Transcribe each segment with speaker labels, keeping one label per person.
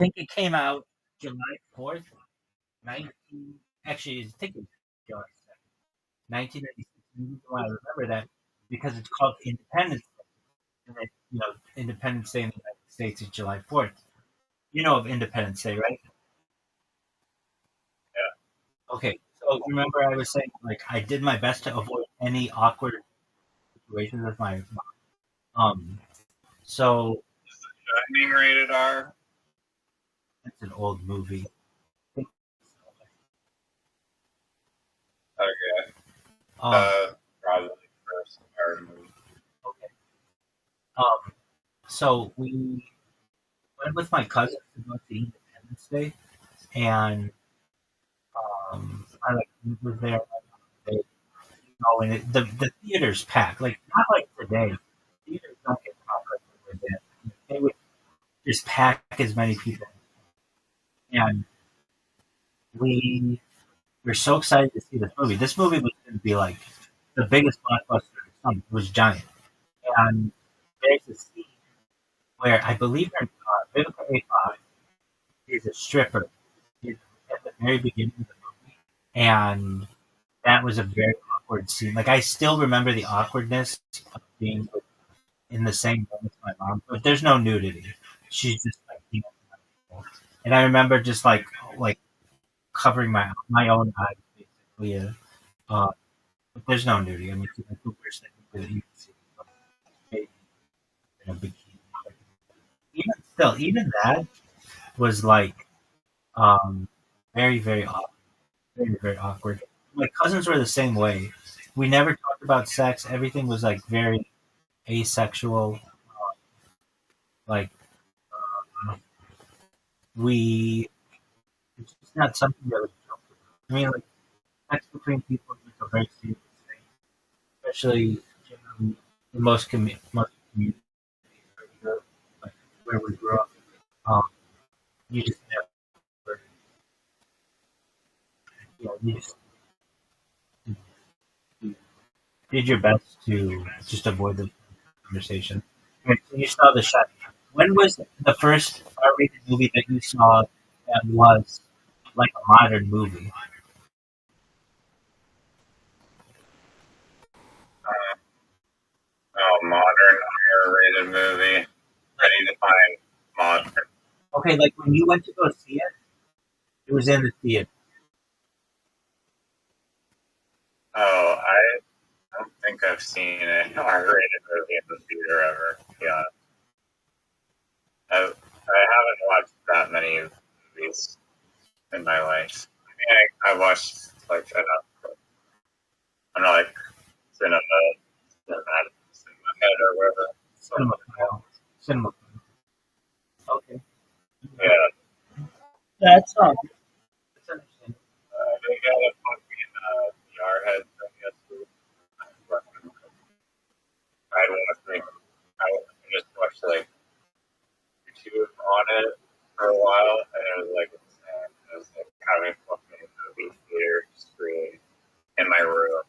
Speaker 1: think it came out July 4th, 19 actually, I think it was July 2nd, 1996. The reason why I remember that because it's called Independence Day, and Independence Day in the United States is July 4th. You know of Independence Day, right? Okay. So remember I was saying like I did my best to avoid any awkward situations with my um so
Speaker 2: Being rated R.
Speaker 1: it's an old movie.
Speaker 2: Okay.
Speaker 1: Um
Speaker 2: Probably first R movie.
Speaker 1: okay. Um so we went with my cousins to go to Independence Day and I like was there and the theater's packed. Like not like today. Theaters don't get packed like they were then. They would just pack as many people and we were so excited to see this movie. This movie was going to be like the biggest blockbuster of the summer. It was giant. And there's a scene where I believe her Vivica A. is a stripper at the very beginning of the movie. And that was a very awkward scene. Like I still remember the awkwardness of being in the same room as my mom, but there's no nudity. She's just like and I remember just like covering my own eyes basically. Uh, but there's no nudity. I mean, it's the worst thing that you can see. Maybe in a bikini. Even still, even that was like um, very, very awkward. Very, very awkward. My cousins were the same way. We never talked about sex. Everything was like very asexual. Like we, it's just not something that was joked about. I mean, like sex between people is like a very serious thing, especially in most communities like, where we grew up. Um, you just never, you just you did your best to just avoid the conversation. And so you saw the shot. When was the first R-rated movie that you saw that was like a modern movie?
Speaker 2: Oh, modern R-rated movie. I need to find modern.
Speaker 1: Okay, like when you went to go see it, it was in the theater.
Speaker 2: Oh, I don't think I've seen an R-rated movie in the theater ever. Yeah, I haven't watched that many movies in my life. I mean, I watched like enough. But I'm not like cinema head or whatever.
Speaker 1: Cinema file. Cinema. Okay.
Speaker 2: Yeah,
Speaker 1: That's that's understandable.
Speaker 2: they got a fucking VR head thing yesterday. I don't want to think. I just watched like YouTube on it for a while, and it was like insane. It was like having a fucking movie theater screen in my room.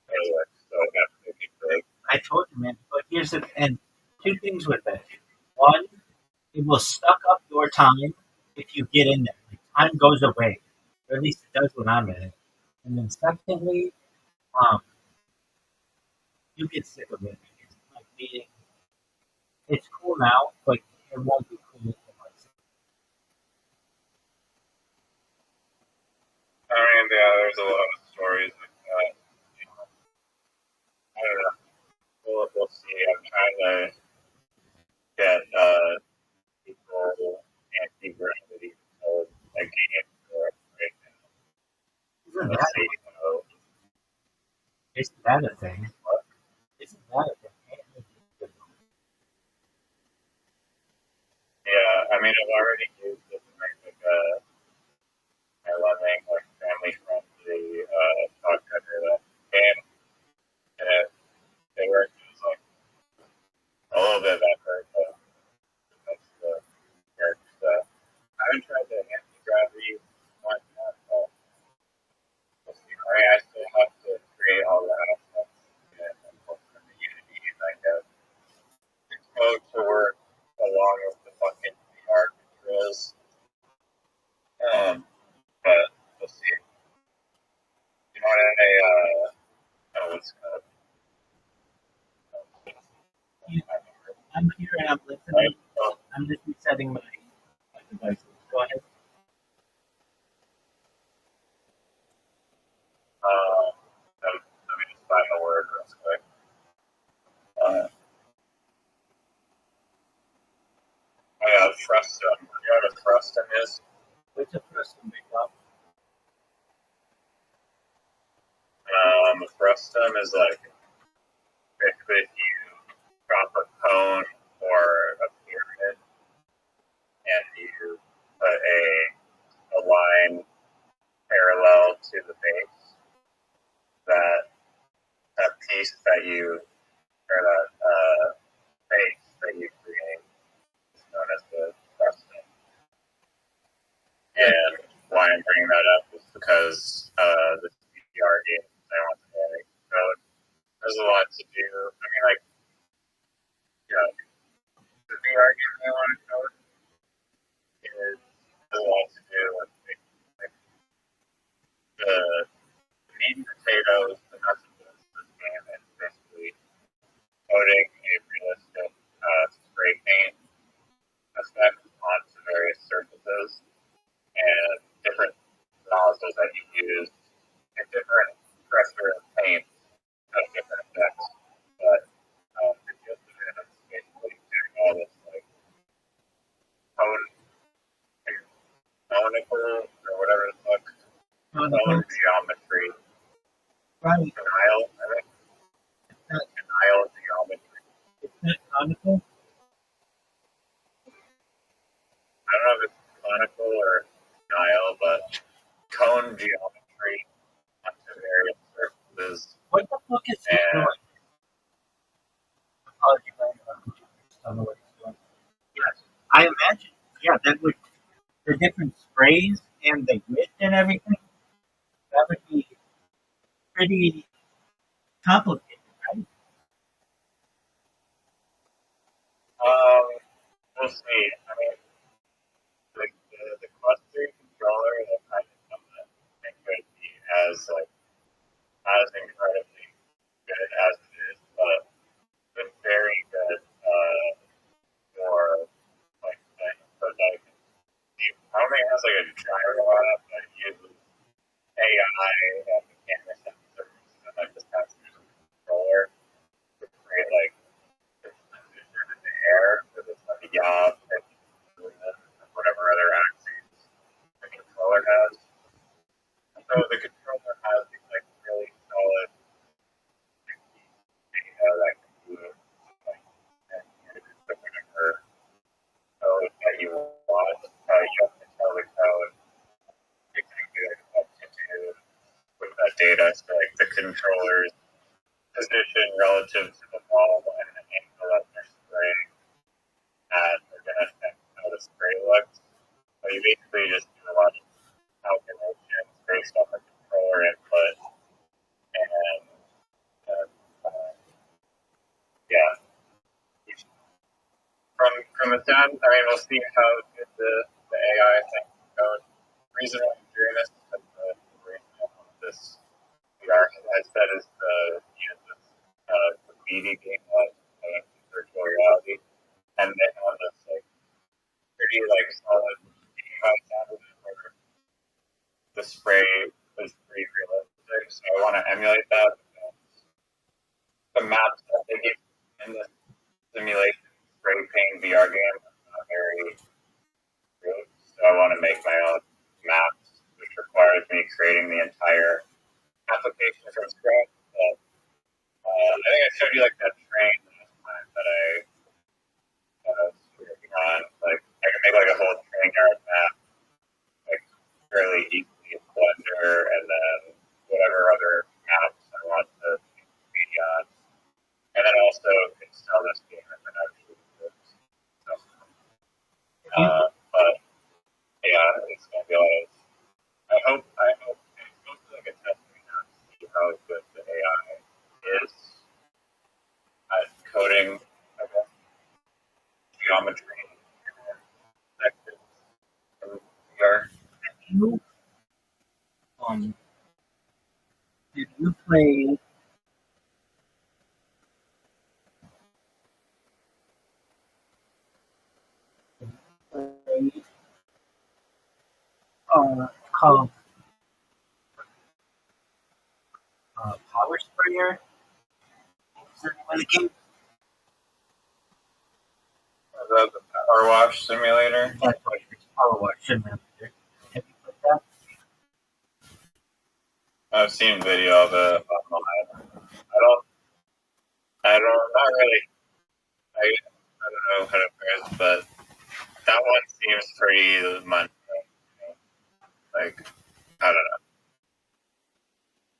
Speaker 2: It was like so goddamn big.
Speaker 1: I told you, man. But here's the and two things with it. One, it will suck up your time if you get in there. Like, time goes away, or at least it does when I'm in it. And then secondly, um, you get sick of it. It's like being, it's cool now, but it won't be cool for myself.
Speaker 2: I mean, yeah, there's a lot of stories like that. You know, I don't know. We'll see. I'm trying to get people anti-gravity told again for it right now.
Speaker 1: Isn't
Speaker 2: Let's
Speaker 1: that
Speaker 2: see.
Speaker 1: isn't that a thing? Isn't that a thing?
Speaker 2: Yeah, I mean, I've already used it to make like a loving, like family friendly talk cover that game, and it worked. It was like a little bit better, but that's the work stuff. I haven't tried the anti gravity one yet, but we'll see. I mean, I still have to create all the assets and put them in the Unity, and I guess it's code to work along with the fucking VR controls is. But we'll see. You know what? What's it called?
Speaker 1: I'm here and I'm listening. I'm just resetting my devices. Go ahead.
Speaker 2: Let me just find the word real quick. Frustum. You know what a frustum is?
Speaker 1: What's a first to make up?
Speaker 2: A frustum is like basically if you drop a cone or a pyramid and you put a line parallel to the base, that piece that you or that base that you create is known as the frustum. And why I'm bringing that up is because the CPR game I want to make. So there's a lot to do. I mean, like, yeah, the VR game I want to code is has a lot to do with like the meat and potatoes, the nuts and bolts of this game, and basically coding a realistic spray paint effect onto various surfaces and different nozzles that you use and different pressure and paint have different effects. But the gist of it is basically doing all this like conical or whatever the fuck cone geometry.
Speaker 1: Right.
Speaker 2: Canile, I think. Canile geometry.
Speaker 1: It's not conical.
Speaker 2: I don't know if it's conical or canile, but cone geometry onto various surfaces.
Speaker 1: What the fuck is he doing? Apology, I don't know what he's doing. Yes, I imagine. Yeah, that would the different sprays and the width and everything. That would be pretty complicated, right?
Speaker 2: We'll see. I mean, the cluster controller that kind of come that it could be as incredibly good as it is, but it's very good for like so like I don't think it has like a gyro on it, but it uses AI and camera sensors and like this passenger controller to create like this position in the air with this like yaw and whatever other axes the controller has. And so the controller has these like really solid data that can do like whatever code that you want. You have to tell the code exactly what to do with that data. So like the controller's position relative to the ball and the angle that they're spraying at are going to affect how the spray looks. So you basically just do a lot of calculations based on the controller input and yeah. From the sound, I mean, we'll see how good the AI thing goes. The reason why I'm doing this is because the reason I want this VR headset is to use this graffiti game like virtual reality, and they have this like pretty like solid AI sound of it where the spray is pretty realistic. So I want to emulate that. The maps that they give in this simulation spray paint VR game are not very good. So I want to make my own maps, which requires me creating the entire application from scratch. But, I think I showed you like that train last time that I was working on. Like I can make like a whole train yard map, like fairly easily in Blender, and then whatever other maps I want to media on. And then also can sell this game if it actually works. So, but yeah, it's gonna be a lot of. I hope it's mostly like a test right now to see how good the AI is at coding, I guess, geometry and vectors.
Speaker 1: play called Power Sprayer. Is that the name of the game?
Speaker 2: Is that the Power Wash Simulator?
Speaker 1: That's what it's Power Wash Simulator. Have you played that?
Speaker 2: I've seen video of it online. I don't, not really. I don't know how to phrase, but that one seems pretty mundane. Like, I don't know.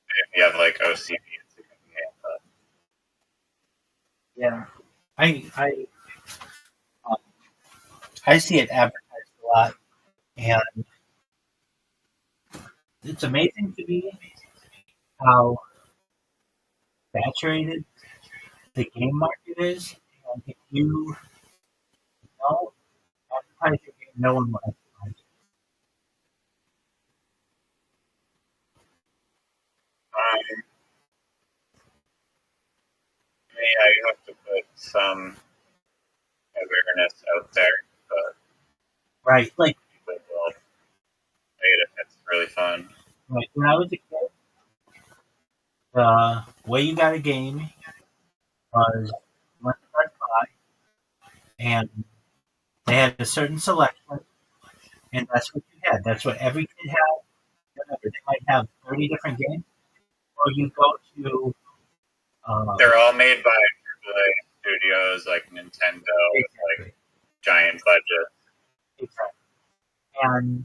Speaker 2: If you have like OCD, it's a good game, but
Speaker 1: Yeah, I um, I see it advertised a lot, and it's amazing to me how saturated the game market is. And if you don't advertise your game, no one will advertise
Speaker 2: um, me, I have to put some awareness out there, but
Speaker 1: it. Right?
Speaker 2: people will play it if it's really fun.
Speaker 1: Like when I was a kid, the way you got a game was you went to Best Buy, and they had a certain selection, and that's what you had. That's what every kid had. Whatever. They might have 30 different games, or you go to
Speaker 2: They're all made by AAA studios like Nintendo with like
Speaker 1: exactly,
Speaker 2: giant budget.
Speaker 1: exactly, and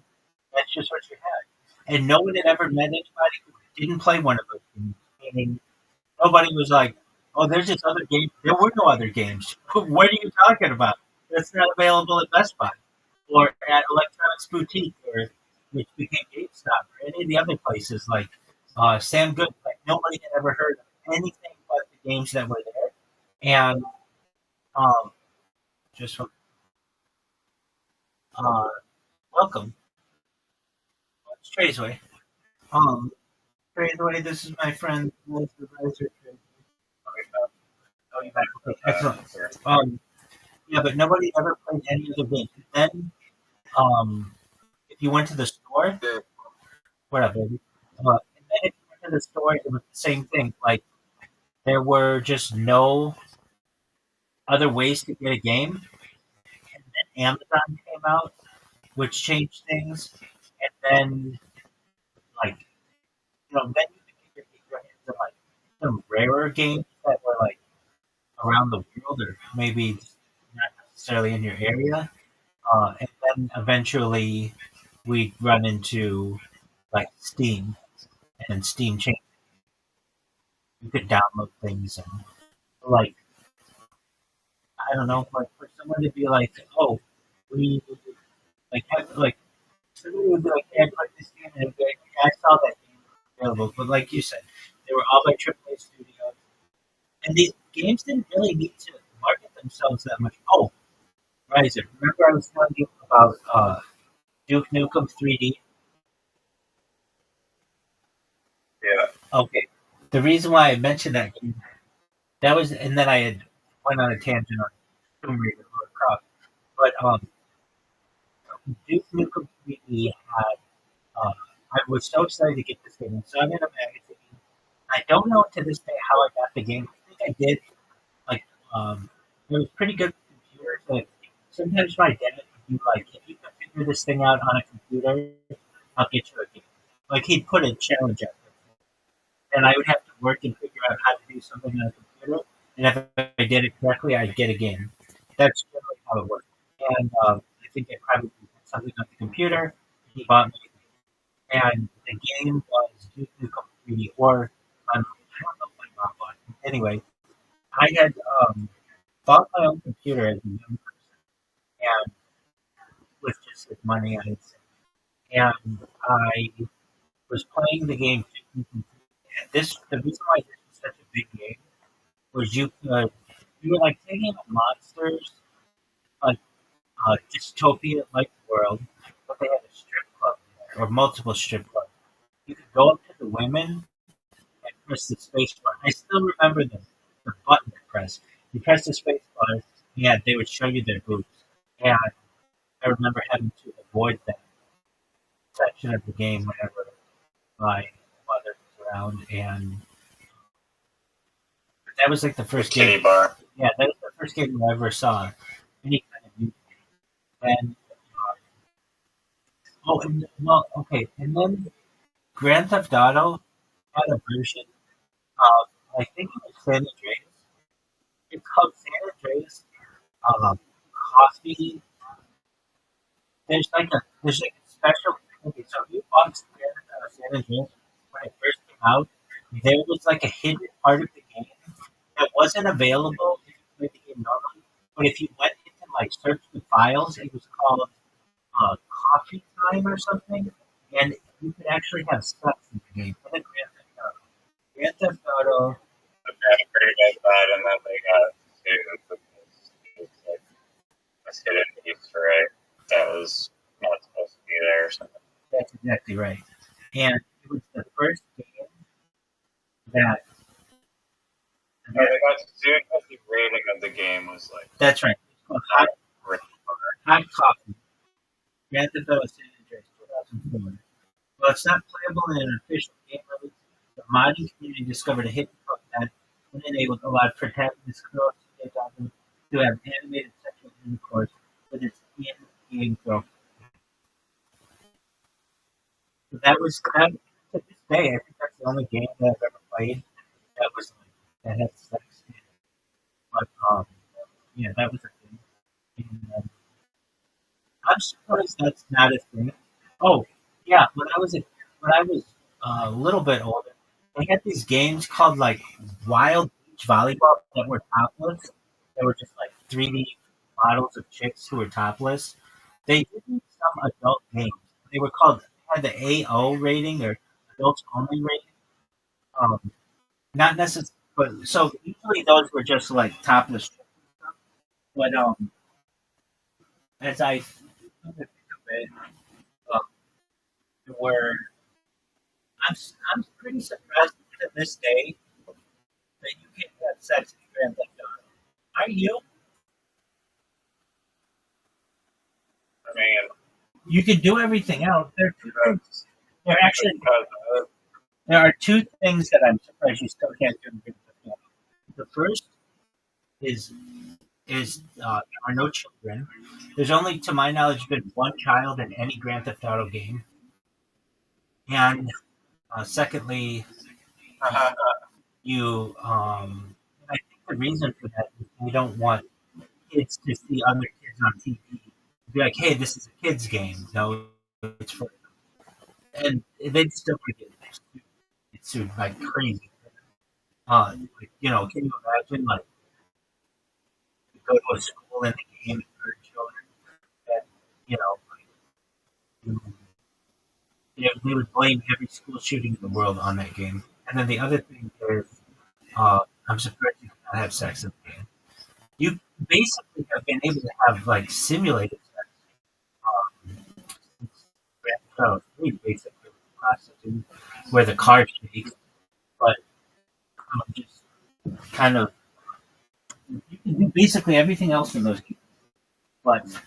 Speaker 1: that's just what you had. And no one had ever met anybody who didn't play one of those games. Meaning, nobody was like, "Oh, there's this other game." There were no other games. What are you talking about? That's not available at Best Buy or at Electronics Boutique, or which became GameStop, or any of the other places like Sam Good. Like nobody had ever heard of anything but the games that were there. And um, just welcome, it's Traceway. Um, Traceway, this is my friend, Liz Advisor. Oh, you back? Okay, excellent. Um, yeah, but nobody ever played any other game. Then, if you went to the store, whatever. And then if you went to the store, it was the same thing. Like there were just no other ways to get a game. And then Amazon came out, which changed things. And then, like then you could get your hands on like some rarer games that were like around the world, or maybe not necessarily in your area. And then eventually we'd run into like Steam, and Steam changed. You could download things, and like I don't know, like for someone to be like, oh, we like somebody would be like, hey, I played this game, and it'd be like, yeah, I saw that game available, but like you said, they were all by AAA studios, and these games didn't really need to market themselves that much. Oh, Riser, remember I was telling you about Duke Nukem 3D?
Speaker 2: Yeah.
Speaker 1: Okay, the reason why I mentioned that game, that was, and then I had went on a tangent on Tomb Raider or Cross, but Duke Nukem 3D had. Uh, I was so excited to get this game. So I'm in a magazine. I don't know to this day how I got the game. I think I did. Like, it was pretty good with computers. Like, sometimes my dad would be like, "If you can figure this thing out on a computer, I'll get you a game." Like, he'd put a challenge out there, and I would have to work and figure out how to do something on a computer. And if I did it correctly, I'd get a game. That's generally how it worked. And I think I probably did something on the computer. He bought me, and the game was Duke Nukem 3D, or I don't know if my mom bought it. Anyway, I had bought my own computer as a young person, and with just his money, I had saved. And I was playing the game. And the reason why this was such a big game was you were like taking a monsters, like dystopia like world, but they had a strip club there, or multiple strip clubs. You could go up to the women and press the space bar. I still remember the button to press. You press the space bar, and they would show you their boobs. And I remember having to avoid that section of the game whenever my mother was around, and that was like the first
Speaker 2: Kitty
Speaker 1: game.
Speaker 2: bar.
Speaker 1: Yeah, that was the first game I ever saw any kind of nudity. And and well, okay, and then Grand Theft Auto had a version of I think it was San Andreas. It's called San Andreas Coffee. There's like a special. Okay, so if you bought San Andreas when it first came out, there was like a hidden part of the game that wasn't available if you played the game normally. But if you went into like search the files, it was called Coffee Time or something, and you could actually have sex in the game. And then Grand Theft Auto. Grand Theft Auto.
Speaker 2: The pretty guys died, and then they got sued because it was like a hidden Easter egg that was not supposed to be there or something.
Speaker 1: That's exactly right. And it was the first game that.
Speaker 2: No, they got sued because the rating of the game was like.
Speaker 1: That's right. It's called Hot Coffee. Grand Theft Auto San Andreas 2004. While it's not playable in an official game release, the modding community discovered a hidden bug that, when enabled, allowed protagonist girl to have animated sexual intercourse with its in-game girlfriend. So that was that. To this day, I think that's the only game that I've ever played that was like that had sex in it. But yeah, that was a thing. And, I'm surprised that's not a thing. Oh, yeah, when I was a little bit older, they had these games called like Wild Beach Volleyball that were topless. They were just like 3D models of chicks who were topless. They did some adult games. They were called had the AO rating or adults only rating. Not necessarily, but so usually those were just like topless chicks and stuff. But as I think of it, um, were I'm pretty surprised to this day that you can have sex in Grand Theft Auto. Are you?
Speaker 2: I mean,
Speaker 1: You can do everything else.
Speaker 2: that's
Speaker 1: There actually
Speaker 2: because
Speaker 1: there are two things that I'm surprised you still can't do in Grand Theft Auto. The first is there are no children. There's only, to my knowledge, been one child in any Grand Theft Auto game. And secondly, you I think the reason for that is we don't want kids to see other kids on TV. Be like, hey, this is a kids game. No, it's for and they'd still get sued like crazy. Like, can you imagine like you go to a school in the game and hurt children? And you know, they would blame every school shooting in the world on that game. And then the other thing is, I'm surprised you cannot have sex in the game. You basically have been able to have like simulated sex. So basically prostitute where the car shakes, but just kind of you can do basically everything else in those games. But
Speaker 2: if they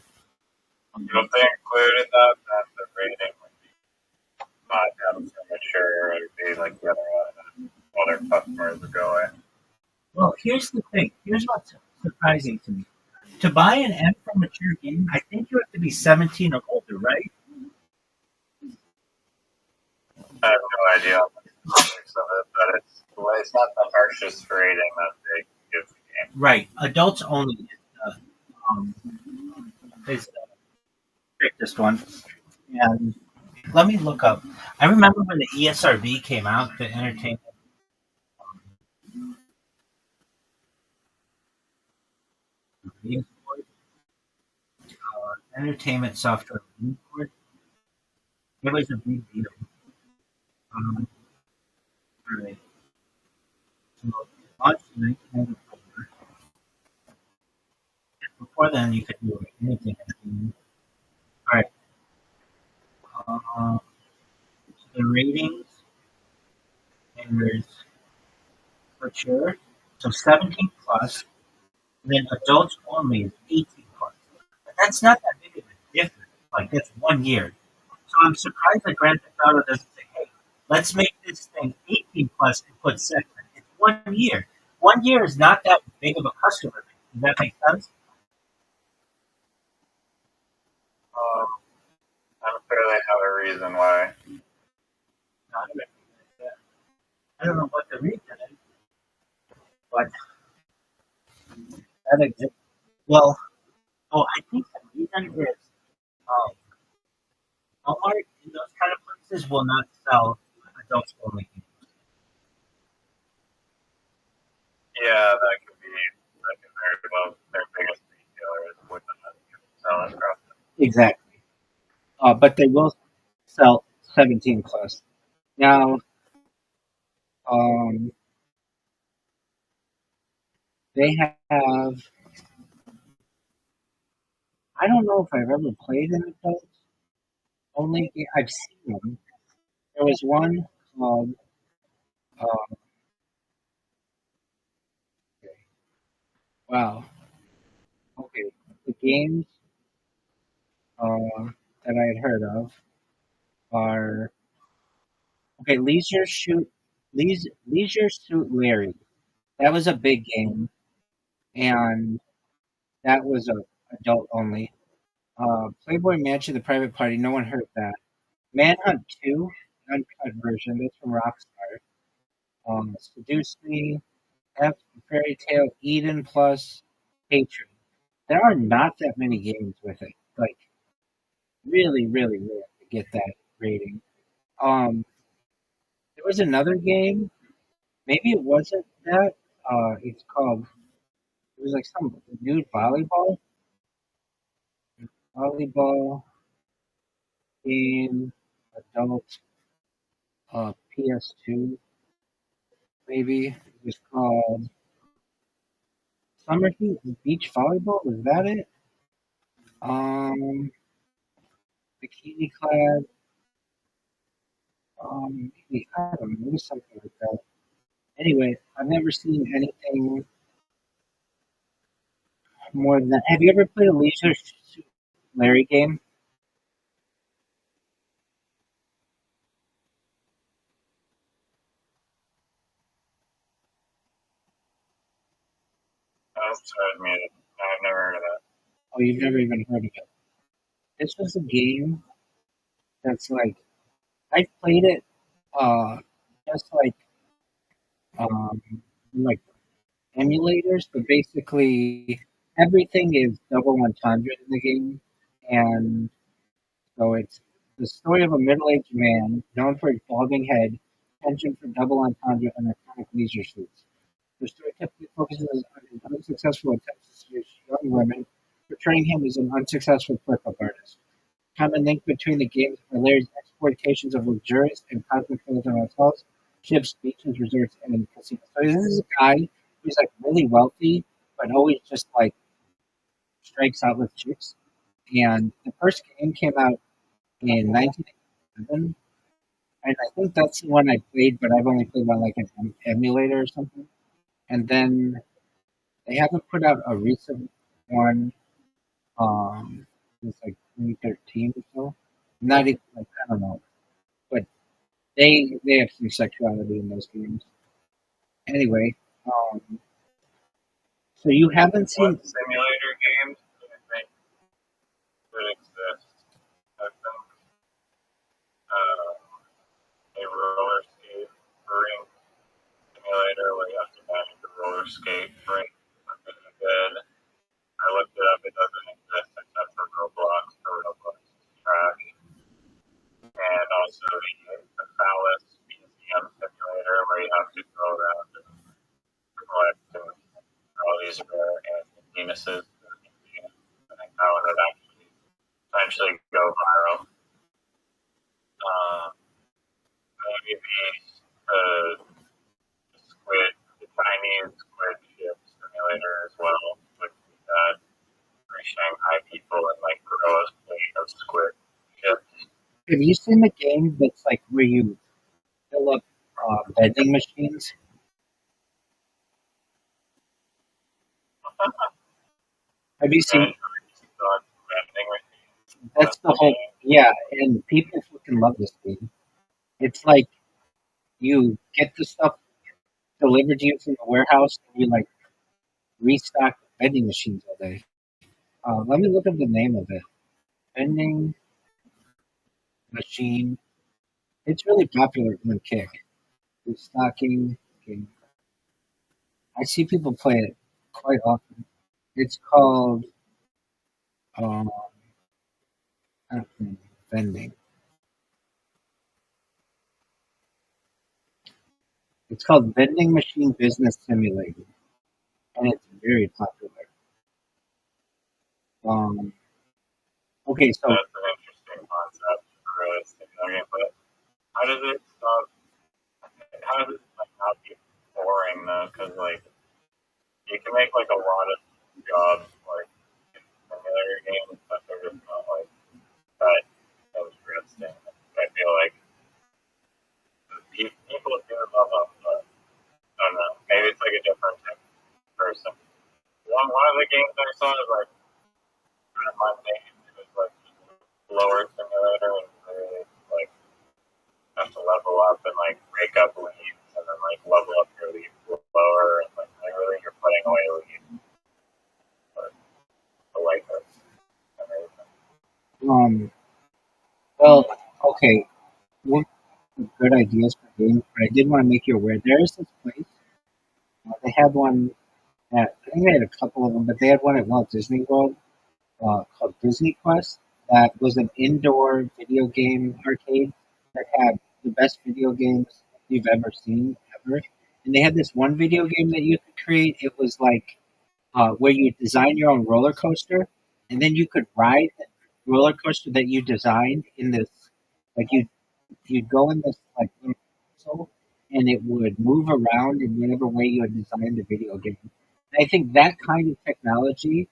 Speaker 2: included that, then the rating would be not as mature. It would be like the other one, and all their customers would go in.
Speaker 1: well, here's the thing. Here's what's surprising to me. To buy an M for mature game, I think you have to be 17 or older, right?
Speaker 2: I have no idea on the specifics of it, but it's not the harshest rating that they give the game.
Speaker 1: Right. Adults only is the strictest one. And let me look up. I remember when the ESRB came out, the entertainment software board. It was a big deal. Right. So it launched in 1994. Before then, you could do anything. All right. So the ratings, and there's mature, so 17 plus, and then adults only is 18 plus. But that's not that big of a difference. Like that's 1 year. So I'm surprised that Grand Theft Auto doesn't say, "Hey, let's make this thing 18 plus and put sex in it." It's 1 year. 1 year is not that big of a customer base. Does that make sense?
Speaker 2: Um, I'm sure they have a reason why.
Speaker 1: No, I don't know what the reason is, but that exists. Well, oh, I think the reason is um, Walmart in those kind of places will not sell adults only.
Speaker 2: Yeah, that could very well their biggest retailers would not sell across.
Speaker 1: Exactly. But they will sell 17 plus. Now, um, they have, I don't know if I've ever played an adult only game. I've seen them. There was one called, uh, wow, okay, the games uh, that I had heard of are, okay, Leisure Suit Larry. That was a big game, and that was a adult only. Playboy Mansion, the Private Party. No one heard that. Manhunt 2, uncut version. That's from Rockstar. Seduce Me, F, Fairy Tale, Eden Plus, Hatred. There are not that many games with it. Like really, really rare to get that rating. Um, there was another game. Maybe it wasn't that. It's called. It was like some nude volleyball game, adult, PS2 maybe. It was called Summer Heat Beach Volleyball. Was that it? Um, Bikini Clad. Maybe, I don't know, maybe something like that. Anyway, I've never seen anything more than that. Have you ever played a Leisure Suit Larry game?
Speaker 2: Oh, sorry, muted. I've never heard of that.
Speaker 1: Oh, you've never even heard of it. This was a game that's like I played it just like emulators, but basically everything is double entendre in the game, and so it's the story of a middle-aged man known for his balding head, penchant for double entendre, and iconic leisure suits. The story typically focuses on his unsuccessful attempts to seduce young women, portraying him as an unsuccessful flip-up artist. Common link between the games are Larry's exploitations of luxurious and cosmopolitan hotels, ships, beaches, resorts, and casinos. So this is a guy who's like really wealthy, but always just like strikes out with chicks. And the first game came out in 1987, and I think that's the one I played, but I've only played on like an emulator or something. And then they haven't put out a recent one. It's like 2013 or so. Not even like I don't know, but they have some sexuality in those games. Anyway, so you haven't seen?
Speaker 2: What simulator games do you think would exist? I think uh, a roller skate rink simulator where you have to manage a roller skate rink would be good. I looked it up, it doesn't exist except for Roblox, or Roblox is trash. And also the Phallus Museum Simulator where you have to go around and collect all these rare animal penises. I think that one would actually eventually go viral. Maybe the Chinese squid ship simulator as well would be that. Where Shanghai people and like grow a fleet of squid ships.
Speaker 1: Have you seen the game that's like where you fill up vending machines? Have you
Speaker 2: And
Speaker 1: seen?
Speaker 2: on vending machines.
Speaker 1: That's
Speaker 2: That's
Speaker 1: the
Speaker 2: the
Speaker 1: whole.
Speaker 2: game.
Speaker 1: Yeah, and people fucking love this game. It's like you get the stuff delivered to you from the warehouse, and you like restock vending machines all day. Let me look up the name of it. Vending machine. It's really popular on Kick. Restocking game. I see people play it quite often. It's called uh, vending. It's called Vending Machine Business Simulator, and it's very popular. Um, okay, so
Speaker 2: That's an interesting concept for a singular game. But how does it stop? How does it like not be boring though? Because like you can make like a lot of jobs like in simulator games, but they're just not like that interesting. I feel like people do love them, but I don't know. Maybe it's like a different type of person. One of the games I saw is like kind of mundane. It was like lower simulator and really like have to level up and like break up leads and then like level up your leads lower and like really you're putting away leads. But I like it. Amazing.
Speaker 1: um, well, okay, what good ideas for games? But I did want to make you aware. There is this place. They had one at. I think they had a couple of them, but they had one at Walt Disney World called Disney Quest. That was an indoor video game arcade that had the best video games you've ever seen ever. And they had this one video game that you could create. It was like where you design your own roller coaster, and then you could ride the roller coaster that you designed in this. Like you'd go in this like little capsule, and it would move around in whatever way you had designed the video game. And I think that kind of technology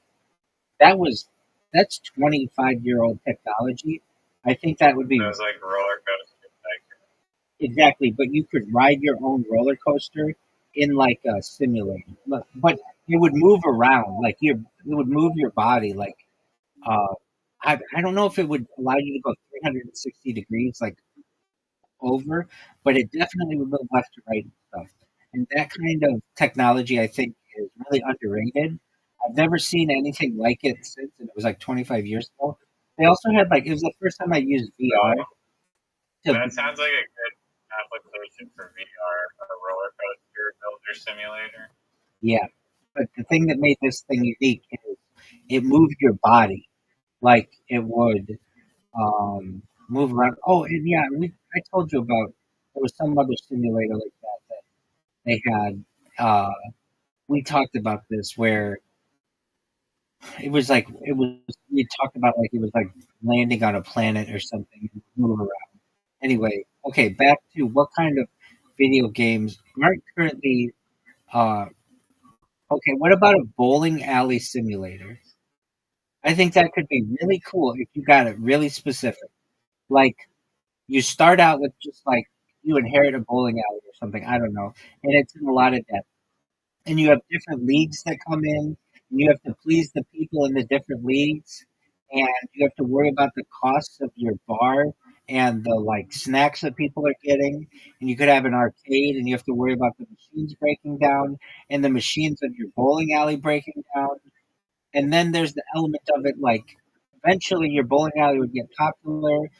Speaker 1: that was that's 25-year-old technology. I think that would
Speaker 2: It
Speaker 1: be
Speaker 2: was like roller coaster like
Speaker 1: exactly, but you could ride your own roller coaster in like a simulator. But it would move around, like it would move your body. Like uh, I don't know if it would allow you to go 360 degrees, like over, but it definitely would move left to right and stuff. And that kind of technology, I think, is really underrated. I've never seen anything like it since, and it was like 25 years ago. They also had like it was the first time I used VR
Speaker 2: no.
Speaker 1: to
Speaker 2: That sounds like a good application for VR, a roller coaster builder simulator.
Speaker 1: yeah. But the thing that made this thing unique is it moved your body like it would move around. Oh, and yeah, I told you about there was some other simulator like that they had. We talked about this where it was like it was we talked about like it was like landing on a planet or something and move around. Anyway, okay, back to what kind of video games aren't currently uh okay, what about a bowling alley simulator? I think that could be really cool if you got it really specific. Like you start out with just like you inherit a bowling alley or something, I don't know, and it's in a lot of debt. And you have different leagues that come in, and you have to please the people in the different leagues, and you have to worry about the costs of your bar and the like snacks that people are getting. And you could have an arcade, and you have to worry about the machines breaking down and the machines of your bowling alley breaking down. And then there's the element of it like eventually your bowling alley would get popular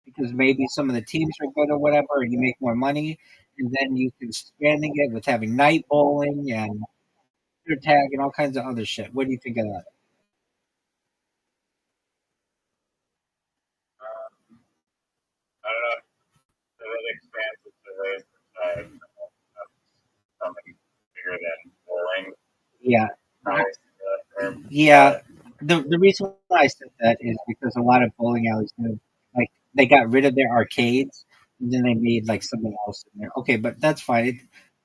Speaker 1: because maybe some of the teams are good or whatever, or you make more money, and then you can expanding it with having night bowling and tag and all kinds of other shit. What do you think of that?
Speaker 2: I don't know if it expands its ways something bigger than bowling.
Speaker 1: Yeah, I,
Speaker 2: Right?
Speaker 1: yeah. The reason why I said that is because a lot of bowling alleys have like they got rid of their arcades and then they made like something else in there. Okay, but that's fine.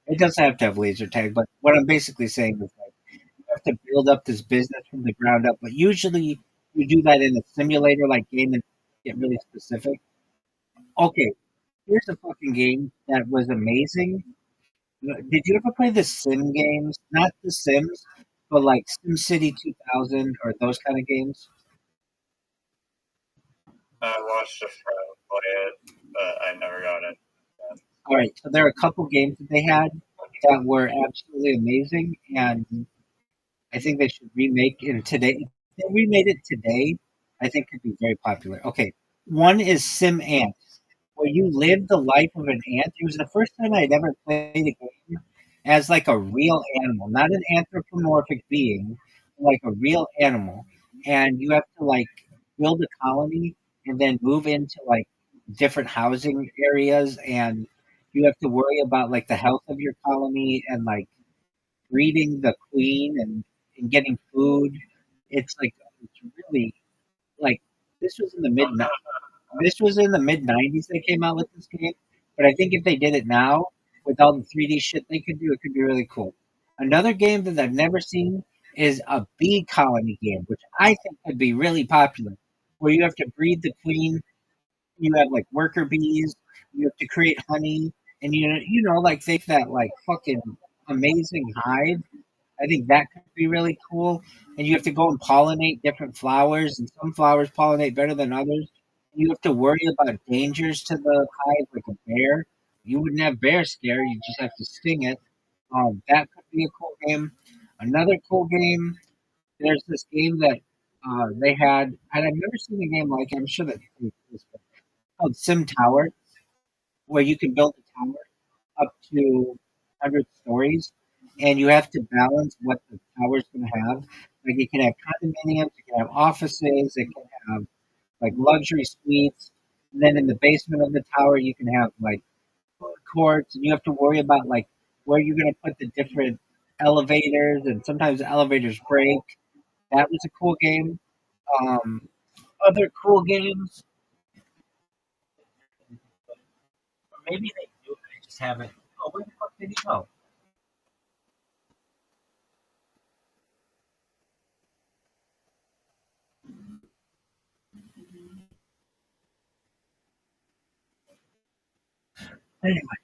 Speaker 1: It doesn't have to have laser tag. But what I'm basically saying is like you have to build up this business from the ground up. But usually you do that in a simulator like game and get really specific. Okay, here's a fucking game that was amazing. Did you ever play the Sim games? Not the Sims,
Speaker 3: but like SimCity 2000 or those kind of games.
Speaker 2: I watched a friend play it, but I never got it.
Speaker 3: All right, so there are a couple games that they had that were absolutely amazing, and I think they should remake it today. If they remade it today, I think could be very popular. Okay, one is Sim Ant, where you live the life of an ant. It was the first time I'd ever played a game as like a real animal, not an anthropomorphic being, like a real animal. And you have to like build a colony and then move into like different housing areas, and you have to worry about like the health of your colony and like breeding the queen and getting food. It's like it's really like this was in the mid this was in the mid '90s they came out with this game, but I think if they did it now with all the 3D shit they could do, it could be really cool. Another game that I've never seen is a bee colony game, which I think could be really popular, where you have to breed the queen. You have like worker bees. You have to create honey, and like they that like fucking amazing hive. I think that could be really cool. And you have to go and pollinate different flowers, and some flowers pollinate better than others. You have to worry about dangers to the hive, like a bear. You wouldn't have bear scare; you just have to sting it. That could be a cool game. Another cool game. There's this game that they had, and I've never seen a game like it. I'm sure that it's called Sim Tower, where you can build a tower up to 100 stories, and you have to balance what the tower's going to have. Like it can have condominiums, it can have offices, it can have like luxury suites. And then in the basement of the tower, you can have like food courts, and you have to worry about like where you're going to put the different elevators, and sometimes the elevators break. That was a cool game. Um, Other cool games.
Speaker 1: Or maybe they do, and I just haven't. Oh, where the fuck did he go? Anyway,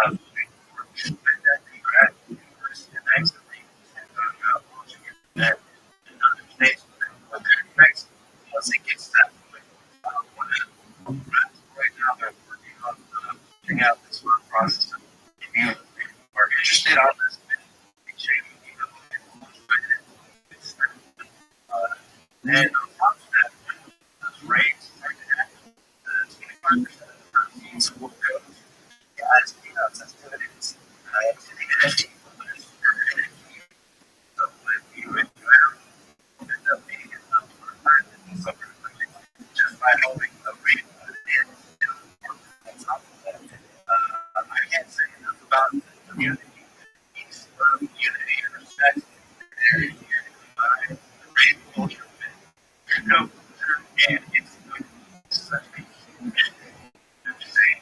Speaker 2: Um, congrats, and actually, launching it in other states. But next, once it gets to that point, one of the right now they're working on figuring out this sort of process of being able to And on top of that, those rates are taxed. 25% of the proceeds will go to guys, peanuts, as dividends. To the NFT holders, so if you end up being enough for just by holding the rate and on top of that, I can't say enough about the community. Each unity and respect there is here by the rate culture movement. And it's such a huge thing.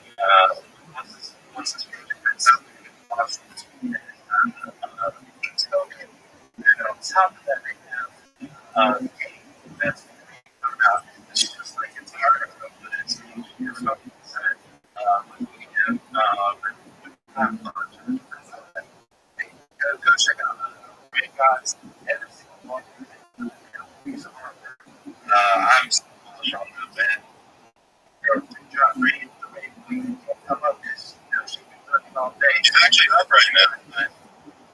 Speaker 2: Once this project ends up, it's token. And on top of that, they have game that's coming out. It's just like it's hard to but it's your fucking set. We have go check out great guys every single one. Piece of artwork. I'm so bullish on the event. Drop reading the way we come up this. She's been working all day. She's actually up right now.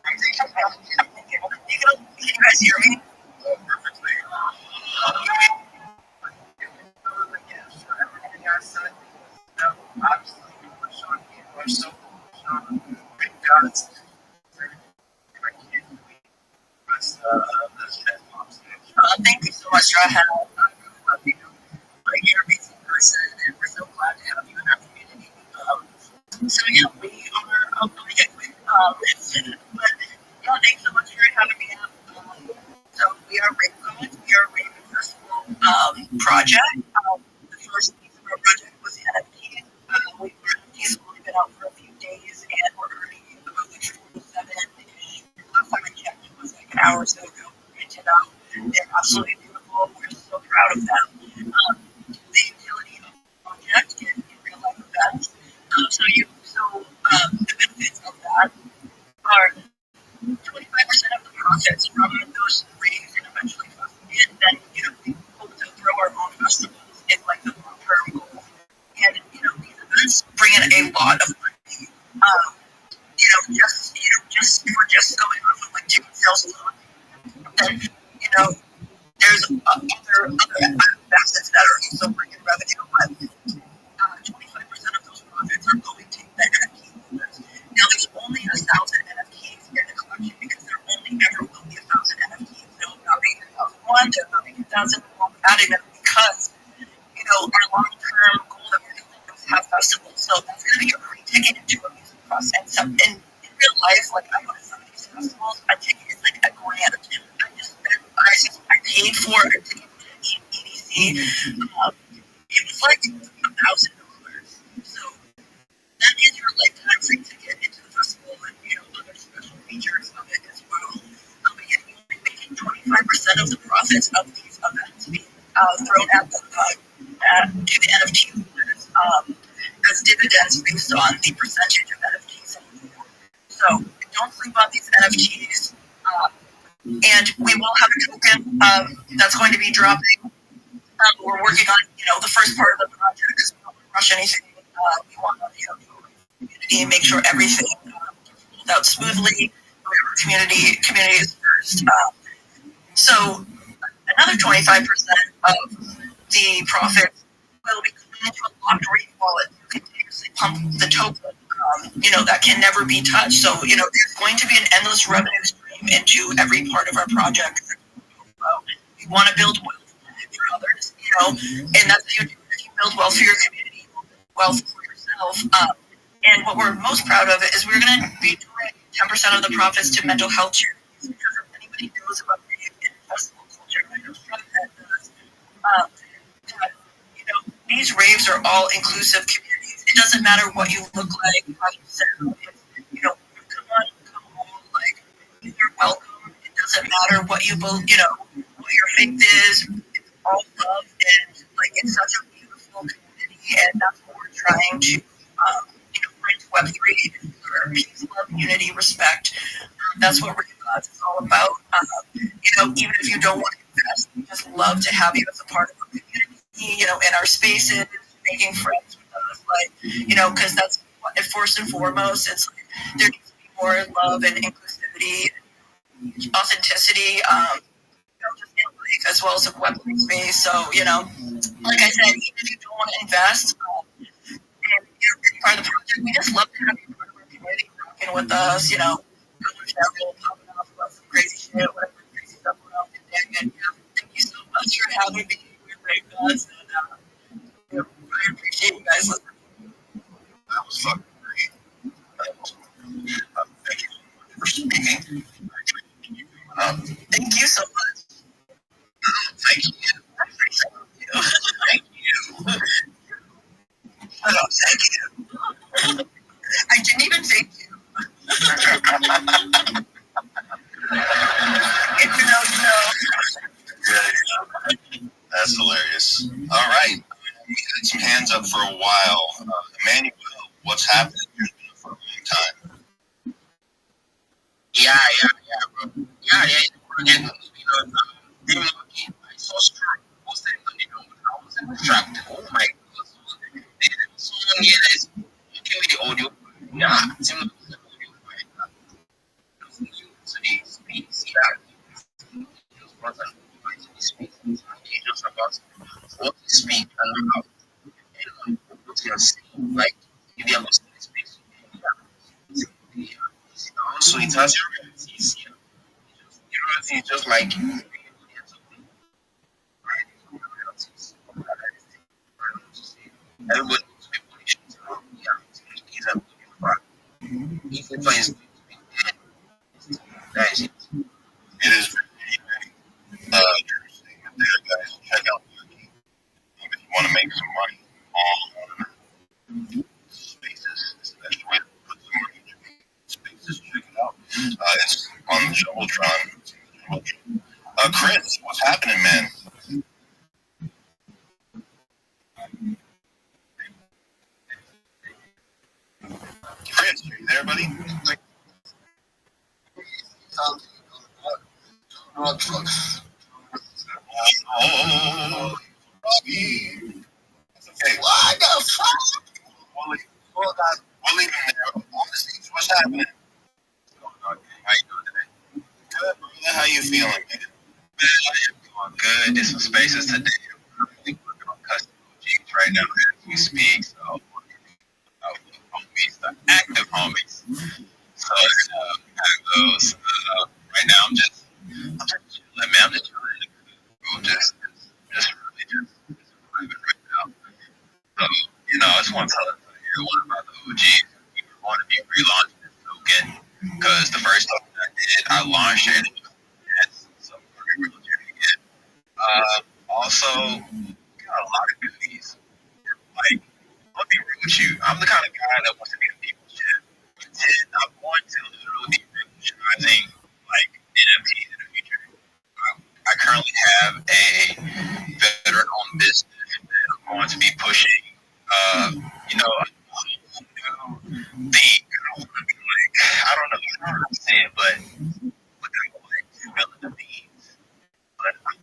Speaker 2: Can you guys hear me? Perfectly. Everything I said, obviously, we're so bullish on great guys. I can't believe this thank you so much, Rahel. You're an amazing person, and we're so glad to have you in our community. So yeah, we are going to get quick. But yeah, thanks so much for having me up. So we are Raven. We are a Raven Festival project. The first piece of our project was the NFT. NFTs have only been out for a few days, and we're earning about 47-ish. Last time I checked, it was like an hour or so ago. Printed out. They're absolutely beautiful. We're so proud of them. The utility of the project in real life events. The benefits of that are 25% of the profits from those raised and eventually and then we hope to throw our own festivals in like the long-term goal. And these events bring in a lot of money. Just going off of like ticket sales alone. And there's other facets that are also bringing revenue, but 25% of those profits are going to the NFT holders. Now, there's only 1,000 NFTs in the collection because there only ever will be 1,000 NFTs. There will not be 1,001, there will not be 2,000. We'll be adding them because our long-term goal that we're doing is have festivals. So that's going to be a free ticket into a music process. And in real life, like I go to some of these festivals, a ticket is like $1,000. I paid for a ticket to EDC. It was like $1,000. So that is your lifetime free ticket into the festival and other special features of it as well. But yet you'll be making 25% of the profits of these events being thrown at to the NFT holders as dividends based on the percentage of NFTs. So don't sleep on these NFTs. And we will have a token that's going to be dropping. We're working on, the first part of the project because we don't want to rush anything. We want to, community and make sure everything goes out smoothly. Community is first. So another 25% of the profits will be coming into a locked rate wallet. You continuously pump the token, that can never be touched. So, there's going to be an endless revenue stream into every part of our project. We want to build wealth for others, and that's how you do it. You build wealth for your community, you build wealth for yourself. And what we're most proud of is we're going to be doing 10% of the profits to mental health charities because if anybody knows about the festival culture, I know Shredhead does, these raves are all inclusive communities. It doesn't matter what you look like, how you sound. Come on, like you're welcome. It doesn't matter what you what your faith is. It's all love and like it's such a beautiful community, and that's what we're trying to bring to Web3 for peace, love, unity, respect. That's what Raven Gods is all about. Even if you don't want to invest, we just love to have you as a part of our community. In our spaces, making friends with us, because that's what, first and foremost, it's like there needs to be more love and inclusivity, authenticity, just
Speaker 4: as well as a weaponry space. So, like I said, even if you don't want to invest and you're part of the project, we just love to have you part of our community rocking with us, going travel, popping off about some crazy shit, whatever crazy stuff we're out there. And thank you so much for having me with us. And I appreciate you guys listening.
Speaker 5: That was fucking great. Thank you for speaking.
Speaker 4: Thank you so much.
Speaker 5: Thank you. I appreciate you. Thank you. Thank you.
Speaker 4: I didn't even thank you. If you know.
Speaker 5: Yeah. That's hilarious. All right. We had some hands up for a while. Emmanuel, what's happening? You've been for a long time.
Speaker 2: Yeah, bro. Yeah. Again, being lucky, I saw strong. Most times I was in the track. Oh my God. Someone here that is giving me the audio. Yeah, it seemed like the audio file. So they speak, see that. Just about what to speak and how. What you are saying, like, if you are listening to speak, so it has your realities here. It's just like everybody needs to be punished. If is going to be dead, that is it.
Speaker 5: It is interesting there, guys. Check out if you want to make some money on Spaces. It's the best way to put some money into Spaces. Check it out. It's on the Jumbotron. Chris, what's happening, man? Chris, are you there, buddy? Rothschild. Oh, Rabbi. Okay. What the fuck? We'll leave him there. Honestly, what's happening? How you doing today? Good, brother. How you feeling, man?
Speaker 2: Man, I am doing good. There's some spaces today. I'm really working on custom OGs right now as we speak. So, homies, the active homies. So, have those. Right now, I'm just chilling, man. I'm just chilling. I'm just really just vibing right now. So, I just want to tell everyone about the OGs. We want to be relaunching this token because the first token I did, I launched it. So we're relaunching it again. Also, got a lot of goodies. Like, let me real with you. I'm the kind of guy that wants to be the people's champ. And I'm going to literally be revolutionizing like NFTs in the future. I currently have a veteran-owned business that I'm going to be pushing. A whole new thing. I don't know how to say it, but without like spilling the beans, but I'm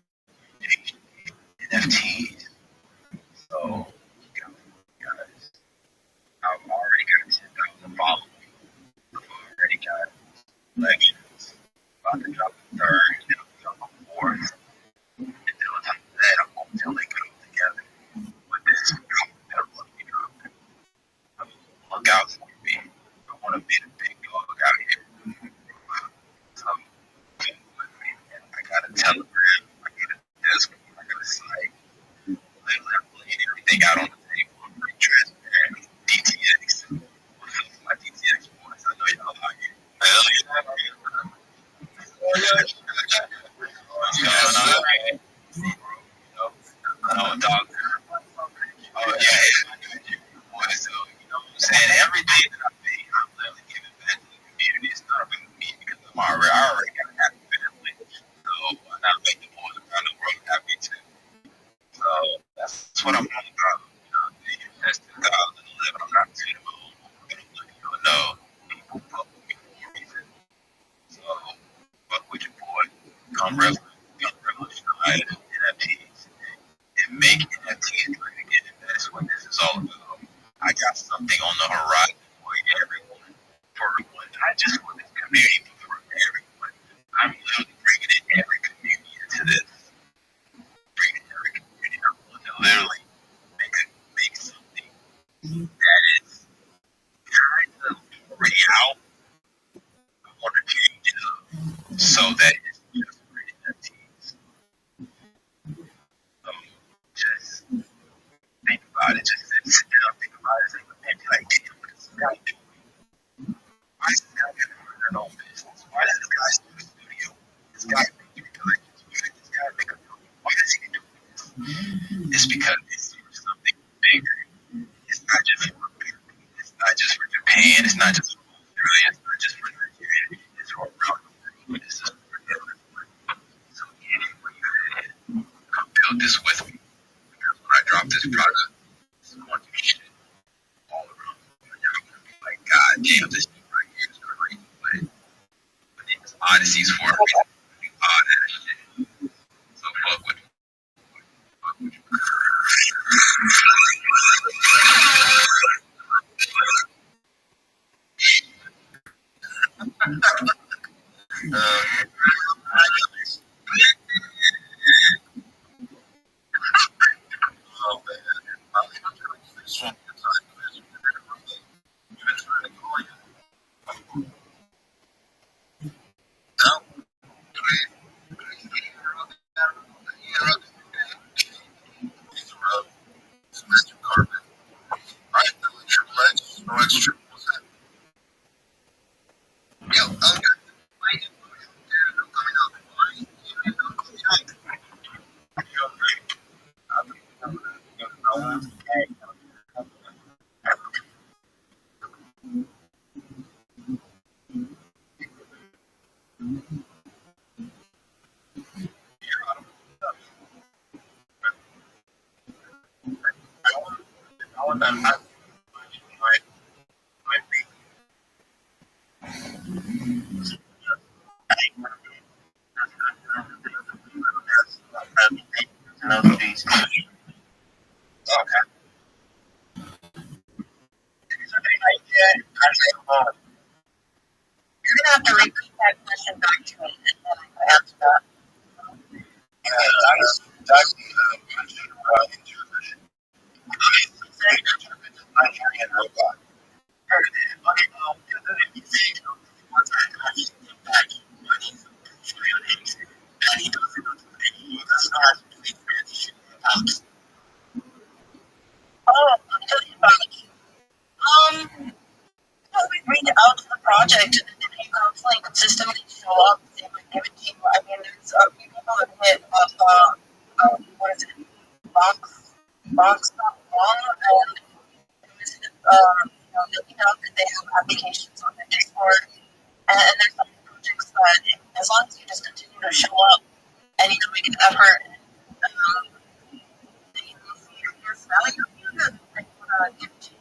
Speaker 2: NFTs. So, guys, I've already got 10,000 followers. I've already got elections. About to drop the third, drop the fourth. And then on top of that, I'm going to link it all together with this pedal. Look out for me. I want to be the big dog out here. So, I got a Telegram, I got a Discord, I got a site. Lately, I'm laying everything out on the table. I'm pretty transparent. DTX. What's up, my DTX boys? I know y'all out here. Hell yeah. What's going on? No, dog. Oh, yeah. Boy, so, what I'm saying? Everything that I think, I'm literally giving back to the community. It's not about me because I already got a happy family. So, why not make the boys around the world happy too? So, that's what I'm all about. That's 2011. I'm not saying my own. No, people fuck with me for a reason. So, fuck with your boy. Come revolutionize NFTs and make NFTs great again. That's what this is all about. I got something on the horizon for everyone. Not just for this community, but for everyone. I'm literally bringing in every community into this.
Speaker 5: so that it's just for NFTs. Just think about it. Just sit down, think about it, and be like, damn, what is this guy doing? Why is this guy getting their own business? Why does this guy start a studio? This guy make $3 collections. Why does this guy make a million? Why does he do this? It's because it's for something bigger. It's not just for America. It's not just for Japan. It's not just for Australia. It's not just for Nigeria. It's for around the world. It's for everyone. So anywhere you're at, come build this with me. Because when I drop this product, it's going to be shit all around the world. You're going to be like, God damn, this thing right here is crazy. But it's Odyssey's for a reason. All that shit. So fuck with me. Fuck with you. Oh man, this one good time. You've been trying to call you. No? It's Mr. Carpet. Alright, Triple X. No extra. What's that? Yo, okay. Wait, don't call me up. Don't call me up. You're great.
Speaker 4: You're gonna have to repeat that question back to me, and then I can answer that.
Speaker 5: Nigerian robot.
Speaker 4: Oh, I'll tell you about it. We reach out to the project, and if you constantly consistently show up, they would give it to you. I mean, there's people have hit of what is it, box.com, and looking up that they have applications on their Discord, and there's some projects that, as long as you just continue to show up and you make an effort, they will see your value, and they want to give it to you.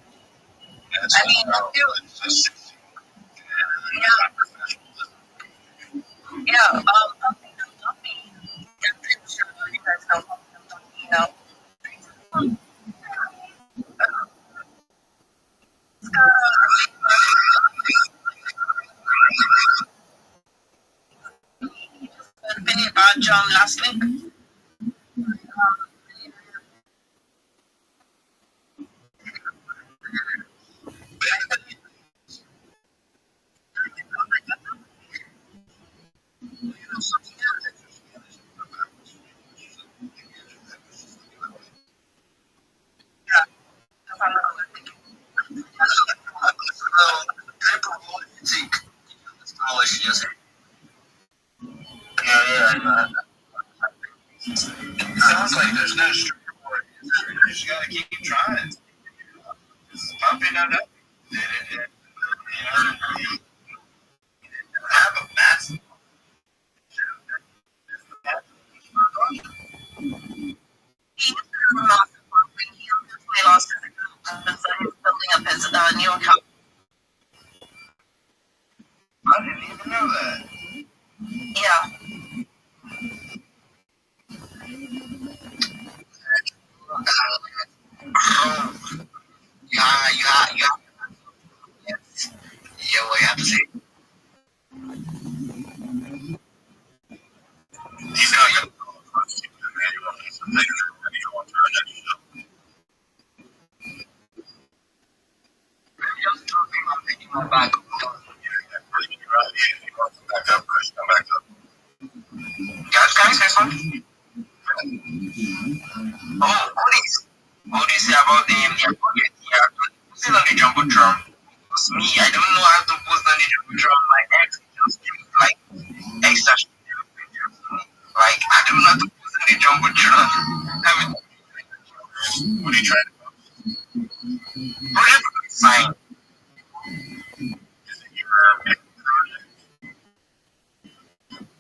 Speaker 4: I mean, don't be. I'm pretty sure you guys know you know. Opinion about John last week.
Speaker 5: Sounds like there's no strip report. You just gotta keep trying. Just pumping it up. Have a massive.
Speaker 4: He lost his account, so he's building up his new account.
Speaker 5: I didn't even know that.
Speaker 4: Yeah. Yeah. Yeah, what you have to say.
Speaker 5: He's got you. Back up.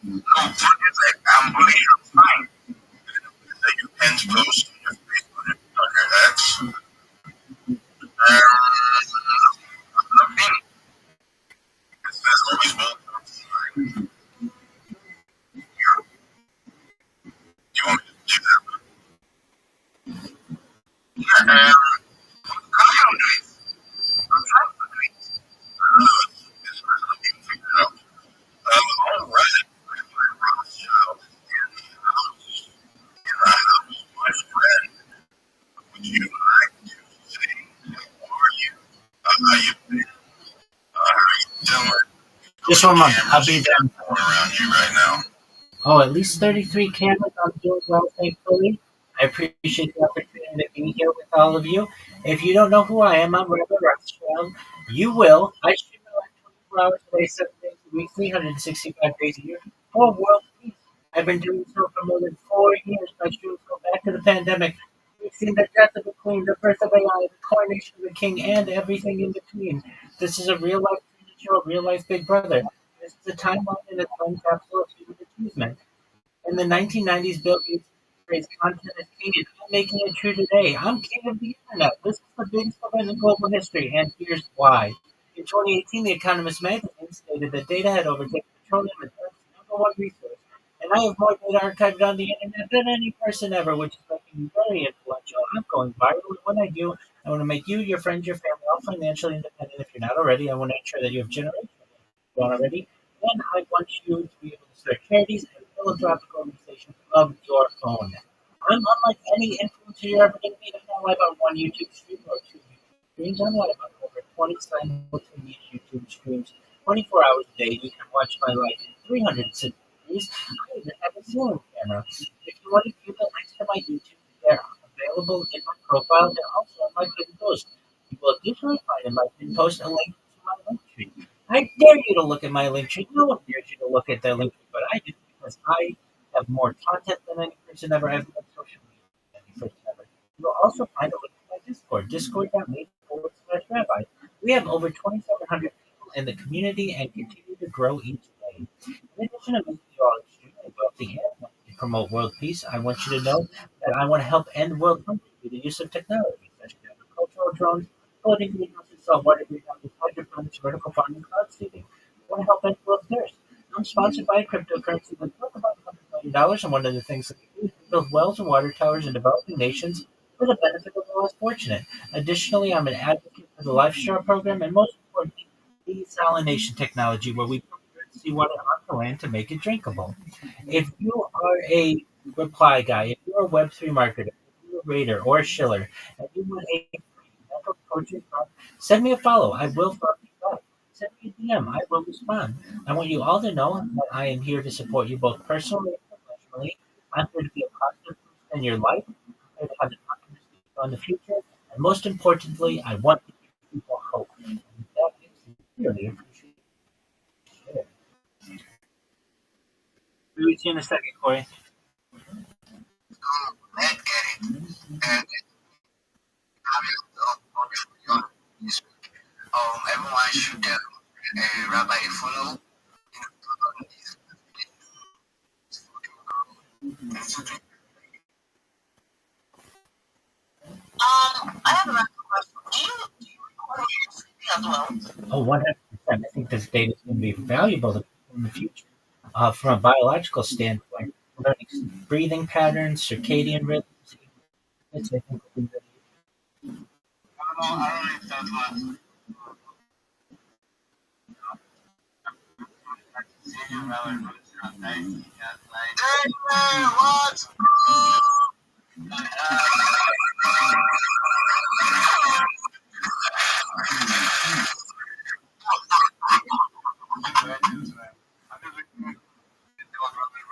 Speaker 5: No, I'm really sure fine. That you can post on your Facebook, on your X. Nothing. There's always welcome. You want me to do that? Yeah, I'm trying to do it. I'm trying to do it. This person I can figure it out. All right. Rothschild in the house, my friend. Would you like to say how are you? How you been? How you doing?
Speaker 1: Just 1 month. I'll be there.
Speaker 5: Around you right now.
Speaker 1: Oh, at least 33 cameras. I'm doing well, thankfully. I appreciate the opportunity to be here with all of you. If you don't know who I am, I'm Rabbi Rothschild. You will. I stream my life 24 hours a day, 7 days a week, 365 days a year for world peace. I've been doing so for more than 4 years. My streams go back to the pandemic. We've seen the death of the queen, the birth of AI, the coronation of the king, and everything in between. This is a real life show, real life Big Brother. This is a timeline and a time capsule of human achievement. In the 1990s, Bill Gates phrased content as king, and I'm making it true today. I'm king of the internet. This is the biggest event in global history, and here's why. In 2018, The Economist magazine stated that data had overtaken petroleum as Earth's number one resource, and I have more data archived on the internet than any person ever, which is making me very influential. I'm going viral, and when I do, I want to make you, your friends, your family all financially independent. If you're not already, I want to ensure that you have generational not already, then I want you to be able to start charities and philanthropic organizations of your own. I'm unlike any influencer you're ever going to meet. I'm not live on one YouTube stream or two YouTube streams. I'm live on over 20 simultaneous YouTube streams, 24 hours a day. You can watch my life in 360 degrees. I even have a Zoom camera. If you want to view the links to my YouTube, they're available in my profile. They're also on my pinned post. You will additionally find in my pinned post a link to my link tree. I dare you to look at my link tree. No one dares you to look at their link tree, but I do because I have more content than any person ever. I have more social media than any person ever. You'll also find a link to my Discord, discord.me/rabbi. We have over 2,700 people in the community and continue to grow each day. In addition to making you all extremely wealthy and wanting to promote world peace, I want you to know that I want to help end world hunger through the use of technology such as agricultural drones, floating greenhouses, saltwater greenhouses, hydroponics, vertical farming, cloud seeding. I want to help end world thirst. I'm sponsored by a cryptocurrency that's worth about $100 million, and one of the things that we do is build wells and water towers in developing nations for the benefit of the less fortunate. Additionally, I'm an advocate for the LifeStar program and most importantly, desalination technology, where we put seawater on the land to make it drinkable. If you are a reply guy, if you're a Web3 marketer, if you're a Raider or a Shiller, and you want a free mental coaching prompt, send me a follow. I will follow you back. Send me a DM. I will respond. I want you all to know that I am here to support you both personally and professionally. I'm here to be a positive force in your life. I'm here to have an optimistic view on the future. And most importantly, I want to give people hope. And that is sincerely appreciated. We'll see you in a second, Corey.
Speaker 5: Let's get it. And everyone should Rabbi follow.
Speaker 4: I have a random question. Do you record your as well?
Speaker 1: Oh, 100%. I think this data is going to be valuable in the future. From a biological standpoint, learning breathing patterns, circadian rhythms. It's, I think, will be
Speaker 5: I don't know if that's what. What's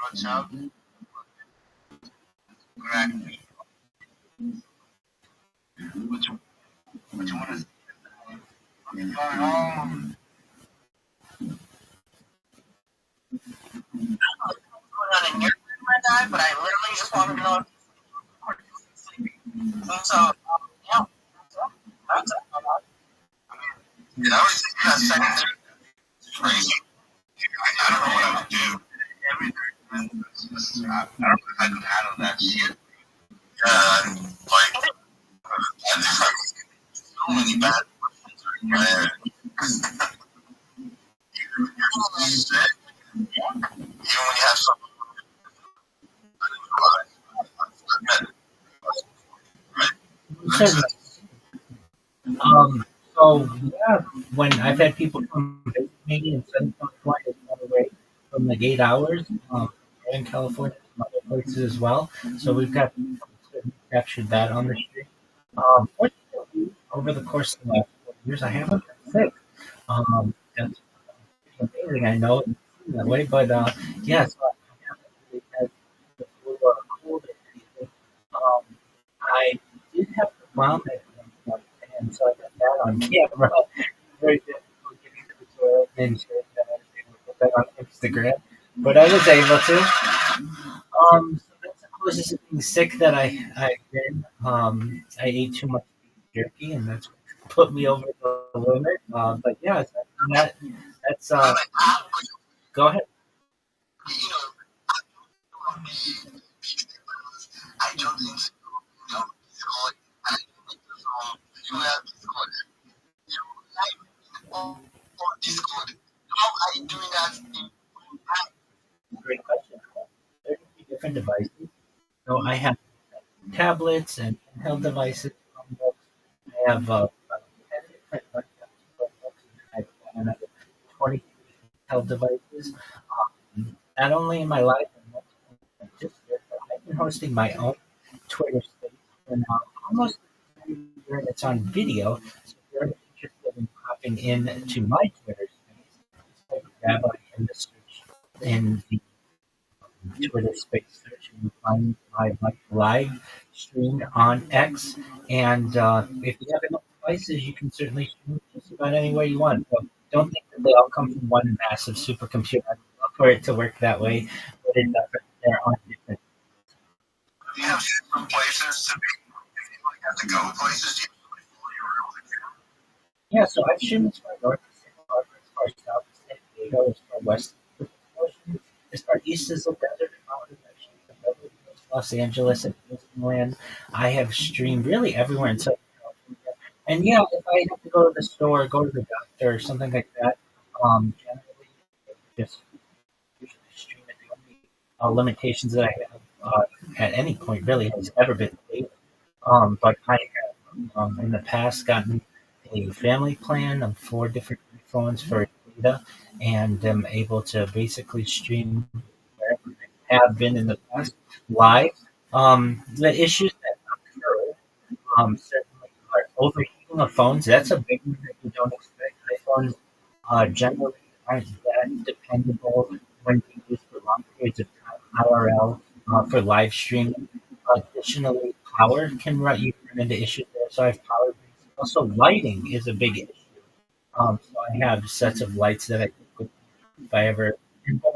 Speaker 5: Rothschild? Correct. What you want to say? What's going on?
Speaker 4: Going on in your my guy, but I literally just want to know if he's sleeping. So, yeah, that's it.
Speaker 5: Yeah, I always think that's second. It's crazy. I don't know what I would do. I don't know if I could handle that shit. Yeah, like, so many bad questions are there. You're sick. Even when you have something, admit it, right?
Speaker 1: Certainly. So yeah, when I've had people come visit me in Southern California, it's all the way from like 8 hours. In California, some other places as well. So we've got captured that on the street. Fortunately, over the course of the last 4 years, I haven't been sick. That's amazing. I know it's that way, but yes, I haven't really had the flu or a cold or anything. Um, I did have to vomit at one point, and so I got that on camera. Very difficult getting to the toilet and sharing that. I was able to put that on Instagram, but I was able to. So that's the closest to being sick that I've been. I ate too much beef jerky, and that's what put me over the limit. But yeah, that that's go ahead.
Speaker 5: You know, I don't think so. No, I think you have Discord. You like or Discord. How are you doing that?
Speaker 1: Great question. There can be different devices. So I have tablets and handheld devices, Chromebooks. I have 10 different laptops, Chromebooks, and I have another 20 handheld devices. Not only in my life, and just but I've been hosting my own Twitter space for now almost a year, and it's on video. So if you're interested in popping in to my Twitter space, just type Rabbi in the search in the Twitter space search, and you'll find my live stream on X. And if you have enough devices, you can certainly stream just about anywhere you want. So don't think that they all come from one massive supercomputer. I'd love for it to work that way, but it doesn't. There are different.
Speaker 5: You have some places to be. If you like have to go places, you
Speaker 1: Yeah, so I've streamed as far north as San Barbara, as far south as San Diego, as far west as the ocean, as far east as the desert and mountains. I've streamed in Beverly Hills, Los Angeles, and Disneyland. I have streamed really everywhere in Southern California. And yeah, if I have to go to the store, go to the doctor, or something like that, generally just usually stream it. The only limitations that I have at any point really has ever been data. But I have in the past gotten a family plan of 4 different phones for data, and am able to basically stream wherever I have been in the past live. The issues that occur certainly are overheating of phones. That's a big one that you don't expect. iPhones generally aren't that dependable when being used for long periods of time. IRL for live streaming. Additionally, power can run into issues there. So I have power breaks. Also, lighting is a big issue. So I have sets of lights that I can put if I ever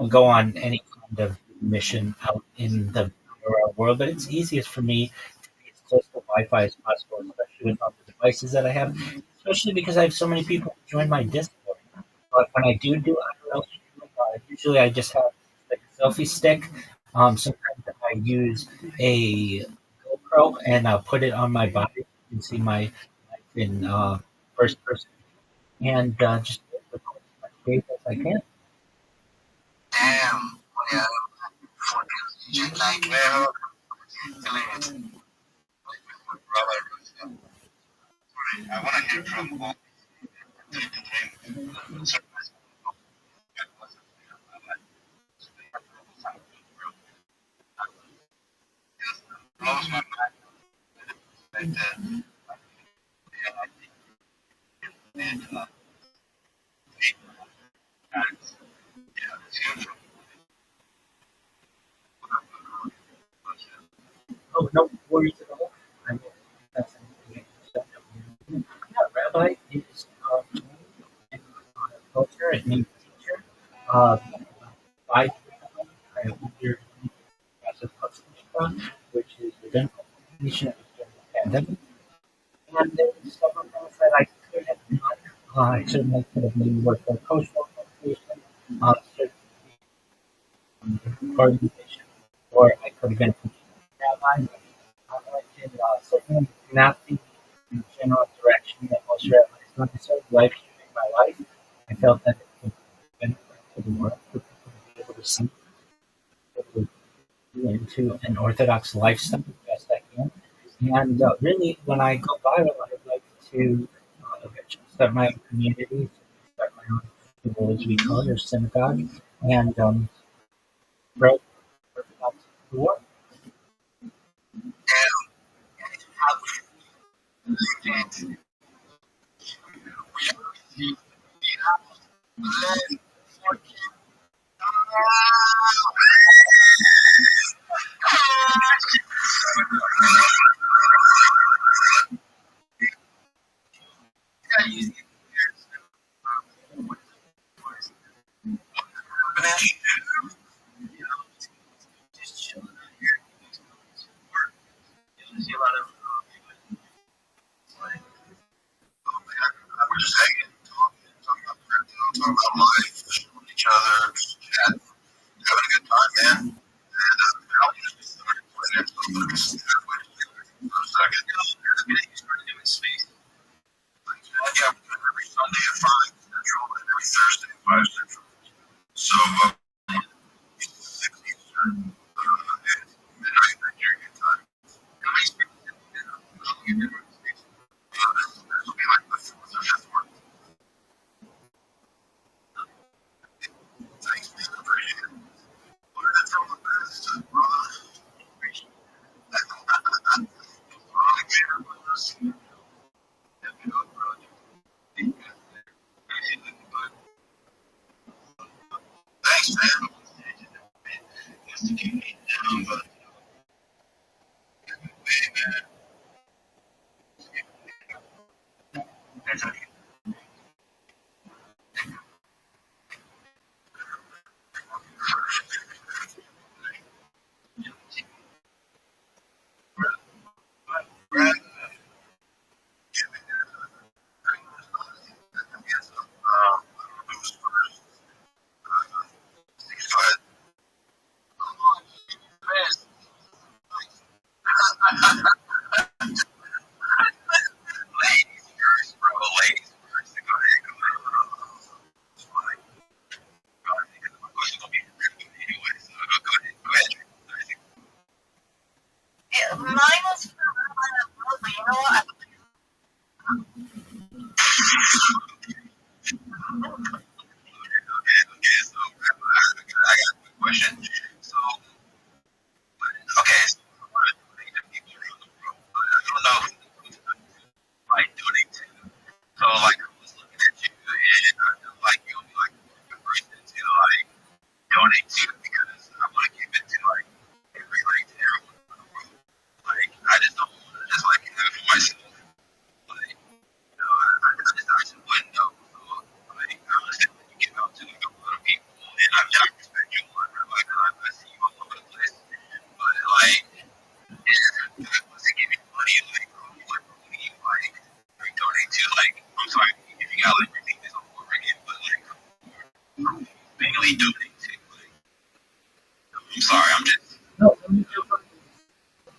Speaker 1: go on any kind of mission out in the IRL world. But it's easiest for me to be as close to Wi-Fi as possible, especially with all the devices that I have. Especially because I have so many people who join my Discord. But when I do IRL streaming, usually I just have like a selfie stick. Sometimes I use a GoPro and I'll put it on my body. You can see my life in first person, and just record as much data as I can.
Speaker 5: damn. Yeah, for jet lag. Well, killing it. Robert, I want to hear from all the blows my mind like that. Yeah, I think and yeah, it's huge.
Speaker 1: Oh, no worries at all. I know that's something that yeah, Rabbi is in culture and named teacher. Uh, 5 years ago, I entered the process of Sumatra, which is the dental nation during the pandemic. And there were several things that I could have done. I certainly could have maybe worked for a coastal organization, certain organization, would have been rabbi. I can certainly not the general direction that most rabbis want to serve life in my life. I felt that it would benefit to the world for people to be able to see into an Orthodox lifestyle as best I can. And really, when I go viral, I'd like to eventually start my own community, start my own village, we call it, or synagogue, and spread Orthodox to the world.
Speaker 5: We're just hanging, talking about crypto, talking about life, with each other, chat, having a good time, man. And now we just started playing it. So Lucas is halfway for a second. You started doing space. Yeah, we do it every Sunday at 5 Central and every Thursday at 5 Central. So, 6 Eastern, and midnight Nigerian time. This will be like the fourth or fifth one. Thanks, man. Appreciate it. Learning from the best, brother. Appreciate it. Thanks, man. Just to keep me down, but man. Brad, who's first? Go ahead. Ladies first, bro. Ladies first. Go ahead. Go ahead. It's fine. Go ahead. Because my question's gonna be anyway. So go ahead. Go ahead.
Speaker 4: Yeah, mine was for but you know what?
Speaker 5: Okay. So I got a quick question. So okay. So I want to donate to people around the world, but I don't know who to like donate to. So like I was looking at you, and I feel like you'll be like a good person to like donate to because I want to give it to like to everyone around the world. Like I just don't want to just like have it for myself. Like I just wouldn't know. So like I understand that you give out to like a lot of people, and I respect you a lot. Like I see you all over the place, but like yeah, if I was to give you money, like who do you like donate to? Like I'm sorry if you got like repeat this all over again, but like mainly donate to. Like I'm sorry, I'm just
Speaker 1: No, let me do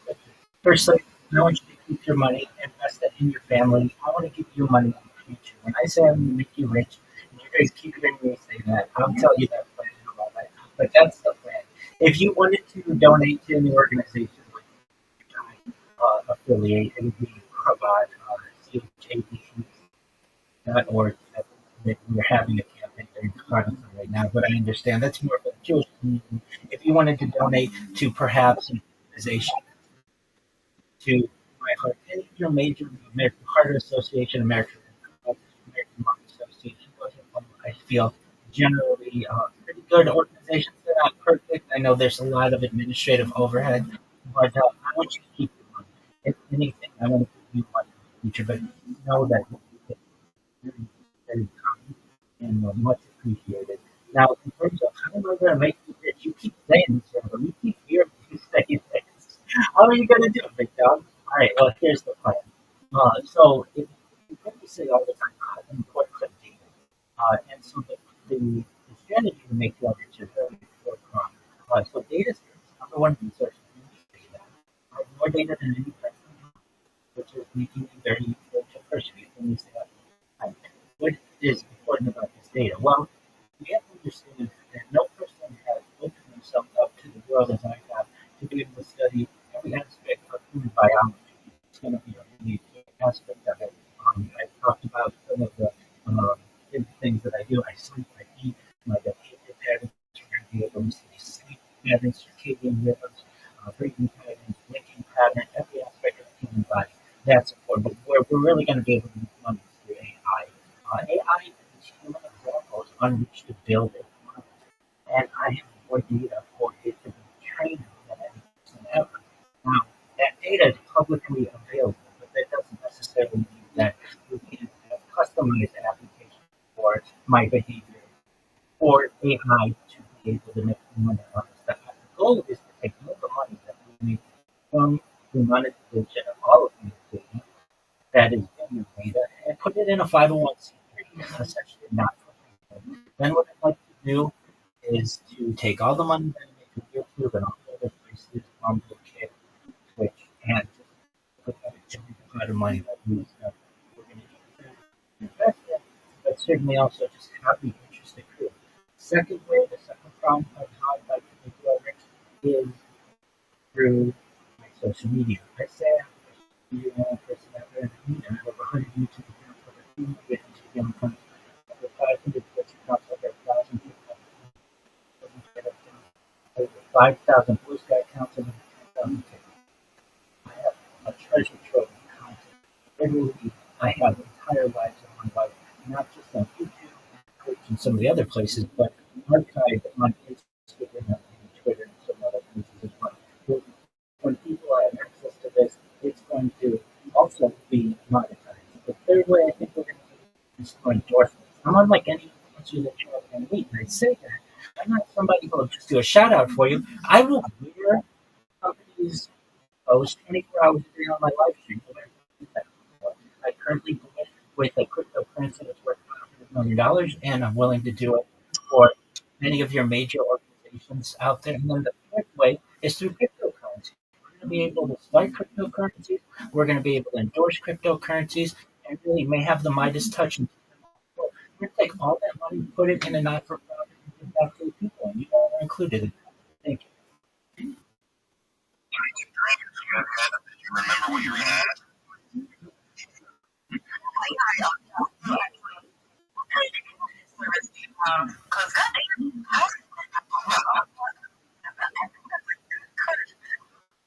Speaker 1: it. Firstly, I want you to keep your money, invest it in your family. I want to give you money in the future. When I say I'm going to make you rich, and you guys keep hearing me say that, I'll tell you that plan in my life. But that's the plan. If you wanted to donate to any organization, affiliate, it would be Chabad, CHABC.org. That we're having a campaign during Hanukkah right now, but I understand that's more of a Jewish community. If you wanted to donate to perhaps an organization, to my heart, any of your major American Heart Association, American Lung Association, those are, I feel, generally pretty good organizations. They're not perfect. I know there's a lot of administrative overhead, but I want you to keep your money. If anything, I want to give you money in the future, but know that it's very, very kind and much appreciated. Now, in terms of how am I going to make you rich, you keep saying this, but you keep hearing me say this. How are you going to do it, big dog? All right, well, here's the plan. So you probably say all the time how important data. And so the strategy to make leverage is very forefront. So data is number one resource. more data than any person, which is making it very easy to persuade when you say, like, what is important about this data? Well, we have to understand that no person has opened themselves up to the world as I have to be able to study every aspect of human biology. It's going to be a unique aspect of it. I talked about some of the things that I do. I sleep, I eat, my behavior patterns. We're going to be able to study sleep patterns, circadian rhythms, breathing patterns, blinking patterns, every aspect of the human body. That's important. But we're really going to be able to make money through AI. AI is human examples on which to build it. And I have more data for it to be trained than any person ever. Now, that data is publicly available, but that doesn't necessarily mean that we can have customized applications for my behavior or AI to be able to make money on this stuff. The goal is to take all the money that we make from the monetization of all of these data that is in your data and put it in a 501c3, essentially not for profit. Then what I'd like to do is to take all the money that I make from YouTube and all the other places, Twitch, and just put that into a pot of money that we're going to invest in, but certainly also just have the interest accrue. Second way, the second problem of how I'd like to make leverage is through my social media. I say I'm a one person out there in the media. I have 100 YouTube accounts, over 200 Instagram accounts, over 500 Twitch accounts, over 1,000 TikTok accounts, over 5,000 Blue Sky accounts, and over 10,000 TikTok. I have a treasure trove of content. Every week, I have entire lives of my life, not just on YouTube, Twitch, and some of the other places, but archived on Instagram and Twitter and some other places as well. So when people have access to this, it's going to also be monetized. The third way I think we're going to do is through endorsements. I'm unlike any influencer that you're going to meet, and I say that. I'm not somebody who will just do a shout out for you. I will mirror companies' post 24 hours a day on my live stream. I currently do it with a cryptocurrency that's worth $500 million, and I'm willing to do it for many of your major organizations out there. And then the fourth way is through cryptocurrency. We're going to be able to start cryptocurrencies. We're going to be able to endorse cryptocurrencies and really may have the Midas touch. We're going to take all that money, put it in a not-for-profit, and give back to the people, and you all are included in that. Thank you.
Speaker 5: Do you remember what you were going to ask?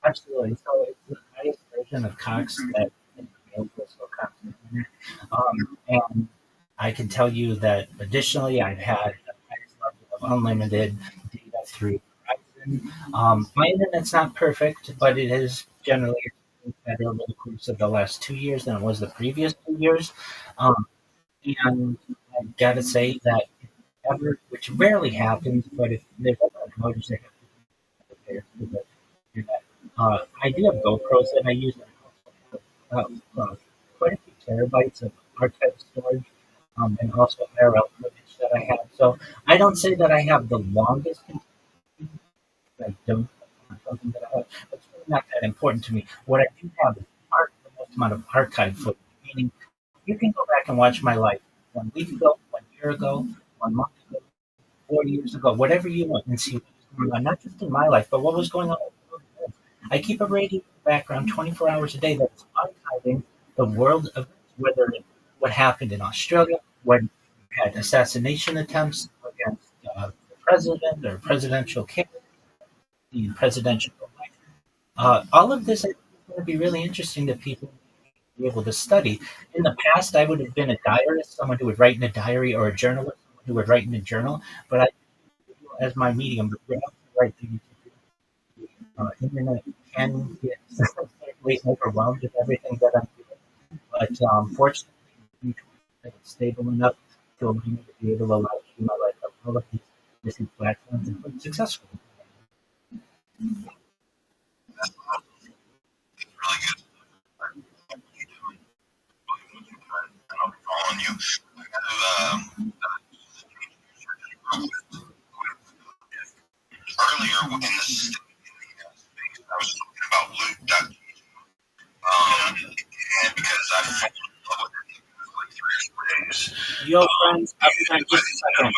Speaker 1: Absolutely. So it's the highest version of Cox that is available, so Cox Internet. And I can tell you that additionally, I've had the highest level of unlimited data through Verizon. My internet's not perfect, but it is generally better over the course of the last 2 years than it was the previous 2 years. Um, and I gotta say that if ever, which rarely happens, but if there's ever an outage, they have to prepare for the internet. I do have GoPros that I use. Uh, uh, Quite a few terabytes of archive storage, and also IRL footage that I have. So I don't say that I have the longest. I don't have something that I have. It's really not that important to me. What I do have is the most amount of archive footage, meaning you can go back and watch my life 1 week ago, 1 year ago, 1 month ago, 4 years ago, whatever you want, and see what was going on, not just in my life, but what was going on. I keep a radio background 24 hours a day that's archiving the world of whether what happened in Australia, when we had assassination attempts against the president or presidential candidate, the presidential election. All of this is going to be really interesting to people to be able to study. In the past, I would have been a diarist, someone who would write in a diary, or a journalist, someone who would write in a journal, but I as my medium, but you're absolutely right. The internet can get certainly overwhelmed with everything that I'm doing, but fortunately, it's stable enough to allow me to be able to live stream my life on all of these different platforms and put successfully.
Speaker 5: It's really good. What you doing? What you trying? And I'll be following you. I got to earlier in the space, I was talking about Luke.gg.
Speaker 1: Yo, friends, I'll be back just a second.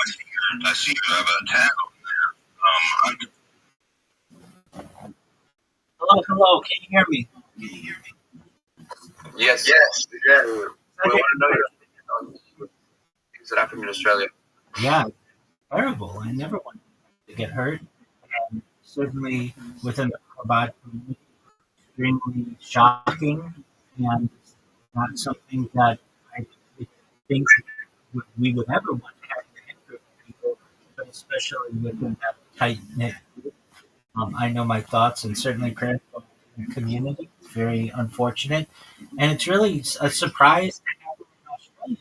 Speaker 5: I see you have a tag over there.
Speaker 1: Hello, hello. Can you hear me?
Speaker 6: Yes. Yeah. We want to know your opinion on things that happen in Australia.
Speaker 1: Yeah, terrible. I never wanted to get hurt. Certainly within the Chabad community, extremely shocking and not something that I think we would ever want to have to enter people, but especially within that tight knit group. I know my thoughts and certainly prayers for the community. It's very unfortunate, and it's really a surprise to have it in Australia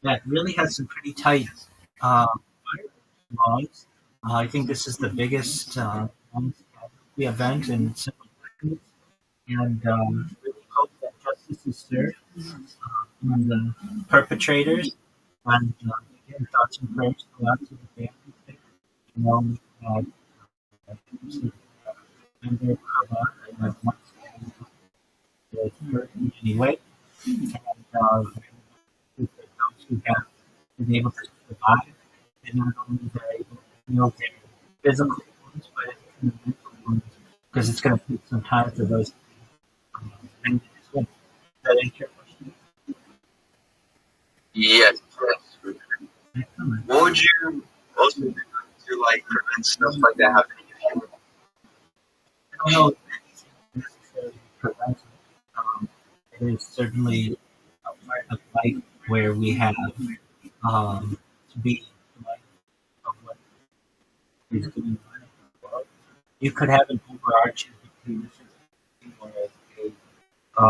Speaker 1: that really has some pretty tight um, laws. I think this is the biggest event in several decades, and really hope that justice is served on the perpetrators. And again, thoughts and prayers go out to the families. You know, under I have one hurt in any way, and those who have been able to survive, and not only they're able to heal their physical wounds, but the mental wounds, because it's going to take some time for those things to heal. That answer your question?
Speaker 6: Yes.
Speaker 1: Excellent.
Speaker 6: What would you also do to like prevent stuff like that happening again?
Speaker 1: I don't know if anything necessarily prevents it. It is certainly a part of life where we have to be mindful of what is going on in the world. You could have an overarching dictatorship or a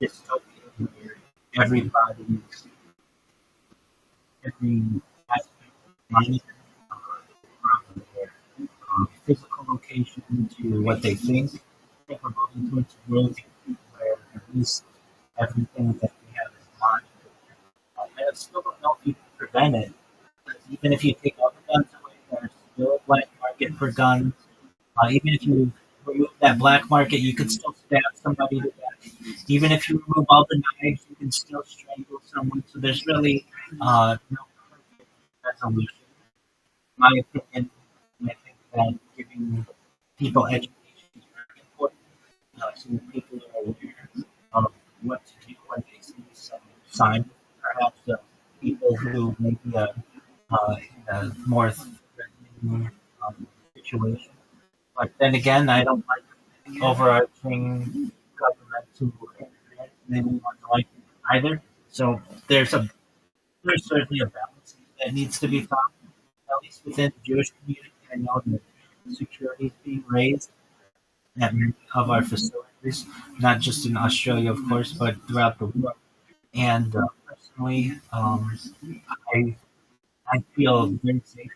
Speaker 1: dystopia where everybody, every aspect of life, from their physical location to what they think, I think we're moving towards a world where at least everything that we have is monitored. And I still don't know if you can prevent it. Because even if you take all the guns away, there's still a black market for guns. Even if you remove that black market, you could still stab somebody to death. Even if you remove all the knives, you can still strangle someone. So there's really no perfect resolution. In my opinion, I think that giving people education is very important. So that people are aware of what to do when they see some signs, perhaps of people who may be in a more threatening situation. But then again, I don't like overarching governmental interference in anyone's life either. So there's certainly a balance that needs to be found, at least within the Jewish community. I know that security is being raised at many of our facilities, not just in Australia, of course, but throughout the world. And personally, I I feel very safe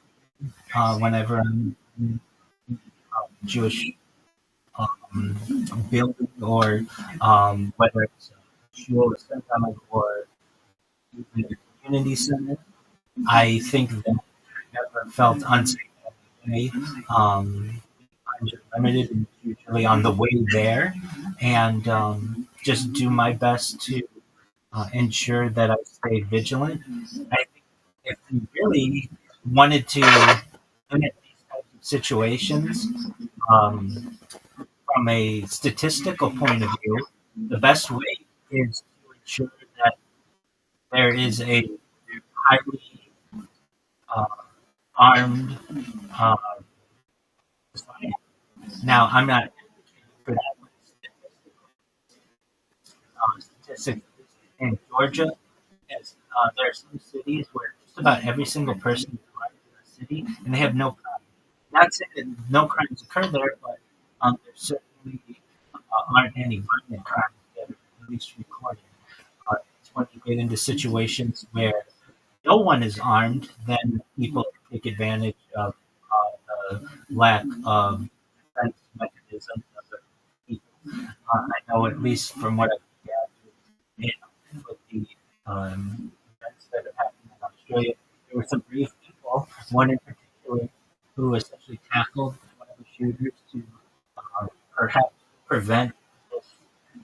Speaker 1: whenever I'm in Jewish um, building or whether it's a shul, a synagogue, or even a community center. I think that I never felt unsafe in any way. I'm just limited and usually on the way there, and just do my best to ensure that I stay vigilant. I think if we really wanted to limit these types of situations, um, from a statistical point of view, the best way is to ensure that there is a highly uh, armed uh, society. Now, I'm not advocating for that, but statistics in Georgia, yes, there are some cities where just about every single person is alive in the city, and they have no crime. Not saying that no crimes occur there, but there certainly aren't any violent crimes that are at least recorded. It's when you get into situations where no one is armed, then people take advantage of the lack of defense mechanisms of the people. I know, at least from what I've gathered, with the events that have happened in Australia, there were some brave people, one in particular, who essentially tackled one of the shooters to perhaps prevent this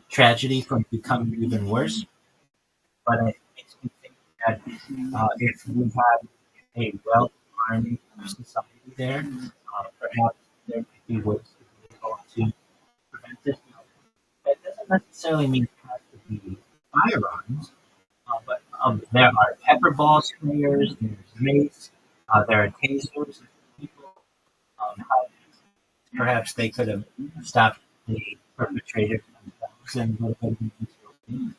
Speaker 1: tragedy from becoming even worse. But it makes me think that if we had a well-armed society there, perhaps there could be ways to be able to prevent this. That doesn't necessarily mean it has to be firearms, but there are pepper ball sprayers, there's mace, there are tasers. People have, perhaps they could have stopped the perpetrator themselves and would have been useful.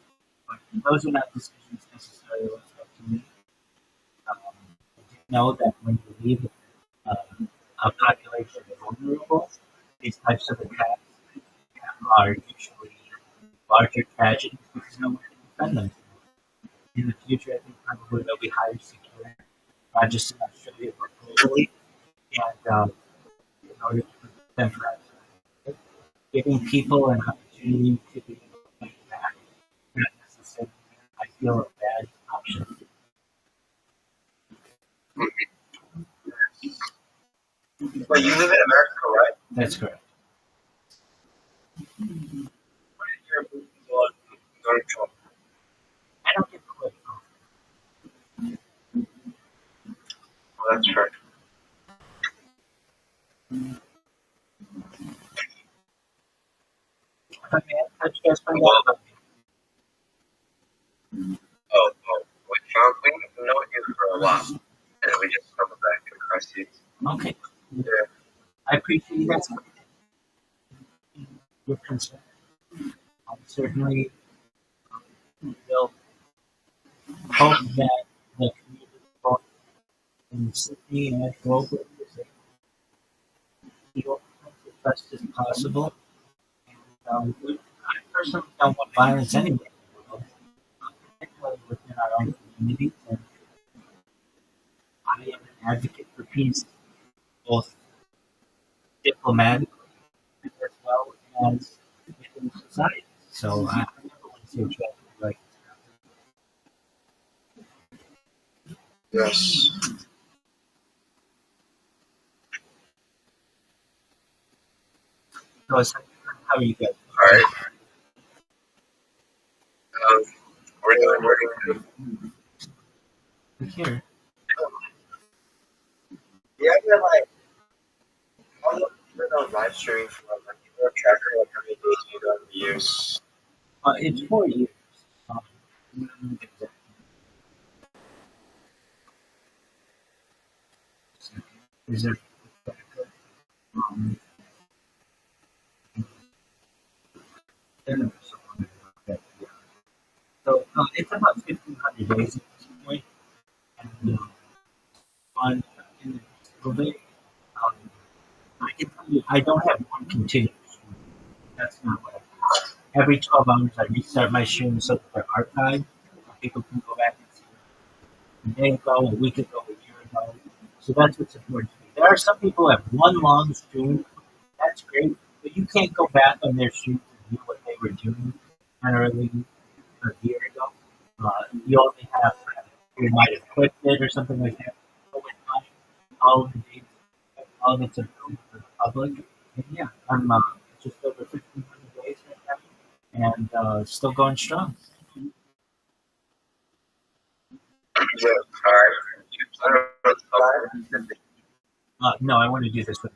Speaker 1: But those are not decisions necessarily left up to me. I know that when you leave a population vulnerable, these types of attacks are usually larger tragedies because no one can defend them. In the future, I think probably they'll be higher secure, not just in Australia but globally. And in order to prevent them from giving people an opportunity to be able to fight back, not necessarily, I feel, a bad option.
Speaker 6: But you live in America, right?
Speaker 1: That's correct.
Speaker 6: What is your opinion on Donald Trump?
Speaker 1: I don't get political.
Speaker 6: Well, that's right.
Speaker 1: If I may touch base on that,
Speaker 6: Oh, we found we've known you for a while, and we just stumbled back across you.
Speaker 1: okay.
Speaker 6: Yeah.
Speaker 1: I appreciate you guys your concern. Certainly will hope that the community both in Sydney and globally is able to as best as possible. And, I personally don't want violence anywhere, particularly within our own communities. And I am an advocate for peace, both diplomatically as well as within society. So I never want to see a tragedy like
Speaker 6: Yes.
Speaker 1: this. So how are you guys?
Speaker 6: All right. We're doing good.
Speaker 1: Here.
Speaker 6: Yeah, we're like, how long have you been on live streaming for? Like, you know, tracker, like, how many days you don't use?
Speaker 1: It's 4 years. Um, is there um, so it's about 1,500 days at this point, and on in the little bit, um, I can tell you I don't have one continuous stream. That's not what I do. Every 12 hours I restart my stream so that they're archived. People can go back and see a day ago, a week ago, a year ago. So that's what's important to me. There are some people who have one long stream. That's great, but you can't go back on their streams and view what they were doing generally a year ago. You only have you might have clicked it or something like that. But with mine, all of the data, all of it's available to the public. And yeah, I'm just over 1,500 days right now, and still going strong.
Speaker 6: Yeah, all right. I don't know.
Speaker 1: No, I want to do this with.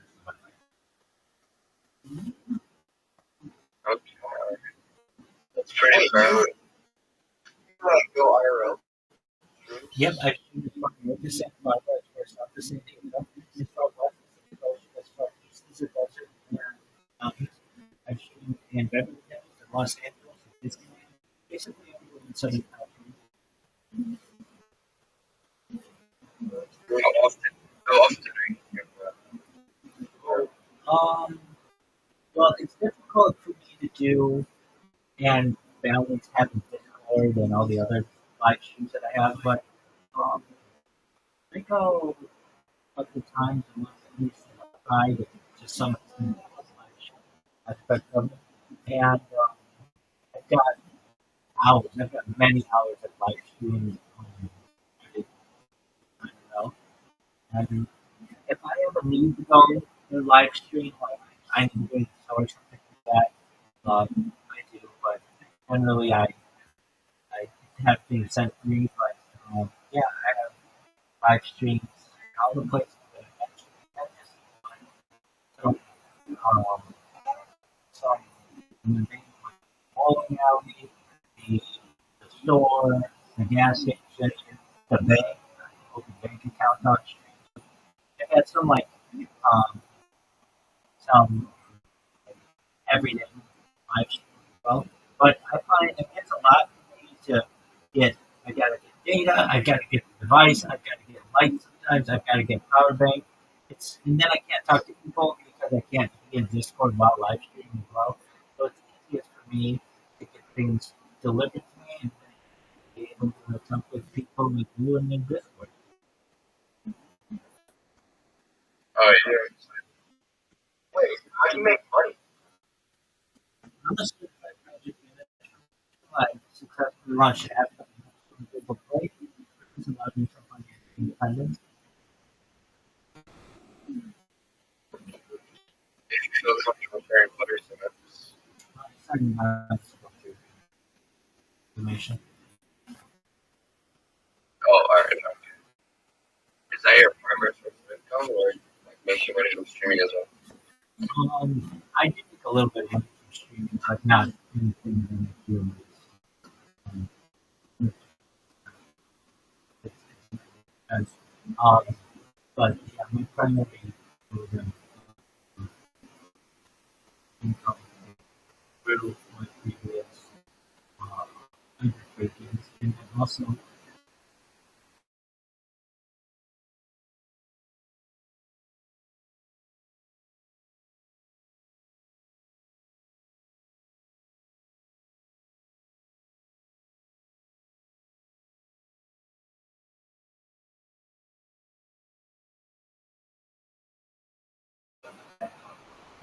Speaker 6: Okay. That's pretty good. Like, go IRL.
Speaker 1: Yep, I shoot from the same part, it's not the same thing. It's from west, it's from east, it's a desert, and I shoot in Beverly Hills, in Los Angeles, in Disneyland, basically everywhere in Southern California.
Speaker 6: How often do you
Speaker 1: Well, it's difficult for me to do and balance having Discord and all the other live streams that I have, but I go up to times a month at least outside to some extent aspect of it. And I've got hours, I've got many hours of live streaming. I don't know. And if I ever need to go to live stream, like I need to go to the store or something like that, I do. But generally, I have things sent to me. But yeah, live streams, all the places that I mentioned. So, some bowling alley, the store, the gas station, the bank, open bank account on stream. They had um, some everyday live stream as well. But I find it gets a lot for me to get. I gotta get data. I gotta get the device. I gotta get lights. Sometimes I gotta get power bank. And then I can't talk to people because I can't be in Discord while live streaming as well. So it's easiest for me to get things delivered to me and be able to talk with people like you and in Discord.
Speaker 2: Oh yeah.
Speaker 6: Wait, how do you make money?
Speaker 1: I'm a certified project manager. I successfully launched apps on Google Play. This allowed me to find independence.
Speaker 2: If you feel comfortable sharing letters to Memphis.
Speaker 1: Sending my information.
Speaker 2: Oh, alright, okay. Is that your primary source of income or like making money from streaming as well?
Speaker 1: I do make a little bit of money from streaming, but not anything that I feel um, it's, um, but yeah, my primary was, income through my previous uh, undertakings, and then also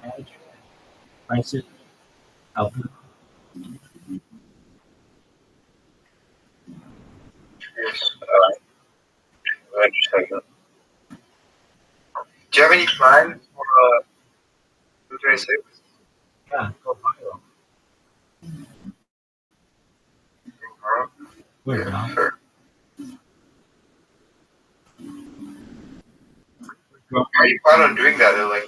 Speaker 1: manager prices help.
Speaker 2: Yes. I understand that.
Speaker 6: Do you have any plans for 2026?
Speaker 1: Yeah, go viral. We're not.
Speaker 6: Sure. How do you plan on doing that? Like,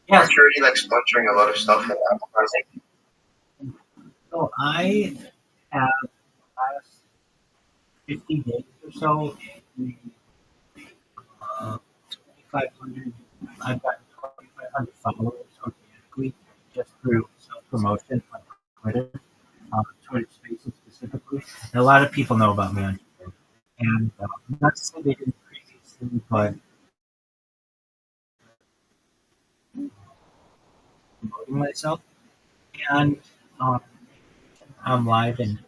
Speaker 1: Yes.
Speaker 6: aren't you already like sponsoring a lot of stuff in advertising?
Speaker 1: So I have last 50 days or so, uh, 2,500. I've got 2,500 followers organically just through self promotion on Twitter, Twitter Spaces specifically. And a lot of people know about me on Twitter. And not to say they didn't previously, but promoting myself. And um, I'm live in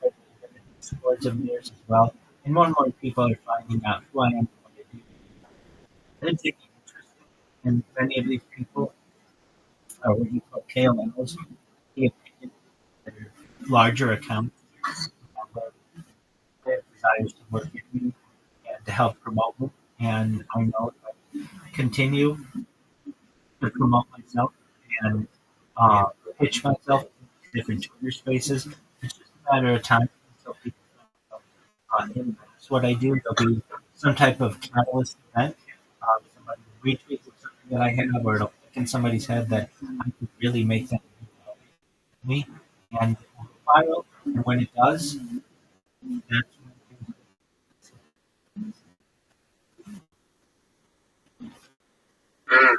Speaker 1: sports of theirs as well. And more people are finding out who I am and what I do. They're taking interest in many of these people are what you call KOLs, the opinion, they're larger accounts they have desires to work with me and to help promote them. And I know if I continue to promote myself and pitch myself in different Twitter spaces, it's just a matter of time until people that's what I do. There'll be some type of catalyst event. Somebody will retweet something that I have, or it'll click in somebody's head that I could really make that me, and it will go viral. And when it does, that's when
Speaker 6: Mm.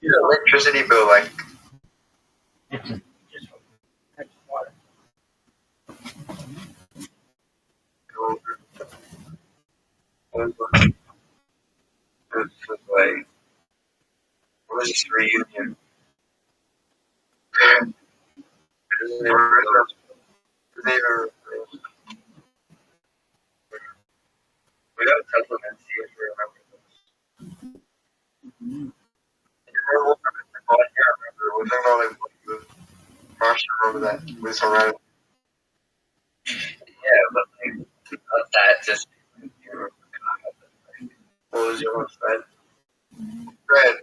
Speaker 6: Your electricity bill, like,
Speaker 1: it's just that's water.
Speaker 6: it's just like, what is this reunion? They were, they were, we got a couple and see if we remember this. I remember, we're talking about like what he was remember that. With Horizon.
Speaker 2: Yeah, but like, of that, just
Speaker 6: What was your one, Fred? Fred.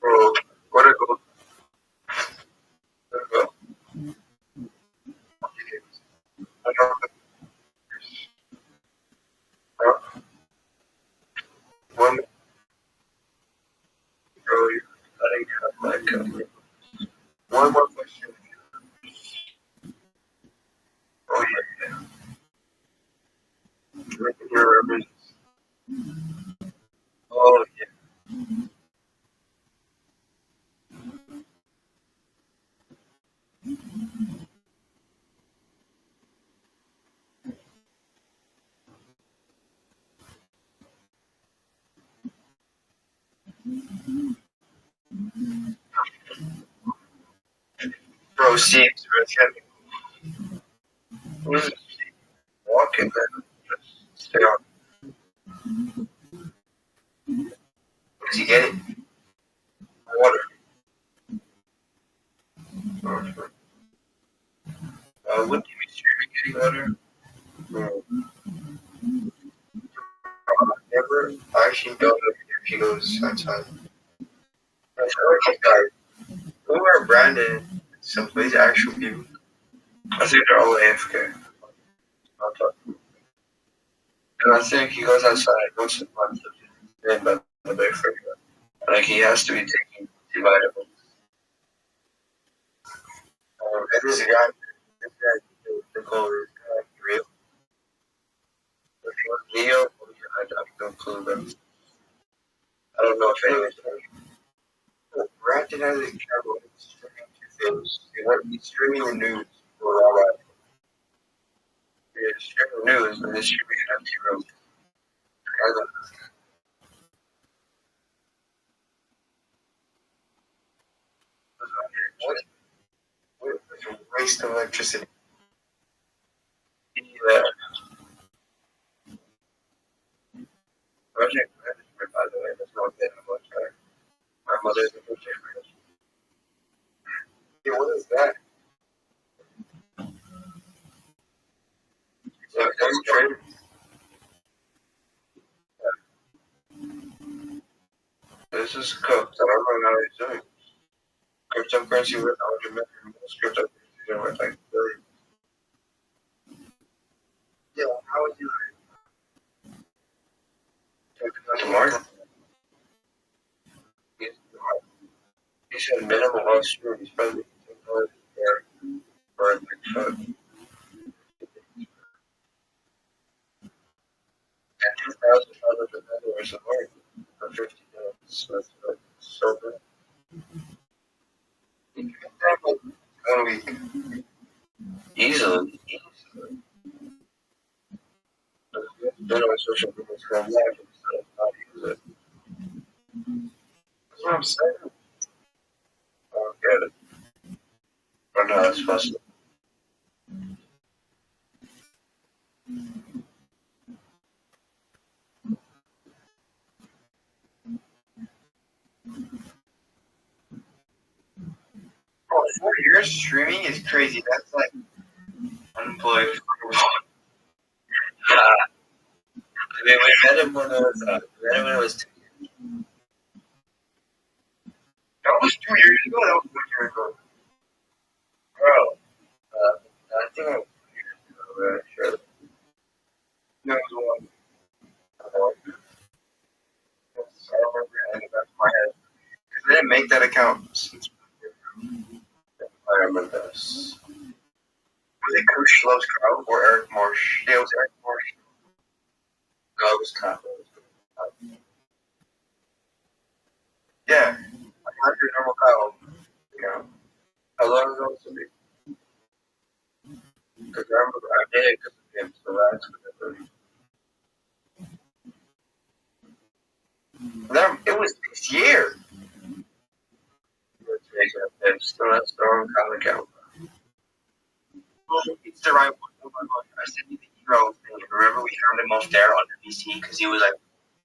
Speaker 6: Bro, what a go. What a go. I don't know. One, bro, you're cutting out my company. One more question. Oh, yeah. Your Rabbi. Oh, yeah. Bro, Steve, who's walking then? Just stay on. Where does he get it? Water. Wouldn't he be streaming getting water? Never. I actually don't know if he goes outside. I feel like he's got who are Brandon, some of these actual people. I think they're all AFK. I'll talk. And I think he goes outside most of the month and by the way for you. Like he has to be taking the vitamins. And this guy, the caller is real. If he was Leo, I have no clue. But I don't know if anyone's Brandon has a camera streaming two things. He's streaming the news for Rabbi. He's streaming the news and he's streaming an empty room. What a waste of electricity. Yeah. Project management, by the way, that's not that much. My mother's a project manager. Yeah, what is that? So, that's trade. This is cooked. I don't know how he's doing. Cryptocurrency with 100 million. Most cryptocurrencies are worth like 30. Yeah, how would you smart? He said minimum on stream. He's probably there for like fun. And $2,000 a minute or something for 50 minutes. That's so good. You can get that like 1 week. Easily. Then on social media transactions, so not use it. That's what I'm saying. I don't get it. Or no, it's possible. Oh, 4 years streaming is crazy. That's like unemployed. I mean, we met him when it was 2 years. That was 2 years ago. That was 1 year ago. Bro, I think I was 2 years ago. Sure. No, it was one. I don't remember any of that in my head. Because I didn't make that account since. I remember this. Was it Coach Loves Carl or Eric Marsh? Yeah, it was Eric Marsh. No, it was Kyle. Yeah, I had your normal Kyle. You know, how long ago was it? Because I remember I Yeah, because it's the last it was this year. It's still not strong comic out. Well, it's the right one. Oh my God. I sent you the hero thing. Remember we found him off there under DC because he was like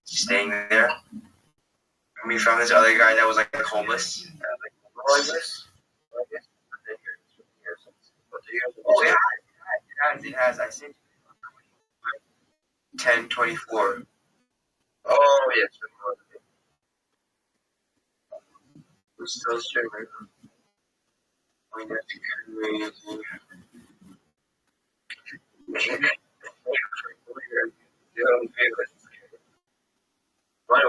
Speaker 6: staying there. And we found this other guy that was like homeless. Like this. Oh, it has. I sent you 1024. Oh, yes. We're still streaming. I mean, that's crazy. What?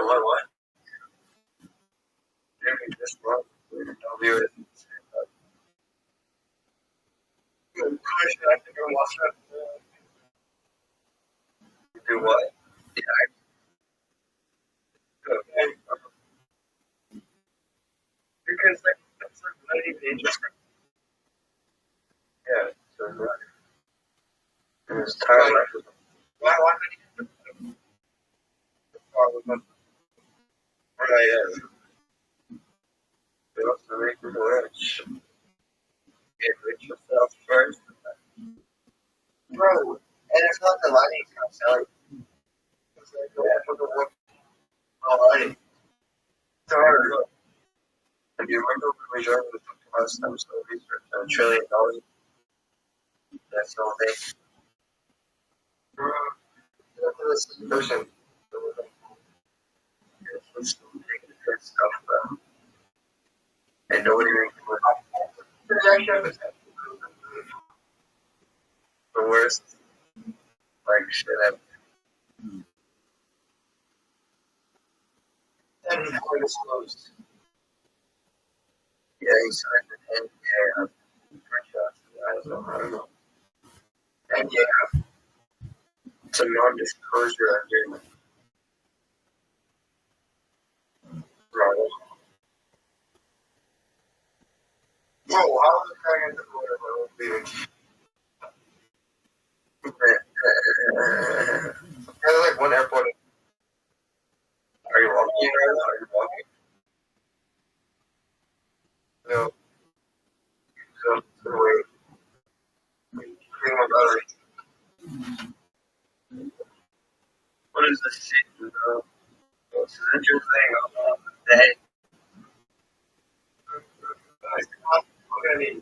Speaker 6: This one. No viewers. I think I watched that. Do what? Yeah, okay. Because like that's like not even interesting. Yeah, so right. It was Tyler. Why did you put the right, yeah. They also make you rich. Get rich yourself first. Bro, and it's not the money it's not selling. It's like the one for the work. Alrighty. It's hard. And you remember when we joined the last time so research $1 trillion? That's all they. This person. It's good stuff, bro. And nobody really the worst like shit ever. And he's disclosed. Yeah, he signed an NDA on I don't know. NDA. It's a non-disclosure agreement. Right. Whoa, how was I going to go to There's like one airport. Are you walking right now? Are you walking? No. So, wait. Think about it. What is this shit? It's an interesting day. I'm gonna need you.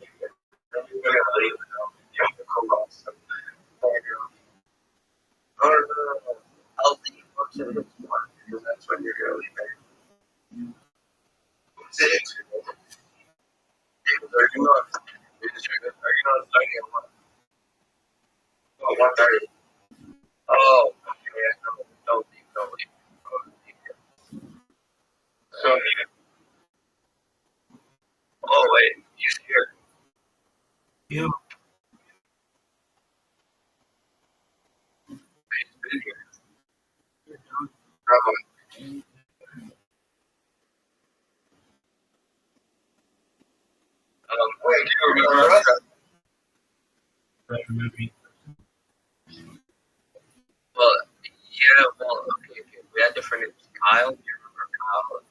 Speaker 6: You're gonna leave now. You have to come off some. No. I'll leave once it hits one because that's when you're gonna leave. What's it? Are you not starting at what? Oh, 1:30. Oh, okay. Don't leave. So, oh wait, he's here. You. He's been here. Rabbi. Wait, do you remember us? Well, okay. We had different names. Kyle, do you remember Kyle?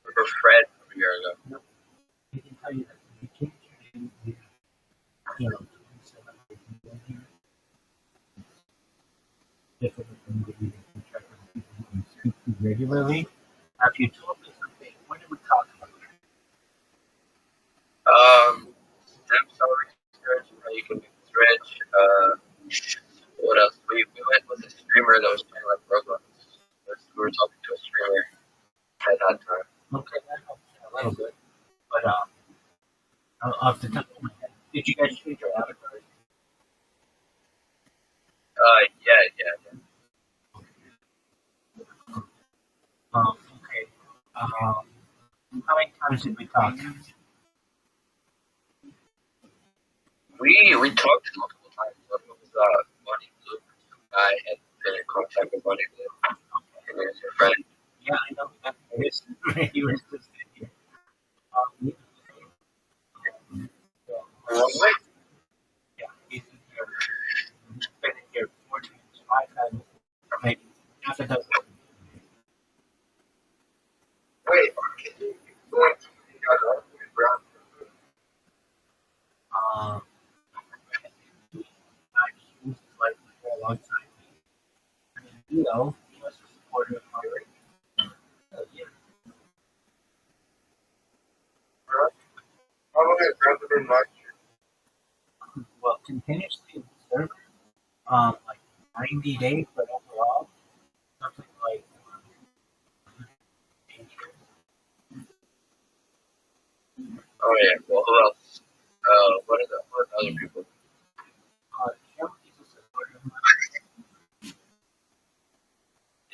Speaker 6: Remember Fred from a year ago?
Speaker 1: I can tell you that you change your name, different than the people who speak to regularly. If you told me something, what did we talk about?
Speaker 2: Stem cell research, how you can make this rich. What else? We went with a streamer that was playing like Roblox. We were talking to a streamer at that time.
Speaker 1: Okay, that helps a little bit. But off the top of my head, did you guys change your avatars?
Speaker 2: Yeah.
Speaker 1: Okay. How many times did we talk?
Speaker 2: We talked multiple times. One was Bunny Blue, some guy had been in contact with Bunny Blue, and there's your friend.
Speaker 1: Yeah, I know that is. You were supposed to hear.
Speaker 6: What?
Speaker 1: Yeah, he's been in here 4 times, 5 times, or maybe half a dozen.
Speaker 6: Wait, can you go into the ground?
Speaker 1: Um, I've used like for a long time. I mean, he was a supporter of my yeah.
Speaker 6: How long has ground been much?
Speaker 1: Well, continuously observed, like 90 days, but overall, something like 8 years.
Speaker 6: Oh yeah. Well, who else? What are other people?
Speaker 1: Jim is a supporter of mine.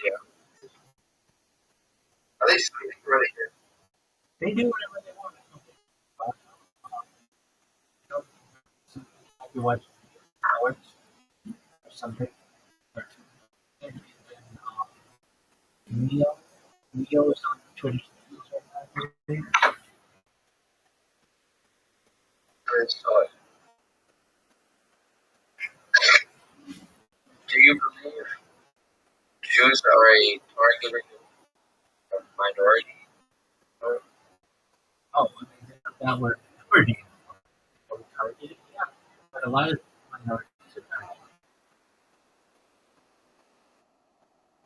Speaker 6: Yeah. Are they sleeping right here?
Speaker 1: They do whatever they want. But, you know, sometimes you watch hours or something. Or, and then, Neo is on Twitch right now.
Speaker 6: I saw it. Do you believe Jews are a targeted minority?
Speaker 1: Oh, I mean, that we're dealing with targeted, yeah. But a lot of minorities are targeted.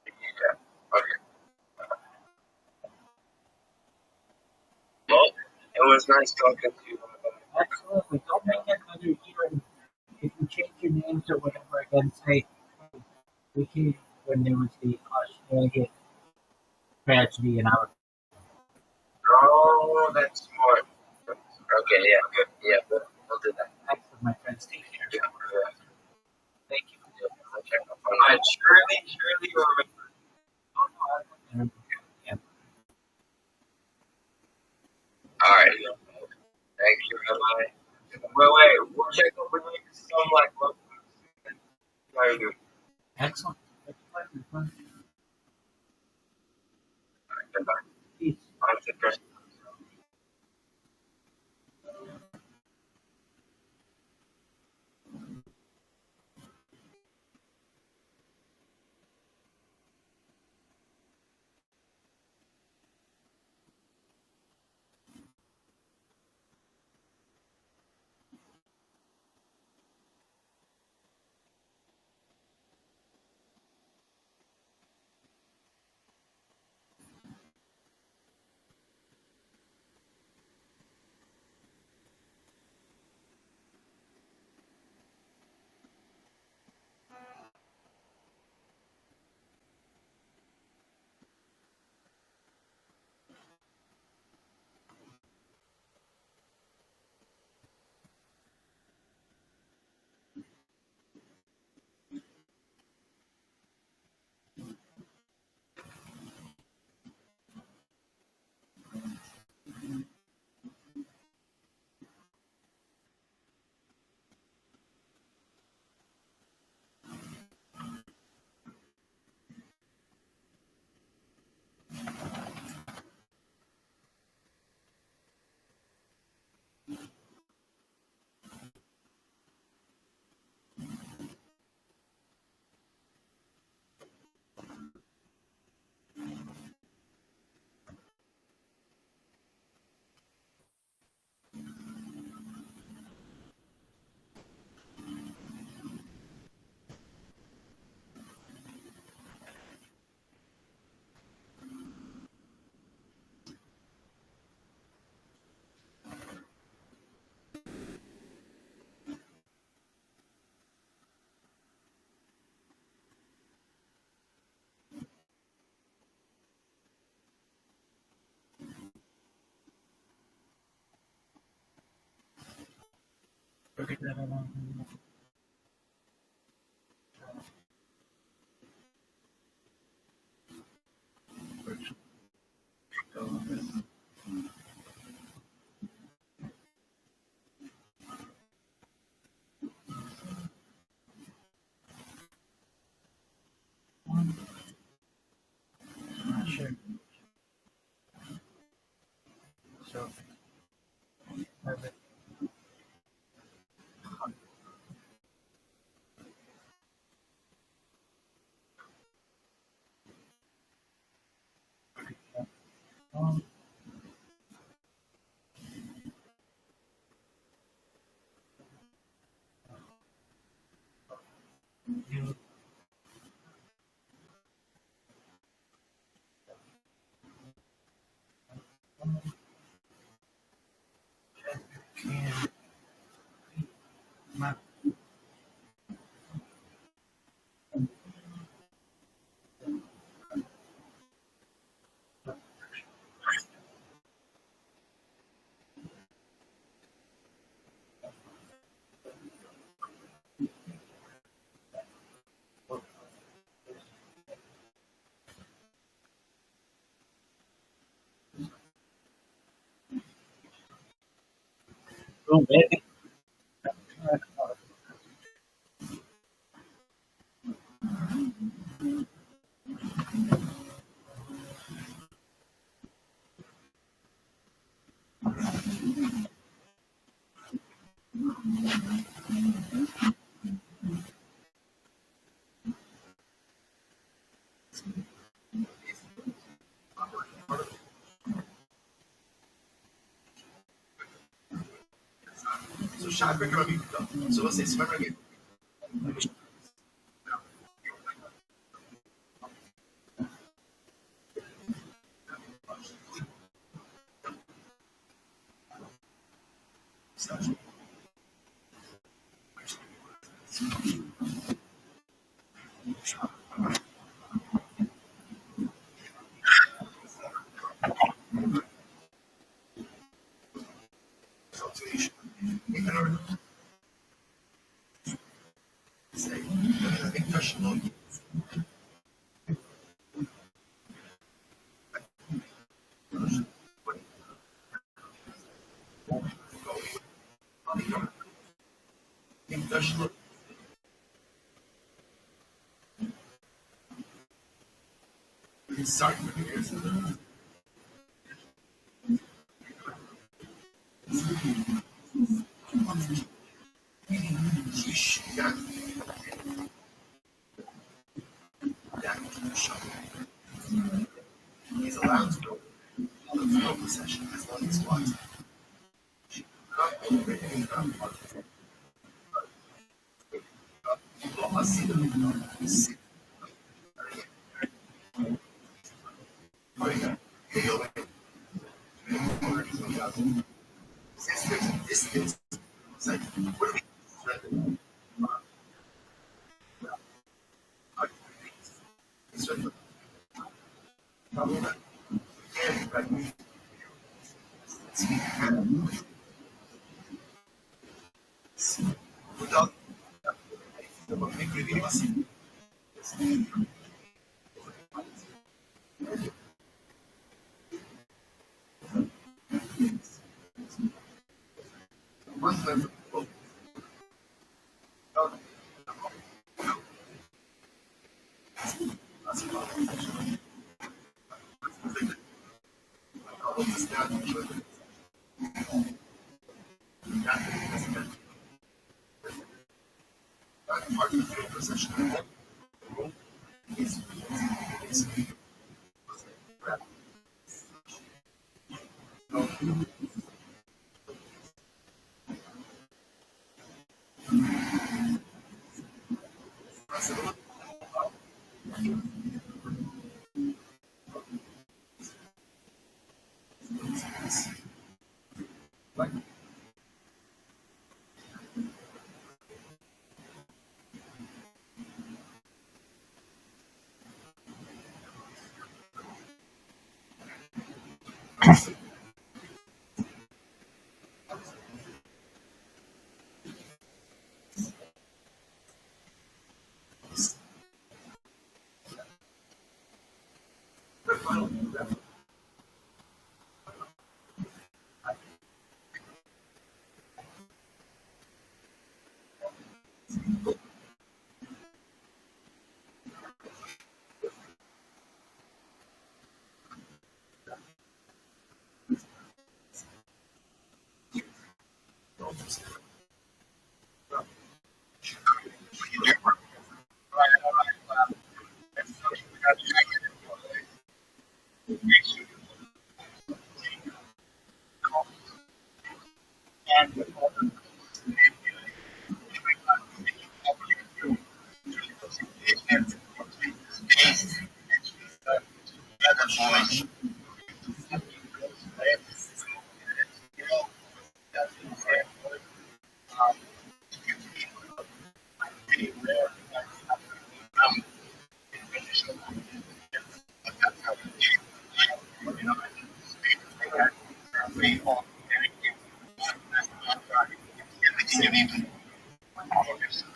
Speaker 6: Yeah. Okay. Well, it was nice talking to you.
Speaker 1: Absolutely. Don't make another year. If you change your names or whatever again, say, hey, we came when there was the Australian tragedy in our.
Speaker 6: Oh, that's smart. Okay, yeah, good. Yeah, we'll do that.
Speaker 1: Excellent, my friends. Take care.
Speaker 6: Yeah.
Speaker 1: Thank you.
Speaker 6: Okay. Surely you remember.
Speaker 1: Oh, no, I remember. Yeah.
Speaker 6: All right. Thank you, Rabbi. Wait. We'll check up with you some like what? How you doing?
Speaker 1: Excellent. That's fine, my friend.
Speaker 6: All right, goodbye.
Speaker 1: Peace.
Speaker 6: I'll take care.
Speaker 1: Forget that I want sure. So, perfect. You can my maybe
Speaker 5: So chá perché non mi se você se vai pra quê? Sorry, he's allowed to go on the film session as long as he wants. Assim, this is like, what are we? Without including us. Part of the film procession.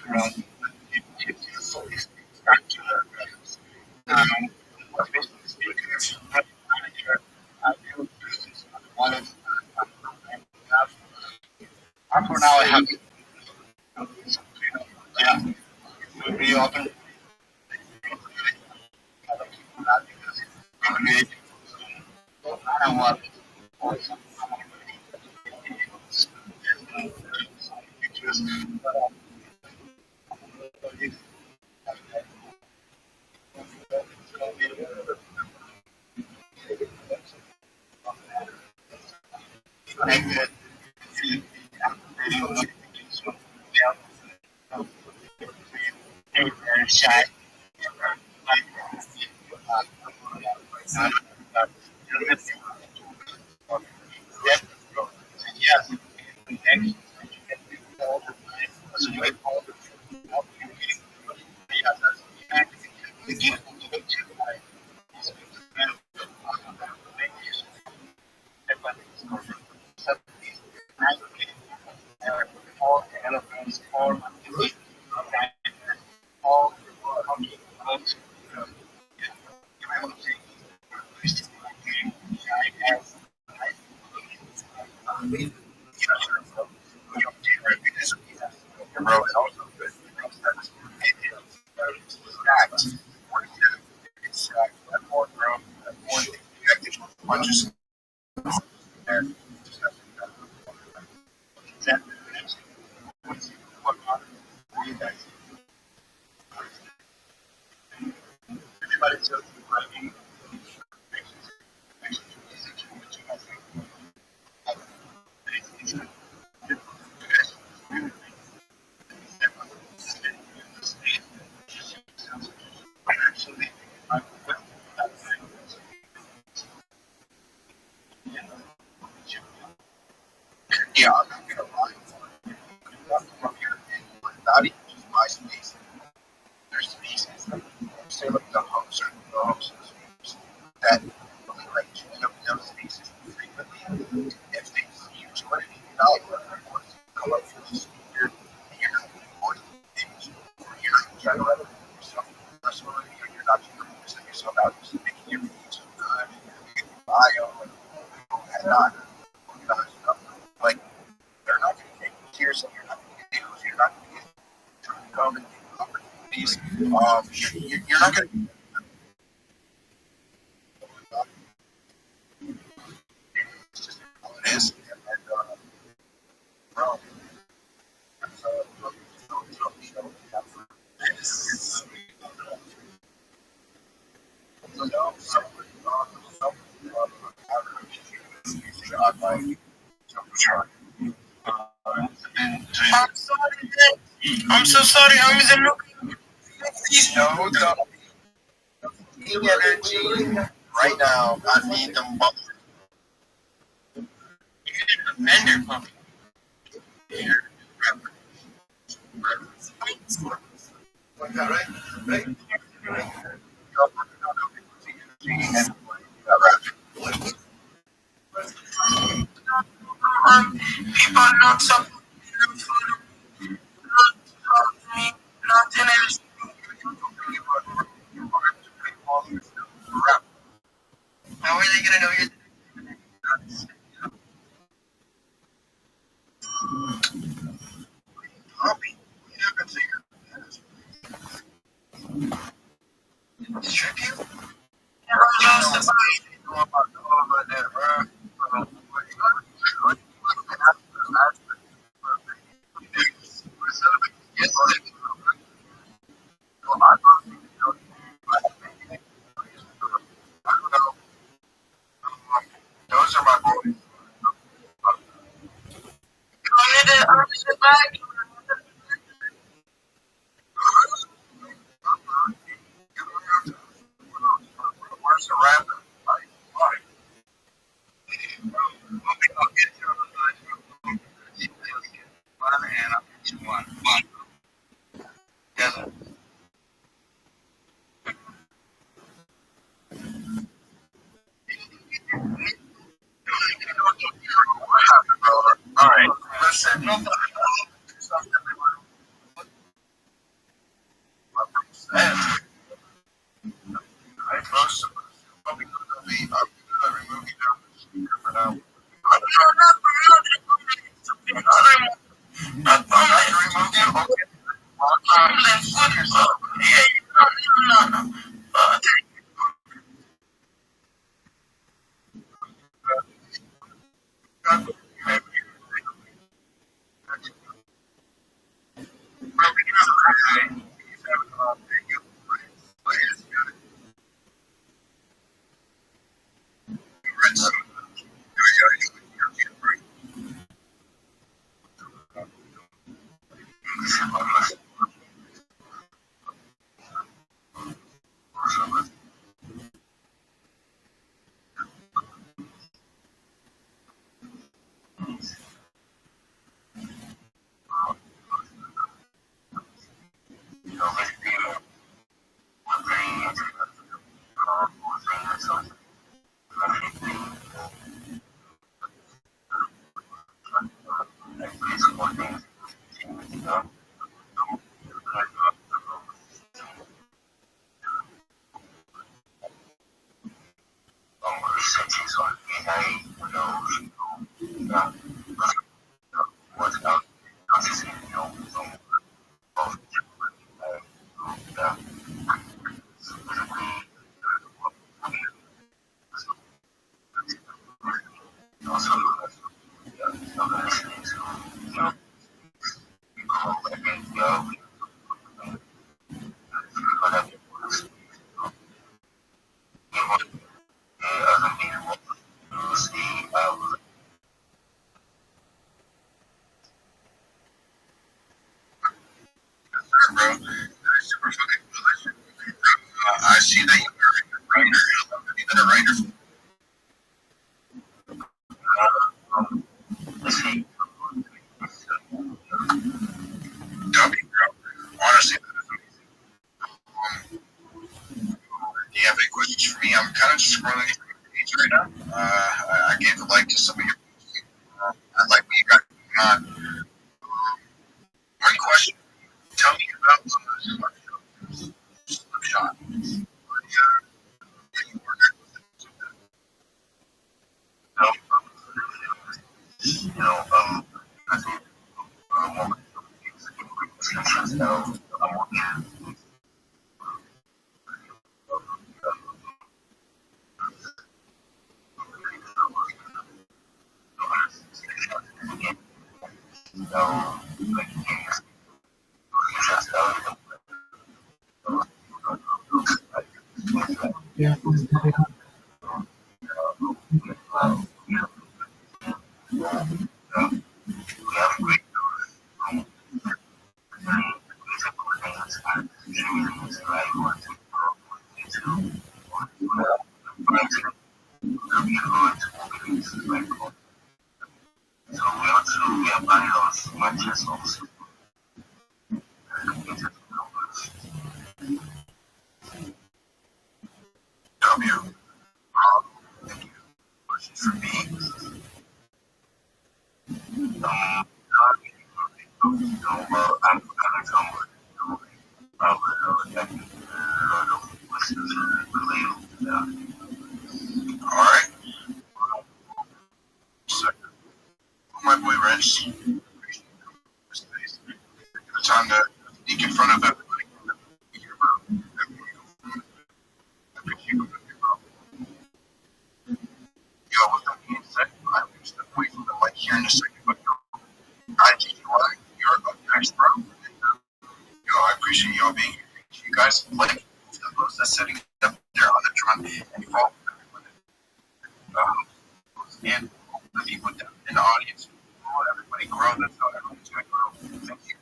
Speaker 5: For now, I have be open. I want shy. Yes. Just yeah, I'm not gonna lie. From here, not even just my space. There's species that say like the hosts or the hosts that like chewing up those species frequently. If they see you to anything, not like come up for this weird or you're trying to let yourself personally, or you're not just yourself out, just making everything so good, bio and not like they're not going to take you seriously. You're not going to get deals. You're not going to get to come and get opportunities. You're not going to. It's just how it is. And bro, I'm sorry, man. I'm so sorry. I'm in the no, energy right now. I need them both. Vendor puppy. Like that, right? Right. People are not supposed not in it. How are they gonna know you're puppy? You're not gonna say you're strip you? Those are my boys. Where's the rapper? All right, listen. I see that you're a writer. You've been a writer for W. Honestly, do you have any questions for me? I'm kind of just scrolling through the page right now. I gave a like to some of your posts. I like what you got going on. One question. Tell me about Slipshot. W. For me, I'm all right. So, my boy Rich, the time to speak in front of everybody. Yo, with that being said, I reached the point of the mic here in a second, but IGY, you're up next, bro. Yo, I appreciate y'all being here. You guys like the post that's sitting up there on the drum and follow and the people down in the audience. Everybody grow. That's how everyone's going to grow. Thank you.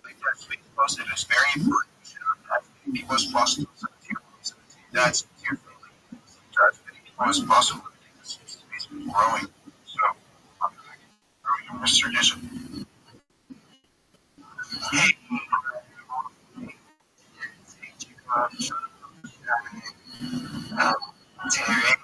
Speaker 5: Like that tweet posted is very important. As many people as possible. That's your family. As many people as possible. This space is growing. So I'm growing this tradition. Hey, Terry.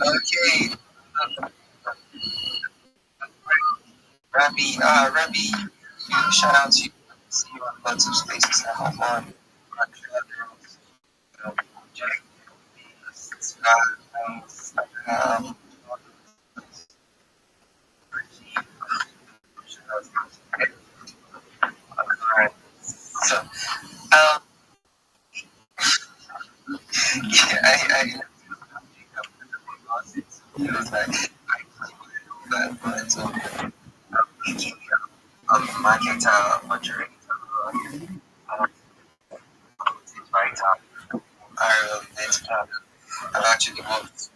Speaker 5: Okay, Rabbi, shout out to you. See you on lots of spaces that have fun. Um, so, yeah, I
Speaker 6: It was like, I couldn't do that, but I'm thinking of market maturity. It's very tough. It's I've actually worked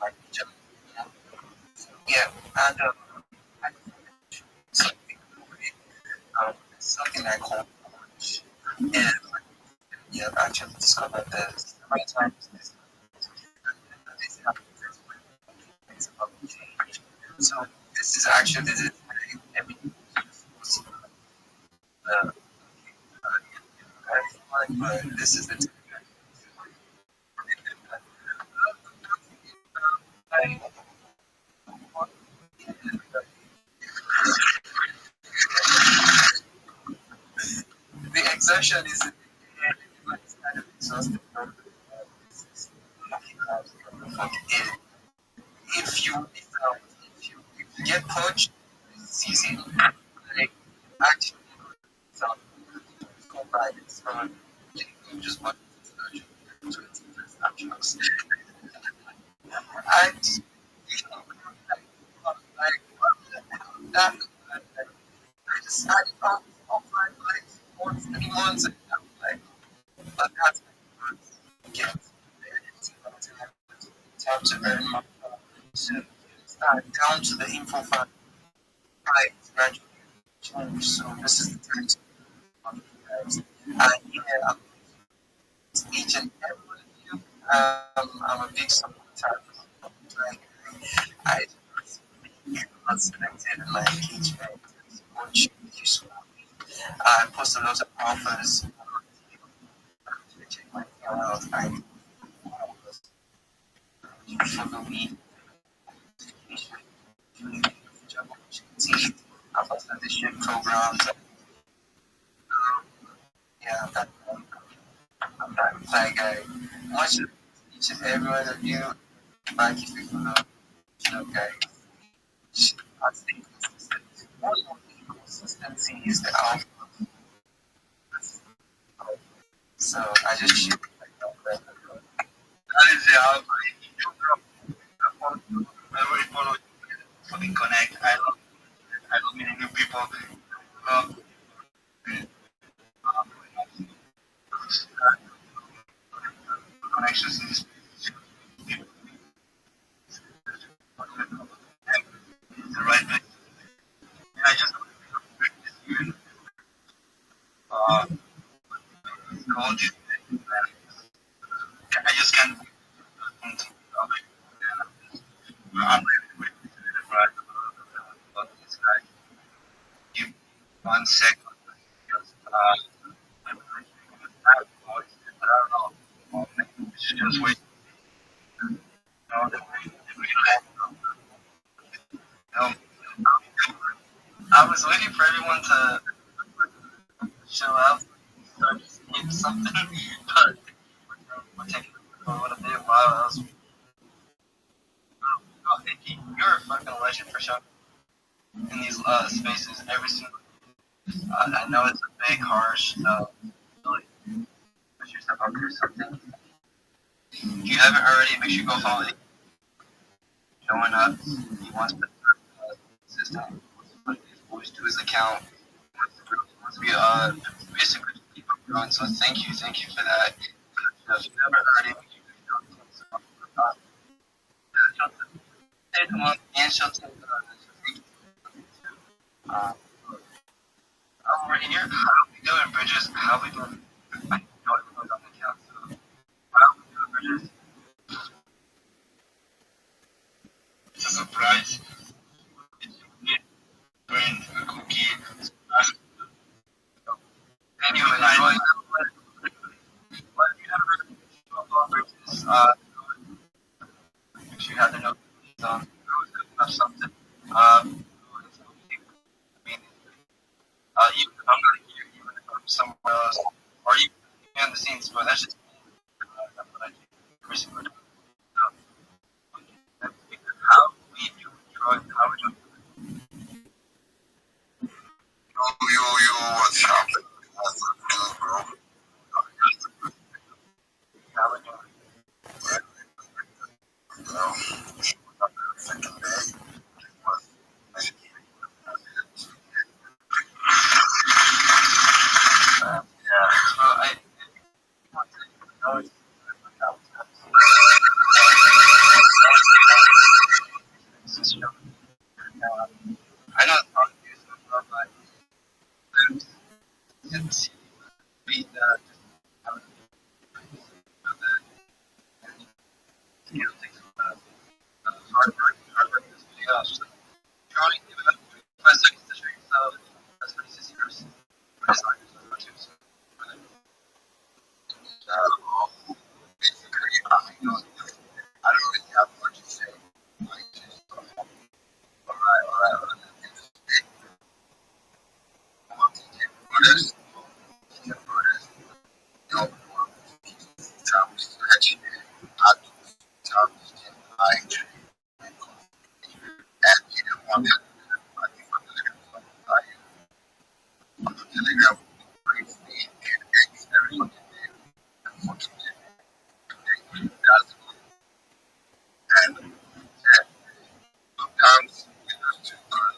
Speaker 6: like yeah, and something, something I call coach. And yeah, I've actually discovered this many times. This happens when things about change. So this is actually everything. Uh, but this is the I, the exertion is kind of exhausting. If you if you get coached, it's easy. Like actually, so go by it's not you just want to actions. I just like that. I just I offline like once 3 months and I'm like, but that's get time to earn my so down to the info file. I gradually change. So this is the time to yeah, each and every one of you. I'm a big supporter. Like I was selected in my engagement. Support you so I post a lot of offers. Check my emails. I follow me. Job opportunity. I've also leadership programs. Yeah, I'm that like I much of each and every one of you. Like if you follow, guys, I think consistency is the alpha. So I just shoot like that. That is the alpha. You grow. Everybody follow. Fucking connect. I love meeting new people. Love connections in this the right place. And I just uh, called it. I just can't. I'm really right about this guy. Give 1 second. I don't know. Just wait. No, no. I was waiting for everyone to show up. So I just need something. But we're taking a little bit while I was. Oh, Vicky, you're a fucking legend for showing in these spaces every single. I know it's a big, harsh. Really push yourself out there something. If you haven't already, make sure you go follow it. Showing up. He wants to system. Put his voice to his account. He wants to be basically keep up going. So thank you for that. If you haven't already, make sure you go take a month and she'll take over here. How we doing, Bridges? How we doing? I know everyone's on the account. So how we doing, Bridges? It's a surprise. Doing a cookie. Anyway, what if you have Bridges? Make sure you have the notifications on. Have something. I mean, you can come right here, even if I'm somewhere else, or you can behind the scenes, but that's just that's what I do. Every single day. So, how we do Detroit, how we do
Speaker 5: What's happening? What's good, bro?
Speaker 6: how we do
Speaker 5: I know it's probably useful, but it's beat that. Hard work is trying to give it up 5 seconds to drink, so that's 26 years. That's not useful too. Basically, I don't really have much to say. Like, just, alright. Sometimes we just too good.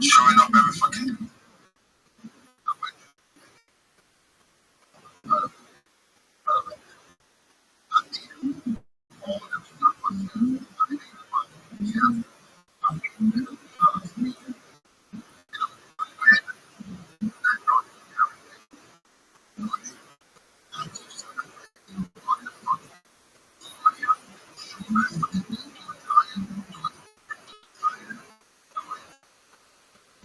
Speaker 5: Showing up every fucking day.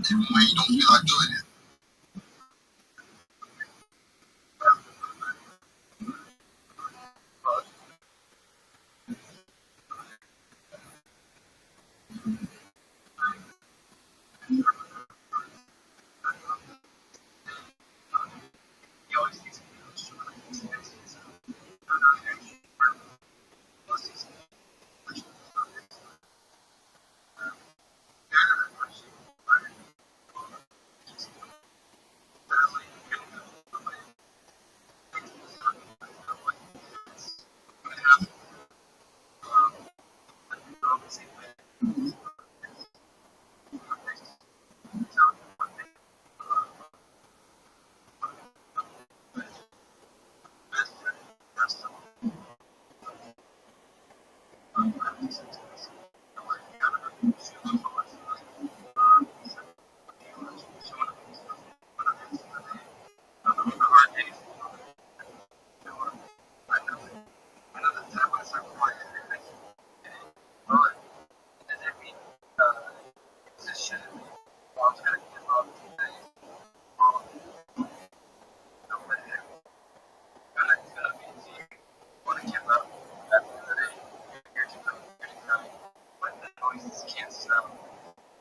Speaker 5: Even when you don't feel like doing it.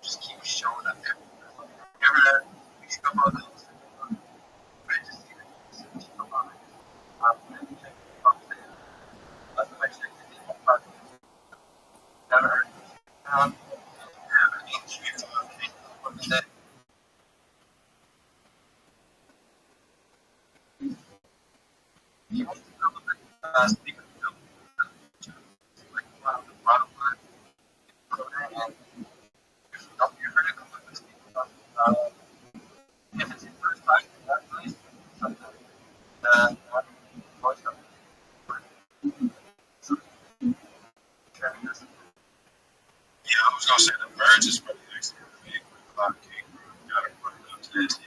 Speaker 5: Just keep showing up there. Remember that we should come on I was gonna say the merge is really next year. A lot of cake. Gotta put it up to this.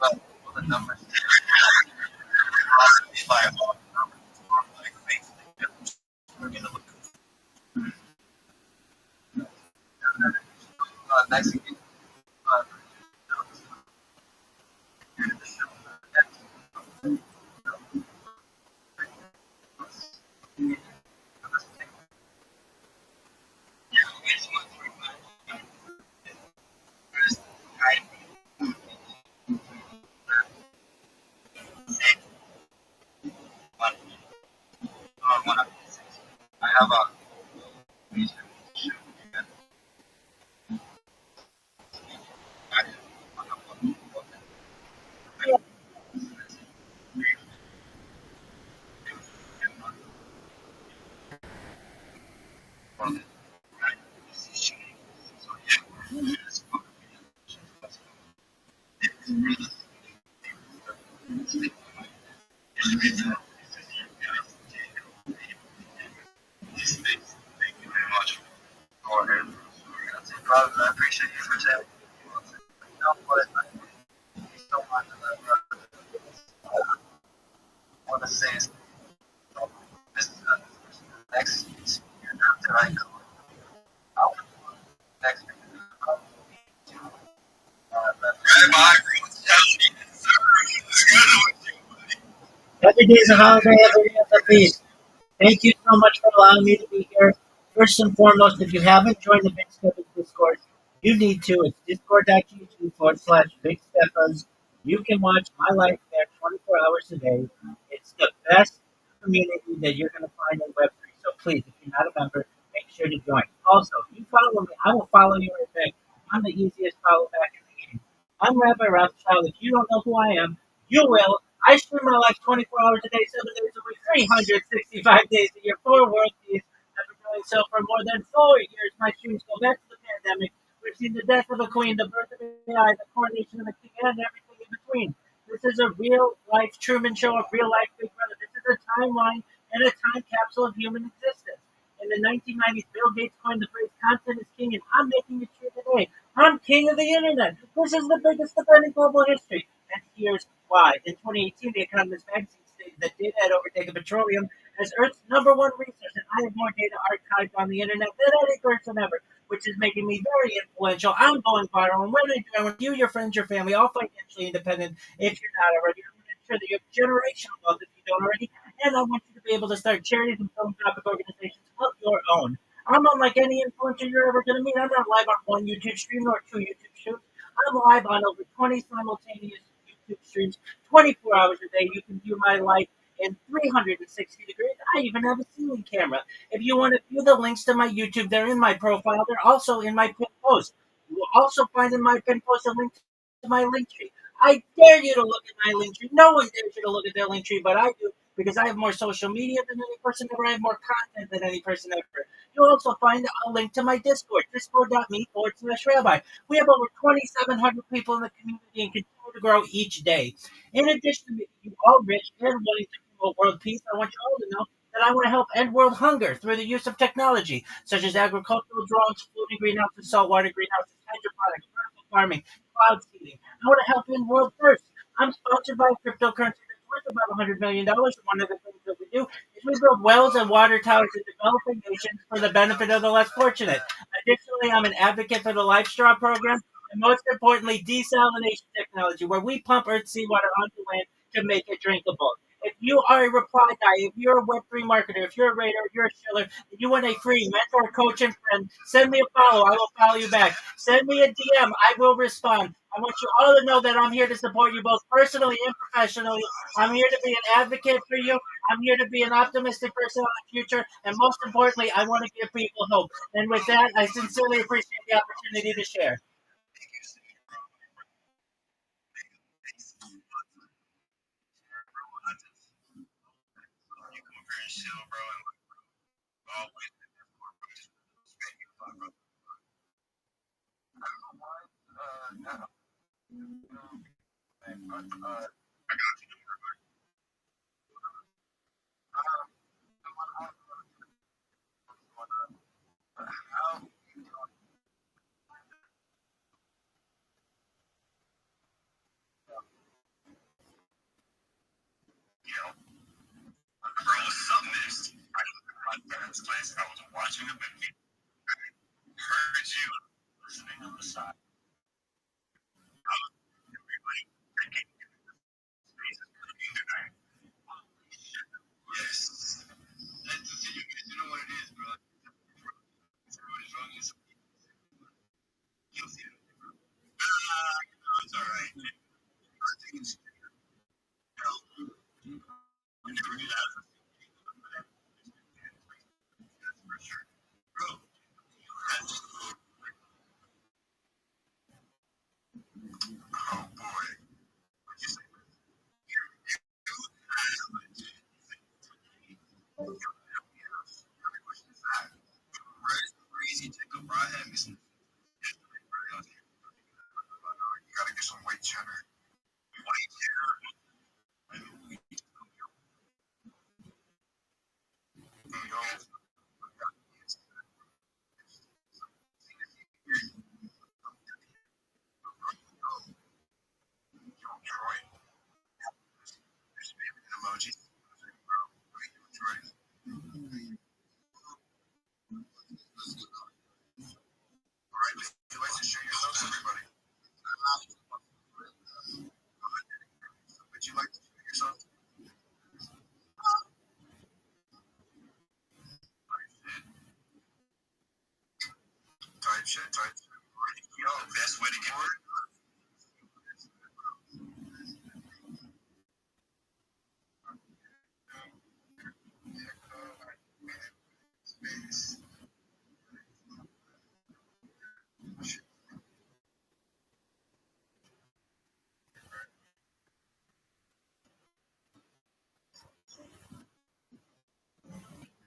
Speaker 5: But the numbers, we're gonna look nice again. I have a Thank you very much. Go ahead. Rob, I appreciate you for saying. You know what? So much I want to say is this next year after I go, I'll next year. Rabbi,
Speaker 1: Every day is a holiday, every day is a feast. Thank you so much for allowing me to be here. First and foremost, if you haven't joined the Big Steppers Discord, you need to. It's discord.gg/Big Steppers. You can watch my life there 24 hours a day. It's the best community that you're going to find in Web3. So please, if you're not a member, make sure to join. Also, if you follow me, I will follow you right back. I'm the easiest follow back in the game. I'm Rabbi Rothschild. If you don't know who I am, you will. I stream my life 24 hours a day, 7 days a week, 365 days a year, 4 world peace. I've been doing so for more than 4 years. My streams go back to the pandemic. We've seen the death of a queen, the birth of AI, the coronation of a king, and everything in between. This is a real life Truman Show, a real life Big Brother. This is a timeline and a time capsule of human existence. In the 1990s, Bill Gates coined the phrase "content is king," and I'm making it true today. I'm king of the internet. This is the biggest event in global history. And here's why. In 2018, The Economist magazine stated that data had overtaken petroleum as Earth's number one resource, and I have more data archived on the internet than any person ever, which is making me very influential. I'm going viral, and when I do, I want you, your friends, your family, all financially independent if you're not already. I'm going to ensure that you have generational wealth if you don't already, and I want you to be able to start charities and philanthropic organizations of your own. I'm unlike any influencer you're ever going to meet. I'm not live on one YouTube stream or two YouTube streams. I'm live on over 20 simultaneous YouTube streams, 24 hours a day. You can view my life in 360 degrees. I even have a ceiling camera. If you want to view the links to my YouTube, they're in my profile. They're also in my pin post. You will also find in my pin post a link to my link tree. I dare you to look at my link tree. No one dares you to look at their link tree, but I do because I have more social media than any person ever. I have more content than any person ever. You'll also find a link to my Discord, discord.me/rabbi. We have over 2,700 people in the community and continue to grow each day. In addition to making you all rich and wanting to promote world peace, I want you all to know that I want to help end world hunger through the use of technology, such as agricultural drones, floating greenhouses, saltwater greenhouses, hydroponics, vertical farming, cloud seeding. I want to help end world first. I'm sponsored by a cryptocurrency that's worth about $100 million. And one of the things that we do is we build wells and water towers in developing nations for the benefit of the less fortunate. Additionally, I'm an advocate for the Life Straw program, and most importantly, desalination technology, where we pump Earth's seawater onto land to make it drinkable. If you are a reply guy, if you're a Web3 marketer, if you're a raider, if you're a shiller, if you want a free mentor, coach, and friend, send me a follow. I will follow you back. Send me a DM. I will respond. I want you all to know that I'm here to support you both personally and professionally. I'm here to be an advocate for you. I'm here to be an optimistic person on the future. And most importantly, I want to give people hope. And with that, I sincerely appreciate the opportunity to share.
Speaker 5: You come up here and chill, bro, and always respect you, bro. Now, I got you. How, you know, bro, what's up next? I was in my parents' place. I was watching a movie. Heard you listening on the side. I was like, thinking, space is cooking tonight. Yes. You know what it is, bro. Everybody's wrong. You'll see it. It's all right. I think it's never get out of that's for sure. Bro, oh boy. What you say? Crazy takeover. I had me some. You gotta get some white cheddar.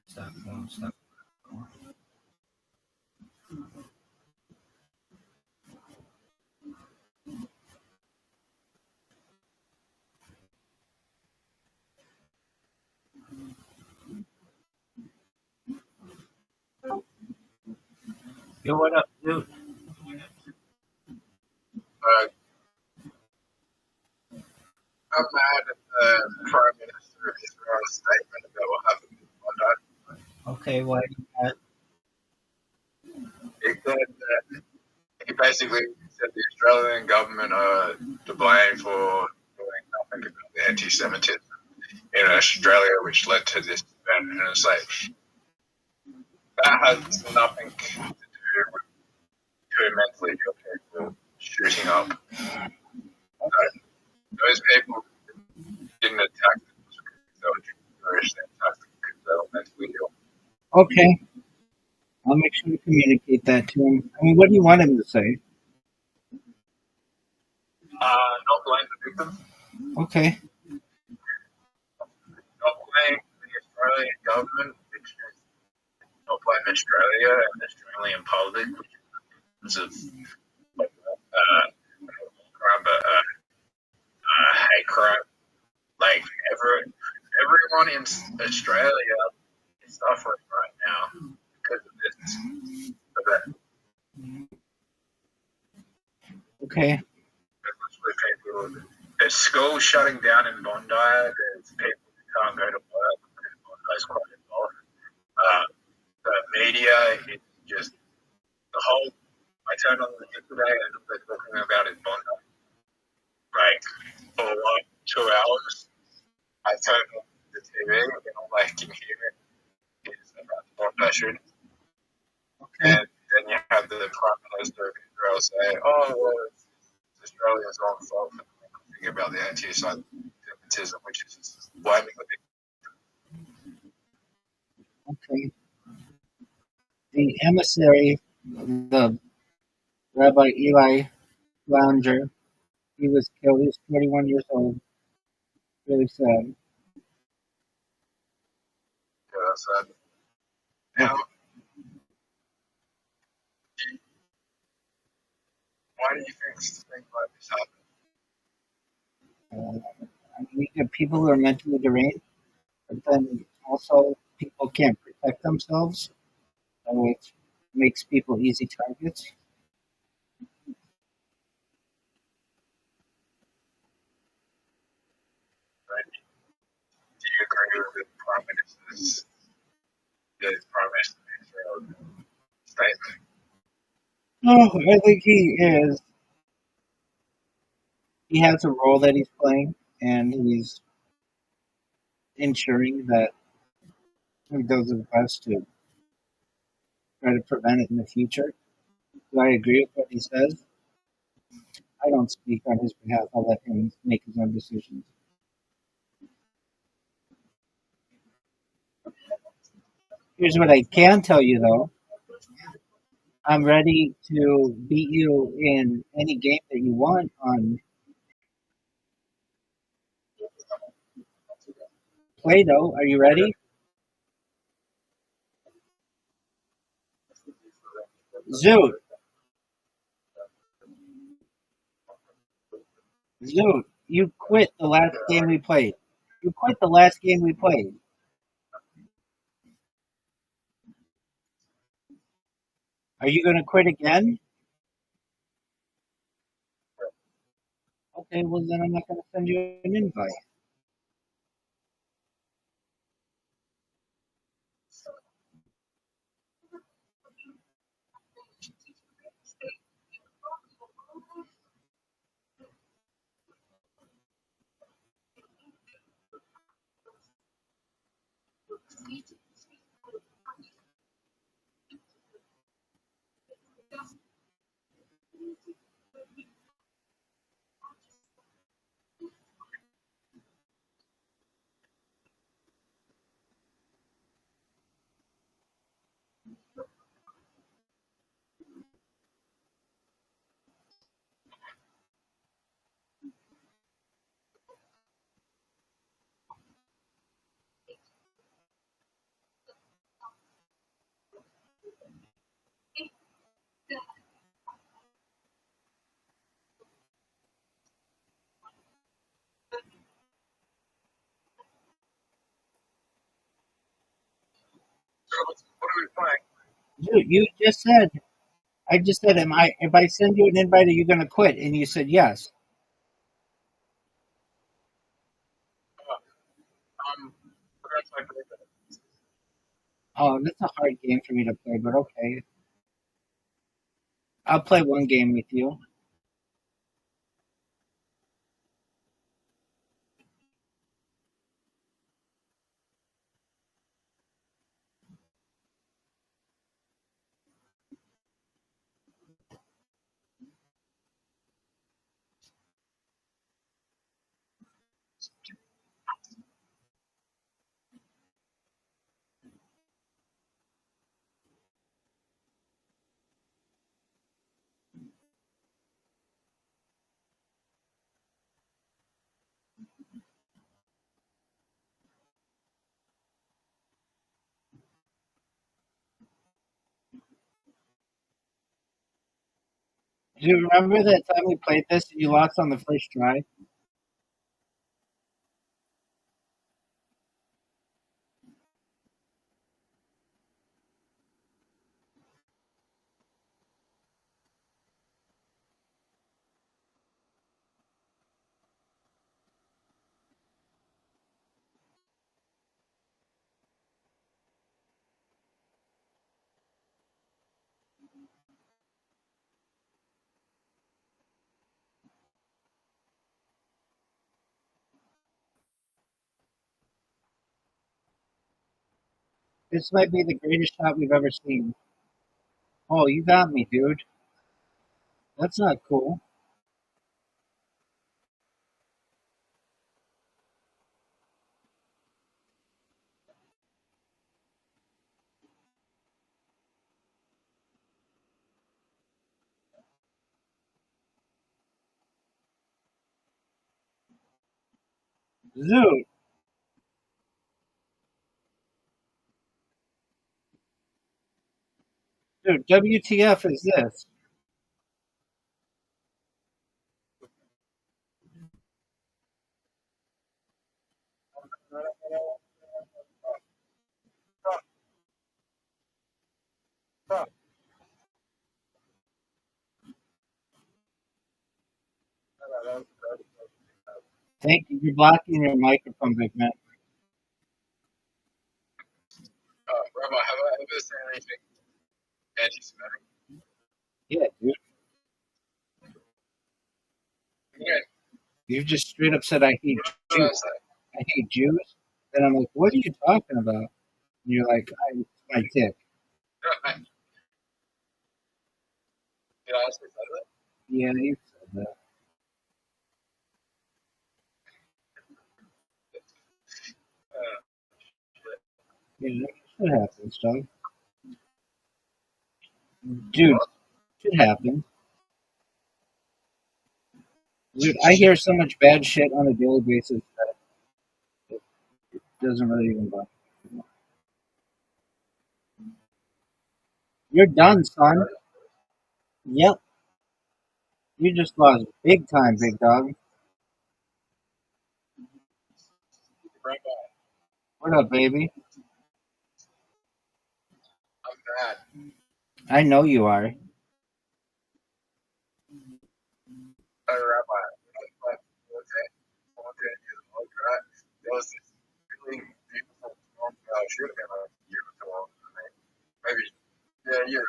Speaker 1: Stop going, stop. Yo, what up, dude?
Speaker 2: Uh, I'm mad at the Prime Minister of Israel's statement about what happened in Bondi.
Speaker 1: Okay, why you got
Speaker 2: He said that he basically said the Australian government are to blame for doing nothing about the anti-Semitism in Australia, which led to this event. And it's like that has nothing to do with two mentally ill people shooting up. Those people didn't attack them because they were Jewish, they attacked them because they were mentally ill.
Speaker 3: Okay, I'll make sure to communicate that to him. I mean, what do you want him to say?
Speaker 2: Not blame the victim,
Speaker 3: Okay,
Speaker 2: not blame the Australian government, which is not blame Australia and the Australian public, which is of like, crime, but hate crime. Like everyone in Australia is suffering right now because of this event.
Speaker 3: okay,
Speaker 2: There's schools shutting down in Bondi. There's people who can't go to work because Bondi's quite involved. The media is just the whole. I turned on the news today and they're talking about it Bondi. Like for like 2 hours, I turned on the TV and all I can hear is about the Bondi shooting.
Speaker 3: okay,
Speaker 2: And then you have the Prime Minister of Israel say, "Oh, well, it's Australia's own fault for thinking about the anti-Semitism, which is just blaming the
Speaker 3: okay. The emissary, the Rabbi Eli Lounger, he was killed. He was 41 years old. Really sad.
Speaker 2: side." Now, why do you think things like this happen?
Speaker 3: I mean, you get people who are mentally deranged, but then also people can't protect themselves, which makes people easy targets.
Speaker 2: Right? Do you agree with the Prime Minister's statement?
Speaker 3: Oh, I think he is. He has a role that he's playing, and he's ensuring that he does his best to try to prevent it in the future. Do I agree with what he says? I don't speak on his behalf. I'll let him make his own decisions. Here's what I can tell you, though. I'm ready to beat you in any game that you want on Play-Doh. Are you ready? Zoot. Zoot, you quit the last game we played. You quit the last game we played. Are you going to quit again? Okay, well, then I'm not going to send you an invite. Dude, you just said. I just said, "Am I? If I send you an invite, are you going to quit?" And you said yes. Oh, that's a hard game for me to play, but okay. I'll play one game with you. Do you remember that time we played this and you lost on the first try? This might be the greatest shot we've ever seen. Oh, you got me, dude. That's not cool. Dude, dude, WTF is this? Thank you. You're blocking your microphone, big man.
Speaker 2: Rabbi, have I ever said anything anti-Semitic?
Speaker 3: Yeah, dude.
Speaker 2: Yeah,
Speaker 3: You just straight up said I hate
Speaker 2: what did I
Speaker 3: Jews.
Speaker 2: say?
Speaker 3: I hate Jews. Then I'm like, what are you talking about? And you're like, it's my dick.
Speaker 2: Did I actually say that?
Speaker 3: Yeah, you said that.
Speaker 2: Uh,
Speaker 3: Yeah, that happens, dog. Dude, shit happens. Dude, I hear so much bad shit on a daily basis that it doesn't really even bother me. You're done, son. Yep. You just lost big time, big dog.
Speaker 2: Rabbi,
Speaker 3: What up, baby?
Speaker 2: I'm mad.
Speaker 3: I know you are.
Speaker 2: Hey, Rabbi, like, okay, right? There was this really beautiful song. Should have been like a year or two old. Maybe, yeah, a year.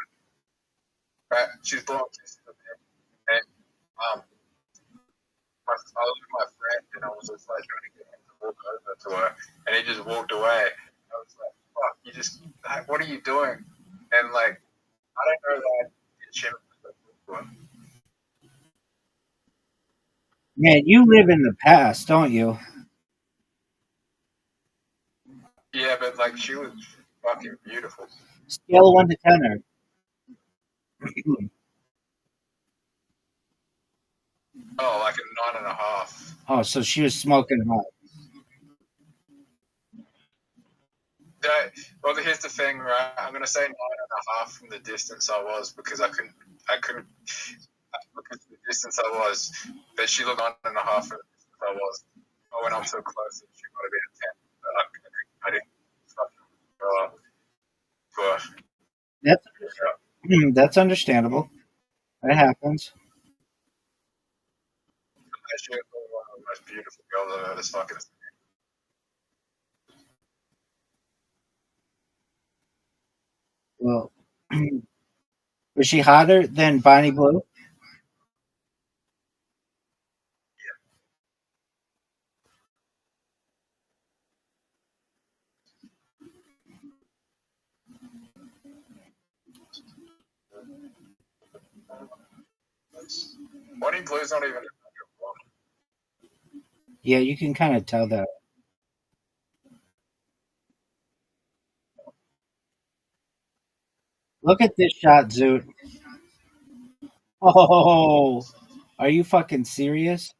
Speaker 2: Right? She's blowing kisses at me. And I was with my friend, and I was just like trying to get him to walk over to her, and he just walked away. I was like, "Fuck! You just, like, what are you doing?" And like, I don't know that it shouldn't have.
Speaker 3: Man, you live in the past, don't you?
Speaker 2: Yeah, but like, she was fucking beautiful.
Speaker 3: Scale of 1 to 10 her.
Speaker 2: Oh, like a 9.5.
Speaker 3: Oh, so she was smoking hot.
Speaker 2: That, well, here's the thing, right? I'm gonna say 9.5 from the distance I was because I couldn't because of the distance I was. But she looked 9.5 from the distance I was. But when I'm so close, she might have been a 10. But I didn't fucking. But
Speaker 3: That's understandable. That happens.
Speaker 5: She was one of the most beautiful girls I've ever fucking seen.
Speaker 3: Well, was she hotter than Bonnie Blue?
Speaker 5: Bonnie Blue's not even a fucking woman.
Speaker 3: Yeah, you can kind of tell that. Look at this shot, Zoot. Oh, are you fucking serious?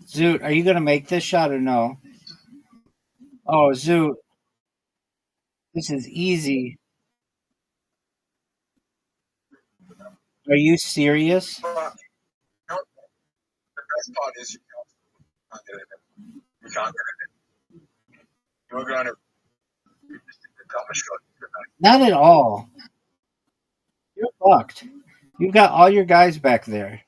Speaker 3: Zoot, are you gonna make this shot or no? Oh, Zoot, this is easy. Are you serious?
Speaker 5: But you know, the best part is you can't get it in. You can't get it in. You're going to you just did the dumbest shot you could make.
Speaker 3: Not at all. You're fucked. You've got all your guys back there.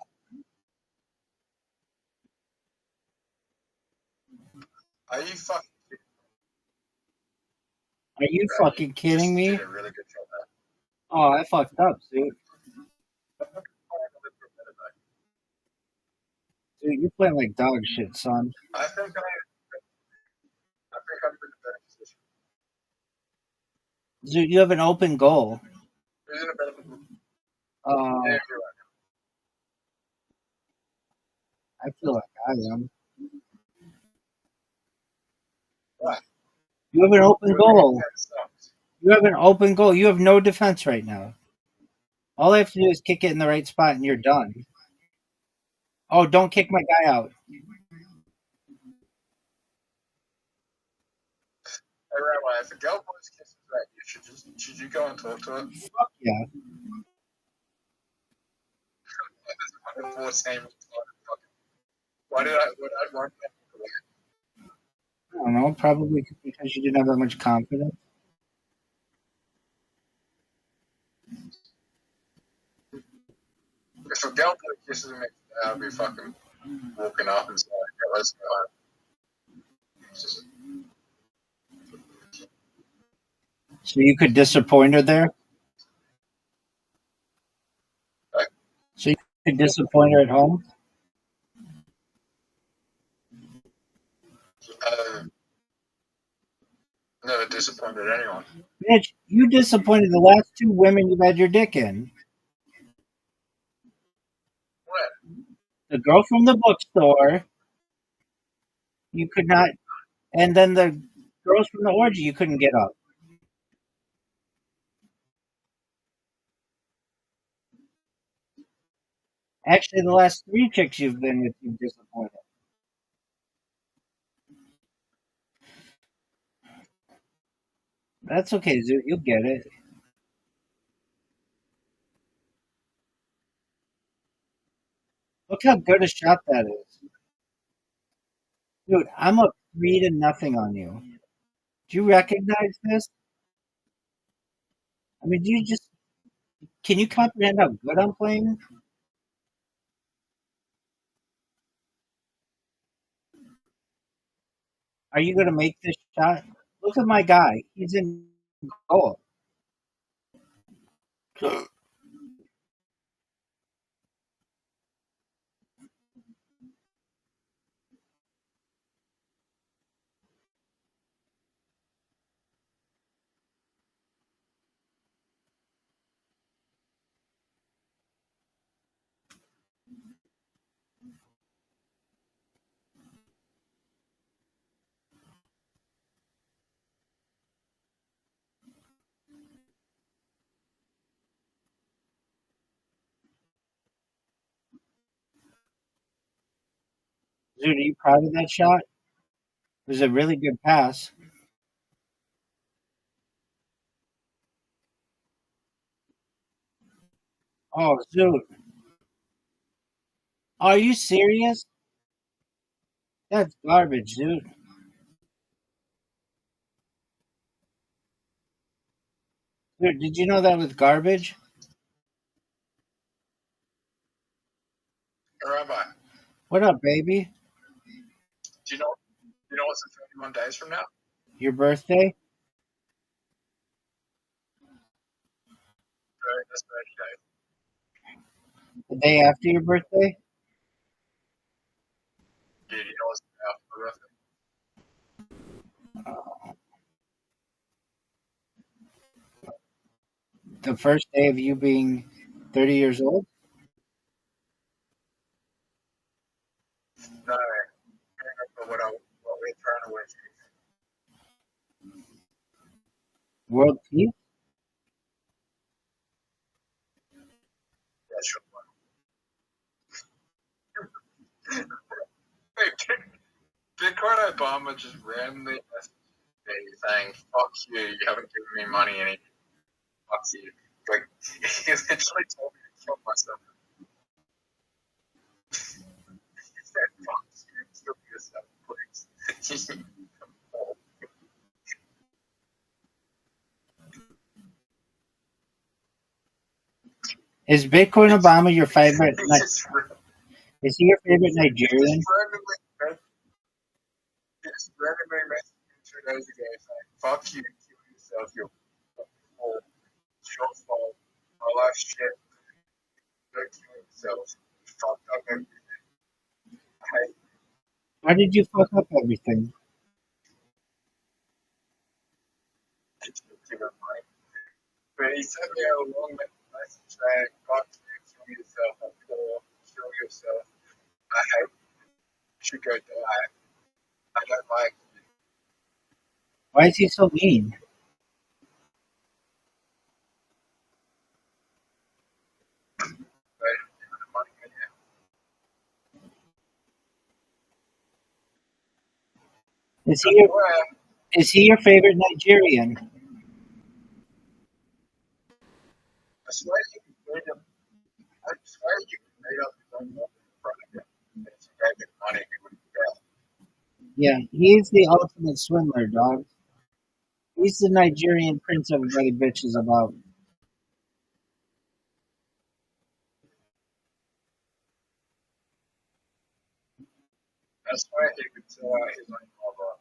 Speaker 5: Are you fucking kidding
Speaker 3: Are you
Speaker 5: me?
Speaker 3: fucking kidding
Speaker 5: You
Speaker 3: me?
Speaker 5: did a really good job there.
Speaker 3: Oh, I fucked up, Zoot. Dude, you're playing like dog shit, son.
Speaker 5: I think I'm in a better position.
Speaker 3: Zoot, you have an open goal.
Speaker 5: Who's in a better position?
Speaker 3: Uh,
Speaker 5: Yeah, you're right.
Speaker 3: I feel like I am.
Speaker 5: Right.
Speaker 3: You have an open
Speaker 5: You're
Speaker 3: goal.
Speaker 5: the sucks.
Speaker 3: You have an open goal. You have no defense right now. All I have to do is kick it in the right spot and you're done. Oh, don't kick my guy out.
Speaker 5: Hey, Rabbi, if a girl wants kisses at you, should you go and talk to her?
Speaker 3: Fuck yeah.
Speaker 5: Why did I want that?
Speaker 3: I don't know. Probably because you didn't have that much confidence.
Speaker 5: If a girl kisses me, I'll be fucking walking up and saying, okay, let's go home. It's just,
Speaker 3: So you could disappoint her there?
Speaker 5: like,
Speaker 3: So you could disappoint her at home?
Speaker 5: never disappointed anyone.
Speaker 3: Bitch, you disappointed the last two women you've had your dick in.
Speaker 5: When?
Speaker 3: The girl from the bookstore, you could not, and then the girls from the orgy, you couldn't get up. Actually, the last three chicks you've been with, you've disappointed. That's okay, Zoot. You'll get it. Look how good a shot that is. Dude, I'm up 3-0 on you. Do you recognize this? I mean, do you just can you comprehend how good I'm playing? Are you gonna make this shot? Look at my guy. He's in goal. Dude, are you proud of that shot? It was a really good pass. Oh, dude. Are you serious? That's garbage, dude. Dude, did you know that was garbage?
Speaker 2: Rabbi,
Speaker 3: What up, baby?
Speaker 2: do you know what's in 31 days from now?
Speaker 3: Your birthday?
Speaker 2: Right, this birthday.
Speaker 3: The day after your birthday?
Speaker 2: Dude, you know what's after my birthday?
Speaker 3: The first day of you being 30 years old?
Speaker 2: No, but what we're trying to win.
Speaker 3: World peace?
Speaker 2: That's your one. Hey, Bitcoin Obama just randomly messaged me saying, "Fuck you, you haven't given me money any fuck you." Like, he literally told me to kill myself. He said, "Fuck you, kill yourself, please."
Speaker 3: Is Bitcoin Obama your favorite?
Speaker 2: He just
Speaker 3: Is he your favorite Nigerian?
Speaker 2: randomly messaged me 2 days ago saying, "Fuck you, kill yourself, you're fucking it's your fault, my life's shit, don't kill yourself, you fucked up everything, I hate
Speaker 3: How did you fuck up everything?
Speaker 2: you, give him money." But he sent me a long message saying, "Fuck you, kill yourself, I'm poor, kill yourself, I hate you, you should go die, I don't like you."
Speaker 3: Why is he so mean?
Speaker 2: But give him the money again.
Speaker 3: Is
Speaker 2: I
Speaker 3: he your
Speaker 2: swear,
Speaker 3: is he your favorite Nigerian?
Speaker 2: I swear you can made up, I swear you can made up his own number in front of him. And if you gave him money, he wouldn't get it.
Speaker 3: Yeah, he's the ultimate swindler, dog. He's the Nigerian prince everybody bitches about.
Speaker 2: I swear he would sell out his own mother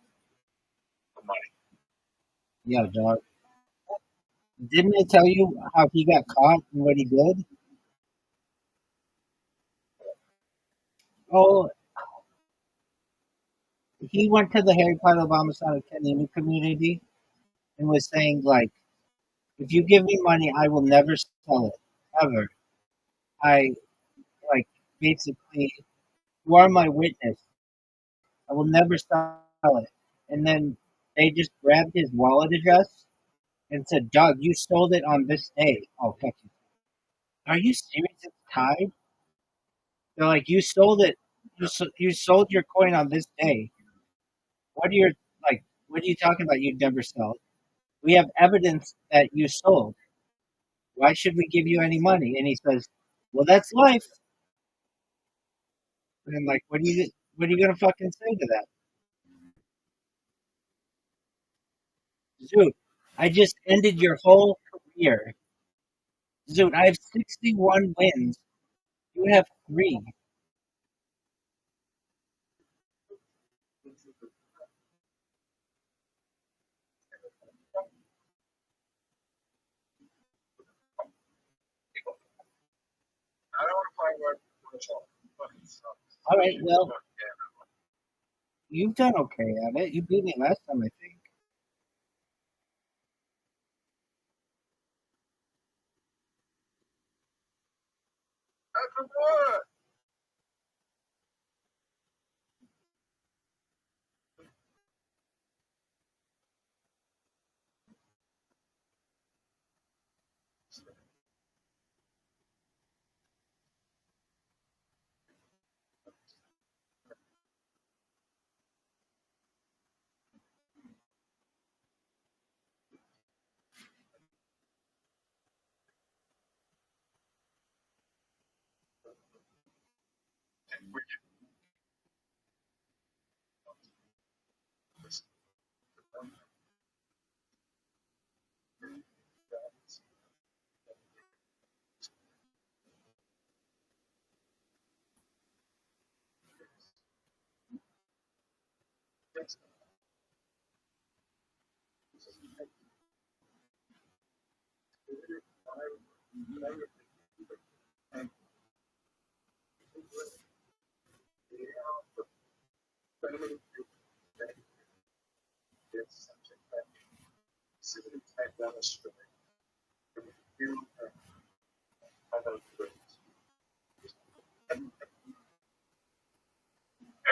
Speaker 2: for money.
Speaker 3: Yeah, dog. Didn't I tell you how he got caught and what he did? Oh, he went to the Harry Potter Obama Community community and was saying like, if you give me money, I will never sell it ever. I like basically, you are my witness. I will never sell it. And then they just grabbed his wallet address and said, "Doug, you sold it on this day." Oh, fuck you. Are you serious? It's tied. They're like, you sold it. You sold your coin on this day. What are your like? What are you talking about? You'd never sell it. We have evidence that you sold. Why should we give you any money? And he says, "Well, that's life." And I'm like, what are you gonna fucking say to that, Zoot? I just ended your whole career, Zoot. I have 61 wins. You have three.
Speaker 2: I don't want to play word for myself. Fucking sucks.
Speaker 3: All right, well,
Speaker 2: Yeah.
Speaker 3: you've done okay at it. You beat me last time, I think.
Speaker 2: That's a word. Hey,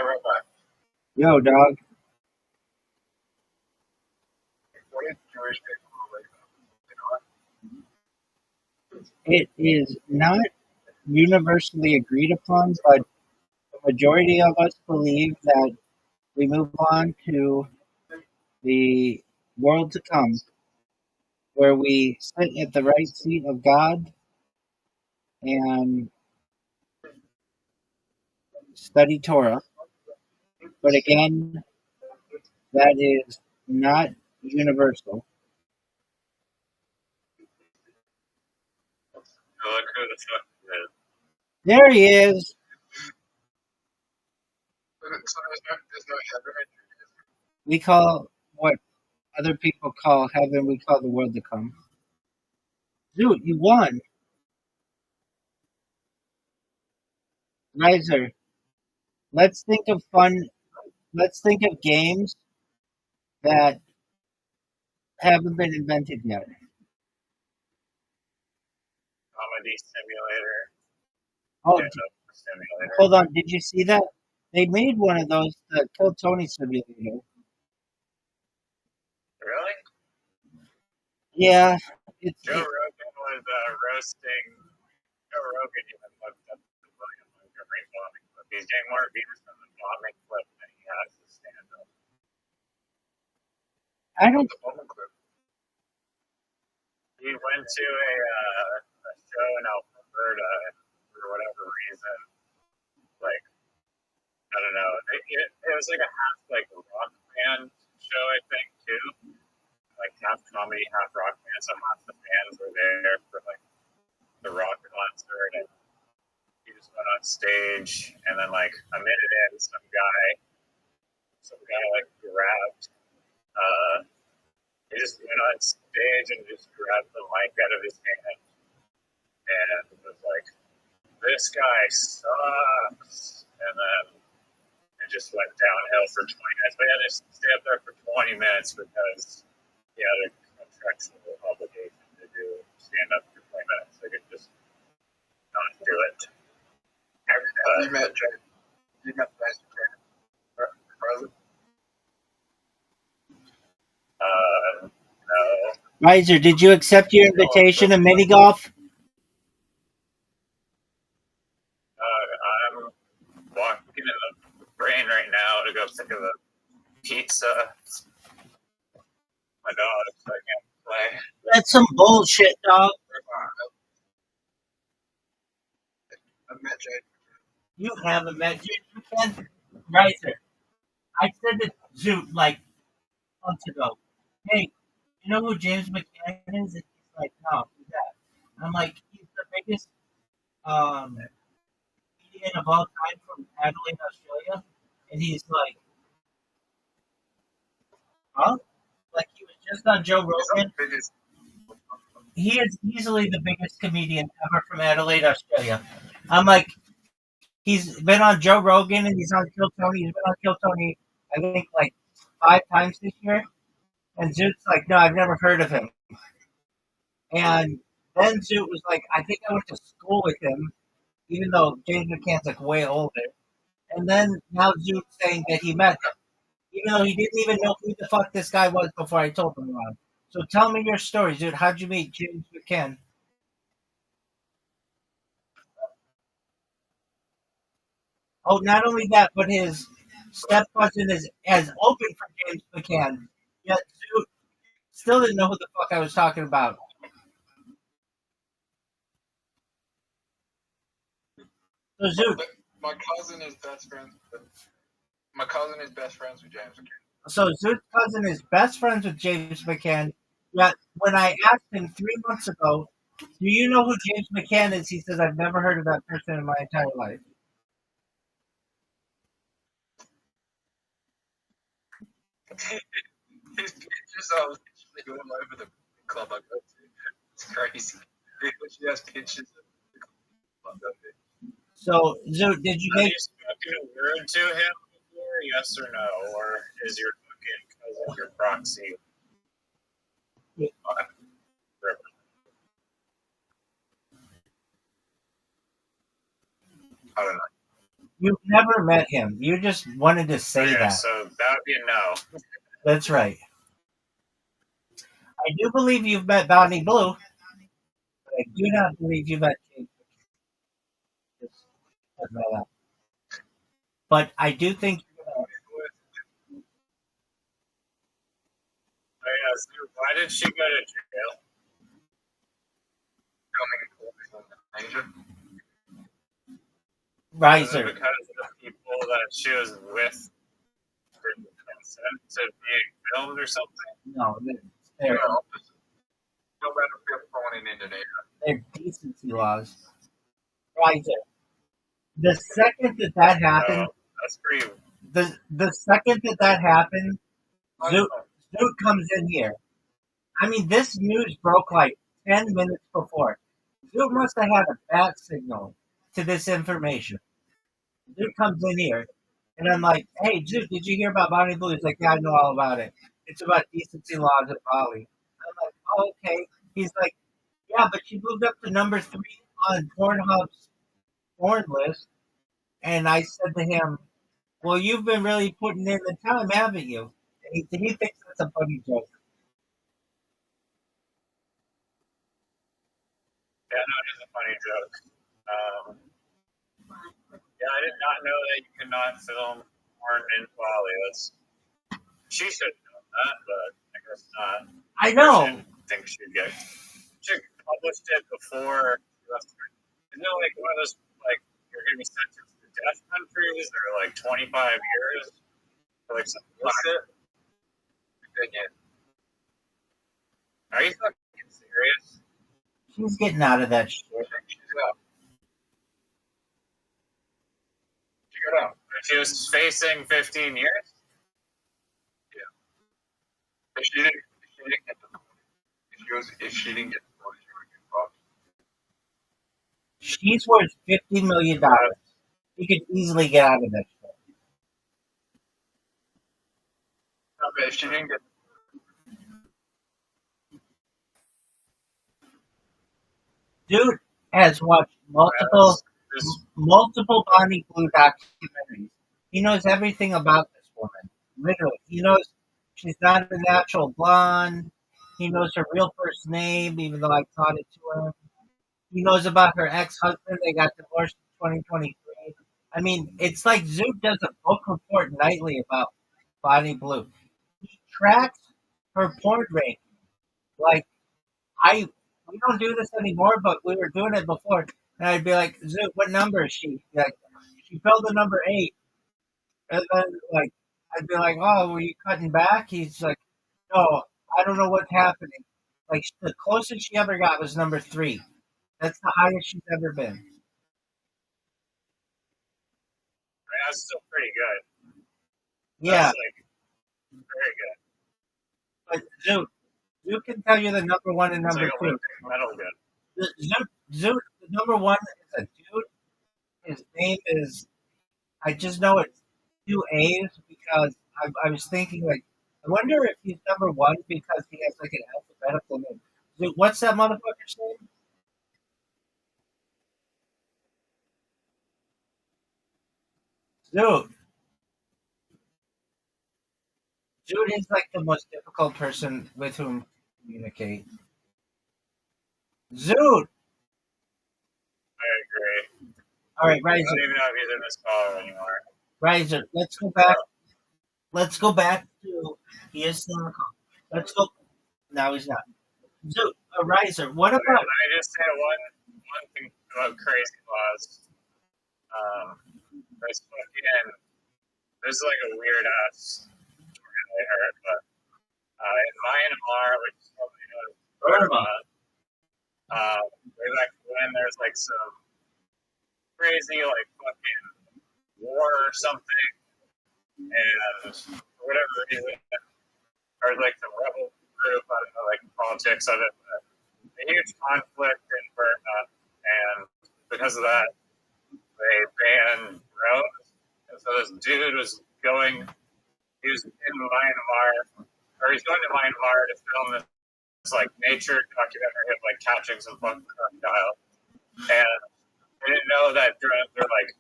Speaker 2: Rabbi,
Speaker 3: Yo, dog.
Speaker 2: what is Jewish people like?
Speaker 3: It is not universally agreed upon, but the majority of us believe that we move on to the world to come, where we sit at the right seat of God and study Torah. But again, that is not universal.
Speaker 2: Look who the fuck it is.
Speaker 3: There he is.
Speaker 2: So there's no heaven in Judaism.
Speaker 3: We call what other people call heaven, we call the world to come. Dude, you won. Riser, let's think of fun. Let's think of games that haven't been invented yet.
Speaker 2: Comedy simulator.
Speaker 3: Oh,
Speaker 2: Stand-up simulator.
Speaker 3: hold on. Did you see that? They made one of those, the Kill Tony simulator.
Speaker 2: Really?
Speaker 3: Yeah.
Speaker 2: Joe Rogan was roasting. Joe Rogan even looked up the William Montgomery bombing clip. He's getting more views from the bombing clip than he has the stand-up.
Speaker 3: I don't.
Speaker 2: The bombing clip. He went to a show in Alberta for whatever reason. Like, I don't know. It was like a half like rock band show, I think, too. Like half comedy, half rock band. So half the fans were there for like the rock concert, and he just went on stage, and then like a minute in, some guy like grabbed. He just went on stage and just grabbed the mic out of his hand, and was like, "This guy sucks," and then it just went downhill for 20 minutes. But he had to stay up there for 20 minutes because he had a contractual obligation to stand up for 20 minutes. They could just not do it. You met Jay? You met Pastor Carlin? No.
Speaker 3: Riser, did you accept your invitation to mini golf?
Speaker 2: I'm walking in the rain right now to go pick up a pizza. My dog, so I can't play.
Speaker 3: That's some bullshit, dog.
Speaker 2: I've met Jay.
Speaker 3: You haven't met James McCann. Riser, I said to Zoot like months ago, hey, you know who James McCann is? And he's like, no, who's that? I'm like, he's the biggest comedian of all time from Adelaide, Australia. And he's like, huh? Like he was just on Joe Rogan. He is easily the biggest comedian ever from Adelaide, Australia. I'm like, he's been on Joe Rogan and he's on Kill Tony. He's been on Kill Tony, I think, like 5 times this year. And Zoot's like, no, I've never heard of him. And then Zoot was like, I think I went to school with him, even though James McCann's like way older. And then now Zoot's saying that he met him, even though he didn't even know who the fuck this guy was before I told him about him. So tell me your story, Zoot. How'd you meet James McCann? Oh, not only that, but his step cousin has opened for James McCann. Yet Zoot still didn't know who the fuck I was talking about. So Zoot.
Speaker 2: My cousin is best friends with James McCann.
Speaker 3: So Zoot's cousin is best friends with James McCann. Yet when I asked him 3 months ago, do you know who James McCann is? He says, I've never heard of that person in my entire life.
Speaker 2: It's just going over the club I go to. It's crazy.
Speaker 6: Yes, kitchen.
Speaker 3: So, Zoot, did you
Speaker 2: Have
Speaker 3: make?
Speaker 2: you spoken a word to him before? Yes or no? Or is your fucking cousin your proxy?
Speaker 6: I don't know.
Speaker 3: You've never met him. You just wanted to say
Speaker 2: Okay,
Speaker 3: that.
Speaker 2: so that would be a no.
Speaker 3: That's right. I do believe you've met Bonnie Blue, but I do not believe you've met Kate. Just putting that out. But I do think
Speaker 2: Oh, yeah, so why did she go to jail?
Speaker 6: Asia.
Speaker 2: Was it
Speaker 3: Riser.
Speaker 2: because the people that she was with didn't consent to being filmed or something?
Speaker 3: No, they're,
Speaker 6: No, no matter if you're born in Indonesia.
Speaker 3: they're decency laws. Riser. The second that happened,
Speaker 2: That's pretty.
Speaker 3: the second that happened, Zoot comes in here. I mean, this news broke like 10 minutes before. Zoot must have had a bat signal to this information. Zoot comes in here, and I'm like, hey, Zoot, did you hear about Bonnie Blue? He's like, yeah, I know all about it. It's about decency laws in Bali. I'm like, oh, okay. He's like, yeah, but she moved up to number 3 on Pornhub's porn list. And I said to him, well, you've been really putting in the time, haven't you? And he thinks that's a funny joke.
Speaker 2: Yeah, no, it is a funny joke. Yeah, I did not know that you could not film porn in Bali. She should have known that, but I guess not.
Speaker 3: I know.
Speaker 2: I didn't think she'd get. She published it before. Isn't it like one of those like you're gonna be sentenced to death countries or like 25 years for like something like it? Are you fucking serious?
Speaker 3: She's getting out of that shit.
Speaker 2: She got out. She was facing 15 years.
Speaker 6: If she didn't get the if she didn't get the vote, she would get fucked.
Speaker 3: She's worth $50 million. She could easily get out of that shit.
Speaker 6: Okay, if she didn't get
Speaker 3: Dude has watched multiple Bonnie Blue documentaries. He knows everything about this woman. Literally, he knows she's not a natural blonde. He knows her real first name, even though I taught it to him. He knows about her ex-husband. They got divorced in 2023. I mean, it's like Zoot does a book report nightly about Bonnie Blue. He tracks her porn ranking. Like, we don't do this anymore, but we were doing it before. And I'd be like, Zoot, what number is she? Like, she fell to number 8. And then, like, I'd be like, oh, were you cutting back? He's like, no, I don't know what's happening. Like, the closest she ever got was number 3. That's the highest she's ever been.
Speaker 2: I mean, that's still pretty good.
Speaker 3: Yeah.
Speaker 2: That's like very good.
Speaker 3: But Zoot can tell you the number 1 and
Speaker 2: It's
Speaker 3: number
Speaker 2: like
Speaker 3: 2.
Speaker 2: Olympic medal good.
Speaker 3: Zoot, the number 1 is a dude. His name is, I just know it's 2 A's because I was thinking, like, I wonder if he's number 1 because he has, like, an alphabetical name. Zoot, what's that motherfucker's name? Zoot. Zoot is, like, the most difficult person with whom to communicate. Zoot!
Speaker 2: I agree.
Speaker 3: All right,
Speaker 2: I
Speaker 3: Riser.
Speaker 2: don't even know if he's in this call anymore.
Speaker 3: Riser, let's go back. Let's go back to, he is still in the call. Let's go. No, he's not. Zoot, Riser, what
Speaker 2: Can
Speaker 3: about,
Speaker 2: I just say one thing about crazy laws? There's like a weird ass story I heard, but in Myanmar, which somebody knows Burma, way back when there's like some crazy like fucking war or something, and for whatever reason, or like some rebel group, I don't know, like politics of it, but a huge conflict in Burma, because of that, they banned drones. And so this dude was going, he was in Myanmar, or he's going to Myanmar to film this like nature documentary of like catching some fucking crocodile. And they didn't know that drones were like,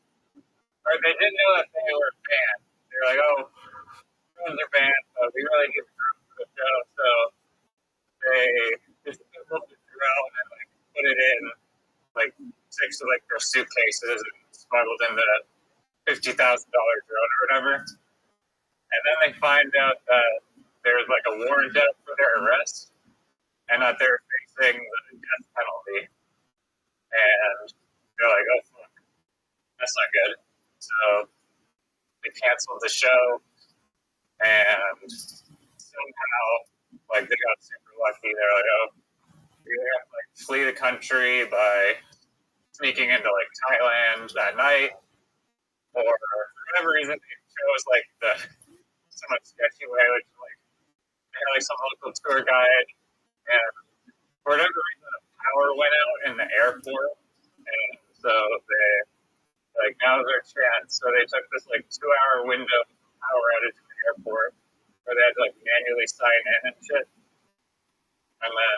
Speaker 2: or they didn't know that they were banned. They were like, oh, drones are banned, but we really need drones for the show. So they just built the drone and like put it in like 6 of like their suitcases and smuggled in the $50,000 drone or whatever. And then they find out that there's like a warrant out for their arrest and that they're facing the death penalty. And they're like, oh, fuck, that's not good. So they canceled the show, and somehow, like, they got super lucky. They're like, oh, we have to like flee the country by sneaking into like Thailand at night, or for whatever reason, they chose like the somewhat sketchy way, which like they had like some local tour guide, and for whatever reason, the power went out in the airport, and so they like now's their chance. So they took this like 2-hour window of power outage in the airport where they had to like manually sign in and shit, and then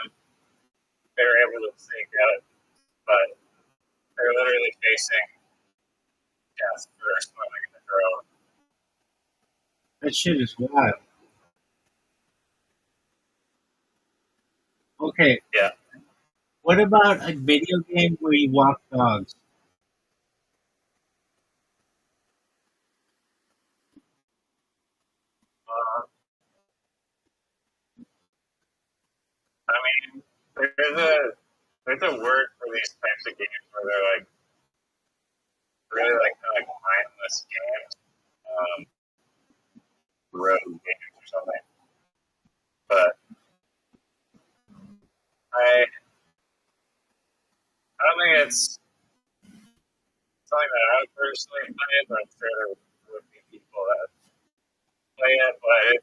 Speaker 2: they were able to sneak out, but they're literally facing death for swimming in the drone.
Speaker 3: That shit is wild. Okay.
Speaker 2: Yeah.
Speaker 3: What about a video game where you walk dogs?
Speaker 2: I mean, there's a word for these types of games where they're like really like kind of like mindless games, road games or something. But I don't think it's something that I would personally play, but I'm sure there would be people that play it. But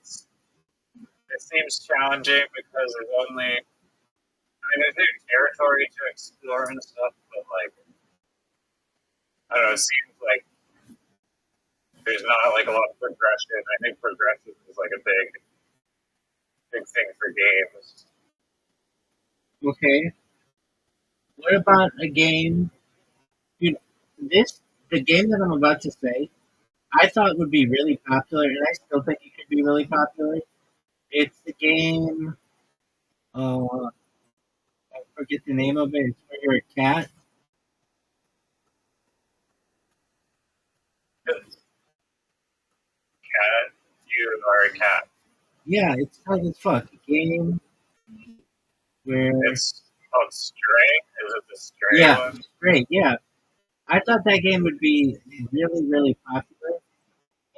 Speaker 2: it seems challenging because there's only, I mean, there's new territory to explore and stuff, but like, I don't know, it seems like there's not like a lot of progression. I think progression is like a big thing for games.
Speaker 3: Okay. What about a game? Dude, the game that I'm about to say, I thought would be really popular, and I still think it could be really popular. It's the game. I forget the name of it. It's where you're a cat.
Speaker 2: Cat, you are a cat.
Speaker 3: Yeah, it's hard as fuck. A game where
Speaker 2: It's called Stray. Is it the Stray
Speaker 3: yeah,
Speaker 2: one?
Speaker 3: it's great. Yeah, I thought that game would be really, really popular,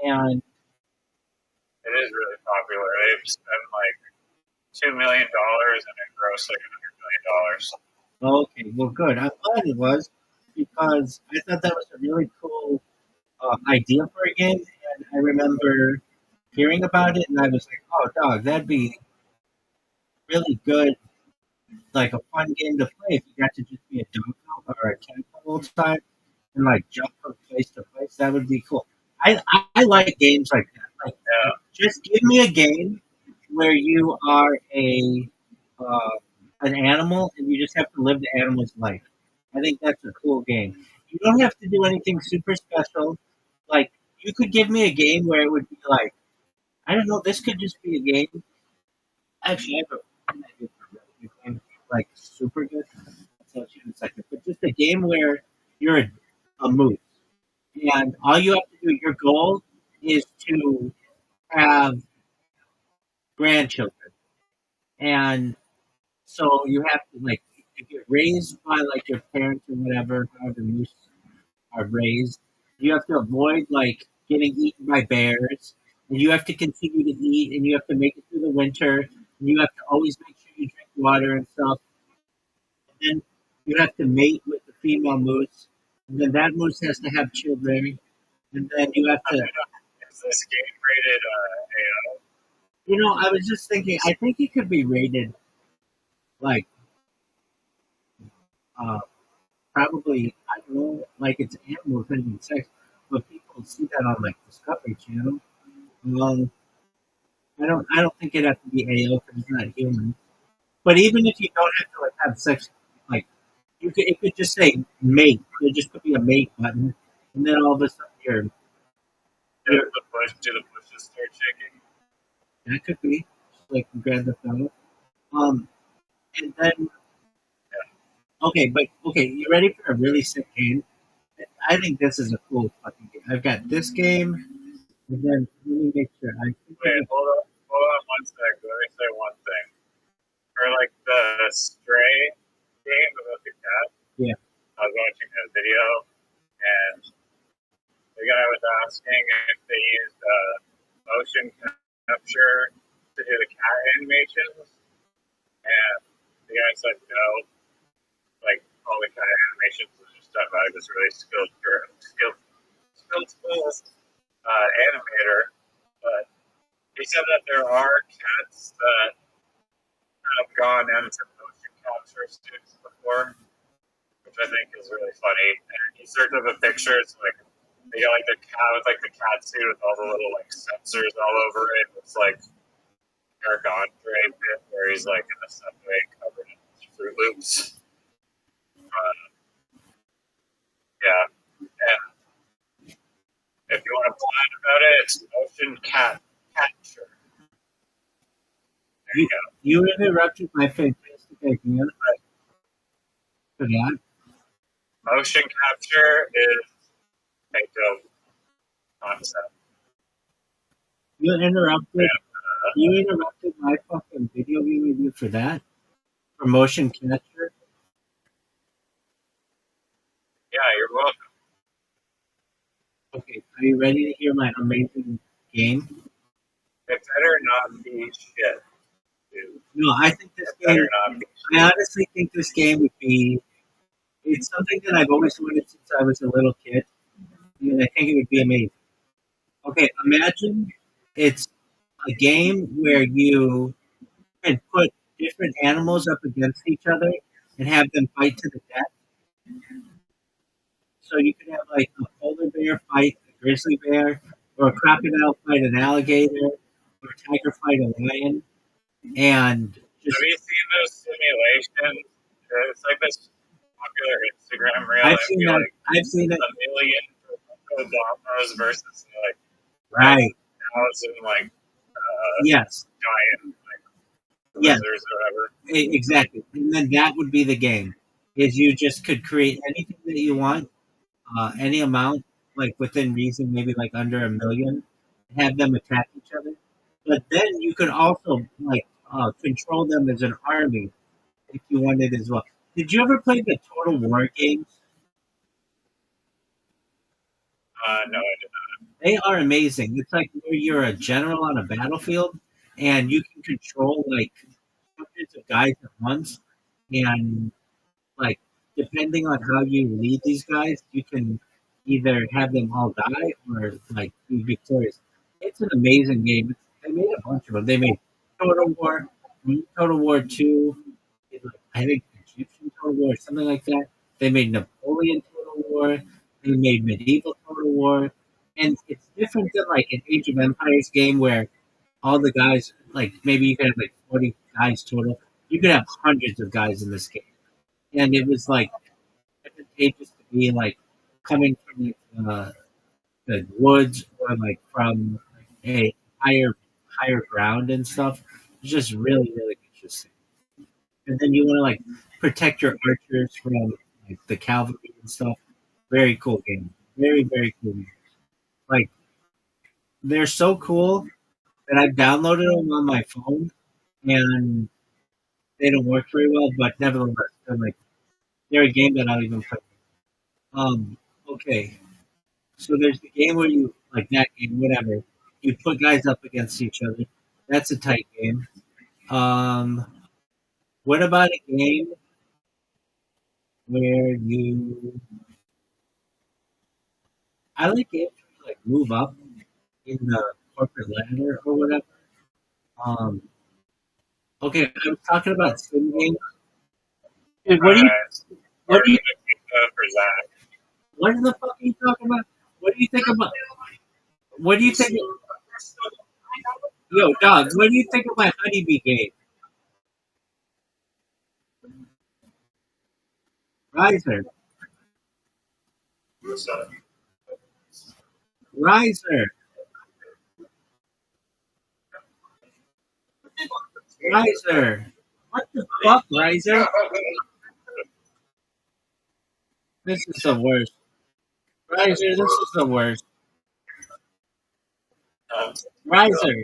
Speaker 3: and
Speaker 2: It is really popular. They've spent like $2 million and it grossed like $100 million.
Speaker 3: okay, well, good. I'm glad it was because I thought that was a really cool idea for a game, and I remember hearing about it, and I was like, "Oh, dog, that'd be really good, like a fun game to play if you got to just be a dog or a cat the whole time and like jump from place to place. That would be cool." I like games like that. Like,
Speaker 2: Yeah.
Speaker 3: just give me a game where you are an animal and you just have to live the animal's life. I think that's a cool game. You don't have to do anything super special. Like, you could give me a game where it would be like, I don't know, this could just be a game. Actually, I have an idea for a game, like super good. I'll tell you in a second. But just a game where you're a moose, and all you have to do, your goal is to have grandchildren, and so you have to like you get raised by like your parents or whatever, however moose are raised. You have to avoid like getting eaten by bears, and you have to continue to eat, and you have to make it through the winter, and you have to always make sure you drink water and stuff. And then you have to mate with the female moose, and then that moose has to have children, and then you have to.
Speaker 2: Is this game rated AO?
Speaker 3: You know, I was just thinking. I think it could be rated like. probably, I don't know, like it's animals having sex, but people see that on like Discovery Channel. Well, I don't think it'd have to be AO because it's not human. But even if you don't have to like have sex, like it could just say mate. There just could be a mate button, and then all of a sudden you're
Speaker 2: Do the bushes start shaking?
Speaker 3: that could be like Grand Theft Auto. And then okay, you ready for a really sick game? I think this is a cool fucking game. I've got this game, and then let me make sure. I think
Speaker 2: Wait, hold on one sec. Let me say one thing. For like the Stray game about the cat,
Speaker 3: Yeah.
Speaker 2: I was watching a video, and the guy was asking if they used motion capture to do the cat animations, and the guy said no. Like all the cat animations was just done by this really skilled animator. But he said that there are cats that have gone into motion capture studios before, which I think is really funny. And he searched up a picture. It's like they got like the cat with like the cat suit with all the little like sensors all over it. It's like Eric Andre bit where he's like in the subway covered in Fruit Loops. Yeah, and if you want to plan about it, it's motion capture. There you go.
Speaker 3: you interrupted my fantastic idea for that.
Speaker 2: Motion capture is a dope concept.
Speaker 3: You interrupted.
Speaker 2: And,
Speaker 3: You interrupted my fucking video game review for that. For motion capture.
Speaker 2: yeah, you're welcome.
Speaker 3: Okay, are you ready to hear my amazing game?
Speaker 2: It better not be shit, dude.
Speaker 3: No, I think this
Speaker 2: It better
Speaker 3: game.
Speaker 2: not be.
Speaker 3: I honestly think this game would be. It's something that I've always wanted since I was a little kid, and I think it would be amazing. Okay, imagine it's a game where you can put different animals up against each other and have them fight to the death. So you could have like a polar bear fight a grizzly bear, or a crocodile fight an alligator, or a tiger fight a lion, and just
Speaker 2: Have you seen those simulations? It's like this popular Instagram reel.
Speaker 3: I've
Speaker 2: It'd
Speaker 3: seen
Speaker 2: be
Speaker 3: that.
Speaker 2: like
Speaker 3: I've seen it.
Speaker 2: a million Obamas versus like
Speaker 3: Right.
Speaker 2: 1,000 like
Speaker 3: Yes.
Speaker 2: giant like
Speaker 3: Yes.
Speaker 2: lizards or whatever.
Speaker 3: Exactly. And then that would be the game. Is you just could create anything that you want, any amount, like within reason, maybe like under a million, have them attack each other. But then you could also like control them as an army if you wanted as well. Did you ever play the Total War games?
Speaker 2: No, I did not.
Speaker 3: They are amazing. It's like where you're a general on a battlefield and you can control like hundreds of guys at once. And like depending on how you lead these guys, you can either have them all die or like be victorious. It's an amazing game. They made a bunch of them. They made Total War, Total War 2, I think Egyptian Total War, something like that. They made Napoleon Total War. They made Medieval Total War. And it's different than like an Age of Empires game where all the guys, like maybe you could have like 40 guys total. You could have hundreds of guys in this game. And it was like advantageous to be like coming from the woods or like from a higher ground and stuff. It's just really, really interesting. And then you want to like protect your archers from like the cavalry and stuff. Very cool game. Very, very cool game. Like they're so cool that I've downloaded them on my phone and they don't work very well, but nevertheless, they're a game that I'll even play. Okay. So there's the game where you like that game, whatever. You put guys up against each other. That's a tight game. What about a game where you I like games where you like move up in the corporate ladder or whatever. Um okay, I was talking about sim games. Dude, what do you
Speaker 2: Or
Speaker 3: what do you
Speaker 2: even for Zach.
Speaker 3: What the fuck are you talking about? What do you think about? What do you think? Yo, dog. What do you think of my honeybee game? Riser,
Speaker 2: So,
Speaker 3: riser, riser. What the fuck, riser? This is the worst. Riser, this is the worst. Riser.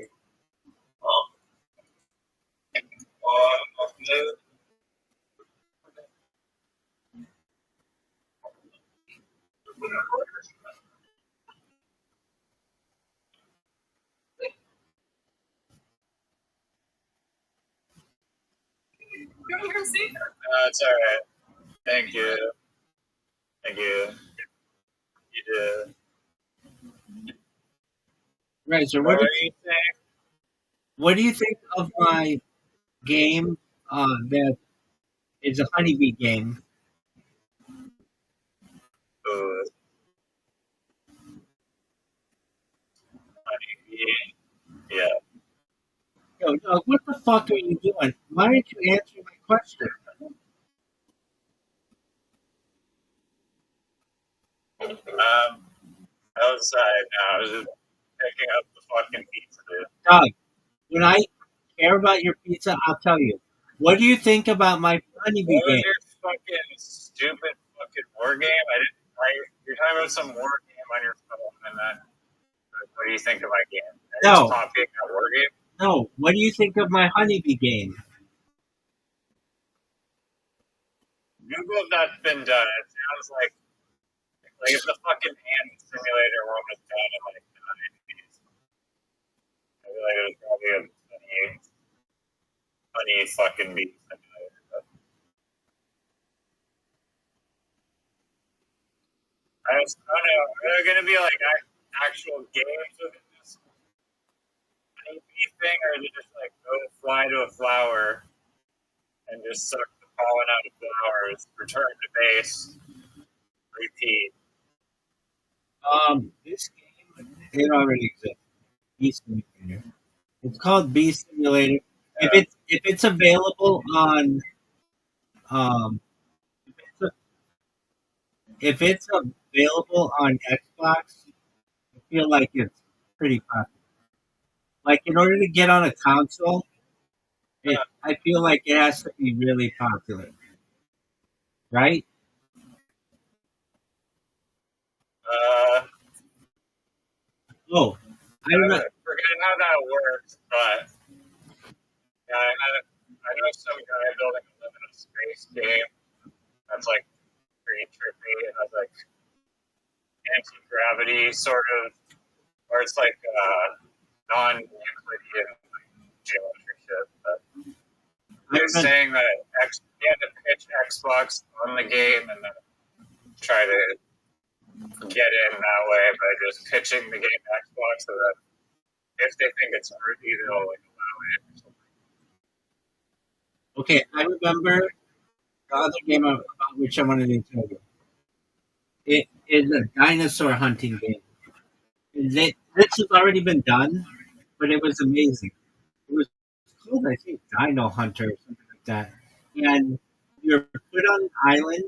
Speaker 2: it's all right. Thank you. Thank you. You did.
Speaker 3: Riser,
Speaker 2: What do you think?
Speaker 3: what do you think of my game? That is a honeybee game.
Speaker 2: Food. Honey. Yeah.
Speaker 3: Yo, dog, what the fuck are you doing? Why aren't you answering my question?
Speaker 2: Outside now. I was just picking up the fucking pizza, dude.
Speaker 3: Dog, when I care about your pizza, I'll tell you. What do you think about my honeybee
Speaker 2: What was
Speaker 3: game?
Speaker 2: your fucking stupid fucking war game? You're talking about some war game on your phone, and then what do you think of my game? Are you
Speaker 3: No.
Speaker 2: just copying that war game?
Speaker 3: No, what do you think of my honeybee game?
Speaker 2: Google that's been done. It sounds like if the fucking ant simulator one was done in like the 90s. I feel like it was probably a funny fucking bee simulator. But I don't know. Are there going to be like actual games within this bee thing, or is it just like go fly to a flower and just suck the pollen out of flowers, return to base, repeat?
Speaker 3: This game, it already exists. Bee Simulator. It's called Bee Simulator. If it's available on if it's, if it's available on Xbox, I feel like it's pretty popular. Like in order to get on a console, I feel like it has to be really popular, right? Oh, I don't know.
Speaker 2: I forget how that works, but yeah, I know some guy building a limited space game that's like pretty trippy. It has like anti-gravity sort of, or it's like non-Euclidean like, geometry shit. But they're saying that you had to pitch Xbox on the game and then try to get in that way by just pitching the game to Xbox so that if they think it's worthy, they'll like allow it or something.
Speaker 3: Okay, I remember the other game about which I wanted to tell you. It is a dinosaur hunting game. This has already been done, but it was amazing. It was called, I think, Dino Hunter or something like that. And you're put on an island,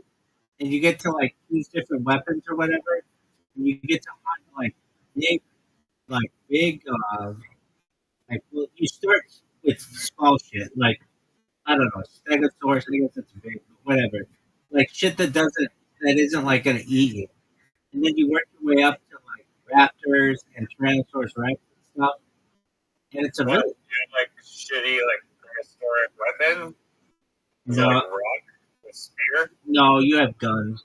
Speaker 3: and you get to like choose different weapons or whatever, and you get to hunt big, well, you start with small shit, like I don't know, Stegosaurus. I guess it's big, but whatever. Like shit that isn't like gonna eat you, and then you work your way up to like raptors and Tyrannosaurus Rex and stuff. And it's a
Speaker 2: What?
Speaker 3: really
Speaker 2: You have like shitty like prehistoric weapon? Is it
Speaker 3: no,
Speaker 2: like rock with spear?
Speaker 3: no. You have guns,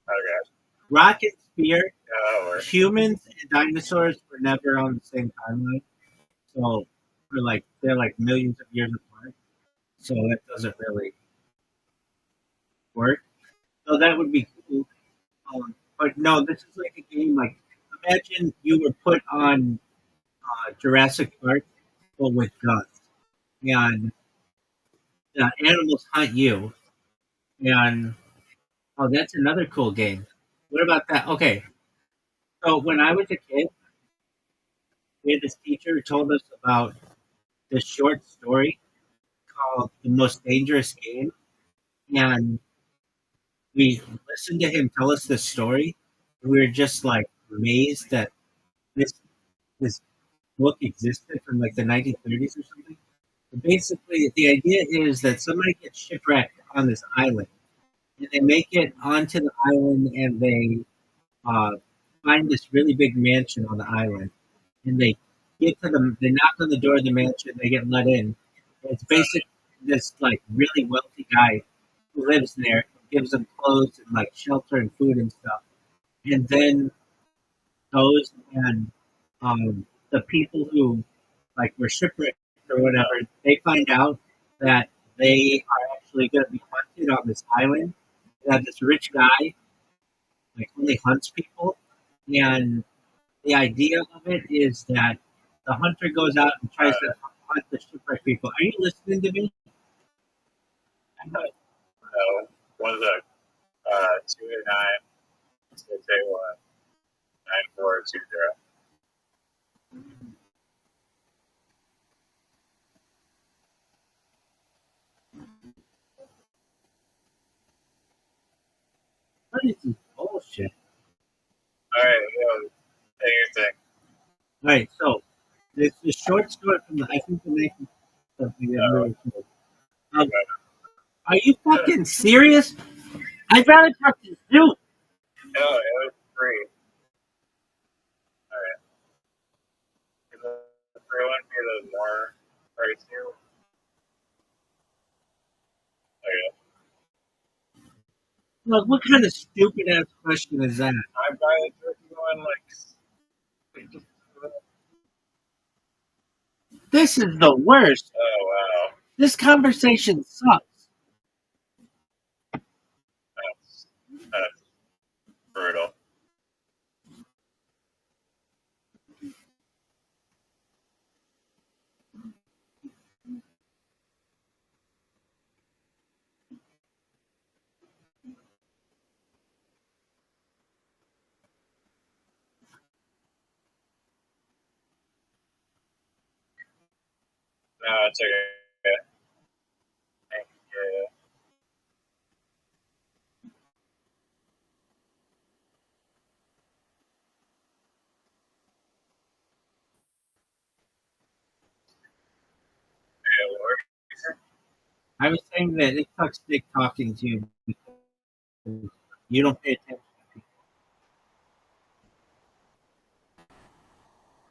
Speaker 2: Okay.
Speaker 3: rocket spear.
Speaker 2: Yeah, that'll work.
Speaker 3: Humans and dinosaurs were never on the same timeline, so they're like millions of years apart. So that doesn't really work. So that would be cool. But no, this is like a game. Like imagine you were put on Jurassic Park, but with guns, and the animals hunt you, And oh, that's another cool game. What about that? Okay, so when I was a kid, we had this teacher who told us about this short story called "The Most Dangerous Game," and we listened to him tell us this story. And we were just like amazed that this this book existed from like the 1930s or something. But basically, the idea is that somebody gets shipwrecked on this island, and they make it onto the island, and they uh, find this really big mansion on the island, and they get to they knock on the door of the mansion, they get let in. It's basically this like really wealthy guy who lives there, gives them clothes and like shelter and food and stuff, and then goes and the people who like were shipwrecked or whatever, they find out that they are actually going to be hunted on this island. That this rich guy like only hunts people, and the idea of it is that the hunter goes out and tries to hunt the shipwrecked people. Are you listening to me?
Speaker 2: No, was a 289-681-9420.
Speaker 3: What is this bullshit?
Speaker 2: All right, say your thing.
Speaker 3: All right, so it's a short story from the I think the 19th something that really cool. Are you fucking serious? I'd rather talk to you.
Speaker 2: No, it was free. All right. Is the free one be the more pricey? Okay.
Speaker 3: Look, what kind of stupid ass question is that?
Speaker 2: I'm buying the turkey one like.
Speaker 3: This is the worst.
Speaker 2: Oh wow,
Speaker 3: This conversation sucks.
Speaker 2: that's brutal. No, it's okay. Thank you. Yeah, what were you saying?
Speaker 3: I was saying that it sucks dick talking to you because you don't pay attention.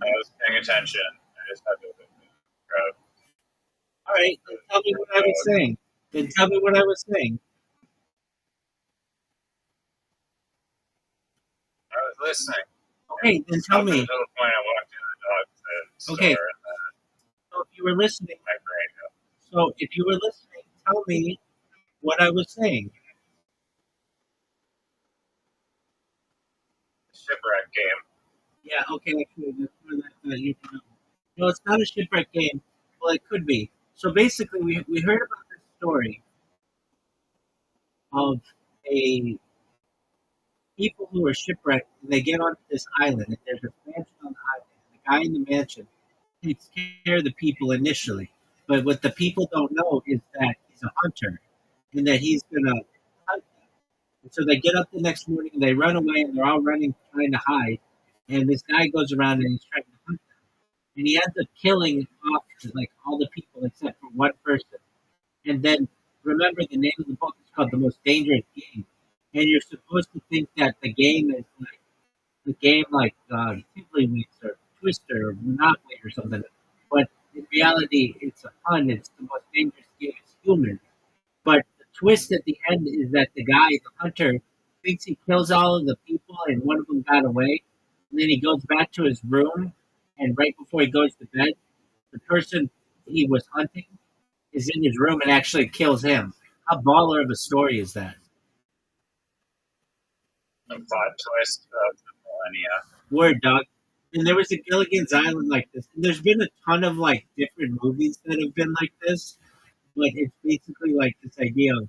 Speaker 2: I was paying attention. I just had to grab.
Speaker 3: All right, then tell me what I was saying. Then tell me what I was saying.
Speaker 2: I was listening.
Speaker 3: Okay, then tell
Speaker 2: Up
Speaker 3: me.
Speaker 2: until the point I walked in the dog's
Speaker 3: Okay.
Speaker 2: store and then
Speaker 3: So if you were listening,
Speaker 2: my brain goes.
Speaker 3: so if you were listening, tell me what I was saying.
Speaker 2: Shipwreck game.
Speaker 3: Yeah, okay, actually, that's where that you know. No, it's not a shipwreck game. Well, it could be. So basically, we heard about this story of a people who are shipwrecked and they get onto this island and there's a mansion on the island. And the guy in the mansion takes care of the people initially, but what the people don't know is that he's a hunter and that he's gonna hunt them. And so they get up the next morning and they run away and they're all running trying to hide. And this guy goes around and he's trying to hunt them. And he ends up killing off like all the people except for one person. And then remember the name of the book is called The Most Dangerous Game. And you're supposed to think that the game is like the game like Tiddlywinks or Twister or Monopoly or something. But in reality, it's a pun. It's the most dangerous game. It's human. But the twist at the end is that the guy, the hunter, thinks he kills all of the people and one of them got away. And then he goes back to his room, and right before he goes to bed, the person he was hunting is in his room and actually kills him. How baller of a story is that?
Speaker 2: The plot twist of the millennia.
Speaker 3: Word, dog. And there was a Gilligan's Island like this. And there's been a ton of like different movies that have been like this. But it's basically like this idea of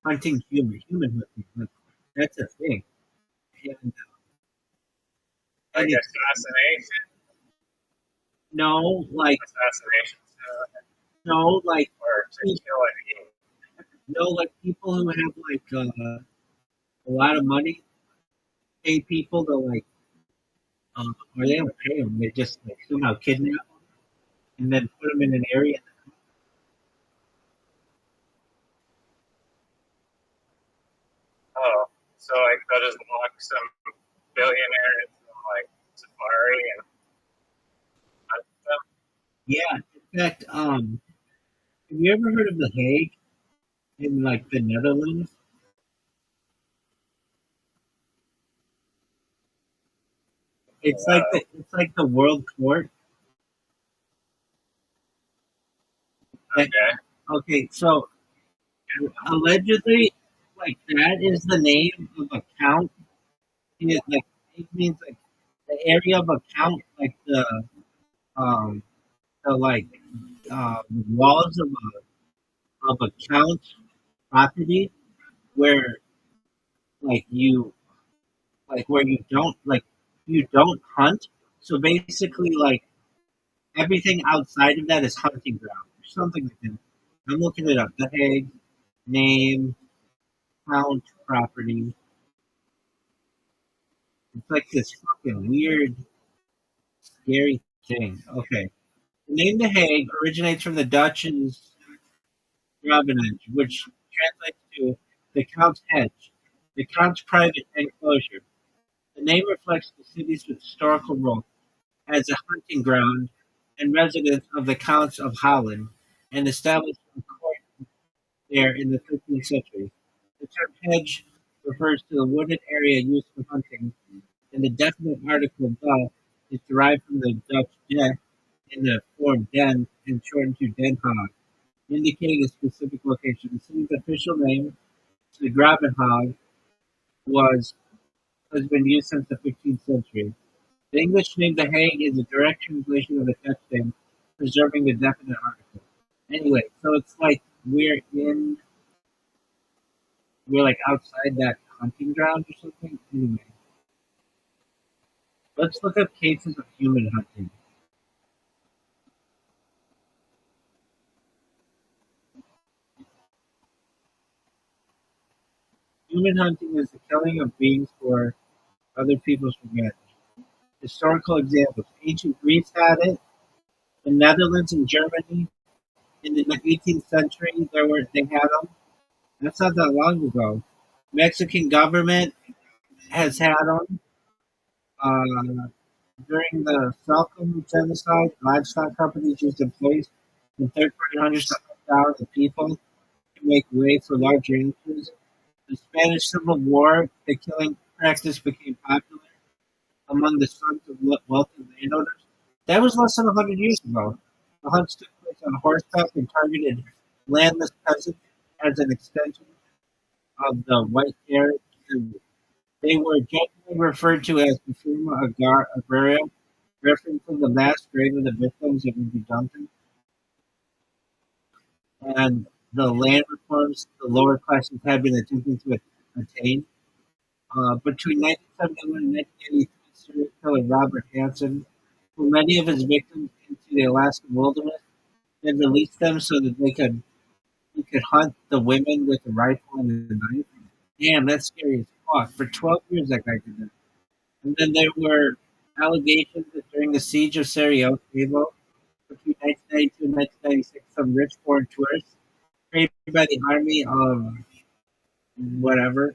Speaker 3: hunting human hunting. Like, that's a thing. And,
Speaker 2: Like
Speaker 3: and it's
Speaker 2: assassination,
Speaker 3: no, like
Speaker 2: assassination,
Speaker 3: no, like
Speaker 2: or to kill and eat.
Speaker 3: no, like people who have like a lot of money pay people to like, or they don't pay them. They just like somehow kidnap them and then put them in an area.
Speaker 2: Oh, so like they'll just lock some billionaire in some like safari and hunt them.
Speaker 3: Yeah. In fact, have you ever heard of the Hague in like the Netherlands? It's like the world court. That,
Speaker 2: Okay.
Speaker 3: okay, so allegedly, like that is the name of a count. Like it means like the area of a count, like um the like walls of a count property where like you where you don't hunt. So basically, like everything outside of that is hunting ground or something like that. I'm looking it up. The Hague name count property. It's like this fucking weird, scary thing. Okay. The name The Hague originates from the Dutch's Gravenage, which translates to the Count's Hedge, the Count's private enclosure. The name reflects the city's historical role as a hunting ground and residence of the Counts of Holland, and established a court there in the 15th century. The term hedge refers to the wooded area used for hunting, and the definite article "the" is derived from the Dutch "de" in the form "den" and shortened to "Den Haag," indicating a specific location. The city's official name, the Gravenhaag, was has been used since the 15th century. The English name The Hague is a direct translation of the Dutch name, preserving the definite article. Anyway, so it's like we're like outside that hunting ground or something. Anyway, let's look up cases of human hunting. Human hunting is the killing of beings for other people's revenge. Historical examples: ancient Greece had it. The Netherlands and Germany in the 18th century, they had them. That's not that long ago. Mexican government has had them. Uh, During the Falcon genocide, livestock companies used employees and third-party hunters to hunt down the people to make way for larger ranches. The Spanish Civil War, the killing practice became popular among the sons of wealthy landowners. That was less than 100 years ago. The hunts took place on horseback and targeted landless peasants as an extension of the white era. They were jokingly referred to as the Summa Agraria, referencing the mass grave of the victims it would be dumping, and the land reforms the lower classes had been attempting to attain. Between 1971 and 1983, serial killer Robert Hansen threw many of his victims into the Alaskan wilderness and released them so that he could hunt the women with a rifle and a knife. Damn, that's scary as fuck. For 12 years, that guy did that. And then there were allegations that during the siege of Sarajevo between 1992 and 1996, some rich foreign tourists paid by the army of whatever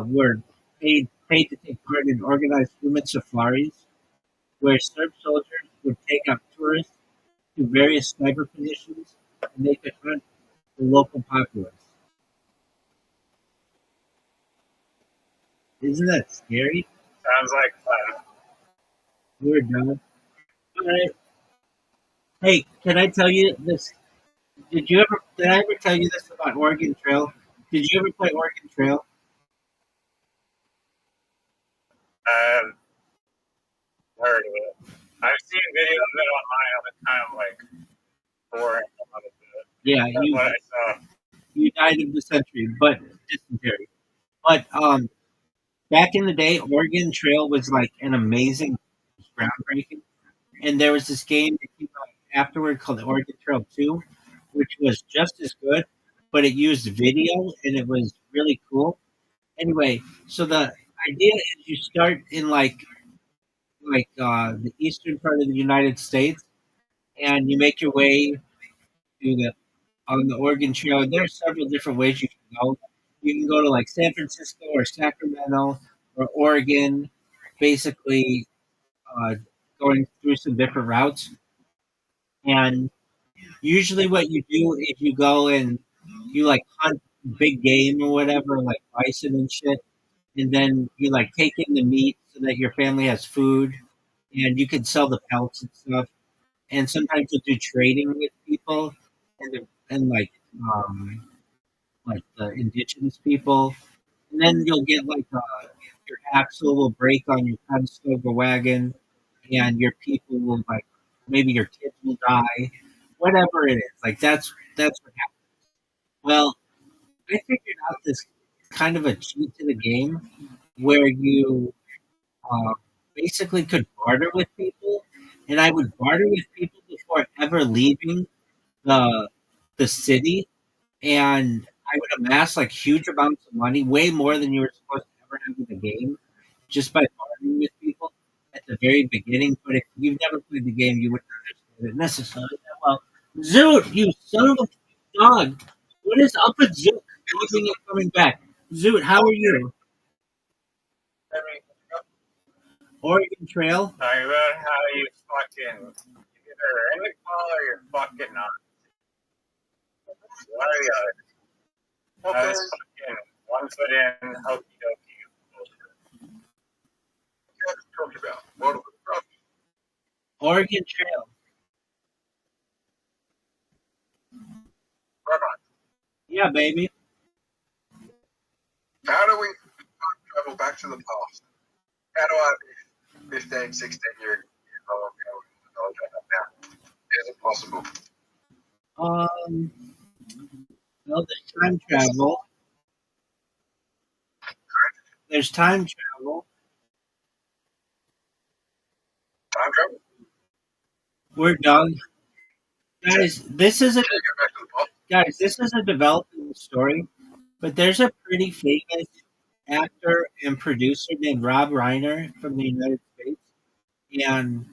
Speaker 3: were paid to take part in organized human safaris, where Serb soldiers would take up tourists to various sniper positions, and they could hunt the local populace. Isn't that scary?
Speaker 2: Sounds like fun.
Speaker 3: We're done. All right. Hey, can I tell you this? Did I ever tell you this about Oregon Trail? Did you ever play Oregon Trail?
Speaker 2: I've heard of it. I've seen videos of it online all the time, like boring.
Speaker 3: Yeah,
Speaker 2: That's what I saw.
Speaker 3: You died of dysentery, but dysentery. But back in the day, Oregon Trail was like an amazing, groundbreaking. And there was this game that came out afterward called Oregon Trail 2, which was just as good, but it used video and it was really cool. Anyway, so the idea is you start in the eastern part of the United States, and you make your way to the on the Oregon Trail. There are several different ways you can go. You can go to like San Francisco or Sacramento or Oregon, basically uh, going through some different routes. And usually, what you do is you go and you like hunt big game or whatever, like bison and shit, and then you like take in the meat so that your family has food, and you can sell the pelts and stuff. And sometimes you'll do trading with people, and like the indigenous people, and then you'll get like your axle will break on your Conestoga wagon, and your people will like maybe your kids will die, whatever it is. Like that's what happens. Well, I figured out this kind of a cheat to the game where you uh, basically could barter with people, and I would barter with people before ever leaving the the city, and I would amass like huge amounts of money, way more than you were supposed to ever have in the game, just by bartering with people at the very beginning. But if you've never played the game, you wouldn't understand it necessarily that well. Zoot, you son of a dog! What is up with Zoot leaving and coming back? Zoot, how are you? Oregon Trail.
Speaker 2: Talking about how you fucking either in the call or you're fucking not. One or the other. I was fucking 1 foot in, hokey dokey.
Speaker 5: What are you talking about? What are we from?
Speaker 3: Oregon Trail.
Speaker 5: Rabbi,
Speaker 3: Yeah, baby.
Speaker 5: how do we travel back to the past? How do I be 15, 16 years old now? Is it possible?
Speaker 3: Well, there's time travel. There's time travel.
Speaker 5: Time travel?
Speaker 3: We're done. Guys, this is a
Speaker 5: Can you go back to the past?
Speaker 3: guys, this is a developing story, but there's a pretty famous actor and producer named Rob Reiner from the United States, and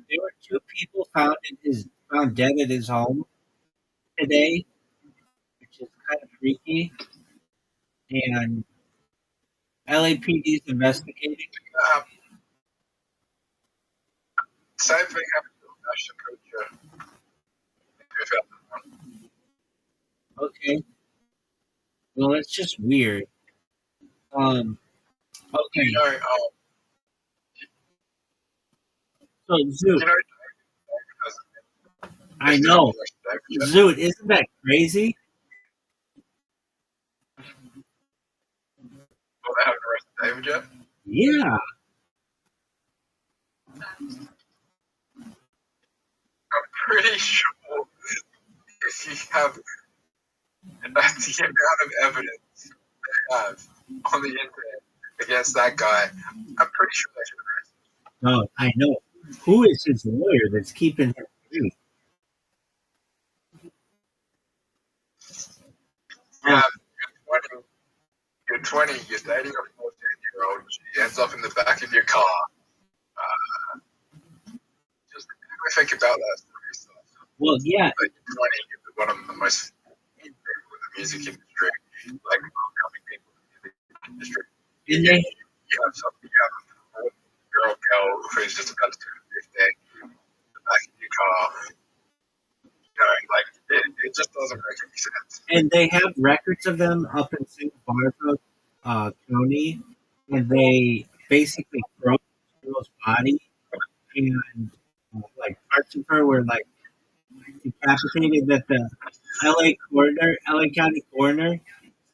Speaker 3: there were two people found dead at his home today, which is kind of freaky. And LAPD is investigating.
Speaker 5: Um, Same thing happened to Ashton Kutcher.
Speaker 3: Okay, well, it's just weird. Okay,
Speaker 5: You know,
Speaker 3: so Zoot,
Speaker 5: you know,
Speaker 3: I know. Zoot, isn't that crazy?
Speaker 5: Well, they haven't arrested David yet.
Speaker 3: Yeah.
Speaker 5: I'm pretty sure if you have the amount of evidence they have on the internet against that guy, I'm pretty sure they should arrest him.
Speaker 3: No, I know. Who is his lawyer that's keeping him free?
Speaker 5: Yeah, you're 20, you're dating a 14-year-old, she ends up in the back of your car. Just think about that for yourself.
Speaker 3: Well, yeah.
Speaker 5: Like, you're 20, you're one of the most people in the music industry, like upcoming people in the music industry.
Speaker 3: And they,
Speaker 5: You have something, you have a girl who's just about to turn 15 in the back of your car. You know, like, it just doesn't make any sense.
Speaker 3: and they have records of them up in Santa Barbara County, and they basically broke the girl's body, and like parts of her were like decapitated. That the LA County coroner,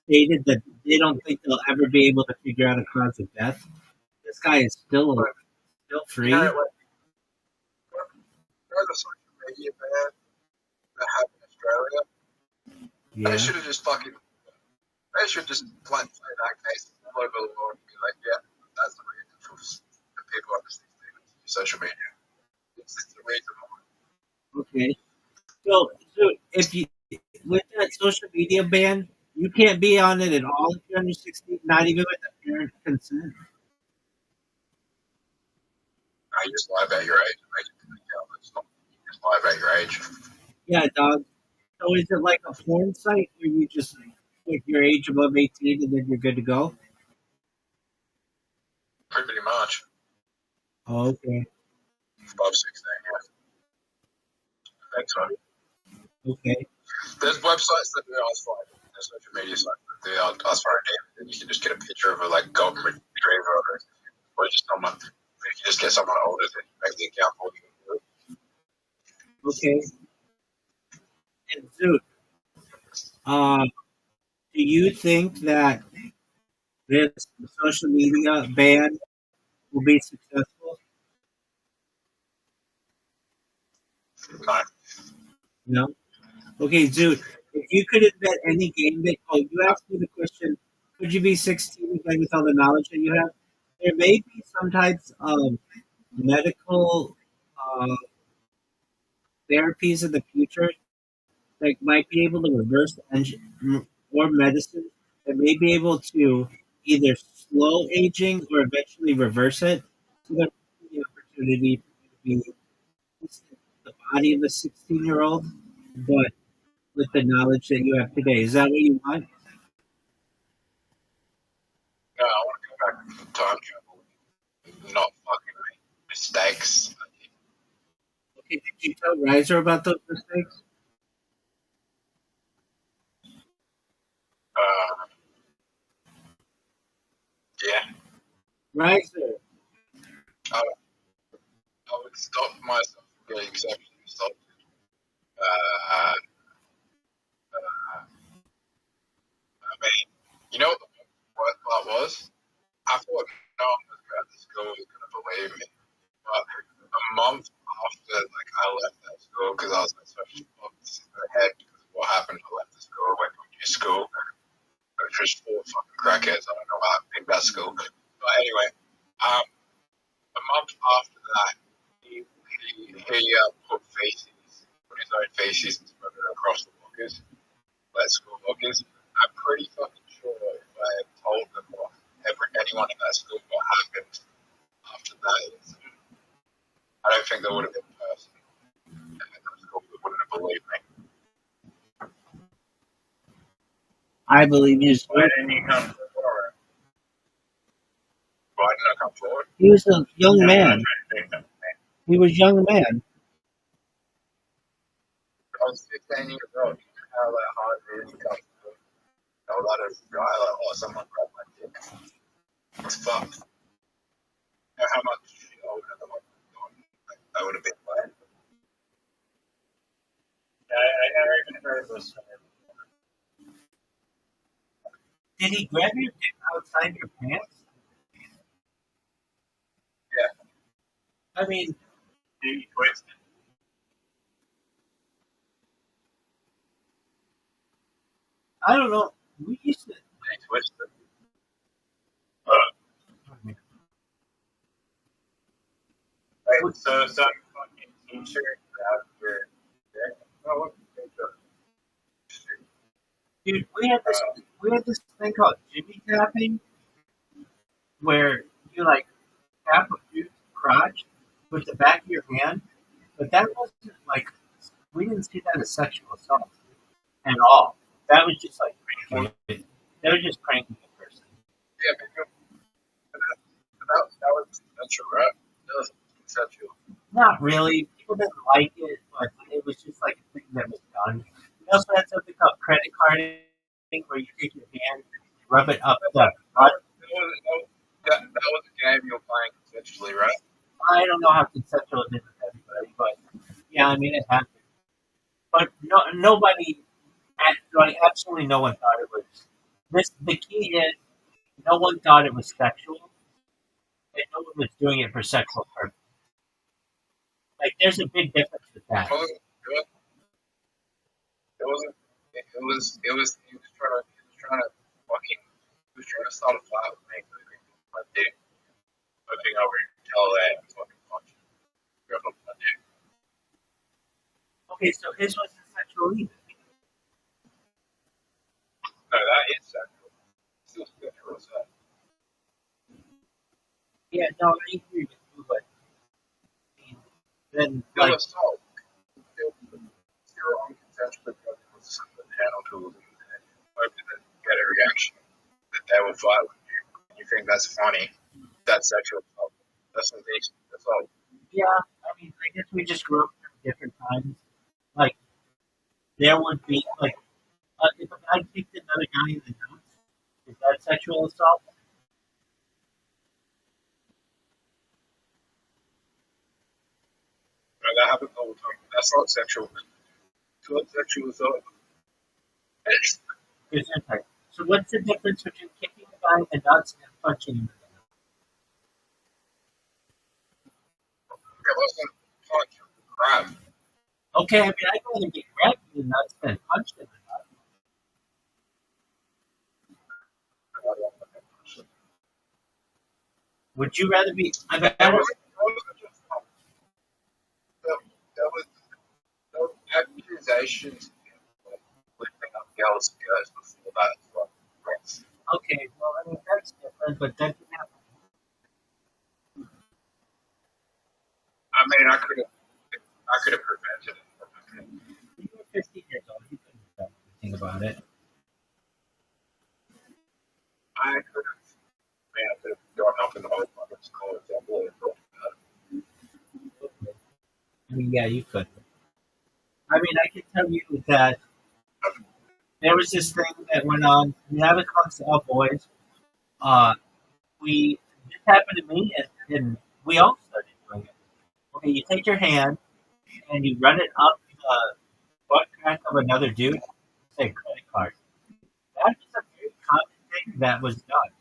Speaker 3: stated that they don't think they'll ever be able to figure out a cause of death. This guy is still free.
Speaker 5: You know, like, the social media ban that happened in Australia,
Speaker 3: Yeah.
Speaker 5: they should have just fucking They should just play that case all over the world and be like, yeah, that's the reason for the people understand social media. It's the reason why.
Speaker 3: Okay. So if you with that social media ban, you can't be on it at all if you're under 16, not even with the parent consent.
Speaker 5: I just lie about your age. You just lie about your age.
Speaker 3: Yeah, dog. So is it like a porn site where you just put your age above 18 and then you're good to go?
Speaker 5: Pretty much.
Speaker 3: Oh, okay.
Speaker 5: Above 16, yeah. I think so.
Speaker 3: Okay.
Speaker 5: There's websites that do ask for it. There's social media sites that do ask for it. And you can just get a picture of a like golden retriever or just someone. If you just get someone older, then you make the account for you.
Speaker 3: Okay. And Zoot, do you think that this social media ban will be successful?
Speaker 5: No.
Speaker 3: No. Okay, Zoot, if you could invent any game that, oh, you asked me the question, could you be 16 again with all the knowledge that you have? There may be some types of medical therapies in the future that might be able to reverse or medicine that may be able to either slow aging or eventually reverse it. So there may be the opportunity for you to be the body of a 16-year-old, but with the knowledge that you have today. Is that what you want?
Speaker 5: No, I want to go back to time travel. Not fucking mistakes.
Speaker 3: Okay, did you tell Riser about those mistakes?
Speaker 5: Uh, yeah.
Speaker 3: Riser,
Speaker 5: I would stop myself from getting sexually assaulted. Uh, I mean, you know what the worst part was? I thought no one was at the school was going to believe me. But a month after, like, I left that school because I was like so fucked in the head because of what happened. I left the school, went to a new school, which was full of fucking crackheads. I don't know why I picked that school. But anyway, a month after that, he put his own feces and spread it across the lockers, like school lockers. I'm pretty fucking sure if I had told them or anyone in that school what happened after that incident, I don't think there would have been a person in that school that wouldn't have believed me.
Speaker 3: I believe you.
Speaker 2: Why didn't you come forward?
Speaker 5: Why didn't I come forward?
Speaker 3: He was a young
Speaker 2: I'm
Speaker 3: man.
Speaker 2: not trying to say something.
Speaker 3: He was a young man.
Speaker 5: I was 15 years old. You know how that hard really comes to a lot of guy like, oh, someone grabbed my dick. It's fucked. You know how much shit I would have done? I would have been playing.
Speaker 2: I never even heard of this story.
Speaker 3: Did he grab your dick outside your pants?
Speaker 5: Yeah.
Speaker 3: I mean,
Speaker 2: Did you twist it?
Speaker 3: I don't know. We used to.
Speaker 5: They twisted.
Speaker 2: Like, so some fucking teacher grabbed your dick. Oh, what's the picture?
Speaker 3: Dude, we had this thing called jimmy tapping, where you like tap a dude's crotch with the back of your hand, but that wasn't like we didn't see that as sexual assault at all. That was just like cranking it. That was just cranking a person.
Speaker 5: Yeah, but that was consensual, right? That was consensual.
Speaker 3: Not really. People didn't like it, but it was just like a thing that was done. We also had something called credit carding, where you take your hand, rub it up the butt.
Speaker 5: That was a game you were playing consensually, right?
Speaker 3: I don't know how consensual it is with everybody, but yeah, I mean it happened. But nobody, like absolutely no one thought it was. This the key is no one thought it was sexual, and no one was doing it for sexual purpose. Like there's a big difference with that.
Speaker 5: It wasn't good. It wasn't. He was trying to
Speaker 2: trying to start a fight with me because you think my dick, hoping I would tell that I'm fucking punch you. Grab up my dick.
Speaker 1: Okay, so his wasn't sexual either.
Speaker 2: No, that is sexual. Still sexual as that.
Speaker 1: Yeah, no, I agree with you, but then
Speaker 2: Still
Speaker 1: like
Speaker 2: assault. Still unconsensual with some handle tools in the head. Hoping that you get a reaction that they will fight with you. And you think that's funny. That's sexual assault. That's indecent. That's all.
Speaker 1: yeah, I mean, I guess we just grew up in different times. Like there would be like if a guy kicked another guy in the nuts, is that sexual assault?
Speaker 2: And that happens all the time. That's not sexual. It's not sexual assault. It's,
Speaker 1: There's impact. So what's the difference between kicking a guy in the nuts and punching him in the nuts?
Speaker 2: it wasn't punch. Grab.
Speaker 1: Okay, I mean, I'd rather get grabbed in the nuts than punched in the nuts. Would you rather be? I mean,
Speaker 2: That wasn't just that was accusations of lifting up girls' skirts before that as well. Yes.
Speaker 1: okay. Well, I mean, that's different, but that can happen.
Speaker 2: I mean, I could have prevented it.
Speaker 1: You were 15 years old. You couldn't have done anything about it.
Speaker 2: I could have, man, I could have gone up in the whole fucking school assembly and talked about it.
Speaker 1: I mean, yeah, you could. I mean, I can tell you that there was this thing that went on. I mean, I was amongst all boys. Uh, this happened to me, and we all started doing it. Okay, you take your hand and you run it up the butt crack of another dude. Say credit card. That was a very common thing that was done,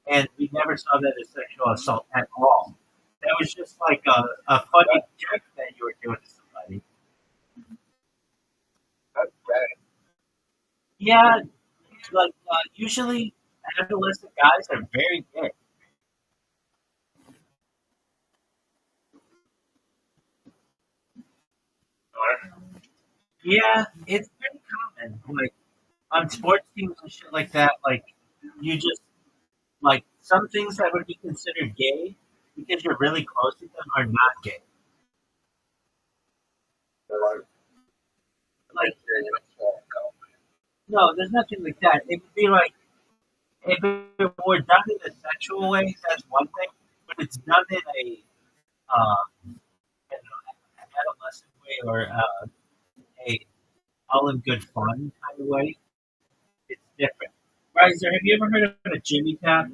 Speaker 1: and we never saw that as sexual assault at all. That was just like a funny joke that you were doing to somebody.
Speaker 2: That's bad.
Speaker 1: Yeah, like usually adolescent guys are very gay. Yeah, it's pretty common. Like on sports teams and shit like that, like you just like some things that would be considered gay because you're really close to them are not gay.
Speaker 2: They're like,
Speaker 1: Like
Speaker 2: yeah, you know,
Speaker 1: no, there's nothing like that. It would be like if it were done in a sexual way, that's one thing, but it's done in a I don't know, adolescent way or a all in good fun kind of way. It's different. Riser, have you ever heard of a Jimmy tap?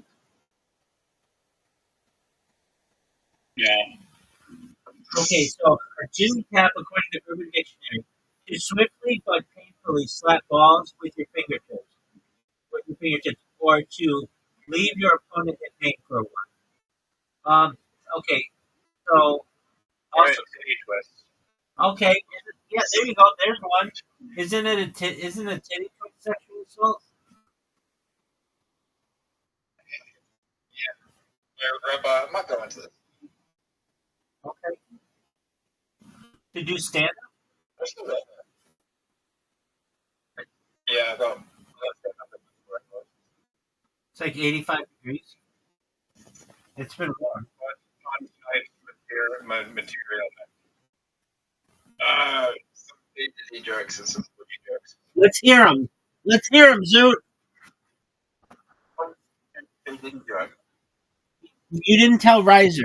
Speaker 2: yeah.
Speaker 1: Okay, so a Jimmy tap, according to Urban Dictionary, is swiftly but painfully slap balls with your fingertips, or to leave your opponent in pain for a while. Okay, so
Speaker 2: Right,
Speaker 1: also,
Speaker 2: titty twist.
Speaker 1: okay, yeah, there you go. There's one. Isn't a titty twist sexual assault?
Speaker 2: Yeah, Rabbi, I'm not going to this.
Speaker 1: Okay, to do stand up,
Speaker 2: I still got that. Yeah, I got nothing.
Speaker 1: it's like 85 degrees. It's been warm.
Speaker 2: Material. Some big jokes and some boogie jokes.
Speaker 1: Let's hear them. Let's hear them, Zoot.
Speaker 2: Big joke.
Speaker 1: You didn't tell Riser.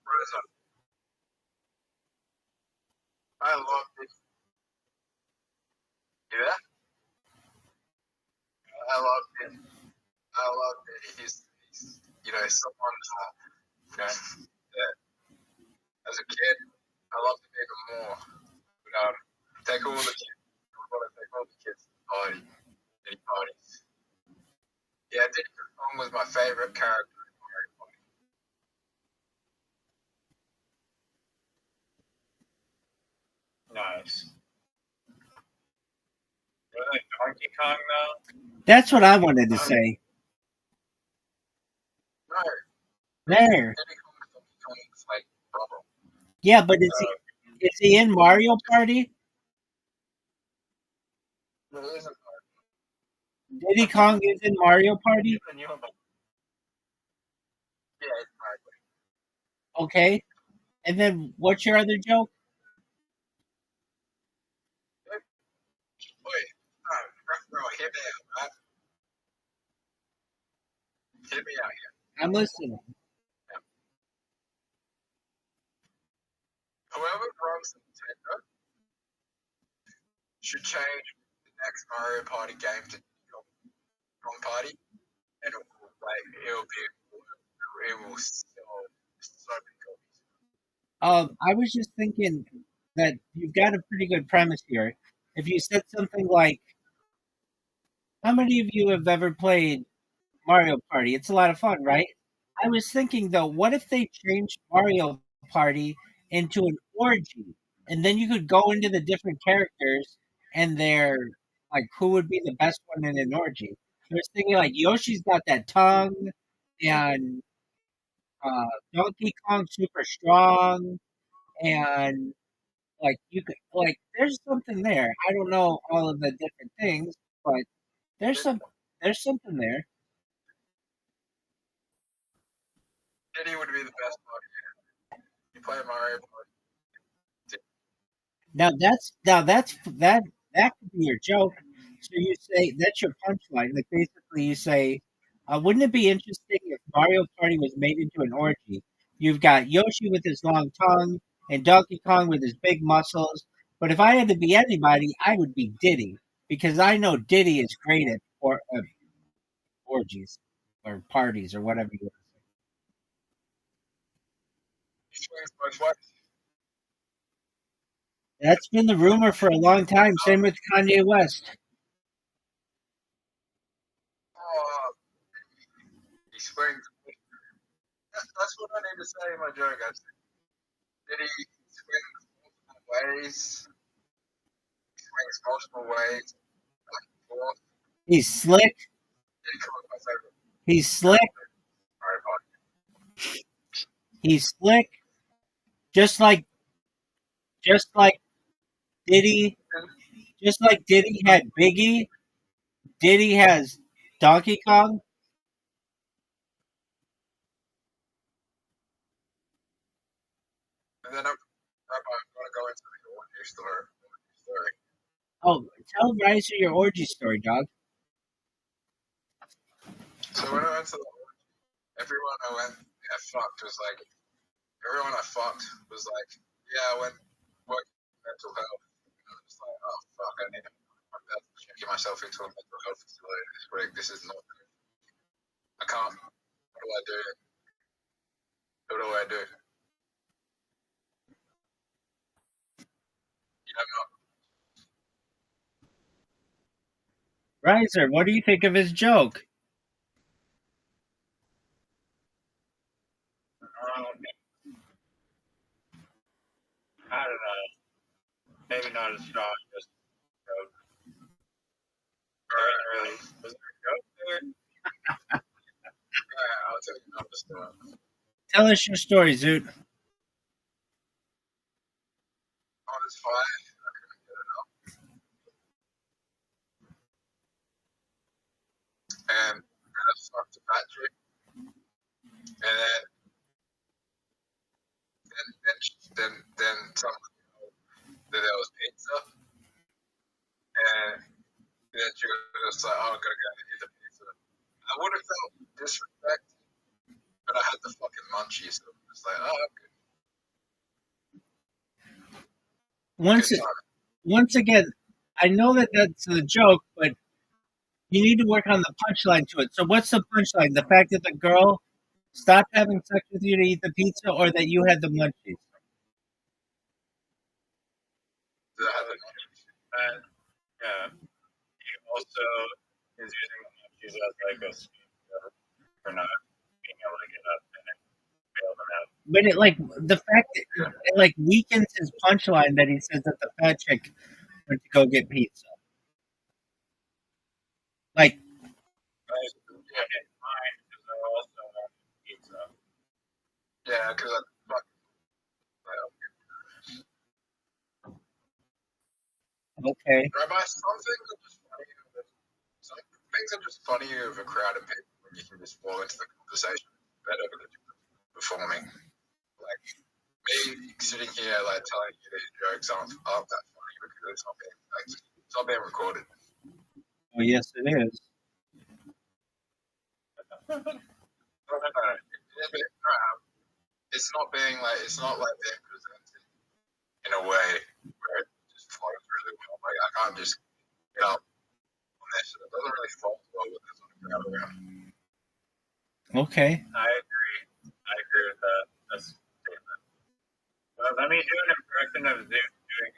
Speaker 2: Rosa, I love this. Yeah, I love it. I love that he's you know, someone, you know, that as a kid, I love to make him more. But, take all the kids, I want to take all the kids to the party, any parties. Yeah, Diddy Kong was my favorite character in Mario Party. Nice. Really? Donkey Kong though?
Speaker 3: That's what I wanted to say.
Speaker 5: No,
Speaker 3: There.
Speaker 5: Diddy Kong's like brother.
Speaker 3: Yeah, but is he in Mario Party?
Speaker 5: No, it isn't.
Speaker 3: Diddy Kong is in Mario Party?
Speaker 5: Yeah, it's Mario.
Speaker 3: Okay. And then what's your other joke?
Speaker 5: Wait, bro, hit me out, right? Hit me out here.
Speaker 3: I'm listening.
Speaker 5: Whoever runs Nintendo should change the next Mario Party game to Kong Party, and it will sell so many copies.
Speaker 3: I was just thinking that you've got a pretty good premise here. If you said something like, how many of you have ever played Mario Party? It's a lot of fun, right? I was thinking though, what if they changed Mario Party into an orgy, and then you could go into the different characters, and they're like, who would be the best one in an orgy? I was thinking like Yoshi's got that tongue, and Donkey Kong super strong, and like you could like there's something there. I don't know all of the different things, but there's some there's something there.
Speaker 5: Diddy would be the best party. You play Mario Party.
Speaker 3: That could be your joke. So you say that's your punchline. Like basically you say, wouldn't it be interesting if Mario Party was made into an orgy? You've got Yoshi with his long tongue and Donkey Kong with his big muscles. But if I had to be anybody, I would be Diddy because I know Diddy is great at orgies or parties or whatever you want to say.
Speaker 5: He swings both ways.
Speaker 3: That's been the rumor for a long time. Same with Kanye West.
Speaker 5: Oh, he swings. That's what I need to say in my joke. Diddy swings multiple ways. He swings multiple ways. Back and forth.
Speaker 3: He's slick.
Speaker 5: Diddy Kong's my favorite
Speaker 3: He's slick.
Speaker 5: Mario Party.
Speaker 3: He's slick. Just like Diddy, just like Diddy had Biggie, Diddy has Donkey Kong.
Speaker 5: And then I'm going to go into the orgy story.
Speaker 3: Oh, tell Riser your orgy story, dog.
Speaker 5: So when I went to the orgy, everyone I fucked was like, yeah, I went working mental health. And I was like, oh fuck, I need to get myself into a mental health facility this week. This is not good. I can't. What do I do? What do I do? You don't know.
Speaker 3: Riser, what do you think of his joke?
Speaker 2: I don't know. Maybe not as strong as joke. Really, was there a joke there?
Speaker 5: I'll tell you another story.
Speaker 3: Tell us your story, Zoot.
Speaker 5: I was 5. I couldn't get it up. And I fucked a fat chick. And then someone told that there was pizza. And then she was just like, oh, I'm gonna go eat the pizza. I would have felt disrespect, but I had the fucking munchies, so it was like, oh, okay.
Speaker 3: Once again, I know that that's a joke, but you need to work on the punchline to it. So what's the punchline? The fact that the girl stopped having sex with you to eat the pizza, or that you had the munchies?
Speaker 5: I had the munchies.
Speaker 2: And yeah, he also is using the munchies as like a scapegoat for not being able to get up and bail them out.
Speaker 3: But it the fact that it weakens his punchline that he says that the fat chick went to go get pizza.
Speaker 5: Yeah, because
Speaker 3: Okay.
Speaker 5: Rabbi, some things are just funny of a crowd of people when you can just fall into the conversation better because you're performing. Like me sitting here, like telling you these jokes aren't that funny because it's not being recorded.
Speaker 3: Oh, yes, it is.
Speaker 5: No. It's not like being presented in a way where it just flows really well. Like I can't just get up on this. It doesn't really flow well with this on the crowd around.
Speaker 3: Okay.
Speaker 2: I agree with that. That's statement. Well, let me do an impression of Zeus doing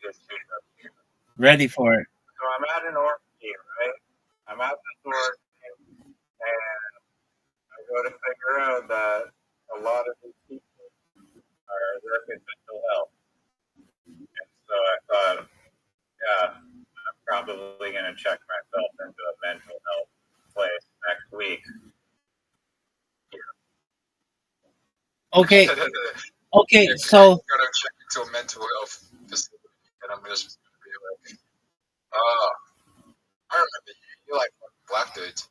Speaker 2: his tweet.
Speaker 3: Ready for it.
Speaker 2: So I'm at an orgy, right? I'm at this orgy, and I go to figure out that a lot of these people are working mental health. And so I thought, yeah, I'm probably going to check myself into a mental health place next week.
Speaker 3: Okay. Okay. So
Speaker 5: You gotta check into a mental health facility, and I'm just gonna be like, oh, I remember you. You're like black dudes.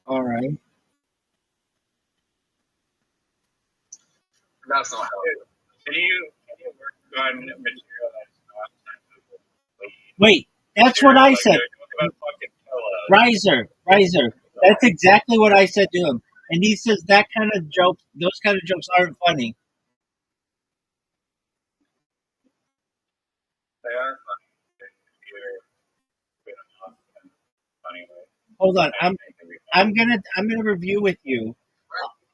Speaker 3: all right.
Speaker 5: That's not how.
Speaker 2: Can you work on material that's not technically
Speaker 3: Wait, that's what I said.
Speaker 2: talk about fucking
Speaker 3: Riser. That's exactly what I said to him. And he says that kind of joke, those kind of jokes aren't funny.
Speaker 2: They are funny. You're good enough and funny way.
Speaker 3: Hold on,
Speaker 2: Anything can be funny.
Speaker 3: I'm gonna review with you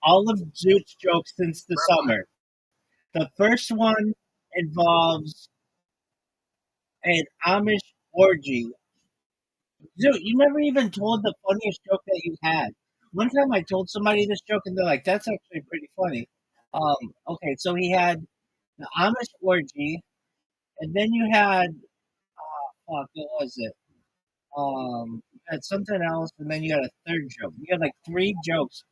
Speaker 3: all of Zoot's jokes since the summer. The first one involves an Amish orgy. Zoot, you never even told the funniest joke that you had. One time I told somebody this joke and they're like, "That's actually pretty funny." Okay, so he had the Amish orgy, and then you had fuck, what was it? You had something else, and then you had a third joke. You had like three jokes,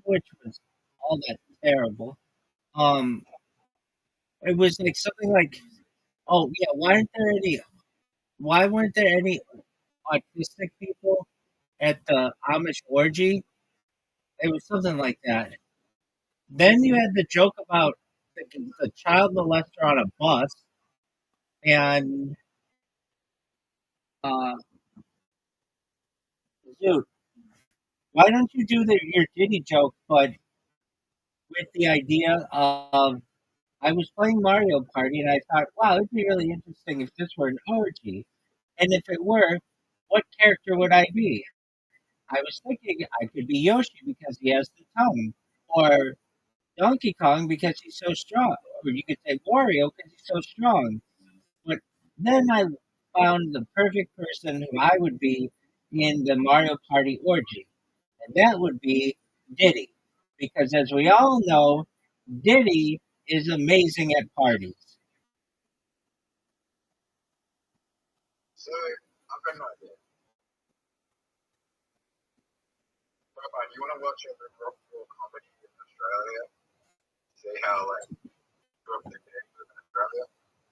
Speaker 3: which was all that terrible. Um, it was like something like, "Oh yeah, Why weren't there any autistic people at the Amish orgy?" It was something like that. Then you had the joke about the child molester on a bus, and uh, dude, why don't you do your Diddy joke, but with the idea of I was playing Mario Party and I thought, wow, it'd be really interesting if this were an orgy. And if it were, what character would I be? I was thinking I could be Yoshi because he has the tongue, or Donkey Kong because he's so strong, or you could say Wario because he's so strong. But then I found the perfect person who I would be in the Mario Party orgy, and that would be Diddy. Because as we all know, Diddy is amazing at parties.
Speaker 5: So I've got an idea. Rabbi, you want to watch every rock comedy in Australia? See how like good the games in Australia?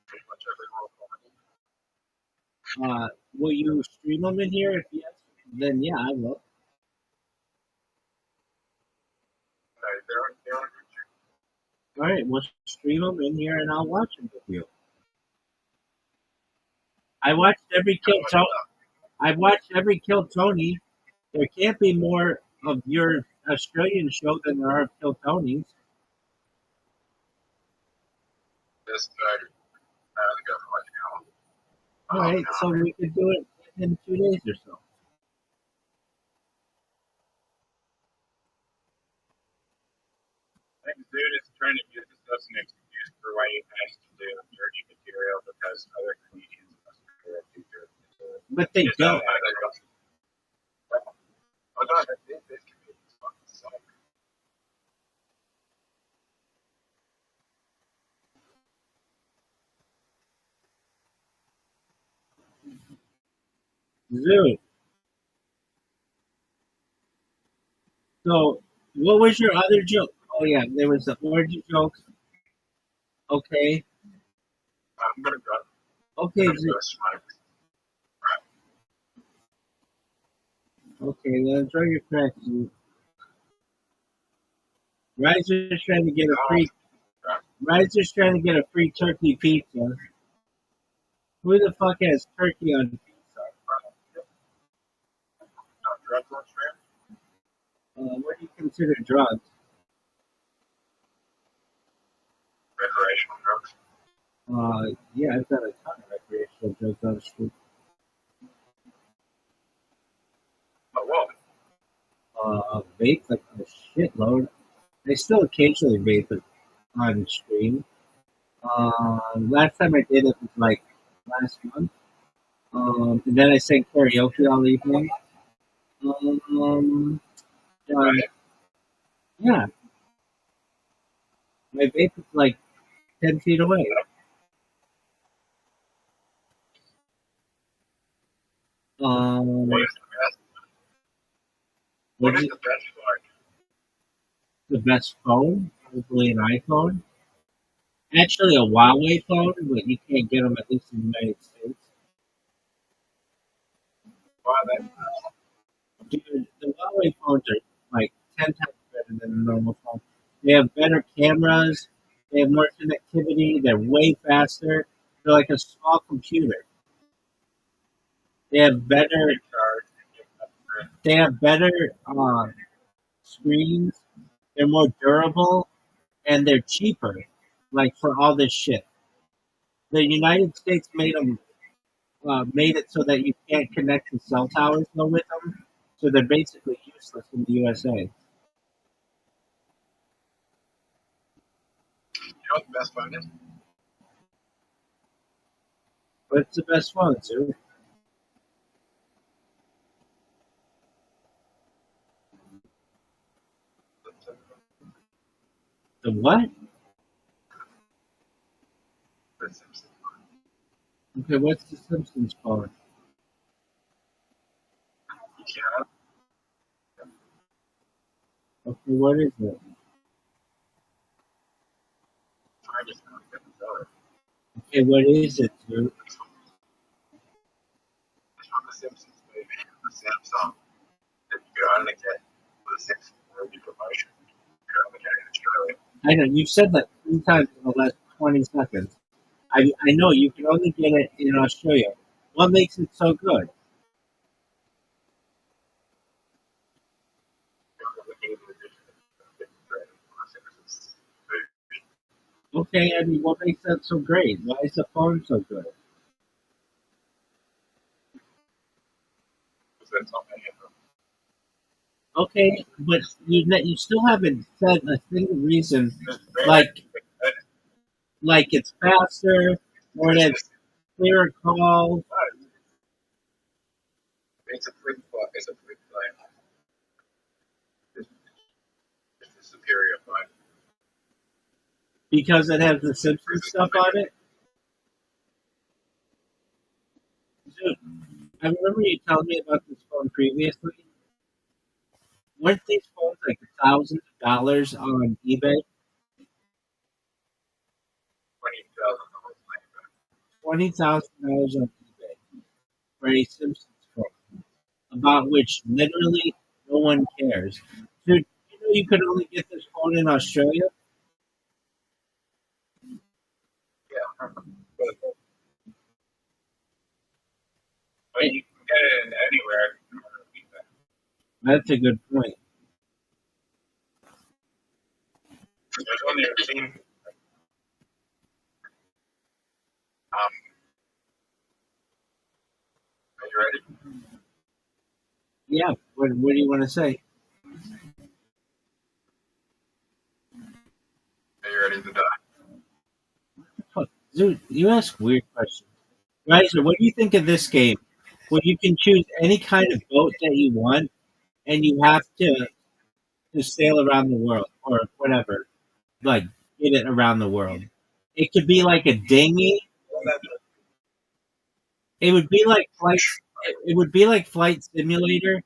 Speaker 5: Pretty much every rock comedy.
Speaker 3: Will you stream them in here? If yes, then yeah, I will.
Speaker 5: No, they're on YouTube.
Speaker 3: All right, we'll stream them in here, and I'll watch them with you. I watched every Kill Tony. I've watched every Kill Tony. There can't be more of your Australian show than there are of Kill Tony's.
Speaker 5: This I only got for like an hour.
Speaker 3: All right, so we could do it in 2 days or so.
Speaker 2: I think Zoot is trying to use this as an excuse for why he has to do dirty material because other comedians must do dirty material.
Speaker 3: But they don't.
Speaker 5: Oh no, this comedian's fucking suck.
Speaker 3: Zoot. So, what was your other joke? Oh yeah, there was the orgy jokes. Okay,
Speaker 2: I'm gonna go.
Speaker 3: okay,
Speaker 2: I'm gonna go smart.
Speaker 3: okay. Well, enjoy your crack. Riser's trying to get a free. Riser's trying to get a free turkey pizza. Who the fuck has turkey on pizza?
Speaker 2: Drugs on stream.
Speaker 3: What do you consider drugs?
Speaker 2: Recreational drugs.
Speaker 3: Yeah, I've got a ton of recreational drugs on the street.
Speaker 2: But what?
Speaker 3: Vape like a shitload. I still occasionally vape it on stream. Last time I did it was like last month. And then I sang karaoke all evening.
Speaker 2: Right.
Speaker 3: Yeah, my vape is like 10 feet away.
Speaker 2: What is the best? What is the best part?
Speaker 3: The best phone? Probably an iPhone. Actually, a Huawei phone, but you can't get them at least in the United States.
Speaker 2: Why that?
Speaker 3: Dude, the Huawei phones are like 10 times better than a normal phone. They have better cameras. They have more connectivity. They're way faster. They're like a small computer. They have better. They have better screens. They're more durable, and they're cheaper. Like for all this shit, the United States made it so that you can't connect to cell towers though with them, so they're basically useless in the USA.
Speaker 2: You know what the best phone is?
Speaker 3: What's the best phone, too? The what?
Speaker 2: The Simpsons.
Speaker 3: Okay, what's the Simpsons phone?
Speaker 2: You can't.
Speaker 3: Okay, what is it?
Speaker 2: Trying to sound good and better.
Speaker 3: Okay, what is it, dude?
Speaker 2: It's from the Simpsons, baby. The Samsung that you can only get for the Simpsons movie promotion. You can only get it in Australia.
Speaker 3: I know, you've said that 3 times in the last 20 seconds. I know you can only get it in Australia. What makes it so good? Okay, I mean, what makes that so great? Why is the phone so good? Okay, but you still haven't said a single reason, like it's faster or it has clearer calls.
Speaker 2: It's a free play. It's a free play. It's a superior play.
Speaker 3: Because it has the Simpsons stuff on it? Dude, I remember you telling me about this phone previously. Weren't these phones like thousands of dollars on eBay?
Speaker 2: 20,000
Speaker 3: $20,000 on eBay for a Simpsons phone, about which literally no one cares. Dude, you know you could only get this phone in Australia?
Speaker 2: Yeah. But you can get it in anywhere.
Speaker 3: That's a good point.
Speaker 2: There's only a team. Are you ready?
Speaker 3: Yeah, what do you want to say?
Speaker 2: Are you ready to die?
Speaker 3: Fuck, dude, you ask weird questions. Riser, what do you think of this game? Where you can choose any kind of boat that you want, and you have to sail around the world or whatever, like get it around the world. It could be like a dinghy. It would be like flight. It would be like Flight Simulator,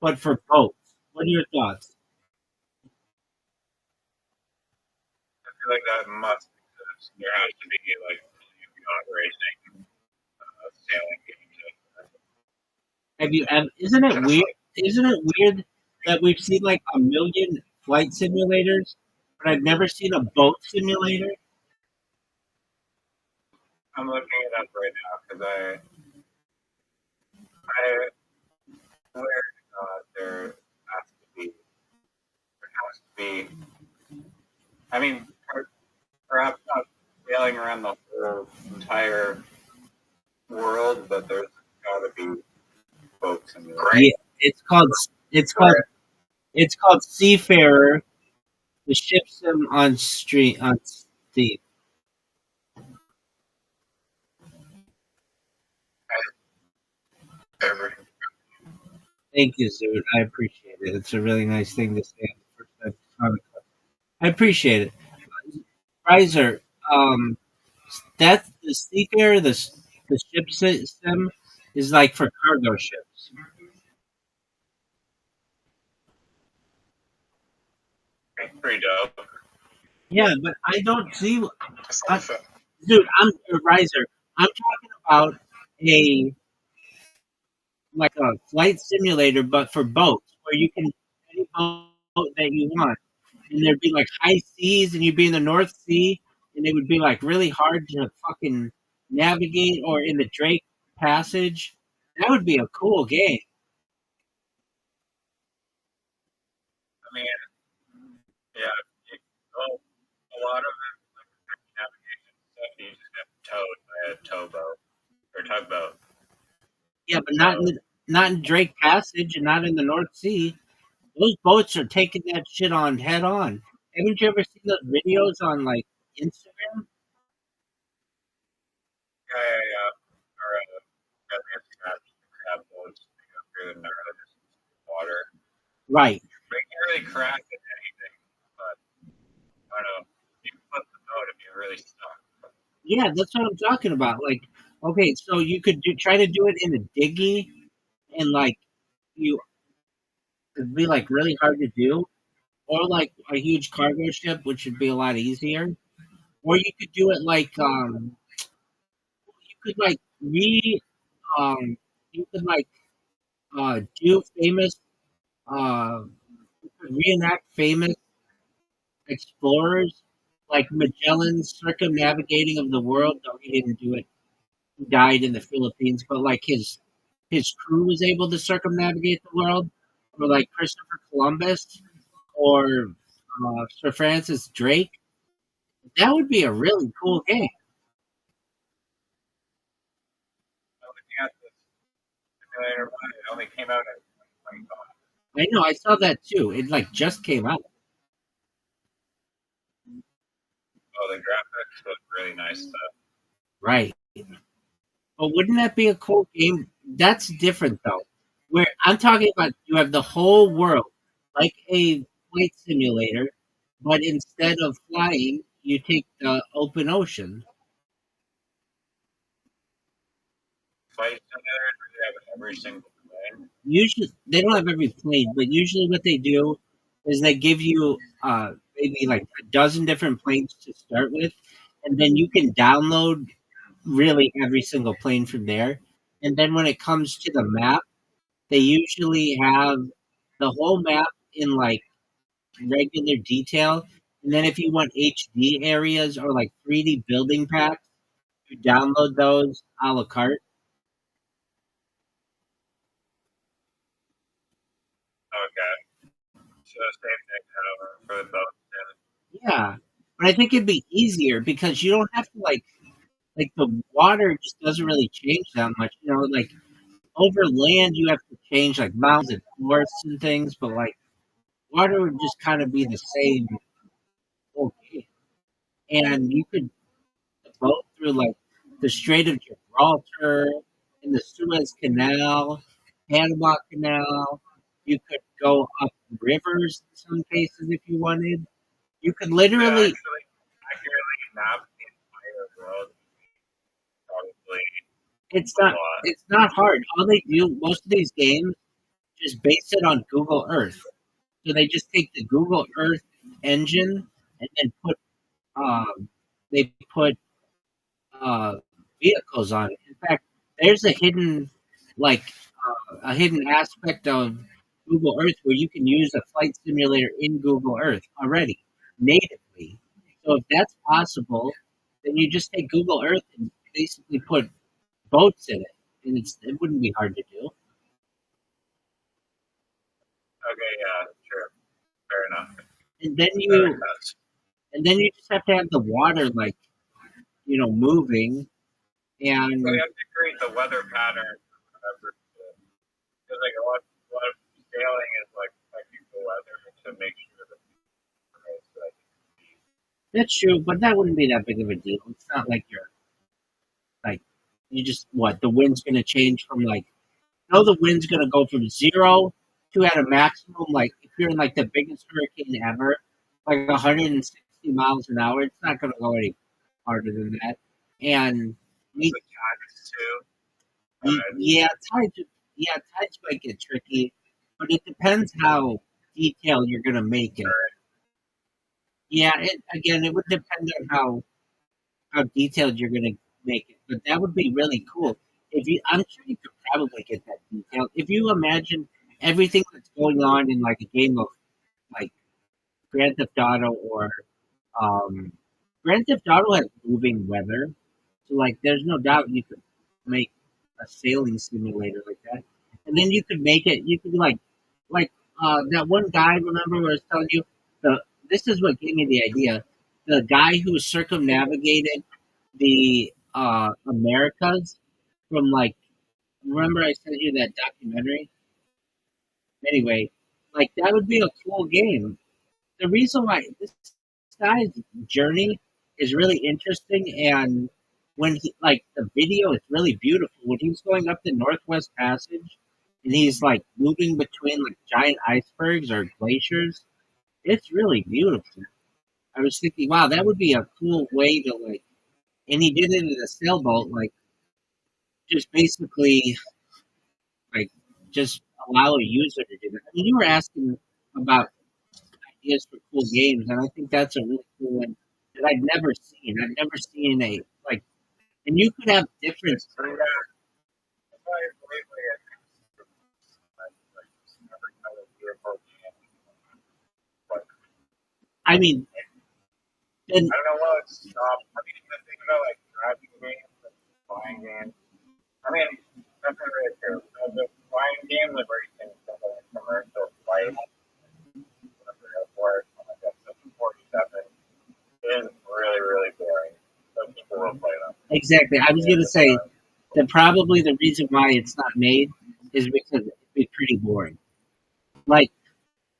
Speaker 3: but for boats. What are your thoughts?
Speaker 2: feel like that must exist. There has to be like yacht racing, sailing games.
Speaker 3: Have you? Isn't it
Speaker 6: Kind of
Speaker 3: weird?
Speaker 6: fun.
Speaker 3: Isn't it weird that we've seen like a million flight simulators, but I've never seen a boat simulator?
Speaker 2: I'm looking it up right now because I swear to God there has to be. I mean, perhaps not sailing around the whole entire world, but there's got to be boats in there.
Speaker 6: Great.
Speaker 3: Yeah, it's called it's called Seafarer, the ship sim on Steam.
Speaker 6: Ever.
Speaker 3: Thank you, Zoot. I appreciate it. It's a really nice thing to say. I appreciate it. Riser, that's the Seafarer, the ship sim is like for cargo ships.
Speaker 2: Pretty dope.
Speaker 3: Yeah, but I don't see.
Speaker 6: That sounds fun.
Speaker 3: Dude, I'm a riser. I'm talking about a like a flight simulator, but for boats, where you can any boat that you want, and there'd be like high seas, and you'd be in the North Sea, and it would be like really hard to fucking navigate, or in the Drake Passage. That would be a cool game.
Speaker 2: I mean, yeah, well, a lot of it, like navigation stuff, you just get towed by a towboat or tugboat.
Speaker 3: Yeah, but not in Drake Passage, and not in the North Sea. Those boats are taking that shit on head on. Haven't you ever seen those videos on like Instagram?
Speaker 2: Yeah. Or crab boats to go through the narrows water.
Speaker 3: Right.
Speaker 2: But you can't really crash at anything, but I don't know. You can flip the boat if you're really stuck.
Speaker 3: Yeah, that's what I'm talking about. Like, okay, so you could try to do it in a diggy, and like you, it'd be like really hard to do, or like a huge cargo ship, which would be a lot easier. Or you could do it like you could like you could like do famous uh reenact famous explorers like Magellan's circumnavigating of the world. No, he didn't do it. He died in the Philippines, but like his crew was able to circumnavigate the world, or like Christopher Columbus or Sir Francis Drake. That would be a really cool game.
Speaker 2: I'm looking at this simulator one, it only came out in 2025.
Speaker 3: I know, I saw that too. It like just came out.
Speaker 2: Oh, the graphics look really nice stuff.
Speaker 3: Right. But wouldn't that be a cool game? That's different though. Where I'm talking about, you have the whole world, like a flight simulator, but instead of flying, you take the open ocean.
Speaker 2: Flight simulators really have every single plane.
Speaker 3: Usually, they don't have every plane, but usually what they do is they give you maybe like a dozen different planes to start with, and then you can download really every single plane from there. And then when it comes to the map, they usually have the whole map in like regular detail. And then if you want HD areas or like 3D building packs, you download those a la carte.
Speaker 2: Okay. So same thing for the boat.
Speaker 3: Yeah. But I think it'd be easier because you don't have to like the water just doesn't really change that much. You know, like over land you have to change like mountains and forests and things, but like water would just kind of be the same. Okay. And you could boat through like the Strait of Gibraltar and the Suez Canal, Panama Canal. You could go up rivers in some cases if you wanted. You could
Speaker 2: Yeah,
Speaker 3: literally.
Speaker 2: actually, accurately map the entire world probably
Speaker 3: It's
Speaker 2: a
Speaker 3: not.
Speaker 2: lot.
Speaker 3: It's not hard. All they do, most of these games, just base it on Google Earth. So they just take the Google Earth engine and then put they put uh, vehicles on it. In fact, there's like a hidden aspect of Google Earth where you can use a flight simulator in Google Earth already natively. So if that's possible, then you just take Google Earth and basically put boats in it, and it wouldn't be hard to do.
Speaker 2: Okay, yeah, sure. Fair enough.
Speaker 3: And then
Speaker 2: That
Speaker 3: you
Speaker 2: makes sense.
Speaker 3: and then you just have to have the water moving
Speaker 2: So you
Speaker 3: and
Speaker 2: have to create the weather pattern or whatever. Because like a lot of sailing is like affecting the weather to make sure that so that
Speaker 3: that's true, but that wouldn't be that big of a deal. It's not like you just the wind's gonna change from the wind's gonna go from 0 to at a maximum, like if you're in like the biggest hurricane ever, like 160 miles an hour, it's not gonna go any harder than that. And we,
Speaker 2: the tides too.
Speaker 3: yeah, tides might get tricky, but it depends how detailed you're gonna make it. Yeah, it would depend on how detailed you're gonna make it, but that would be really cool. I'm sure you could probably get that detailed. If you imagine everything that's going on in like a game of like Grand Theft Auto or um, Grand Theft Auto has moving weather, so like there's no doubt you could make a sailing simulator like that, and then you could make it. You could that one guy. Remember, where I was telling you this is what gave me the idea. The guy who circumnavigated the Americas from remember I sent you that documentary? Anyway, that would be a cool game. The reason why this guy's journey is really interesting, and when he the video is really beautiful when he's going up the Northwest Passage and he's moving between giant icebergs or glaciers. It's really beautiful. I was thinking, wow, that would be a cool way to and he did it in a sailboat, just basically like just allow a user to do that. I mean, you were asking about ideas for cool games, and I think that's a really cool one that I've never seen. I've never seen and you could have different.
Speaker 2: That's why lately like every kind of vehicle game. But
Speaker 3: I mean, then
Speaker 2: I don't know what it's stopped. I mean, the thing about like driving games and flying games. I mean, that's not really true. The flying games are very things that are commercial flight. Whatever airport, like that 747 is really, really boring. So people will play them.
Speaker 3: exactly, I was gonna say that probably the reason why it's not made is because it'd be pretty boring. Like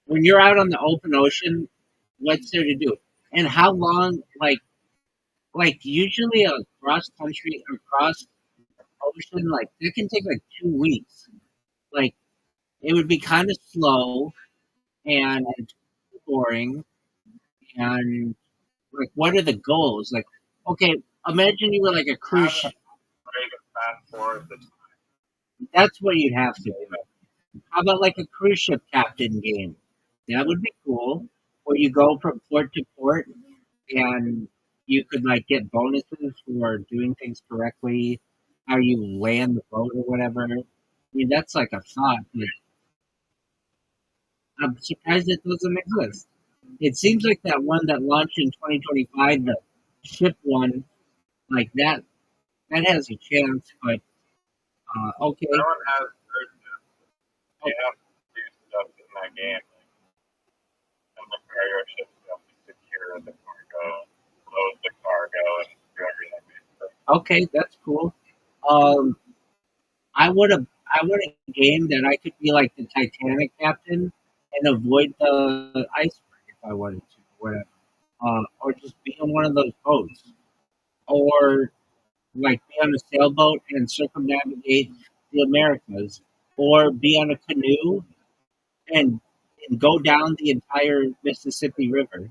Speaker 3: when you're out on the open ocean, what's there to do? And how long? Usually a cross country or cross ocean, it can take 2 weeks. Like it would be kind of slow and boring. And what are the goals? Okay, imagine you were like a cruise ship.
Speaker 2: Break and fast forward the
Speaker 3: That's what you'd have to do. How about like a cruise ship captain game? That would be cool. Where you go from port to port and you could get bonuses for doing things correctly, how you land the boat or whatever. I mean, that's like a thought, but I'm surprised it doesn't exist. It seems like that one that launched in 2025, the ship one, that has a chance, but okay.
Speaker 2: no one has urgency. You have to do stuff in that game. And the cargo ships have to secure the cargo, load the cargo, and do everything.
Speaker 3: Okay, that's cool. Um, I would a game that I could be like the Titanic captain and avoid the iceberg if I wanted to, whatever. Or just be on one of those boats, or be on a sailboat and circumnavigate the Americas, or be on a canoe and go down the entire Mississippi River.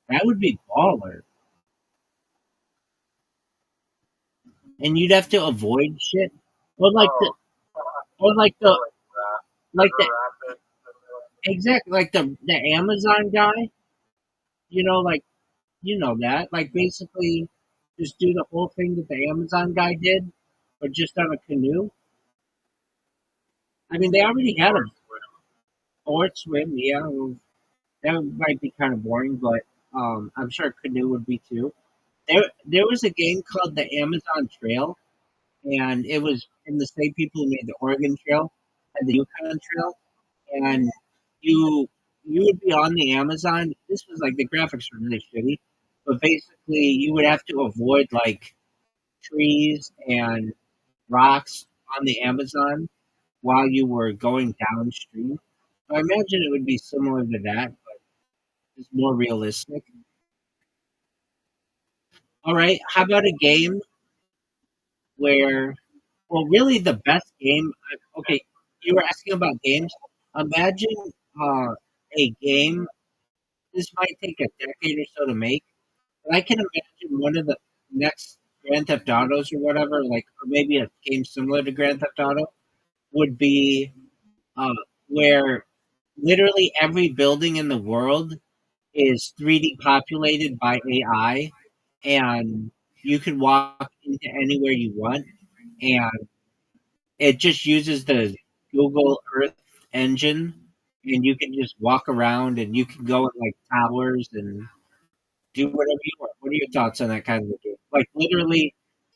Speaker 3: That would be baller. And you'd have to avoid shit, or or like the exactly like the Amazon guy. You know, You know that. Like basically just do the whole thing that the Amazon guy did, but just on a canoe. I mean, they already had them. Or swim, yeah. Well, that might be kind of boring, but I'm sure canoe would be too. There was a game called the Amazon Trail, and it was from the same people who made the Oregon Trail and the Yukon Trail, and you you would be on the Amazon. This was like the graphics were really shitty, but basically you would have to avoid like trees and rocks on the Amazon while you were going downstream. So I imagine it would be similar to that, but it's more realistic. All right, how about a game where, well, really the best game? Okay, you were asking about games. Imagine a game. This might take a decade or so to make, but I can imagine one of the next Grand Theft Autos or whatever, like or maybe a game similar to Grand Theft Auto, would be uh, where literally every building in the world is 3D populated by AI, and you can walk into anywhere you want, and it just uses the Google Earth engine, and you can just walk around, and you can go in like towers and do whatever you want. What are your thoughts on that kind of a game? Like literally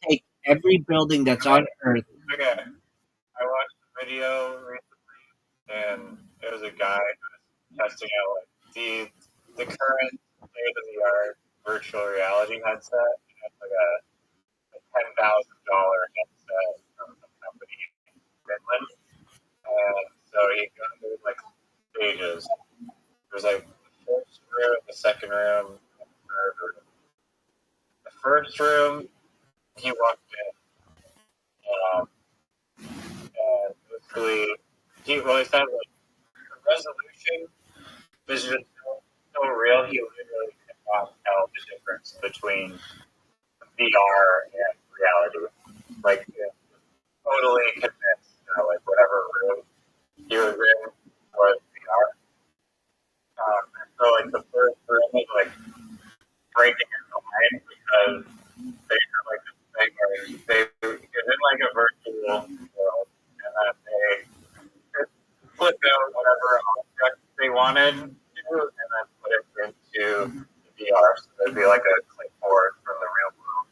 Speaker 3: take every building that's on Earth.
Speaker 2: Okay, I watched a video recently, and it was a guy who was testing out like the current state of the art virtual reality headset. It's like a $10,000 headset from a company in Finland, and so he goes through like stages. There's like the first room, the second room, and the third room. The first room, he walked in, and basically, he said like the resolution is just so real. He literally cannot tell the difference between VR and reality. Like, totally convinced that like whatever room he was in was VR. And so like the first room was like breaking his mind because they had like this thing where they it was in like a virtual world, and then they could flip out whatever object they wanted to, and then put it into the VR. So there'd be like a clipboard from the real world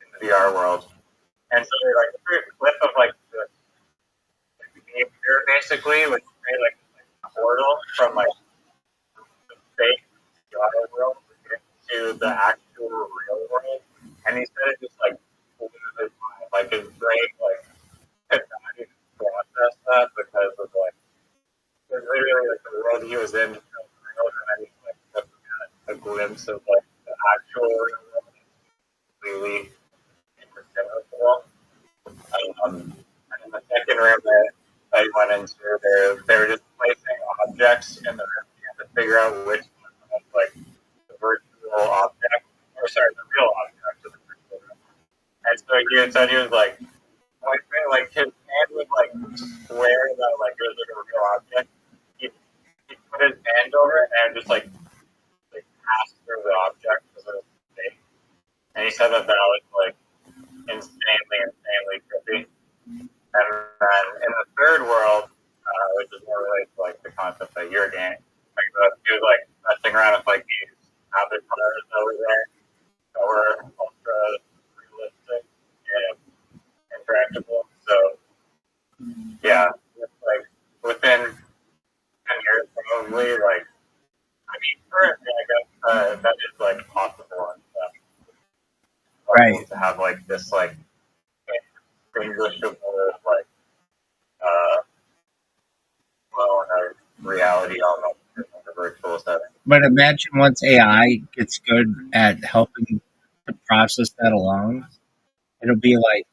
Speaker 2: in the VR world, and so they like threw a clip of like the behavior basically, which create like a portal from like the fake VR world into the actual real world, and he said it just like blew his mind, like his brain like could not even process that because of like it was literally like the world he was in just felt real, and then he like looking at a glimpse of like the actual real world completely indistinguishable. And in the second room that I went into, they were just placing objects in the room. You had to figure out which one was like the virtual object, or sorry, the real object of the virtual room. And so he had said he was like his hand would like swear that like it was like a real object. He'd put his hand over it and just like pass through the object as it was fake. And he said that was like insanely trippy. And then in the third world, which is more related to like the concept that you're getting, like he was like messing around with like these avatars over there that were ultra realistic and interactable. So yeah, it's like within 10 years probably, like I mean currently I guess that is like possible and stuff.
Speaker 3: Right.
Speaker 2: To have like this like indistinguishable like uh reality almost in the virtual setting.
Speaker 3: But imagine once AI gets good at helping to process that along, it'll be like,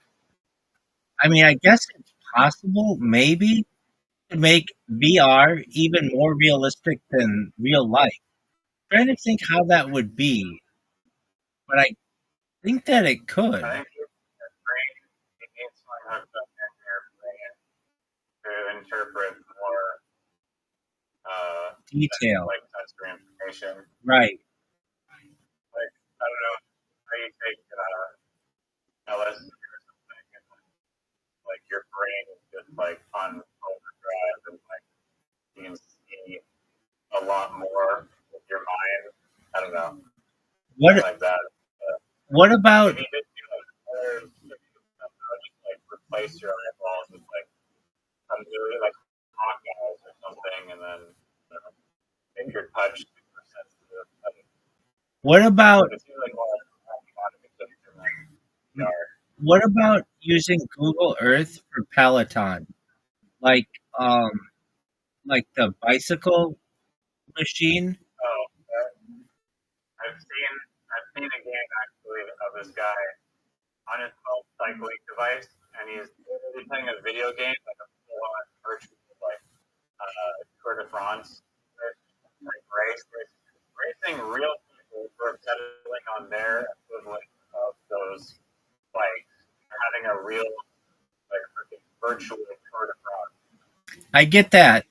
Speaker 3: I mean, I guess it's possible, maybe, to make VR even more realistic than real life. I'm trying to think how that would be, but I think that it could.
Speaker 2: I think your brain it needs something hooked up in your brain to interpret more
Speaker 3: Detail.
Speaker 2: like sensory information.
Speaker 3: Right.
Speaker 2: Like like on overdrive, and like you can see a lot more with your mind. I don't know,
Speaker 1: What
Speaker 2: something like that.
Speaker 1: what about
Speaker 2: If you did do like colors, if you somehow just like replace your eyeballs with like some new like Hawkeyes or something, and then make your touch super sensitive.
Speaker 1: what about
Speaker 2: It seems like a lot of modification in VR.
Speaker 1: what about using Google Earth for Peloton? Like um like the bicycle machine?
Speaker 2: Oh, I've seen a game actually of this guy on his phone cycling device, and he's literally playing a video game like a full-on virtual like Tour de France like race, racing real people who are settling on their equivalent of those bikes, having a real like freaking virtual Tour de France.
Speaker 1: I get that.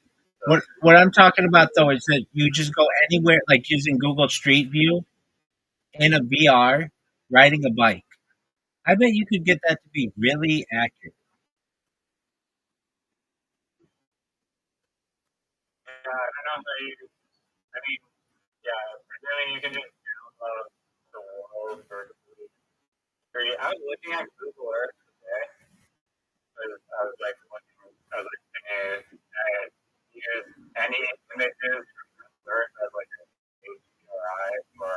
Speaker 2: So
Speaker 1: What I'm talking about though is that you just go anywhere, like using Google Street View in a VR, riding a bike. I bet you could get that to be really accurate.
Speaker 2: yeah, I don't know how you. I mean, yeah, presuming you can just download the world virtually. I was looking at Google Earth today. I was like looking. I was like, use any images from Earth as like an HDRI or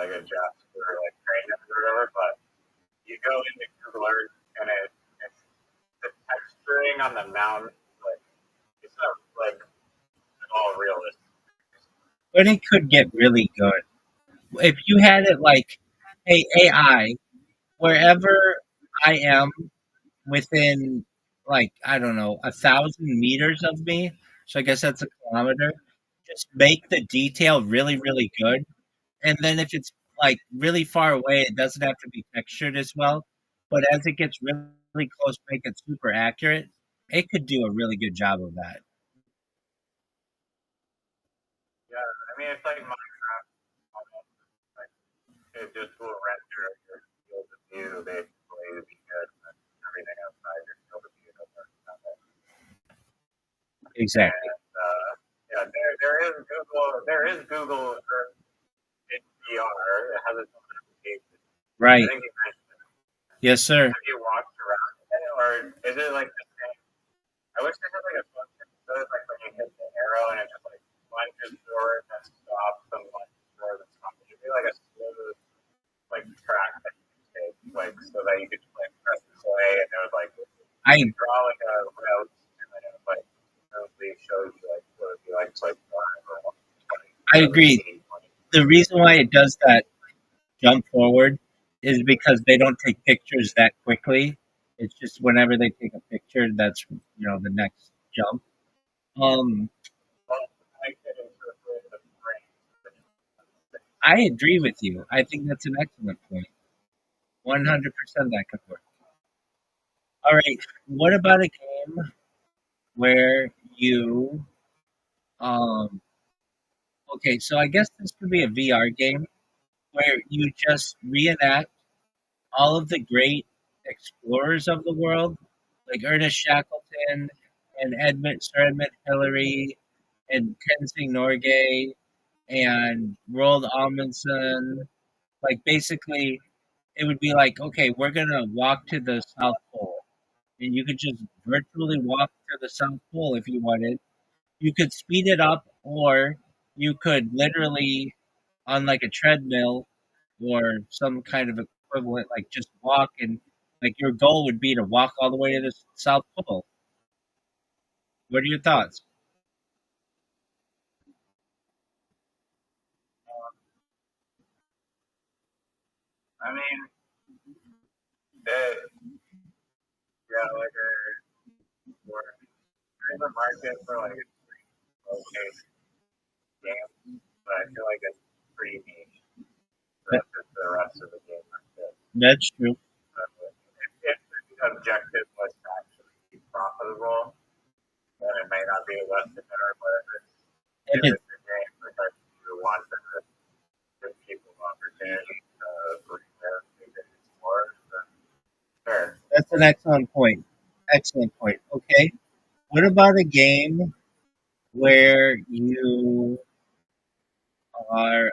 Speaker 2: like a Jasper like train or whatever. But you go into Google Earth and it's the texturing on the mountain like it's not like at all realistic.
Speaker 1: But it could get really good. If you had it like, hey, AI, wherever I am within, like, I don't know, 1,000 meters of me, so I guess that's a kilometer, just make the detail really, really good. And then if it's like really far away, it doesn't have to be textured as well. But as it gets really, really close, make it super accurate. It could do a really good job of that.
Speaker 2: Yeah, I mean it's like Minecraft almost. Like it just will render your field of view basically to be good, and everything outside your field of view doesn't have it.
Speaker 1: Exactly.
Speaker 2: And yeah, there is Google Earth in VR. It has its own application. I
Speaker 1: Right.
Speaker 2: think you mentioned it.
Speaker 1: Yes, sir.
Speaker 2: Have you walked around it, or is it like the same? I wish they had like a function so it's like when you hit the arrow and it just like lunges forward and stops and lunges forward and stops. It should be like a smooth like track that you can take, like so that you could just like press play and it would like
Speaker 1: I
Speaker 2: draw like a route and then it would like smoothly show you like what it would be like to like drive or 20,
Speaker 1: I agree.
Speaker 2: 20.
Speaker 1: The reason why it does that jump forward is because they don't take pictures that quickly. It's just whenever they take a picture, that's the next jump. Um,
Speaker 2: Well, I could interpret the brain.
Speaker 1: I agree with you. I think that's an excellent point. 100% that could work. All right. What about a game where you okay, so I guess this could be a VR game where you just reenact all of the great explorers of the world, like Ernest Shackleton and Sir Edmund Hillary and Tenzing Norgay and Roald Amundsen. Like basically, it would be like, okay, we're gonna walk to the South Pole, and you could just virtually walk to the South Pole if you wanted. You could speed it up, or you could literally on like a treadmill or some kind of equivalent, like just walk and like your goal would be to walk all the way to the South Pole. What are your thoughts?
Speaker 2: I mean, they, yeah, like there's a market for like a okay game, but I feel like it's pretty niche.
Speaker 1: That,
Speaker 2: Just the rest of the game market.
Speaker 1: that's true.
Speaker 2: If the objective was to actually be profitable, then it may not be a lesson there. But
Speaker 1: If
Speaker 2: if
Speaker 1: it,
Speaker 2: it's a game because you want to give people opportunity to bring their explored, then sure.
Speaker 1: that's an excellent point.
Speaker 3: Excellent point. Okay. What about a game where you are?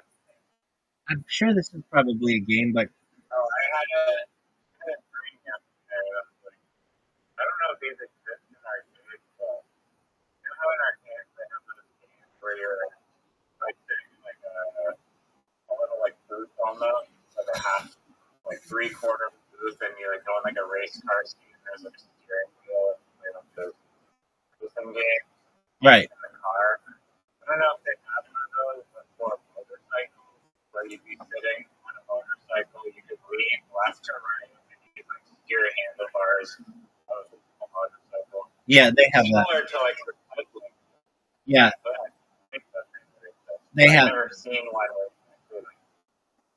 Speaker 3: I'm sure this is probably a game, but
Speaker 2: Oh, I had a dream yesterday. I don't know if these exist in arcades, but you know how in arcades they have those games where you're like sitting in like a little like booth almost, like a half, like 3/4 booth, and you like go in like a race car scene. There's like a steering wheel, and you play like those racing games
Speaker 3: right.
Speaker 2: in the car. I don't know if they have one of those, but for motorcycles, where you'd be sitting on a motorcycle, you could lean left to right, and you could like steer handlebars of a motorcycle.
Speaker 3: Yeah, they have that.
Speaker 2: Similar to like the cycling,
Speaker 3: Yeah,
Speaker 2: but I think that's
Speaker 3: they
Speaker 2: I've
Speaker 3: have.
Speaker 2: never seen one where you actually like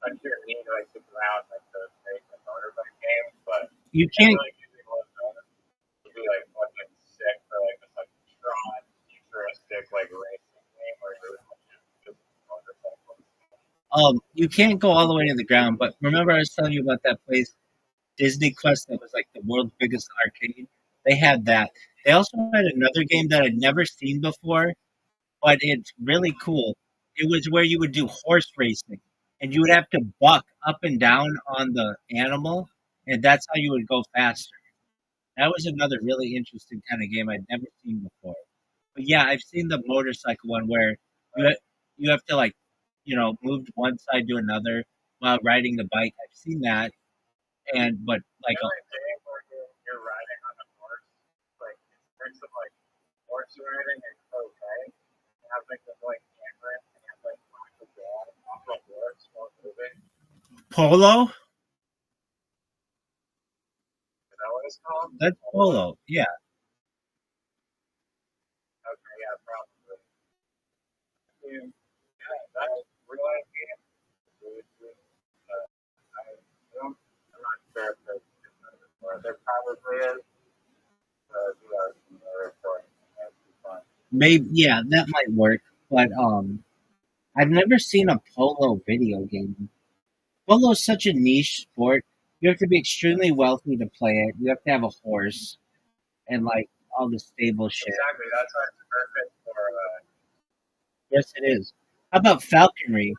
Speaker 2: touch your knee to like the ground like those fake like, motorbike games, but
Speaker 3: You
Speaker 2: I
Speaker 3: can't.
Speaker 2: really usually love those. It'd be like fucking sick for like this like Tron futuristic like racing game where you're just motorcycles.
Speaker 3: You can't go all the way to the ground. But remember, I was telling you about that place, Disney Quest, that was like the world's biggest arcade. They had that. They also had another game that I'd never seen before, but it's really cool. It was where you would do horse racing, and you would have to buck up and down on the animal, and that's how you would go faster. That was another really interesting kind of game I'd never seen before. But yeah, I've seen the motorcycle one where you you have to like, move one side to another while riding the bike. I've seen that, and but like,
Speaker 2: You know that game where you're riding on a horse, like it's mix of like horse riding and cocaine. You have like the like camera and you have like the ball off a horse while moving.
Speaker 3: polo.
Speaker 2: Is that what it's called?
Speaker 3: That's polo. Yeah,
Speaker 2: Okay, yeah, probably. Yeah, that's real life game. Really cool. I'm not sure if there's or there probably is. We are recording. That'd be fun.
Speaker 3: maybe. Yeah, that might work. But I've never seen a polo video game. Polo is such a niche sport. You have to be extremely wealthy to play it. You have to have a horse and like all the stable shit.
Speaker 2: Exactly. That's why it's perfect for
Speaker 3: Yes, it is. How about falconry?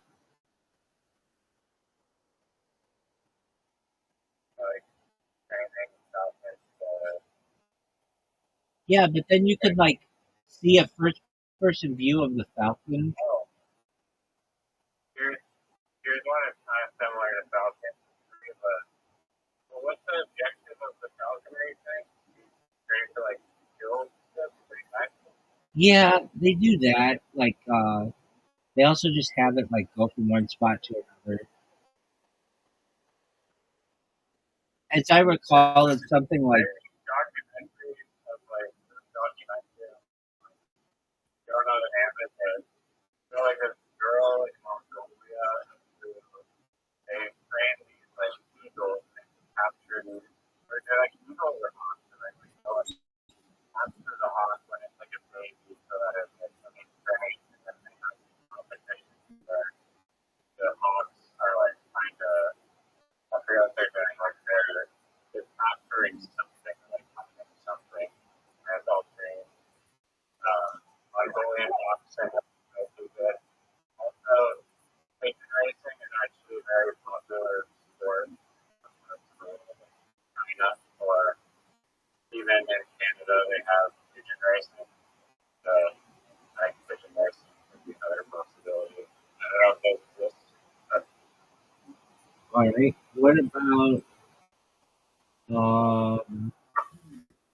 Speaker 2: like training stuff.
Speaker 3: Yeah, but then you could like see a first person view of the falcon.
Speaker 2: Oh, here's one that's kind of similar to Falcon. But well, what's the objective of the falconry thing? Trying to like kill the prefect?
Speaker 3: Yeah, they do that. Like they also just have it like go from one spot to another. As I recall, it's something like
Speaker 2: Documentaries of like documentary. You don't know the name of it. You know, like this girl in Mongolia who they train these like eagles and capture these, or they're like eagles or hawks, and like we go and capture the hawk when it's like a baby, so that it's like trained, and then they have competitions where the hawks are like trying to, I forget what they're doing, like they're capturing something, like hunting something, and it's all trained. Mongolian hawks and I think that also paint racing is actually a very popular sport. China or even in Canada they have pigeon racing. So I think pigeon racing would be another possibility. I don't know if those exist. But
Speaker 3: all right. What about um?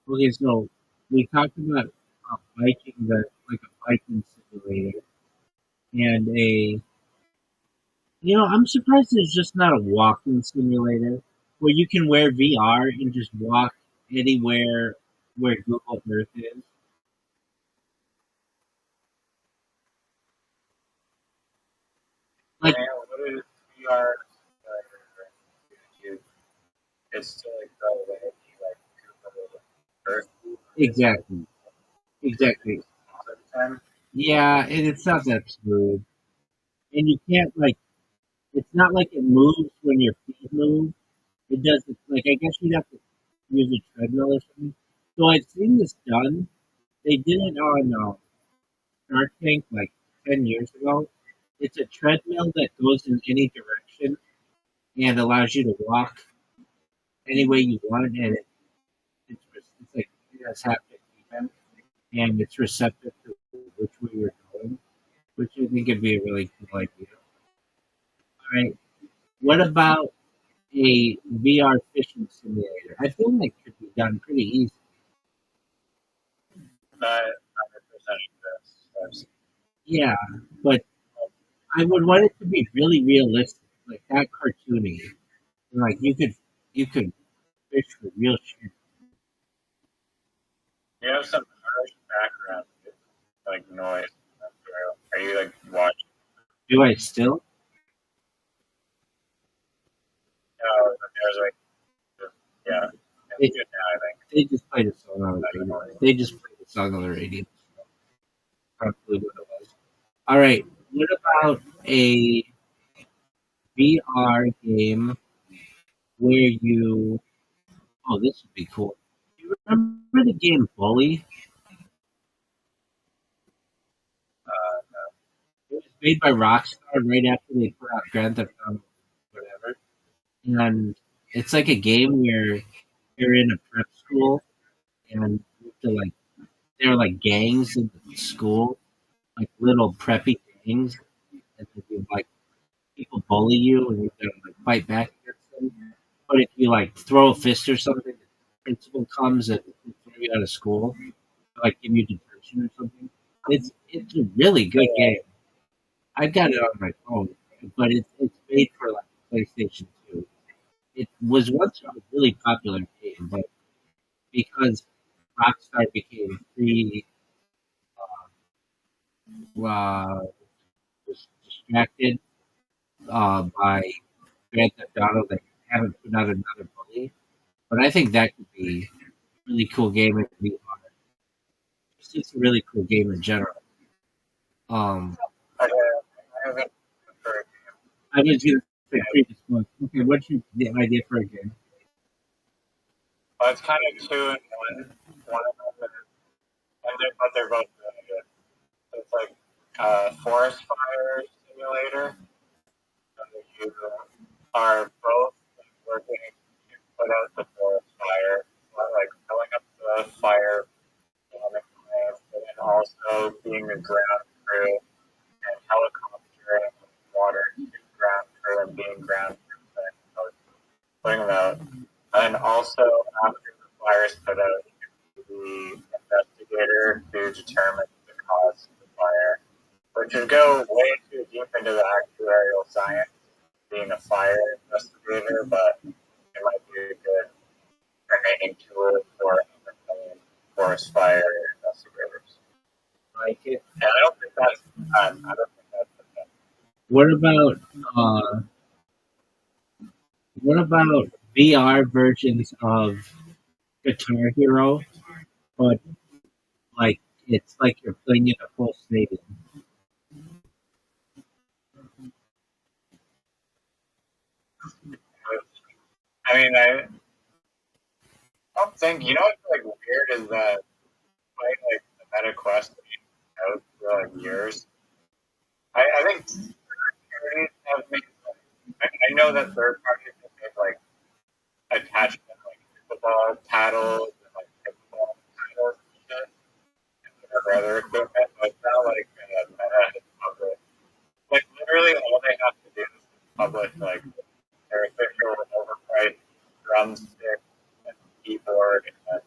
Speaker 3: Okay, so we talked about biking, like a biking simulator, and I'm surprised there's just not a walking simulator where you can wear VR and just walk anywhere where Google Earth is. Like,
Speaker 2: what is VR? It's to like go away like Google Earth
Speaker 3: exactly, exactly.
Speaker 2: all the time.
Speaker 3: Yeah, and it's not that smooth, and you can't like. It's not like it moves when your feet move. It doesn't like. I guess you'd have to use a treadmill or something. So I've seen this done. They did it on Shark Tank like 10 years ago. It's a treadmill that goes in any direction and allows you to walk any way you want, and it's like it has haptic feedback, and it's receptive to which way you're going, which I think would be a really cool idea. All right, what about a VR fishing simulator? I feel like it could be done pretty easy.
Speaker 2: That 100% exists.
Speaker 3: Yeah, but I would want it to be really realistic, like not cartoony. Like you could fish for real shit.
Speaker 2: You have some harsh background, like noise. Are you like watching?
Speaker 3: Do I still?
Speaker 2: No, there's like, yeah.
Speaker 3: They,
Speaker 2: It's good now, I think.
Speaker 3: they just played a song on the radio. They just played a song on the radio. Probably what it was. All right. What about a VR game where you? Oh, this would be cool. You remember the game Bully? It was made by Rockstar right after they put out Grand Theft Auto, whatever. And it's like a game where you're in a prep school and you have to like there are like gangs in the school, like little preppy gangs, and then you like people bully you and you gotta like fight back against them. But if you like throw a fist or something, the principal comes and throw you out of school, like give you detention or something. It's a really good game. I got it on my phone, but it's made for like PlayStation 2. It was once a really popular game, but because Rockstar became free, was distracted by Grand Theft Auto, they haven't put out another bully. But I think that could be a really cool game in VR. It's just a really cool game in general.
Speaker 2: I haven't heard.
Speaker 3: I was going to say previous one. Okay, what's your idea for a game?
Speaker 2: Well, it's kind of two in one. One of them, but they're both really good. So it's like forest fire simulator. And you are both working to put out the forest fire, like filling up the fire and then also being a ground crew and helicopter and water to ground crew and being ground crew and putting them out. And also after the fire is put out, the investigator to determine the cause of the fire, which would go way too deep into the actuarial science, being a fire investigator, but it might be a good training tool for forest fire investigators.
Speaker 3: Like it.
Speaker 2: And I don't think that's done. I don't think that's done.
Speaker 3: Uh, what about VR versions of Guitar Hero, but like it's like you're playing in a full stadium?
Speaker 2: I mean, I don't think, you know what's like weird is that playing like the Meta Quest out for like years. I think third parties have made I know that third parties have made like attachment like football paddles and like pickleball paddles and shit and whatever other equipment, but now like Meta has published like literally all they have to do is publish like their official overpriced drumstick and keyboard and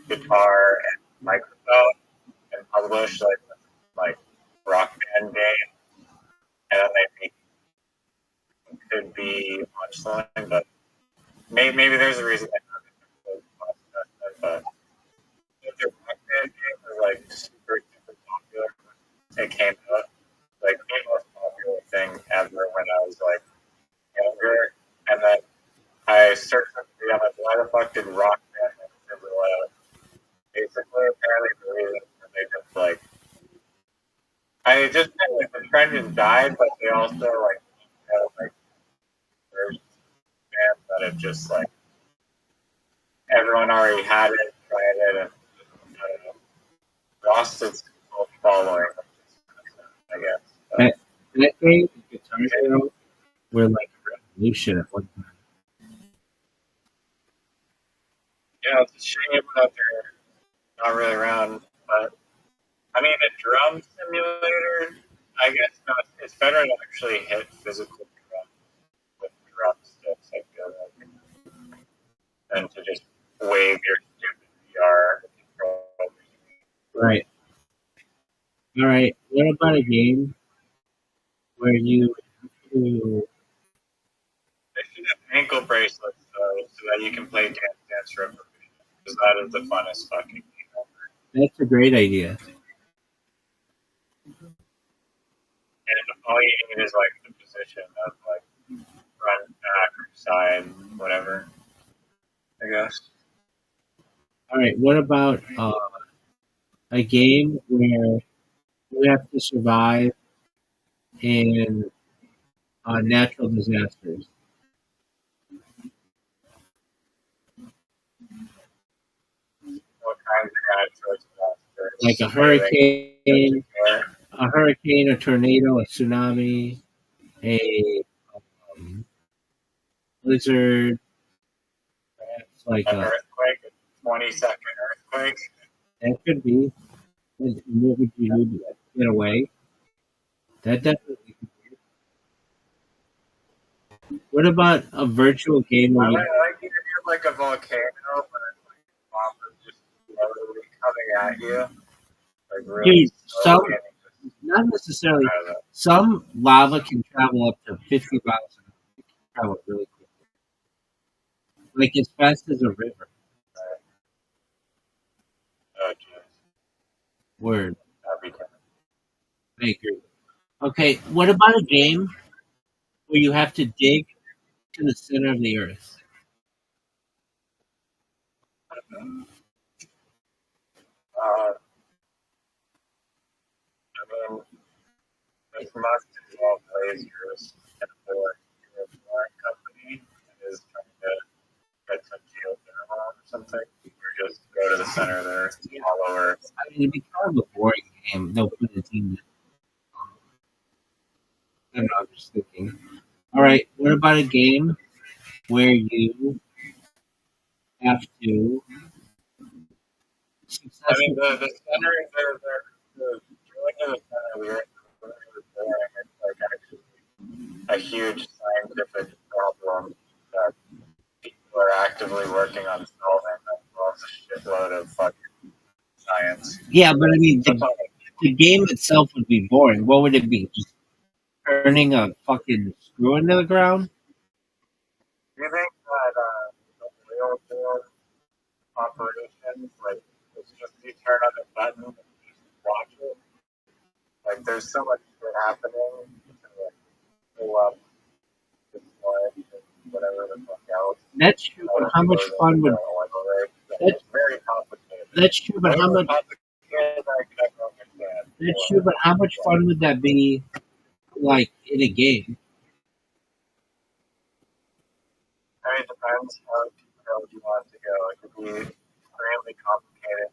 Speaker 2: guitar and microphone and publish like rock band game and then they could be much selling, but maybe there's a reason they haven't. But if the rock band game was like super popular, it came out like the most popular thing ever when I was like younger, and then I searched up the like, why the fuck did rock band ever out? Basically, apparently the reason they just like I just think like the trend has died, but they also like there's bands that have just like everyone already had it, tried it, and lost its cult following, I guess. But,
Speaker 3: That game, Guitar Hero, were like a revolution at one time.
Speaker 2: yeah, it's a shame that they're not really around. But I mean, a drum simulator, I guess no, it's better to actually hit physical drums with drumsticks, I feel like, than to just wave your stupid VR controller.
Speaker 3: Right. All right. What about a game where you have to?
Speaker 2: They should have ankle bracelets though, so that you can play Dance Dance Revolution, because that is the funnest fucking game ever.
Speaker 3: That's a great idea.
Speaker 2: And all you need is like the position of like front, back, or side, whatever. I guess.
Speaker 3: All right. What about a game where you have to survive in natural disasters,
Speaker 2: What kinds of natural disasters?
Speaker 3: like a hurricane, a tornado, a tsunami, a blizzard, perhaps like
Speaker 2: An
Speaker 3: a
Speaker 2: earthquake, a 20-second earthquake.
Speaker 3: that could be. What would you do to get away? That definitely could be. What about a virtual game where
Speaker 2: I
Speaker 3: you
Speaker 2: like you do like a volcano, but it's like lava just slowly coming at you, like really
Speaker 3: dude, some
Speaker 2: slowly, and you just
Speaker 3: not necessarily
Speaker 2: I don't know.
Speaker 3: some lava can travel up to 50 miles an hour. It can travel really quick. Like as fast as a river.
Speaker 2: Oh jeez,
Speaker 3: Word.
Speaker 2: that'd be kind
Speaker 3: I agree. Okay, what about a game where you have to dig to the center of the earth?
Speaker 2: of. I mean, this must involve lasers and a foreign company that is trying to get some geothermal or something, or just go to the center of the earth, all over.
Speaker 3: I mean, it'd be kind of a boring game. No pun intended. I don't know. I'm just thinking. All right, what about a game where you have to
Speaker 2: I
Speaker 3: successfully?
Speaker 2: mean, the center, the drilling to the center of the earth is really boring. It's like actually a huge scientific problem that people are actively working on solving. That involves a shitload of fucking science.
Speaker 3: Yeah, but I mean,
Speaker 2: That's all.
Speaker 3: the game itself would be boring. What would it be? Just turning a fucking screw into the ground?
Speaker 2: Do you think that the real world operations, like, it's just you turn on the button and you just watch it? Like, there's so much shit happening to, like, pull up the slide and whatever the fuck else.
Speaker 3: That's true, but how much fun would that,
Speaker 2: It's very complicated.
Speaker 3: that's true, but how much
Speaker 2: Complicated I could ever understand.
Speaker 3: that's true, but how much fun would that be like in a game?
Speaker 2: I mean, it depends how detailed you want to go. It could be extremely complicated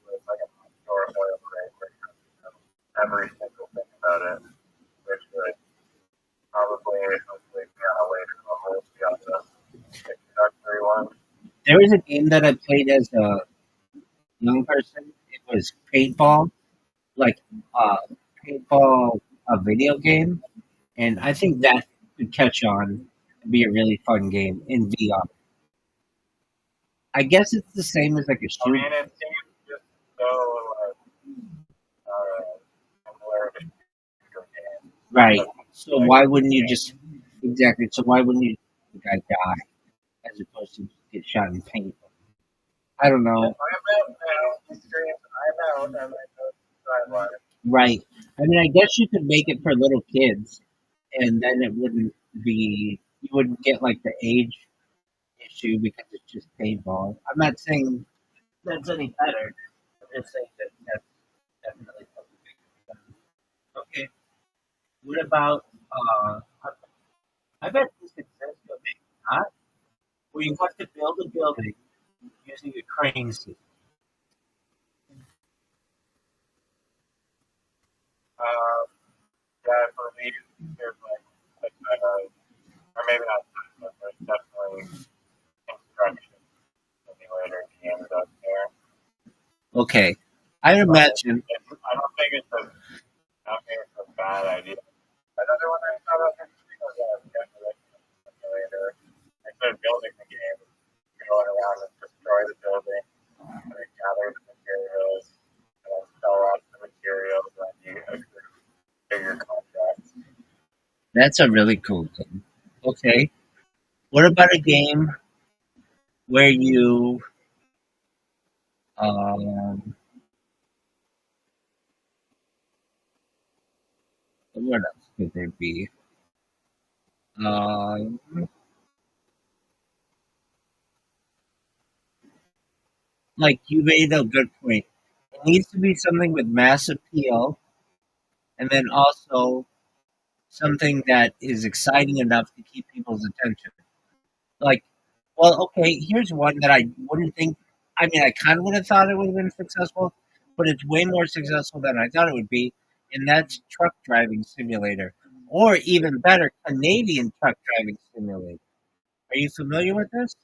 Speaker 2: with like an offshore oil rig where you have to know every single thing about it, which would probably hopefully be on a later level beyond the introductory one.
Speaker 3: There was a game that I played as a young person. It was paintball, like paintball, a video game, and I think that could catch on and be a really fun game in VR. I guess it's the same as like a
Speaker 2: I mean,
Speaker 3: shoot,
Speaker 2: it seems just so similar to video games.
Speaker 3: right? So why wouldn't you just exactly? So why wouldn't you the guy die as opposed to just get shot in paint? I don't know.
Speaker 2: I'm out now. Experience, I'm out, and I know the timeline.
Speaker 3: Right. I mean, I guess you could make it for little kids, and then it wouldn't be you wouldn't get like the age issue because it's just paintball. I'm not saying that's any better. I'm just saying that that's definitely something they could have done. Okay. What about I bet this exists, but maybe not. Where you have to build a building using a crane system.
Speaker 2: there's like a kind of, or maybe not that, but there's definitely construction simulator games out there.
Speaker 3: Okay, I imagine.
Speaker 2: I don't think it's a bad idea. Another one I thought of was demolition simulator. Instead of building the game, you're going around and destroy the building, and then gather the materials, and then sell off the materials, and you accrue bigger contracts.
Speaker 3: That's a really cool game. Okay, what about a game where you what else could there be? Um, like you made a good point. It needs to be something with mass appeal, and then also something that is exciting enough to keep people's attention. Like, well, okay, here's one that I wouldn't think. I mean, I kind of would have thought it would have been successful, but it's way more successful than I thought it would be, and that's truck driving simulator, or even better, Canadian truck driving simulator. Are you familiar with this?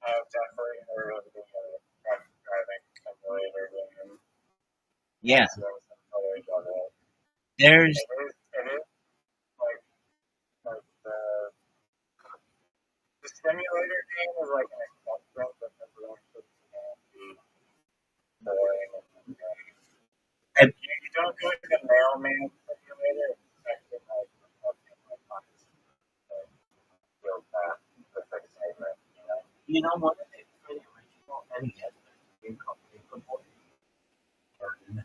Speaker 2: I've definitely heard of the truck driving simulator game.
Speaker 3: Yeah,
Speaker 2: So some photos of it.
Speaker 3: there's
Speaker 2: It is like the simulator game is like an exception, but the actually can be boring and
Speaker 3: I,
Speaker 2: you don't do it like a mailman simulator, it's actually like something like build that with excitement, you know?
Speaker 1: You know, one of the pretty original NES game called Paperboy. And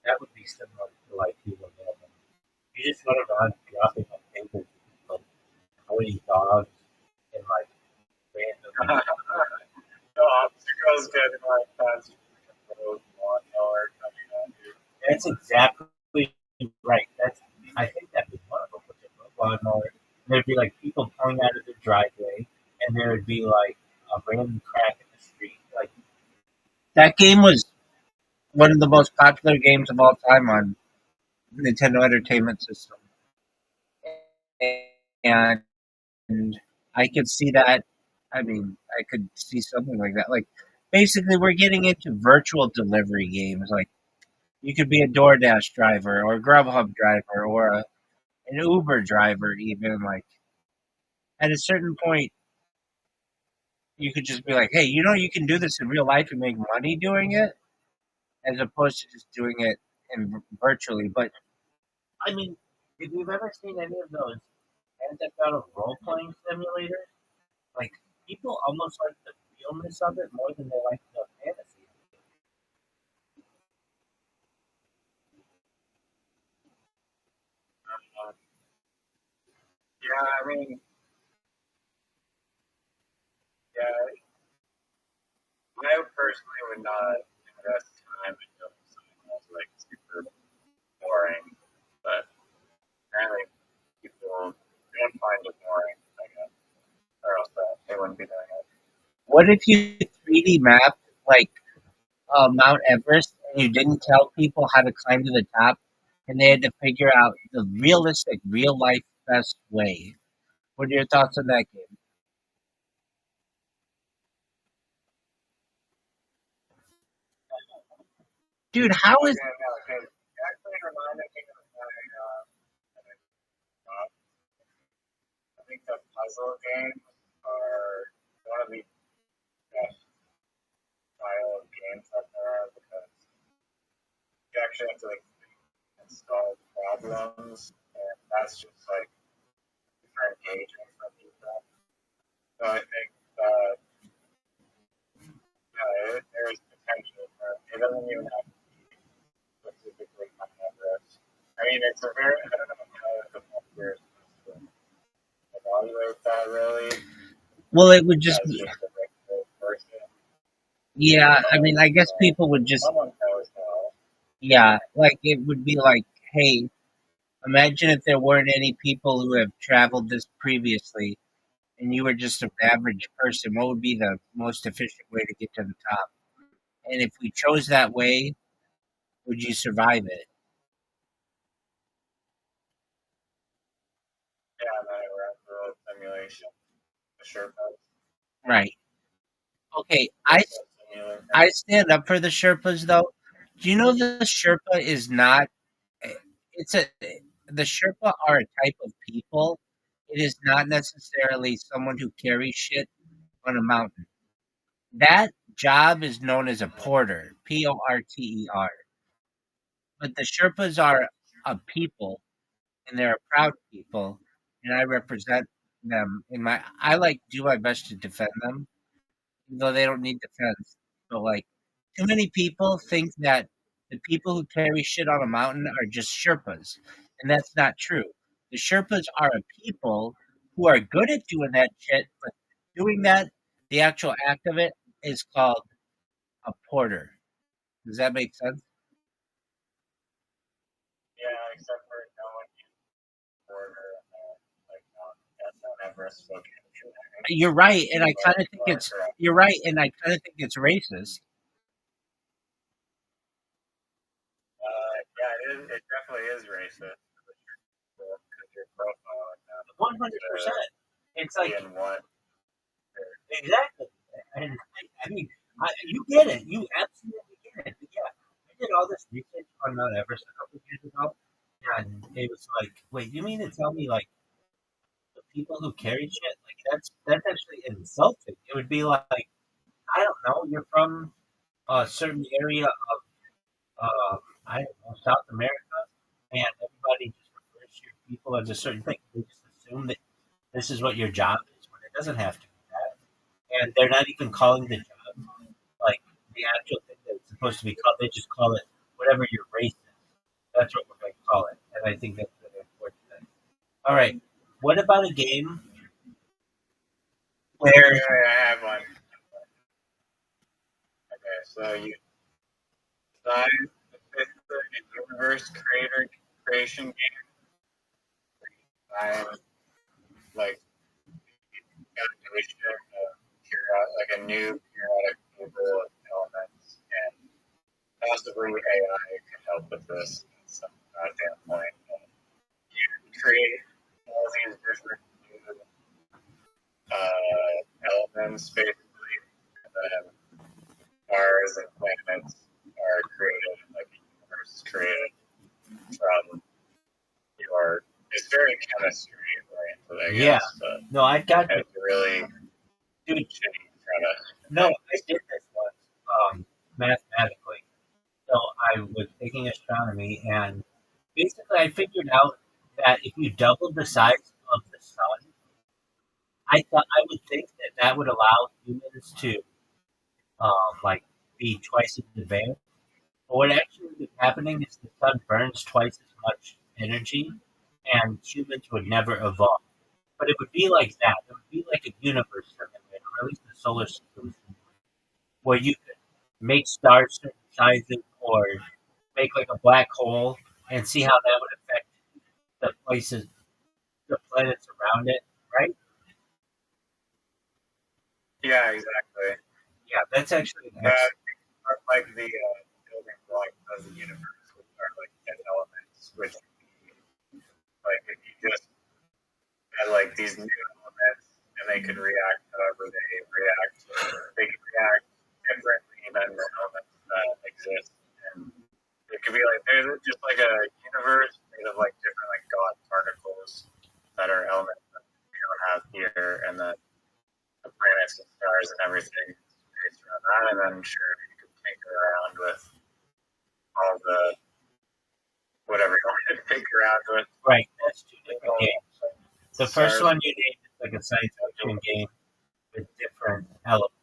Speaker 1: that would be similar to like Hero Mailman. You just run around dropping like papers, like toy dogs and like random.
Speaker 2: The obstacles get like fast lawnmower coming at you.
Speaker 1: That's exactly right. That's I think that'd be one of them. With a lawnmower, there'd be like people pulling out of the driveway, and there would be like a random crack in the street. Like
Speaker 3: that game was one of the most popular games of all time on Nintendo Entertainment System, and I could see that. I mean, I could see something like that. Like, basically, we're getting into virtual delivery games. Like, you could be a DoorDash driver or a Grubhub driver or an Uber driver, even. Like, at a certain point, you could just be like, hey, you can do this in real life and make money doing it, as opposed to just doing it virtually. But
Speaker 1: I mean, if you've ever seen any of those NFL role playing simulators, like people almost like the realness of it more than they like the fantasy.
Speaker 2: Yeah, I mean, yeah, I personally would not invest time in doing something that's like super boring, but apparently people don't find it boring, I guess, or else they wouldn't be doing it.
Speaker 3: what if you 3D map like Mount Everest and you didn't tell people how to climb to the top, and they had to figure out the realistic, real life best way? What are your thoughts on that game? Dude, how is
Speaker 2: Yeah, no, because it actually reminded me of my, I think the puzzle games are one of the best style of games out there because you actually have to like install problems, and that's just like super engaging for people. So I think that yeah, there's potential for it. It doesn't even have to be specifically on Everest. I mean, it's a very I don't know how the fuck you're supposed to evaluate that really
Speaker 3: well? It would just
Speaker 2: as
Speaker 3: be,
Speaker 2: just a regular person.
Speaker 3: yeah. I mean, I guess people would just,
Speaker 2: Someone knows how.
Speaker 3: yeah, like it would be like, hey, imagine if there weren't any people who have traveled this previously, and you were just an average person. What would be the most efficient way to get to the top? And if we chose that way, would you survive it?
Speaker 2: simulation. The Sherpas.
Speaker 3: Right. Okay.
Speaker 2: Sherpa simulator.
Speaker 3: I stand up for the Sherpas, though. Do you know the Sherpa is not? It's a the Sherpa are a type of people. It is not necessarily someone who carries shit on a mountain. That job is known as a porter, Porter. But the Sherpas are a people, and they're a proud people, and I represent them in my. I like do my best to defend them, even though they don't need defense. But like, too many people think that the people who carry shit on a mountain are just Sherpas, and that's not true. The Sherpas are a people who are good at doing that shit, but doing that, the actual act of it, is called a porter. Does that make sense?
Speaker 2: Yeah, except for no one uses border like Mount Everest location.
Speaker 3: You're right, and I kind of think
Speaker 2: You are
Speaker 3: it's
Speaker 2: correct.
Speaker 3: you're right, and I kind of think it's racist.
Speaker 2: Yeah, it definitely is racist because your profile and
Speaker 1: 100%. It's like
Speaker 2: being what
Speaker 1: exactly. And I mean, you get it. You absolutely get it. But yeah, I did all this research on Mount Everest a couple of years ago, and it was like, wait, you mean to tell me like the people who carry shit like that's actually insulting? It would be like I don't know, you're from a certain area of I don't know South America, and everybody just refers to your people as a certain thing. They just assume that this is what your job is when it doesn't have to be that. And they're not even calling the job like the actual thing that it's supposed to be called. They just call it whatever your race is. That's what we're going to call it. And I think that's really important. All right. What about a game where
Speaker 2: I have one. Okay, so you design a universe creation game. Design like calculation of like a new periodic table of elements, and possibly AI can help with this at some goddamn point. And you create all these different new elements, basically, and then stars and planets are created, like the universe is created from your. It's very chemistry oriented, I guess, but
Speaker 1: no, I got
Speaker 2: it's a really
Speaker 1: dude.
Speaker 2: shitty premise.
Speaker 1: No, I did this once mathematically. So I was taking astronomy, and basically I figured out that if you doubled the size of the sun, I would think that that would allow humans to like be twice as advanced. But what actually ends up happening is the sun burns twice as much energy, and humans would never evolve. But it would be like that. It would be like a universe simulator, or at least a solar system where you could make stars certain sizes, or make like a black hole, and see how that would affect the places, the planets around it, right?
Speaker 2: Yeah, exactly.
Speaker 1: Yeah, that's actually
Speaker 2: Are like the building blocks of the universe, which are like 10 elements, which like if you just had like these new elements and they could react however they react, they could react differently than the elements that exist. And it could be like there's just like a universe made of like different like God particles that are elements that we don't have here, and then the planets and stars and everything based around that, and then sure you could tinker around with all the whatever you want to tinker around with.
Speaker 1: right. That's two different games. The first one you named is like a science fiction game with different elements,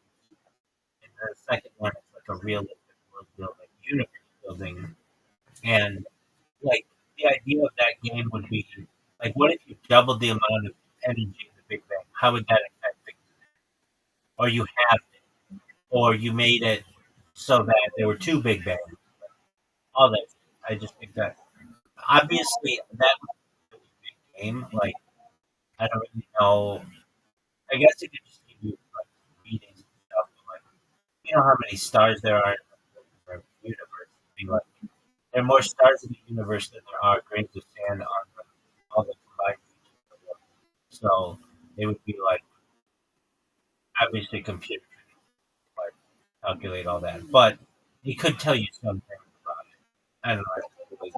Speaker 1: and the second one is like a realistic world building, universe building, and like the idea of that game would be like, what if you doubled the amount of energy in the Big Bang? How would that affect things? Or you halved it, or you made it so that there were two Big Bangs. All that. I just think that obviously that would be a really big game. Like I don't really know. I guess it could just give you like readings and stuff. Like you know how many stars there are in the universe. It'd be like there are more stars in the universe than there are grains of sand on all the combined features of the world. So they would be like obviously computer like calculate all that, but it could tell you something about it. I don't know. Like,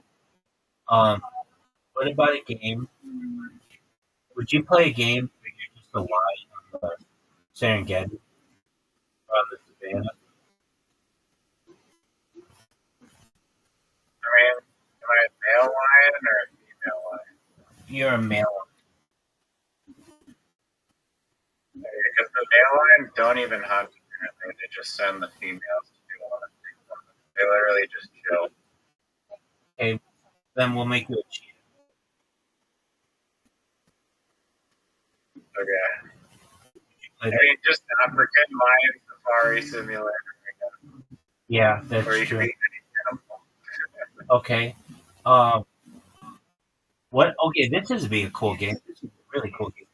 Speaker 1: what about a game? Would you play a game where you're just a lion on the Serengeti or on the savannah?
Speaker 2: I mean, am I a male lion or a female lion?
Speaker 1: You're a male.
Speaker 2: Because the male lions don't even hunt. Apparently, they just send the females to do all the things. They literally just chill.
Speaker 1: Okay, then we'll make you a cheetah.
Speaker 2: Okay. I
Speaker 1: Like,
Speaker 2: mean, just African lion safari simulator.
Speaker 1: yeah,
Speaker 2: Or
Speaker 1: that's
Speaker 2: you
Speaker 1: true.
Speaker 2: can be any animal.
Speaker 1: Okay. Um, what? Okay, this is be a cool game. This is a really cool game.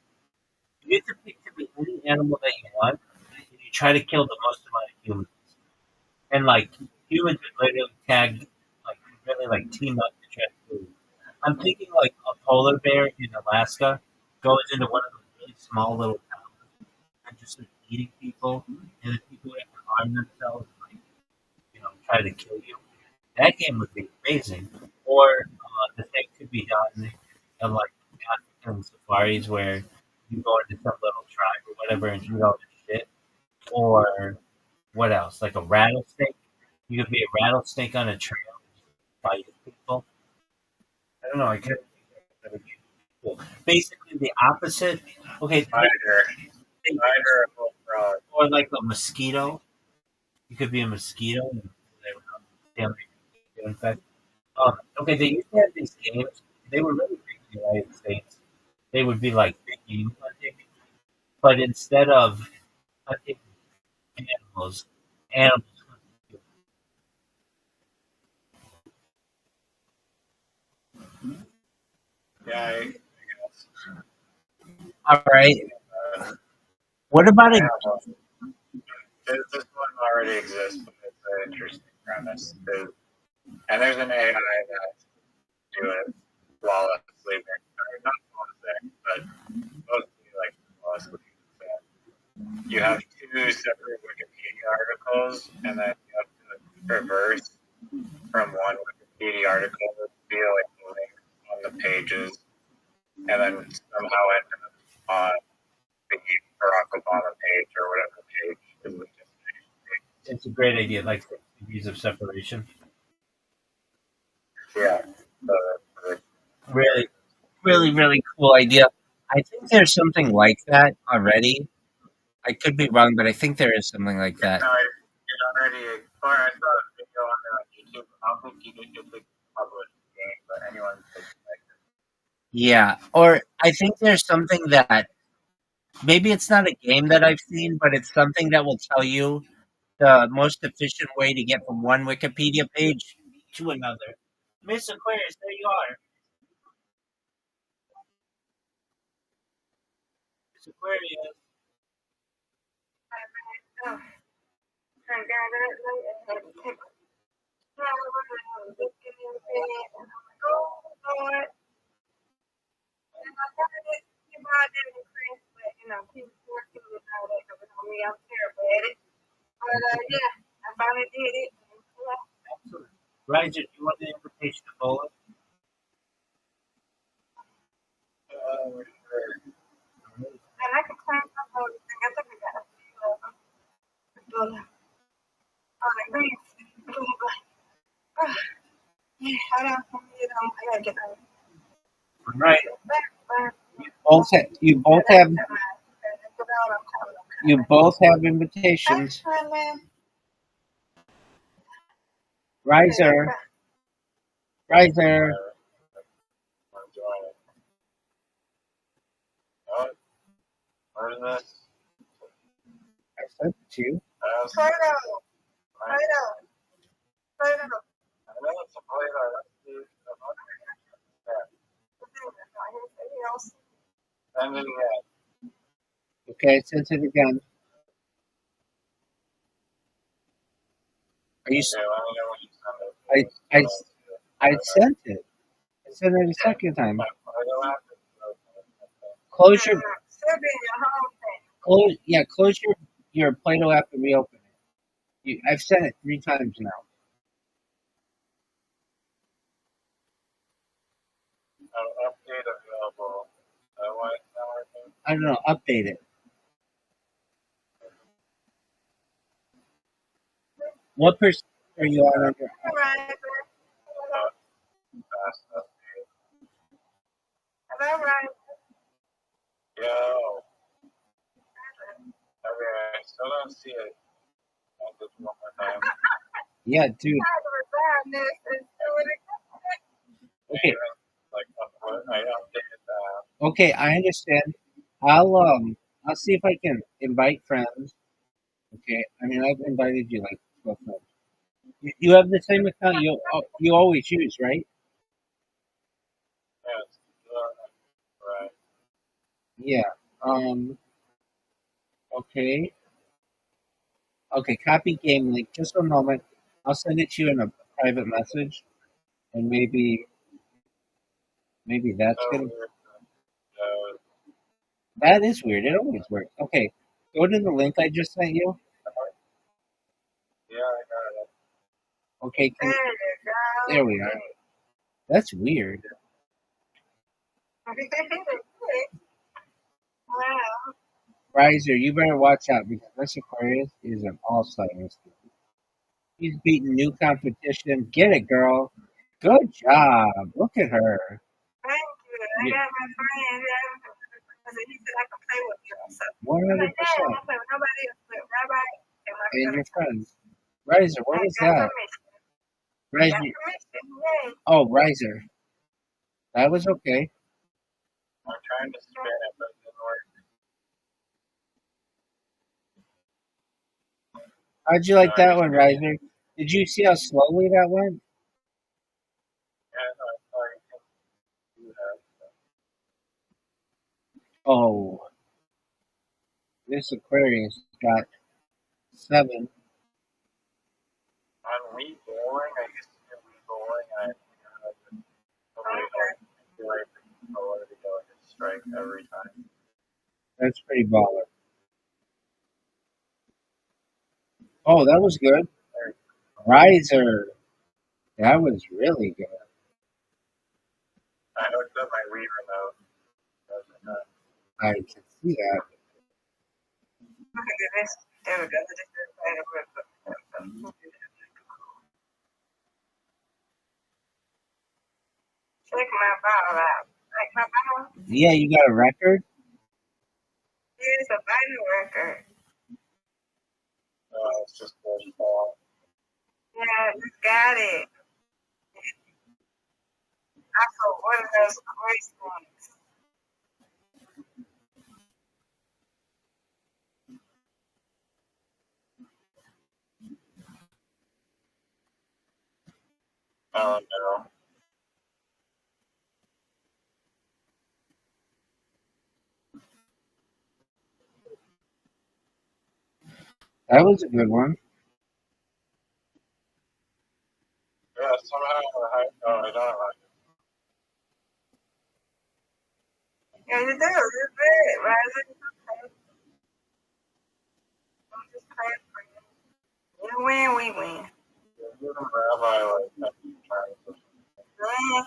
Speaker 1: You get to pick to be any animal that you want, and you try to kill the most amount of humans. And like humans would literally tag, like really like team up to try to do. I'm thinking like a polar bear in Alaska goes into one of those really small little towns and just starts eating people, and then people have to arm themselves and like try to kill you. That game would be amazing. Or the same could be done in like African safaris where you go into some little tribe or whatever and eat all the shit. Or what else? Like a rattlesnake. You could be a rattlesnake on a trail fighting people. I don't know. I could. That would be cool. Basically, the opposite. Okay,
Speaker 2: Spider. Spider and little frog.
Speaker 1: or like a mosquito. You could be a mosquito and damn in fact. Okay, they used to have these games. They were really big in the United States. They would be like big game hunting, but instead of hunting animals, animals hunting
Speaker 2: Yeah, I guess.
Speaker 1: you. All right. What about
Speaker 2: I
Speaker 1: a
Speaker 2: have one. This one already exists, but it's an interesting premise. And there's an AI that do it flawlessly. Or not flawlessly, but mostly like flawlessly. So you have two separate Wikipedia articles, and then you have to traverse from one Wikipedia article to be like the links on the pages, and then somehow end up on the Barack Obama page or whatever page is the destination page.
Speaker 1: It's a great idea, like 6 degrees of separation.
Speaker 2: Yeah. So,
Speaker 1: Really, really, really cool idea. I think there's something like that already. I could be wrong, but I think there is something like that.
Speaker 2: no, it already. Or I saw a video on there on YouTube. I don't think it's a published game, but anyone could like it.
Speaker 1: Yeah, or I think there's something that maybe it's not a game that I've seen, but it's something that will tell you the most efficient way to get from one Wikipedia page to another. Miss Aquarius, there you are. Miss Aquarius. Excellent. Roger, do you want an invitation to bowling? All right.
Speaker 3: You both have invitations. Riser.
Speaker 2: Where's this?
Speaker 3: I sent it to you.
Speaker 2: I know it's a Play-Doh. Send it again.
Speaker 3: Okay, I sent it again. Are you?
Speaker 2: Okay, let me know when you send it.
Speaker 3: I sent it. I sent it a second time.
Speaker 2: I don't have to.
Speaker 3: Close your
Speaker 4: should be in your home thing.
Speaker 3: Close your Play-Doh app and reopen it. I've sent it 3 times now.
Speaker 2: Update available. Why it's not working?
Speaker 3: I don't know. Update it. What percent are you on under?
Speaker 4: Alright.
Speaker 2: Fast update.
Speaker 4: Alright.
Speaker 2: Yo. Okay, I still don't see it. I'll do it one more time.
Speaker 3: Yeah, dude. Okay.
Speaker 2: Like I updated that.
Speaker 3: Okay, I understand. I'll see if I can invite friends. Okay, I mean I've invited you like 12 times. You have the same account you always use, right?
Speaker 2: Yeah, it's right.
Speaker 3: Yeah. Okay. Okay. Copy game link. Just a moment. I'll send it to you in a private message, and maybe that's
Speaker 2: So
Speaker 3: gonna.
Speaker 2: weird.
Speaker 3: That is weird. It always works. Okay. Go to the link I just sent you.
Speaker 2: Yeah, I got it.
Speaker 3: Okay. There we are. That's weird.
Speaker 4: Wow.
Speaker 3: Riser, you better watch out because this Aquarius is an all-star. He's beating new competition. Get it, girl. Good job. Look at her.
Speaker 4: Thank you. I got my friend. He said I could play with you. So
Speaker 3: 100%.
Speaker 4: I'm like, yeah, I don't play with nobody else but Rabbi and my
Speaker 3: And
Speaker 4: friend.
Speaker 3: your friends. Riser, what was
Speaker 4: I got
Speaker 3: that?
Speaker 4: permission. I
Speaker 3: Riser.
Speaker 4: got permission. Yay.
Speaker 3: Oh, Riser. That was okay.
Speaker 2: I'm trying to spin it, but it didn't work.
Speaker 3: How'd you like that one, Riser? Did you see how slowly that went?
Speaker 2: Yeah, no, I thought you could do that.
Speaker 3: Oh, this Aquarius got 7.
Speaker 2: On Wii Bowling, I used to do Wii Bowling, and I feel like the controller to go like a strike every time.
Speaker 3: That's pretty baller. Oh, that was good. Riser. That was really good.
Speaker 2: I hooked up my Wii remote.
Speaker 3: I can see that.
Speaker 4: Look at this. There we go. Check my bottle out. Like my bottle?
Speaker 3: Yeah, you got a record?
Speaker 4: Here's a vinyl record.
Speaker 2: It's just really fall.
Speaker 4: Yeah, just got it. I saw one of those great ones.
Speaker 2: Oh no.
Speaker 3: That was a good one.
Speaker 2: Yeah, somehow I don't like it.
Speaker 4: Yeah, you do. You're good, Rising. I'm just playing for you. You win, we win.
Speaker 2: You're the rabbi, like, trying to push me.
Speaker 4: Win.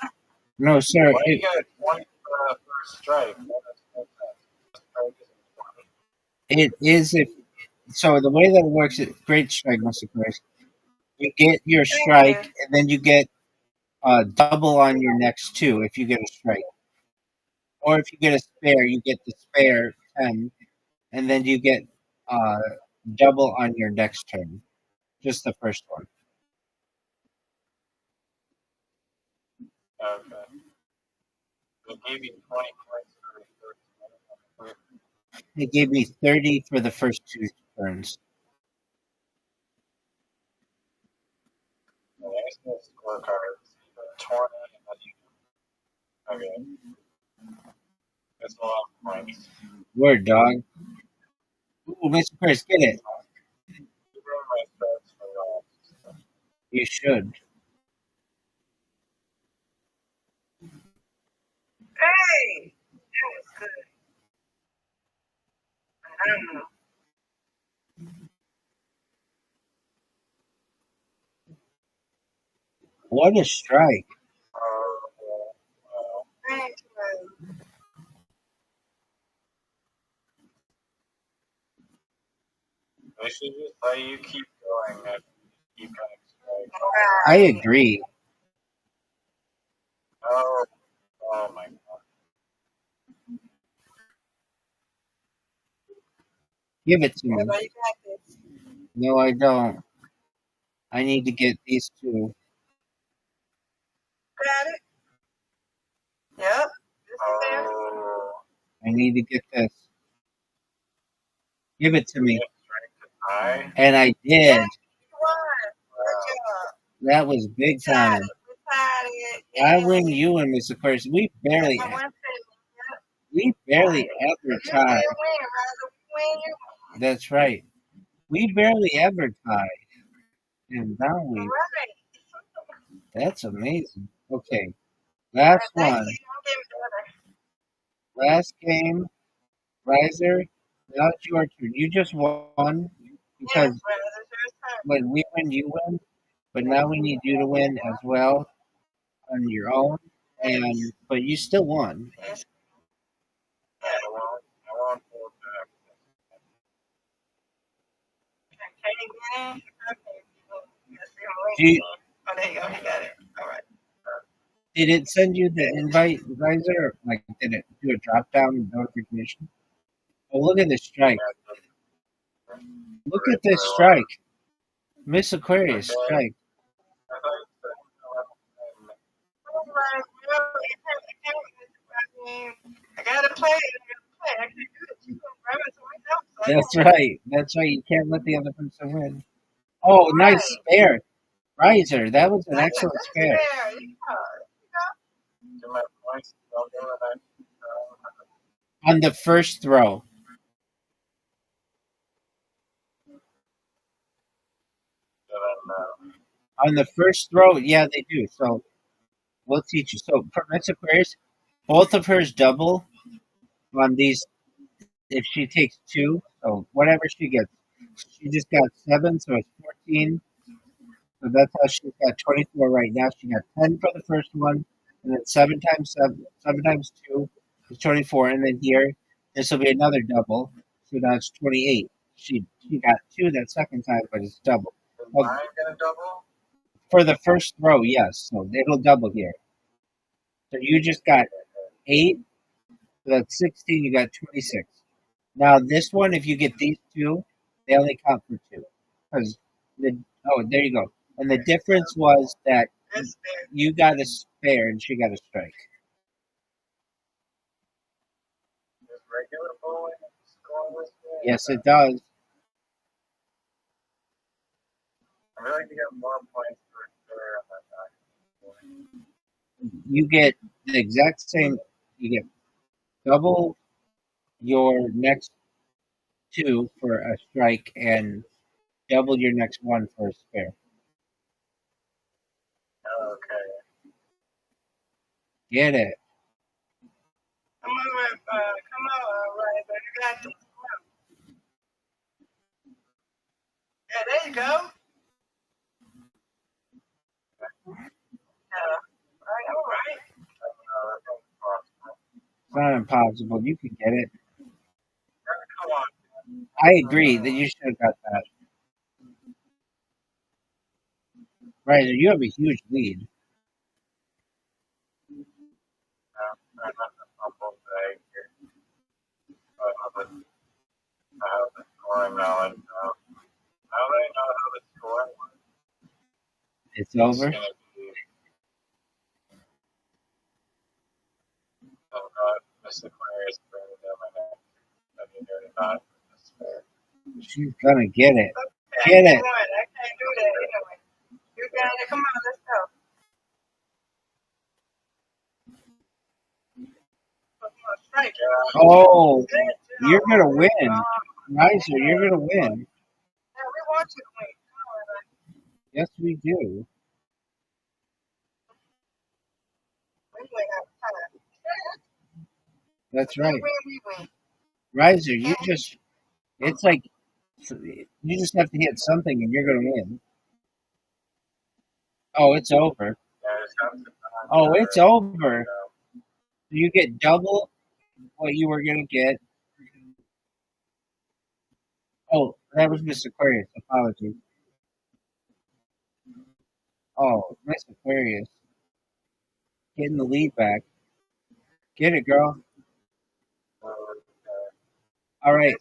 Speaker 3: No, sir.
Speaker 2: Why do you get a 20 for the first strike? That doesn't make sense. Strike isn't 20.
Speaker 3: It is if so. The way that it works, great strike, Mr. Chris. You get your strike, and then you get double on your next 2 if you get a strike. Or if you get a spare, you get the spare 10, and then you get uh, double on your next turn. Just the first one.
Speaker 2: Okay. They gave you 20 points for the first one.
Speaker 3: It gave me 30 for the first 2 turns.
Speaker 2: Yeah, there's no scorecards. 20 and then you. Okay. That's a lot of points.
Speaker 3: Word, dog. Ooh, Mr. Chris, get it.
Speaker 2: You ruined my starts for last.
Speaker 3: You should.
Speaker 4: Hey, that was good.
Speaker 3: What a strike.
Speaker 4: Thank you.
Speaker 2: They should just let you keep going if you keep getting strikes.
Speaker 3: I agree.
Speaker 2: Oh, oh my god.
Speaker 3: Give it to me.
Speaker 4: Everybody got this.
Speaker 3: No, I don't. I need to get these two.
Speaker 4: Got it? Yep. This is there.
Speaker 2: Oh,
Speaker 3: I need to get this. Give it to me.
Speaker 2: you have strength to tie?
Speaker 3: And I
Speaker 4: Yeah,
Speaker 3: did.
Speaker 4: you won. Good job.
Speaker 3: That was big
Speaker 4: Tied
Speaker 3: time.
Speaker 4: it. We tied it.
Speaker 3: I win,
Speaker 4: Yay.
Speaker 3: you win, Miss Aquarius. We
Speaker 4: That's
Speaker 3: barely
Speaker 4: my one thing. Yep.
Speaker 3: ever
Speaker 4: You still
Speaker 3: tie.
Speaker 4: win, Ryder. Win, you win.
Speaker 3: That's right. We barely ever tie. And now we
Speaker 4: All right.
Speaker 3: that's amazing. Okay. Last
Speaker 4: Thank
Speaker 3: one.
Speaker 4: you. Don't give me the
Speaker 3: Last game. Riser. Now it's your turn. You just won
Speaker 4: Yes,
Speaker 3: because
Speaker 4: brother. It's your turn.
Speaker 3: when we win, you win. But now we need you to win as well on your own. And but you still won.
Speaker 4: Yes.
Speaker 2: I won't hold back.
Speaker 4: Can you get in? Okay. Yes,
Speaker 3: Do you,
Speaker 4: oh, there you go. He got it. All right.
Speaker 3: did it send you the invite, Riser? Like, did it do a drop down notification? Oh, look at this strike. Look at this strike. Miss Aquarius strike.
Speaker 2: I thought you said
Speaker 4: All right. Well, I mean, I gotta play it. I can't do it. She's gonna grab it to me.
Speaker 3: That's right. That's right. You can't let the other person win. Oh, nice spare. Riser. That was an excellent spare.
Speaker 4: Yeah.
Speaker 2: to my points. Don't do it.
Speaker 3: On the first throw. On the first throw, yeah, they do. So we'll teach you. So for Miss Aquarius, both of hers double on these if she takes two. So whatever she gets. She just got 7, so it's 14. So that's how she's got 24 right now. She got 10 for the first one, and then 7 times 7 times 2 is 24. And then here, this will be another double. So now it's 28. She got 2 that second time, but it's double.
Speaker 2: Is mine gonna double?
Speaker 3: For the first throw, yes. So it'll double here. So you just got 8. So that's 16. You got 26. Now this one, if you get these two, they only count for 2. Because there you go. And the difference was that you got a spare and she got a strike.
Speaker 2: Does regular bowling score this way?
Speaker 3: Yes, it does.
Speaker 2: I feel like you get more points for sure on that.
Speaker 3: You get the exact same. You get double your next 2 for a strike and double your next 1 for a spare.
Speaker 2: Okay.
Speaker 3: Get it?
Speaker 4: Come on, Ryder. You got this. Yeah, there you go. All right.
Speaker 3: It's not impossible. You can get it.
Speaker 2: Come on.
Speaker 3: I agree that you should have got that. Right, you have a huge lead.
Speaker 2: I'm not the humble bag here. I have the scoring knowledge now. Now that I know how the scoring works,
Speaker 3: It's
Speaker 2: it's
Speaker 3: over.
Speaker 2: gonna be. Oh god, Miss Aquarius bringing down my neck. I mean, they're not despair.
Speaker 3: She's gonna get it.
Speaker 4: Okay,
Speaker 3: Get it.
Speaker 4: come on. I can't do that anyway. You got it. Come on, let's go. Come on, strike.
Speaker 3: Oh,
Speaker 4: Good job.
Speaker 3: you're gonna win, Riser. You're gonna win.
Speaker 4: Yeah, we want you to win. Come on, Ryder.
Speaker 3: Yes, we do.
Speaker 4: We win out of time.
Speaker 3: That's right,
Speaker 4: We win.
Speaker 3: Riser. It's like you just have to hit something and you're gonna win. Oh, it's over. Oh, it's over. You get double what you were gonna get. Oh, that was Miss Aquarius. Apologies. Oh, Miss Aquarius. Getting the lead back. Get it, girl. All right.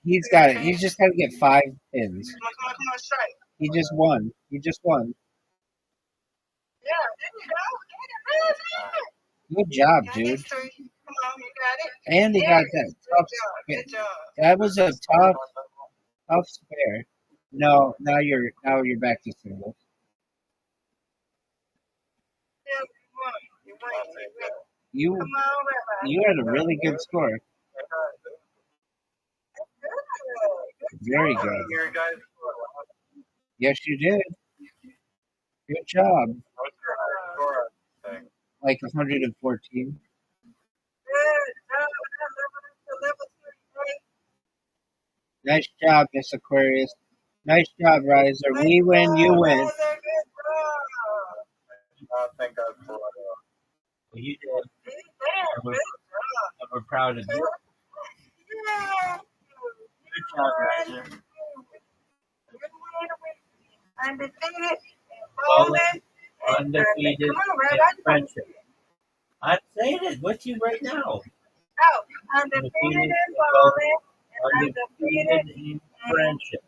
Speaker 3: He's got it. He's just got to get 5 pins. He just won. He just won. Good job, dude. And he got that tough spin. That was a tough spare. No, now you're back to singles. You you had a really good score. Very good. Yes, you did. Good job. Like 114. Nice job, Miss Aquarius. Nice job, Riser. We win, you win.
Speaker 1: Well, you did. We're proud of you. Good job, Riser.
Speaker 4: Undefeated,
Speaker 1: Undefeated in friendship. I'm saying it with you right now.
Speaker 4: undefeated
Speaker 1: Undefeated
Speaker 4: in bowling,
Speaker 1: undefeated in friendship.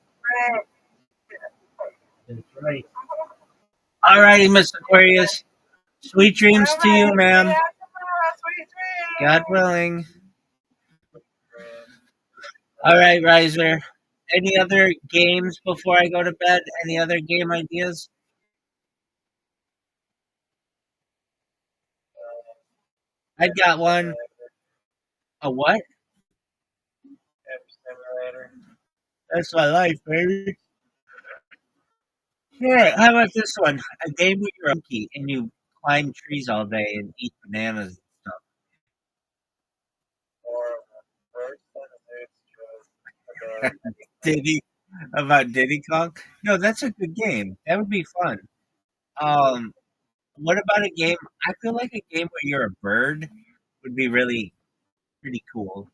Speaker 1: That's right. All righty, Miss Aquarius. Sweet dreams to you, ma'am. God willing. All right, Riser. Any other games before I go to bed? Any other game ideas? I got one. A what? That's my life, baby. Yeah, how about this one? A game where you're a monkey and you climb trees all day and eat bananas and stuff. Diddy about Diddy Kong? No, that's a good game. That would be fun. Um, what about a game? I feel like a game where you're a bird would be really pretty cool.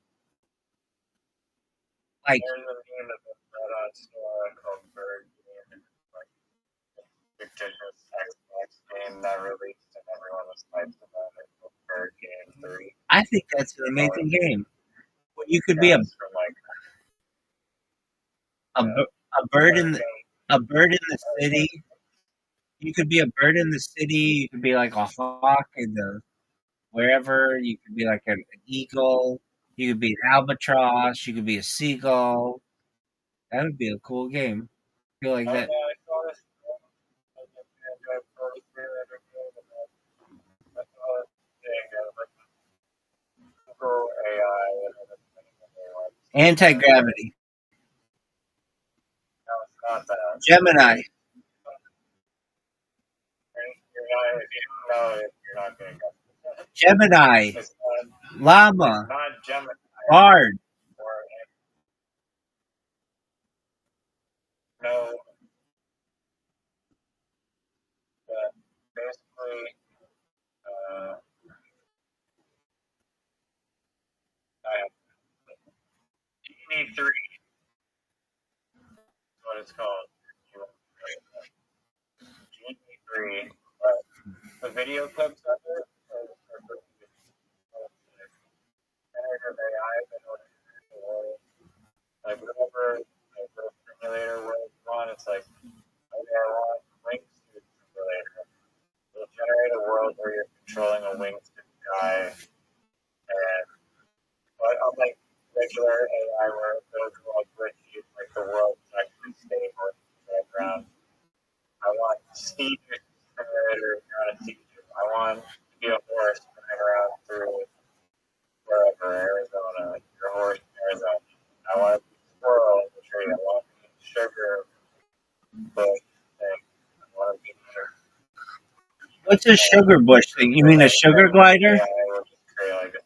Speaker 1: Like,
Speaker 2: fictitious Xbox game that released and everyone was hyped about it. Bird Game 3.
Speaker 1: I think that's an amazing game. Well, you could be
Speaker 2: From like
Speaker 1: a bird in the city. You could be a bird in the city. You could be like a hawk in the wherever. You could be like an eagle. You could be an albatross. You could be a seagull. That would be a cool game. I feel like
Speaker 2: oh
Speaker 1: that.
Speaker 2: yeah, I saw this. I enjoyed Pro Spirit I saw this thing like Google AI
Speaker 1: Anti gravity.
Speaker 2: No, it's not that.
Speaker 1: Gemini.
Speaker 2: If you don't know it, you're not going to get it.
Speaker 1: Gemini.
Speaker 2: It's
Speaker 1: Llama.
Speaker 2: not Gemini.
Speaker 1: Bard.
Speaker 2: Or no. But basically, I have Genie 3 is what it's called. Genie 3. The video clips of it are generative AI that will the world. Like whatever the simulator world you want, it's like, okay, I want wingsuit simulator. It'll generate a world where you're controlling a wingsuit guy, and but unlike regular AI where it goes all glitchy, like the world is actually stable in the background. I want Caesar simulator. You're on a Caesar. I want to be a horse running around through wherever Arizona. Your horse in Arizona. I want to be a squirrel in the tree. I want to be sugar bush thing. I want to be there.
Speaker 1: What's a sugar bush thing? You mean a sugar glider?
Speaker 2: Yeah, I will just create like a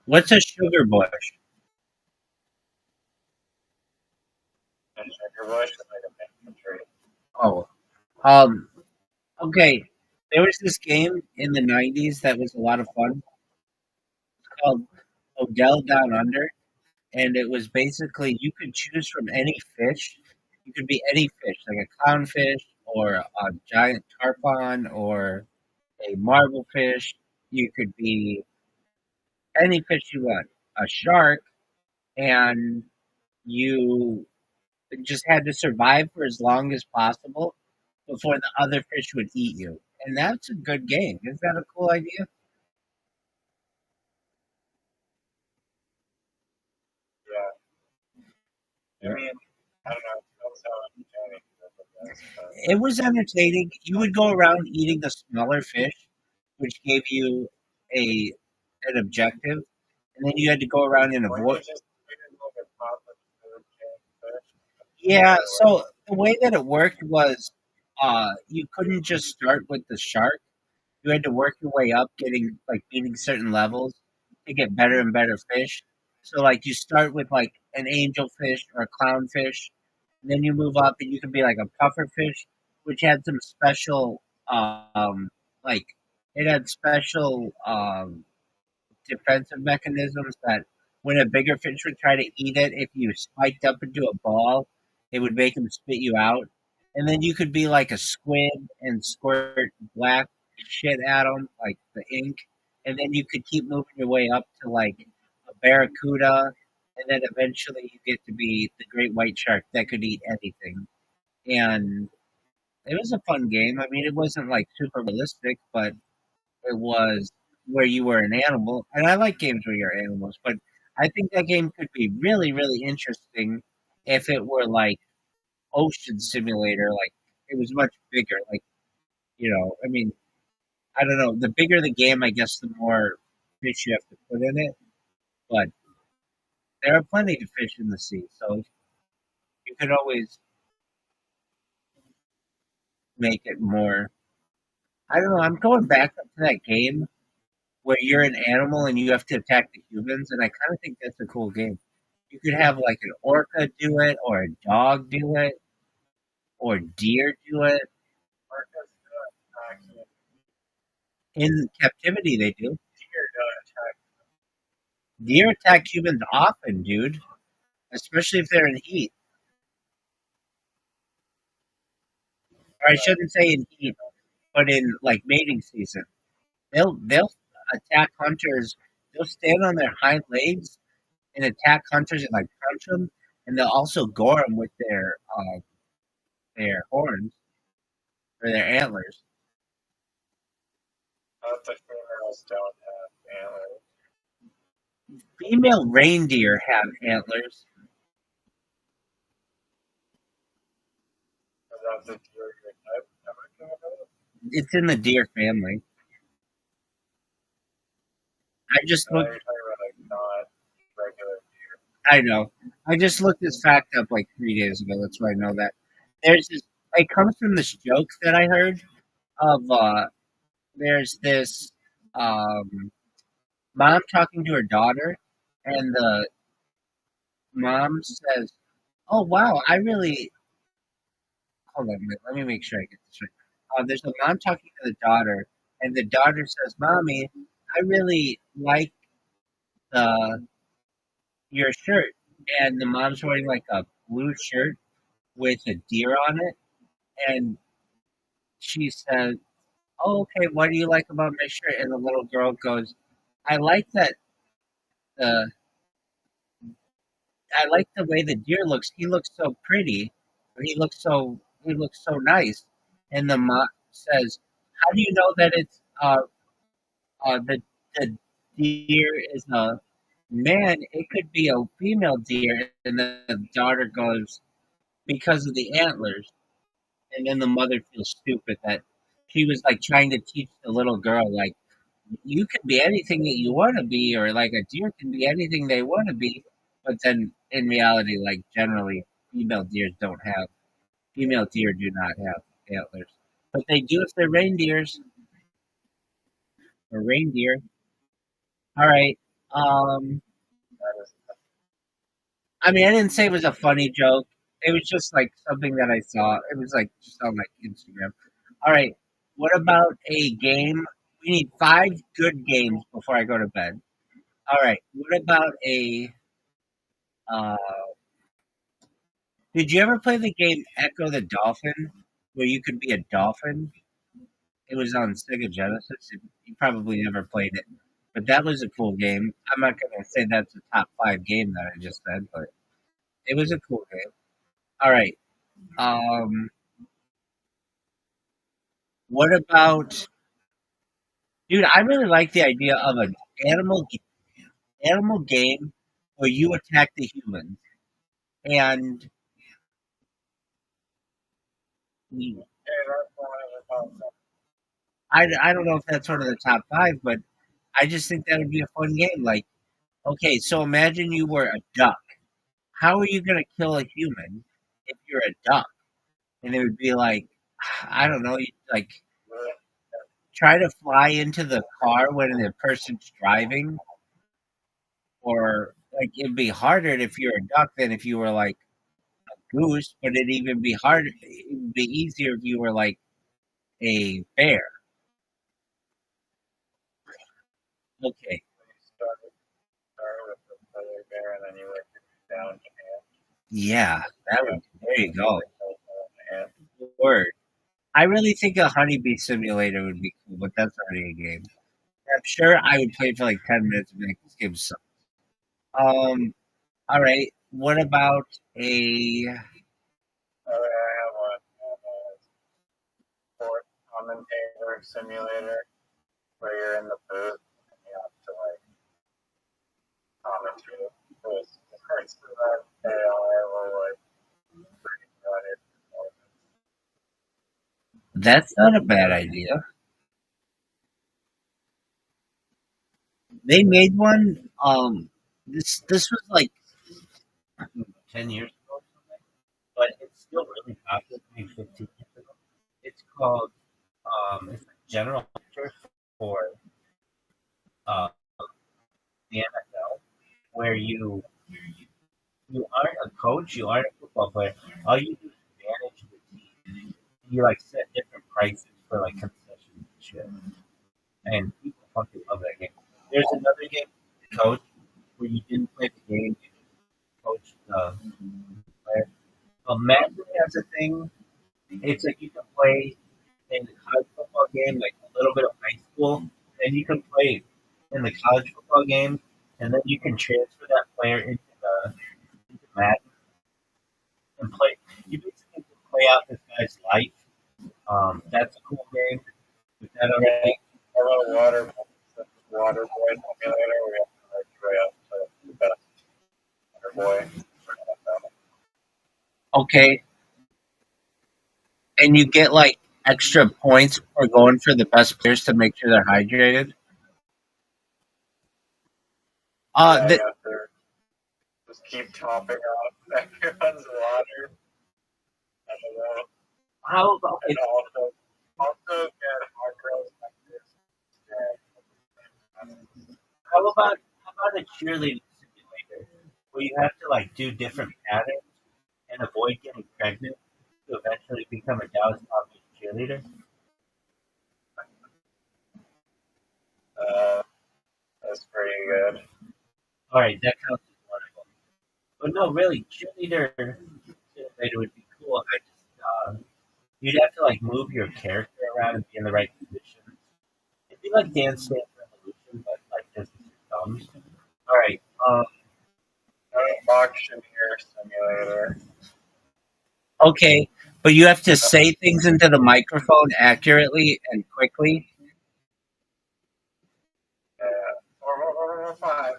Speaker 1: What's a sugar bush?
Speaker 2: sugar bush is like a mango tree.
Speaker 3: Oh, um, okay. There was this game in the '90s that was a lot of fun called Odell Down Under, and it was basically you could choose from any fish. You could be any fish, like a clownfish or a giant tarpon or a marble fish. You could be any fish you want, a shark, and you just had to survive for as long as possible before the other fish would eat you. And that's a good game. Isn't that a cool idea?
Speaker 2: Yeah. I mean, I don't know. It sounds so entertaining. I guess, but
Speaker 3: It was entertaining. You would go around eating the smaller fish, which gave you a an objective, and then you had to go around and
Speaker 2: weren't you
Speaker 3: avoid.
Speaker 2: just treated like a toddler food chain fish?
Speaker 3: Yeah, so the way that it worked was you couldn't just start with the shark. You had to work your way up, getting like beating certain levels to get better and better fish. So like you start with like an angelfish or a clownfish, and then you move up and you can be like a pufferfish, which had some special like it had special defensive mechanisms that when a bigger fish would try to eat it, if you spiked up into a ball, it would make him spit you out. And then you could be like a squid and squirt black shit at him, like the ink. And then you could keep moving your way up to like a barracuda. And then eventually you get to be the great white shark that could eat anything. And it was a fun game. I mean, it wasn't like super realistic, but it was where you were an animal, and I like games where you're animals, but I think that game could be really, really interesting if it were like Ocean Simulator, like it was much bigger. Like, I mean, I don't know. The bigger the game, I guess, the more fish you have to put in it. But there are plenty of fish in the sea, so you could always make it more. I don't know. I'm going back up to that game where you're an animal and you have to attack the humans, and I kind of think that's a cool game. You could have like an orca do it, or a dog do it, or deer do it.
Speaker 2: Orcas don't actually
Speaker 3: In captivity, they do.
Speaker 2: deer don't attack.
Speaker 3: Deer attack humans often, dude, especially if they're in heat. Or I shouldn't say in heat, but in like mating season. They'll attack hunters. They'll stand on their hind legs and attack hunters and like punch them, and they'll also gore them with their horns or their antlers.
Speaker 2: Not the females don't have antlers.
Speaker 3: Female reindeer have antlers.
Speaker 2: Is that the deer you're talking about?
Speaker 3: It's in the deer family. I just
Speaker 2: No,
Speaker 3: looked.
Speaker 2: you're talking about like not regular deer.
Speaker 3: I know. I just looked this fact up like 3 days ago. That's why I know that. There's this. It comes from this joke that I heard of. There's this mom talking to her daughter, and the mom says, "Oh wow, I really." Hold on, let me make sure I get this right. There's a mom talking to the daughter, and the daughter says, "Mommy, I really like the your shirt." And the mom's wearing like a blue shirt with a deer on it, and she said, "Oh, okay, what do you like about my shirt?" And the little girl goes, "I like that the I like the way the deer looks. He looks so pretty, or he looks so nice." And the mom says, "How do you know that it's the deer is a man? It could be a female deer." And the daughter goes, "Because of the antlers." And then the mother feels stupid that she was like trying to teach the little girl like you can be anything that you want to be, or like a deer can be anything they want to be. But then in reality, like generally, female deer do not have antlers, but they do if they're reindeers or reindeer. All right. Um,
Speaker 2: That is
Speaker 3: I mean, I didn't say it was a funny joke. It was just like something that I saw. It was like just on like Instagram. All right. What about a game? We need 5 good games before I go to bed. All right. What about a? Uh, did you ever play the game Echo the Dolphin, where you could be a dolphin? It was on Sega Genesis. You probably never played it, but that was a cool game. I'm not gonna say that's a top 5 game that I just said, but it was a cool game. All right. Um, what about, dude? I really like the idea of an animal game where you attack the humans, and we-
Speaker 2: Hey, that's one of the concepts.
Speaker 3: I don't know if that's one of the top 5, but I just think that would be a fun game. Like, okay, so imagine you were a duck. How are you gonna kill a human if you're a duck? And it would be like, I don't know, like try to fly into the car when the person's driving, or like it'd be harder if you're a duck than if you were like goose, but it'd even be harder. It would be easier if you were like a bear. Okay,
Speaker 2: When you start with the polar bear, and then you work your way down to ant.
Speaker 3: yeah, that would. There you go.
Speaker 2: Ant.
Speaker 3: Word. I really think a honeybee simulator would be cool, but that's already a game. I'm sure I would play for like 10 minutes and be like, this game sucks. All right. What about a?
Speaker 2: Oh, yeah, I have one. Sport commentator simulator where you're in the booth and you have to like commentate with the parts of that AI will like bring on it.
Speaker 3: That's not a bad idea. They made one. This was like 10 years ago, or something, but it's still really popular. Maybe 15 years ago. It's called it's like general manager for uh the NFL, where you aren't a coach, you aren't a football player. All you do is manage the team. You like set different prices for like concessions and shit. And people fucking love that game. There's another game, Coach, where you didn't play the game, you just coached the player. Imagine as a thing, it's like you can play in the college football game, like a little bit of high school, and you can play in the college football game, and then you can transfer that player into Madden and play. You basically can play out this guy's life. That's a cool game. With that already.
Speaker 2: Our little water boy simulator where you have to like try out the best water boy for NFL.
Speaker 3: Okay, and you get like extra points for going for the best players to make sure they're hydrated.
Speaker 2: Yeah,
Speaker 3: The,
Speaker 2: you have to just keep topping off everyone's water. I don't know.
Speaker 3: how about
Speaker 2: And also get hard girls like this.
Speaker 3: how about a cheerleading simulator where you have to like do different patterns and avoid getting pregnant to eventually become a Dallas Cowboys cheerleader?
Speaker 2: That's pretty good.
Speaker 3: All right, that counts as one of them. But no, really, cheerleader simulator would be cool. You'd have to like move your character around and be in the right position. It'd be like Dance Dance Revolution, but like just with your thumbs. All right.
Speaker 2: Auctioneer simulator.
Speaker 3: Okay, but you have to say things into the microphone accurately and quickly.
Speaker 2: Fine.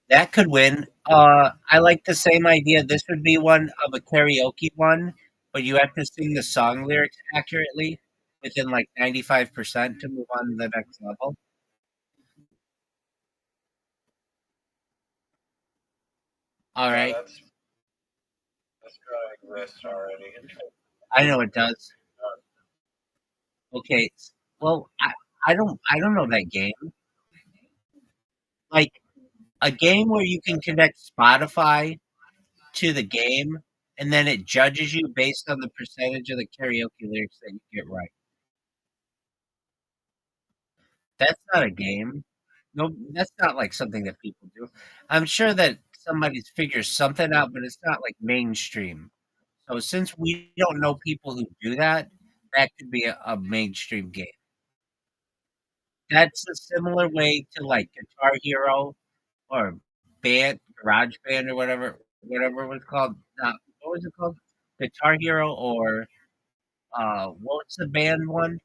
Speaker 3: That could win. I like the same idea. This would be one of a karaoke one, but you have to sing the song lyrics accurately within like 95% to move on to the next level. All
Speaker 2: Yeah,
Speaker 3: right.
Speaker 2: that's gonna exist already.
Speaker 3: I know it does. Okay. Well, I don't know that game. Like a game where you can connect Spotify to the game, and then it judges you based on the percentage of the karaoke lyrics that you get right. That's not a game. No, that's not like something that people do. I'm sure that somebody's figures something out, but it's not like mainstream. So since we don't know people who do that, that could be a mainstream game. That's a similar way to like Guitar Hero or Garage Band or whatever it was called. What was it called? Guitar Hero or what's the band one?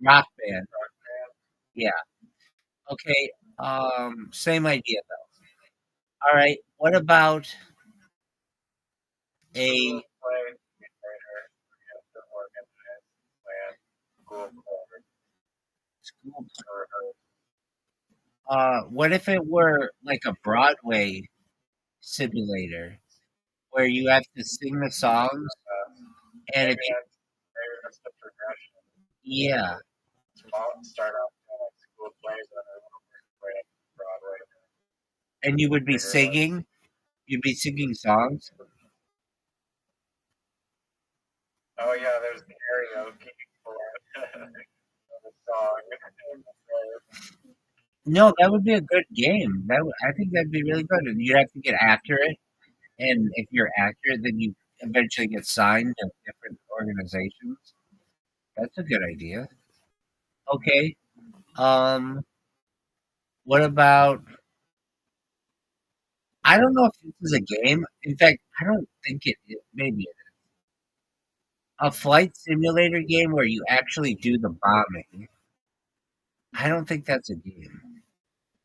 Speaker 3: Rock Band. Yeah. Okay. Same idea though. All right. What about a
Speaker 2: Play later, we have to organize, plan, school forward,
Speaker 3: school?
Speaker 2: or
Speaker 3: What if it were like a Broadway simulator where you have to sing the songs and if
Speaker 2: maybe
Speaker 3: you,
Speaker 2: that's the progression.
Speaker 3: yeah,
Speaker 2: Start off like school plays and then play at Broadway.
Speaker 3: and you would be
Speaker 2: Figure out.
Speaker 3: singing, you'd be singing songs.
Speaker 2: Oh yeah, there's karaoke for the song.
Speaker 3: No, that would be a good game. I think that'd be really good. And you'd have to get accurate, and if you're accurate, then you eventually get signed to different organizations. That's a good idea. Okay. Um, what about? I don't know if this is a game. In fact, I don't think it is. Maybe it is. A flight simulator game where you actually do the bombing. I don't think that's a game,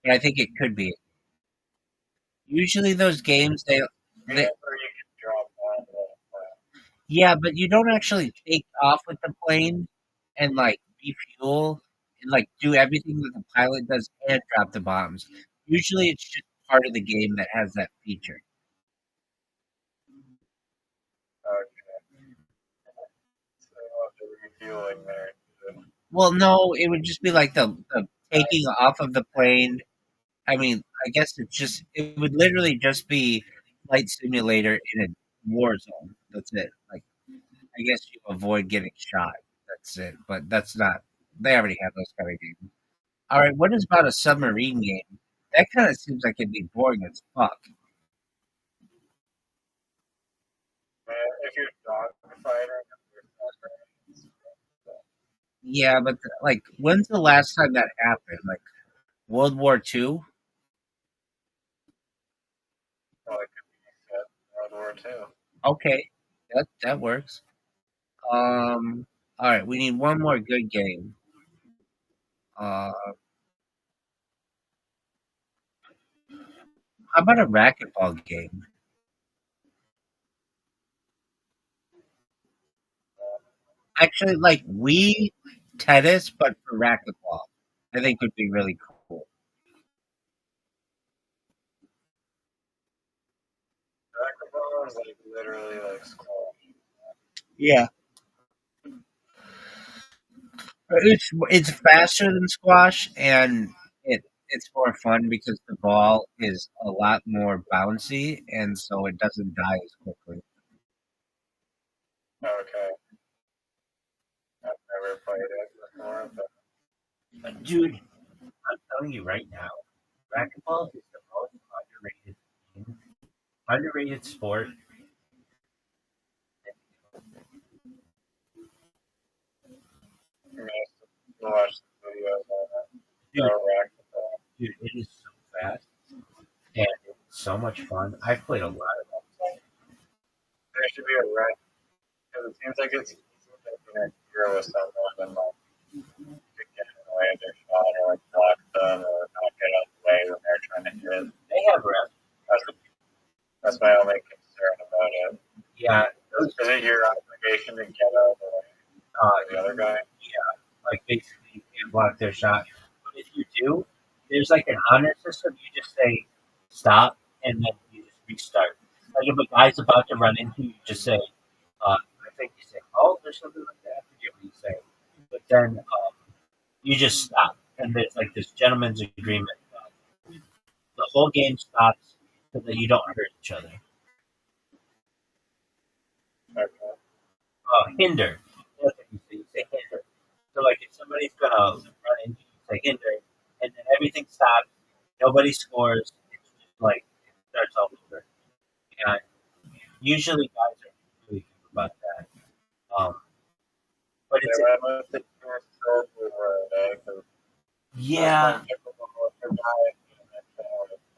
Speaker 3: but I think it could be. Usually, those games they
Speaker 2: Where you can drop on
Speaker 3: yeah, but you don't actually take off with the plane and like refuel and like do everything that the pilot does and drop the bombs. Usually, it's just part of the game that has that feature.
Speaker 2: so the refueling there.
Speaker 3: Well, no, it would just be like the taking off of the plane. I mean, I guess it would literally just be flight simulator in a war zone. That's it. Like I guess you avoid getting shot. That's it. But that's not. They already have those kind of games. All right, what is about a submarine game? That kind of seems like it'd be boring as fuck.
Speaker 2: If you're dogfighting,
Speaker 3: Yeah, but like, when's the last time that happened? Like World War II?
Speaker 2: well, it could be set World War II.
Speaker 3: Okay, that works. All right, we need one more good game. Uh, how about a racquetball game? Actually, like Wii tennis, but for racquetball, I think would be really cool.
Speaker 2: Racquetball is like literally like squash.
Speaker 3: Yeah, it's faster than squash, and it's more fun because the ball is a lot more bouncy, and so it doesn't die as quickly.
Speaker 2: Okay, I've never played it before, but
Speaker 1: Dude, I'm telling you right now, racquetball is the most underrated game, underrated sport.
Speaker 2: I used to watch the videos on it.
Speaker 1: Dude,
Speaker 2: Racquetball.
Speaker 1: dude, it is so fast and it's so much fun. I've played a lot of them.
Speaker 2: There should be a rack because it seems like it's easier to interfere with someone than like to get in the way of their shot or like block them or not get out of the way when they're trying to hit.
Speaker 1: They have refs.
Speaker 2: That's my only concern about it.
Speaker 1: Yeah,
Speaker 2: Is it your obligation to get out of the way of the other guy?
Speaker 1: like basically you can't block their shot. But if you do, there's like an honor system. You just say stop and then you just restart. Like if a guy's about to run into you, you just say, I think you say, oh, there's something like that. I forget what you say. But then you just stop. And there's like this gentleman's agreement. the whole game stops so that you don't hurt each other.
Speaker 2: Okay.
Speaker 1: Hinder. That's what you say. You say hinder. So like if somebody's gonna run into you, say hinder, and then everything stops. Nobody scores. It's just like it starts all over. And usually guys are really good about that. Um, but
Speaker 2: They
Speaker 1: it's
Speaker 2: went with the first silver, eh? 'Cause
Speaker 1: yeah.
Speaker 2: last time pickleball was a guy,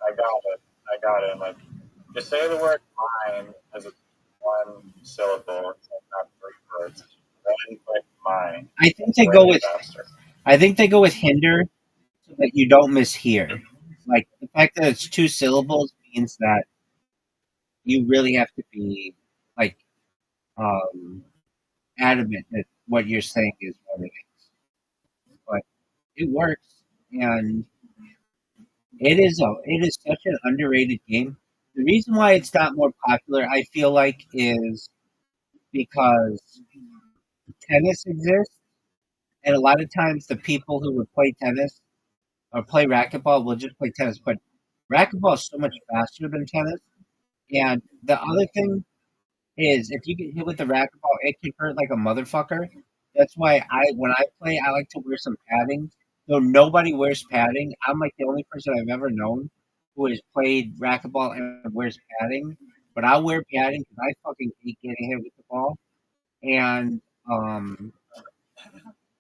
Speaker 2: I got it. I got it. Like, just say the word mine as a one syllable. It's like not three words. One quick mine.
Speaker 3: I think
Speaker 2: It's
Speaker 3: they go
Speaker 2: way
Speaker 3: with
Speaker 2: faster.
Speaker 3: hinder so that you don't mishear. Like the fact that it's two syllables means that you really have to be like um, adamant that what you're saying is what it is. But it works, and it is such an underrated game. The reason why it's not more popular, I feel like, is because tennis exists, and a lot of times the people who would play tennis or play racquetball will just play tennis. But racquetball is so much faster than tennis. And the other thing is, if you get hit with the racquetball, it can hurt like a motherfucker. That's why when I play, I like to wear some padding. Though nobody wears padding, I'm like the only person I've ever known who has played racquetball and wears padding. But I wear padding because I fucking hate getting hit with the ball. And um,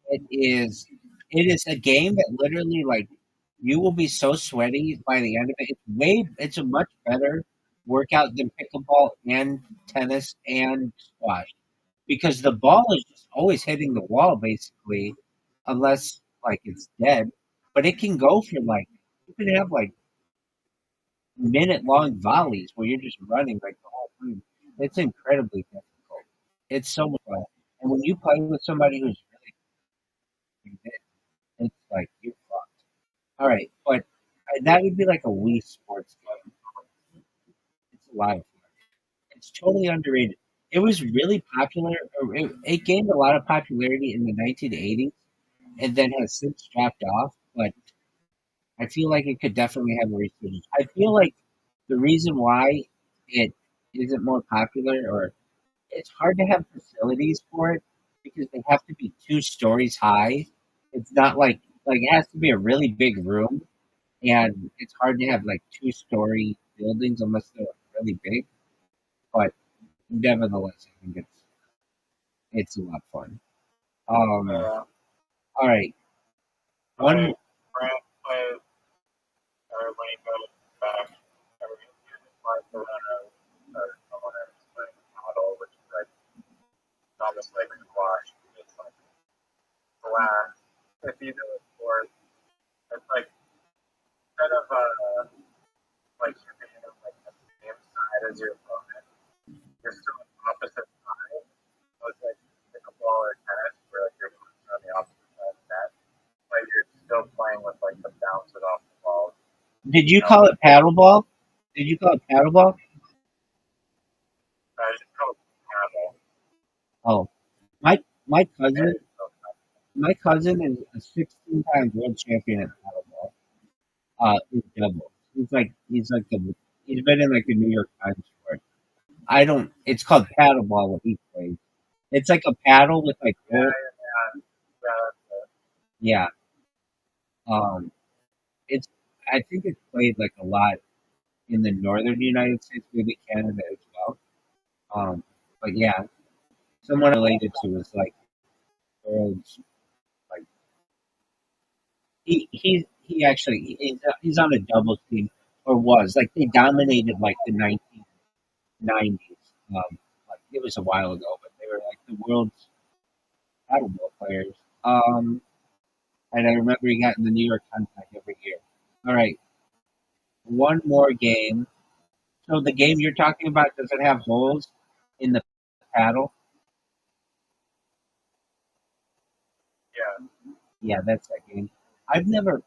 Speaker 3: it is it is a game that literally like you will be so sweaty by the end of it. It's a much better workout than pickleball and tennis and squash because the ball is just always hitting the wall basically, unless like it's dead. But it can go for like you can have like minute long volleys where you're just running like the whole time. It's incredibly difficult. It's so much fun. And when you play with somebody who's really good, it's like you're fucked. All right, but that would be like a Wii Sports game. It's a lot of fun. It's totally underrated. It was really popular. Or it gained a lot of popularity in the 1980s, and then has since dropped off. But I feel like it could definitely have a resurgence. I feel like the reason why it isn't more popular, or it's hard to have facilities for it because they have to be 2 stories high. It's not like it has to be a really big room, and it's hard to have like 2 story buildings unless they're really big. But nevertheless, I think it's a lot of fun.
Speaker 2: Yeah.
Speaker 3: All right, one.
Speaker 2: Like, France plays, or when he goes back, every year, Barcelona or someone else playing model, which is like almost like a squash. It's like glass. If you do a sport, it's like instead of like you're being on like the same side as your opponent, you're still on the opposite side. So it's like pickleball or tennis, where like you're on the opposite side of the net, but you're still playing with like the bounces off the ball.
Speaker 3: Did
Speaker 2: You
Speaker 3: you
Speaker 2: know,
Speaker 3: call it paddleball? Did you call it paddleball?
Speaker 2: I just call it paddle.
Speaker 3: Oh, my my
Speaker 2: And
Speaker 3: cousin
Speaker 2: it's so fun.
Speaker 3: my cousin is a 16 time world champion at paddleball. In doubles. He's been in like the New York Times for it. I don't. It's called paddleball. What he plays. It's like a paddle with like
Speaker 2: Yeah,
Speaker 3: roll.
Speaker 2: yeah, yeah, that's it.
Speaker 3: Yeah. Um. It's. I think it's played like a lot in the northern United States, maybe Canada as well. But yeah, someone related to is like world's like he actually he's on a doubles team or was like they dominated like the 1990s. Like it was a while ago, but they were like the world's paddleball players. And I remember he got in the New York Times like every year. All right, one more game. So the game you're talking about, does it have holes in the paddle?
Speaker 2: Yeah,
Speaker 3: Yeah, that's that game. I've never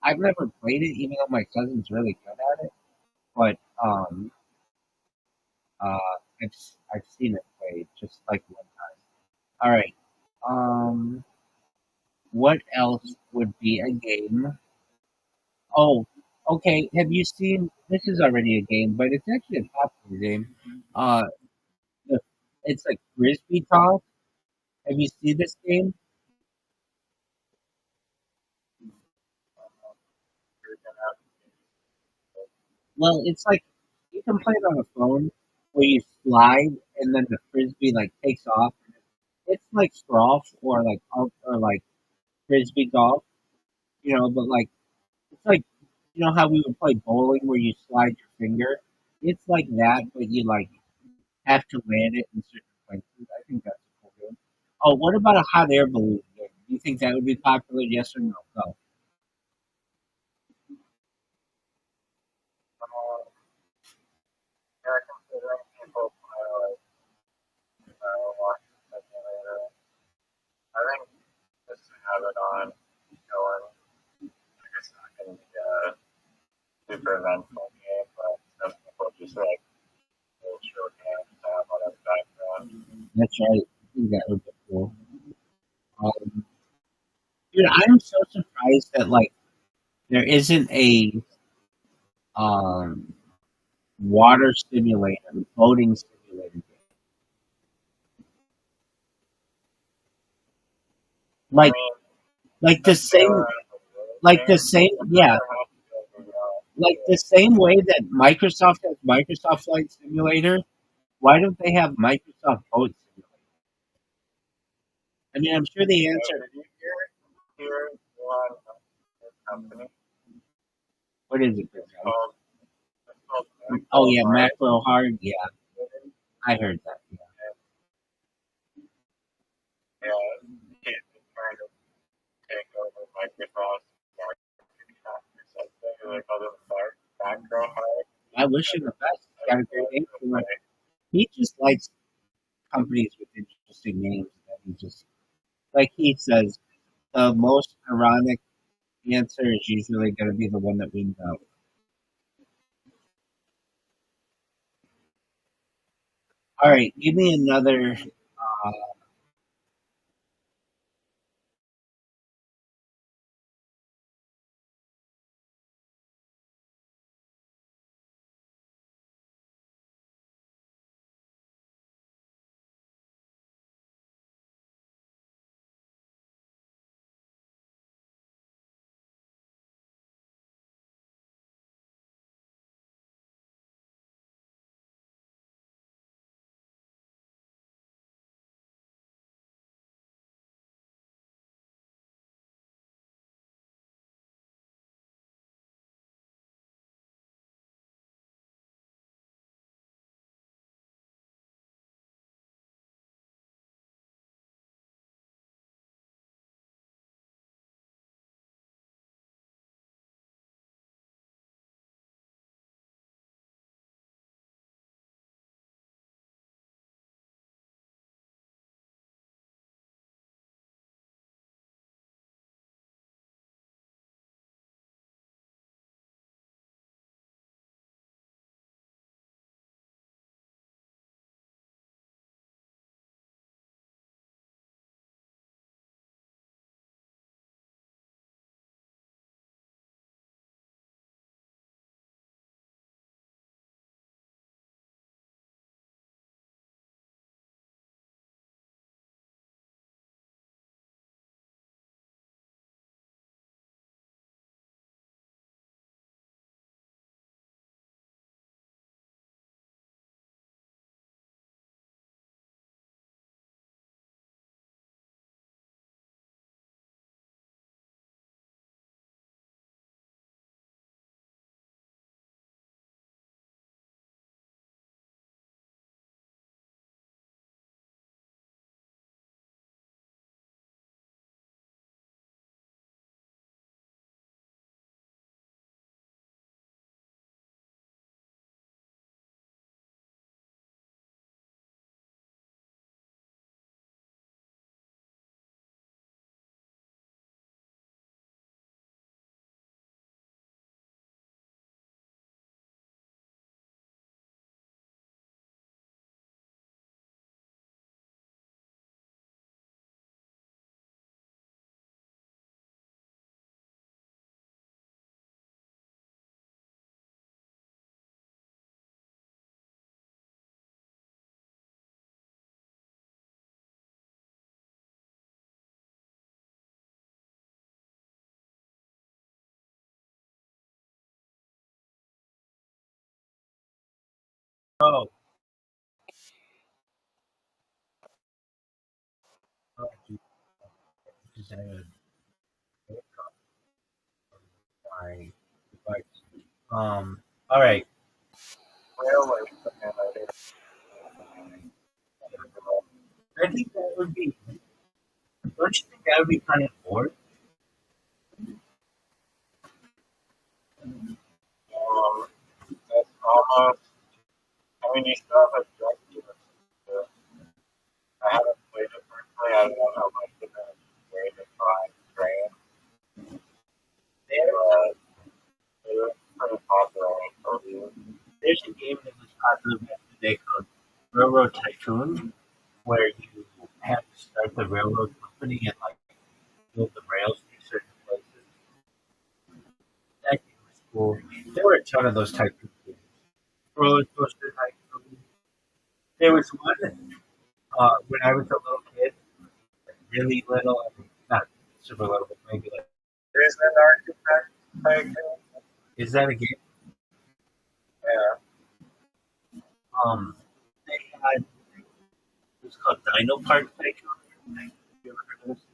Speaker 3: I've never played it, even though my cousin's really good at it. But uh, I've seen it played just like one time. All right. Um, what else would be a game? Oh, Okay, have you seen? This is already a game, but it's actually a popular game. Uh, the, it's like frisbee toss. Have you seen this game? Well, it's like you can play it on a phone where you slide and then the frisbee like takes off. It's like straw or like frisbee golf, but like it's like how we would play bowling where you slide your finger. It's like that, but you like have to land it in certain places. I think that's a cool game. Oh, what about a hot air balloon game? Do you think that would be popular? Yes or no? Go.
Speaker 2: Yeah, considering people like watch simulator, I think just to have it on going, like it's not going to be a super eventful game, but some people just like will short games to have on the background.
Speaker 3: That's right. I think that would be cool. Um, Dude, I'm so surprised that like there isn't a um water simulator, boating simulator game.
Speaker 2: I
Speaker 3: Like
Speaker 2: mean,
Speaker 3: like the
Speaker 2: that's still
Speaker 3: same
Speaker 2: a
Speaker 3: like the
Speaker 2: thing.
Speaker 3: same
Speaker 2: It
Speaker 3: yeah,
Speaker 2: never has to be
Speaker 3: like the same way that Microsoft has Microsoft Flight Simulator. Why don't they have Microsoft Boat Simulator? I mean, I'm sure the answer.
Speaker 2: did you hear one company?
Speaker 3: What is it?
Speaker 2: It's
Speaker 3: Big
Speaker 2: called it's called
Speaker 3: guy? Oh
Speaker 2: Macro
Speaker 3: yeah,
Speaker 2: Hard.
Speaker 3: Macro Hard. Yeah, I heard that. Yeah.
Speaker 2: Yeah, it's trying to take over Microsoft's marketing app or something. They call it Macro Hard.
Speaker 3: I wish him the best. He's got a great name for it. He just likes companies with interesting names. That he just like he says, the most ironic answer is usually going to be the one that wins out. All right, give me another.
Speaker 1: Oh, oh, geez, I had my device. All right.
Speaker 2: Railway simulator.
Speaker 1: I think that would be. Don't you think that would be kind of bored?
Speaker 2: That's almost. I mean, you still have objectives. uh, I haven't played it personally. I don't know how much of a way to find train. But it was pretty popular for you.
Speaker 1: There's a game that was popular back in the day called Railroad Tycoon, where you have to start the railroad company and like build the rails to certain places. That game was cool. There were a ton of those type of games. Roller Coaster Tycoon. There was one when I was a little kid, like really little, I mean, not super little, but maybe like.
Speaker 2: There's an architect tycoon.
Speaker 1: Is that a game?
Speaker 2: Yeah.
Speaker 1: They had it was called Dino Park Tycoon. You ever heard of this?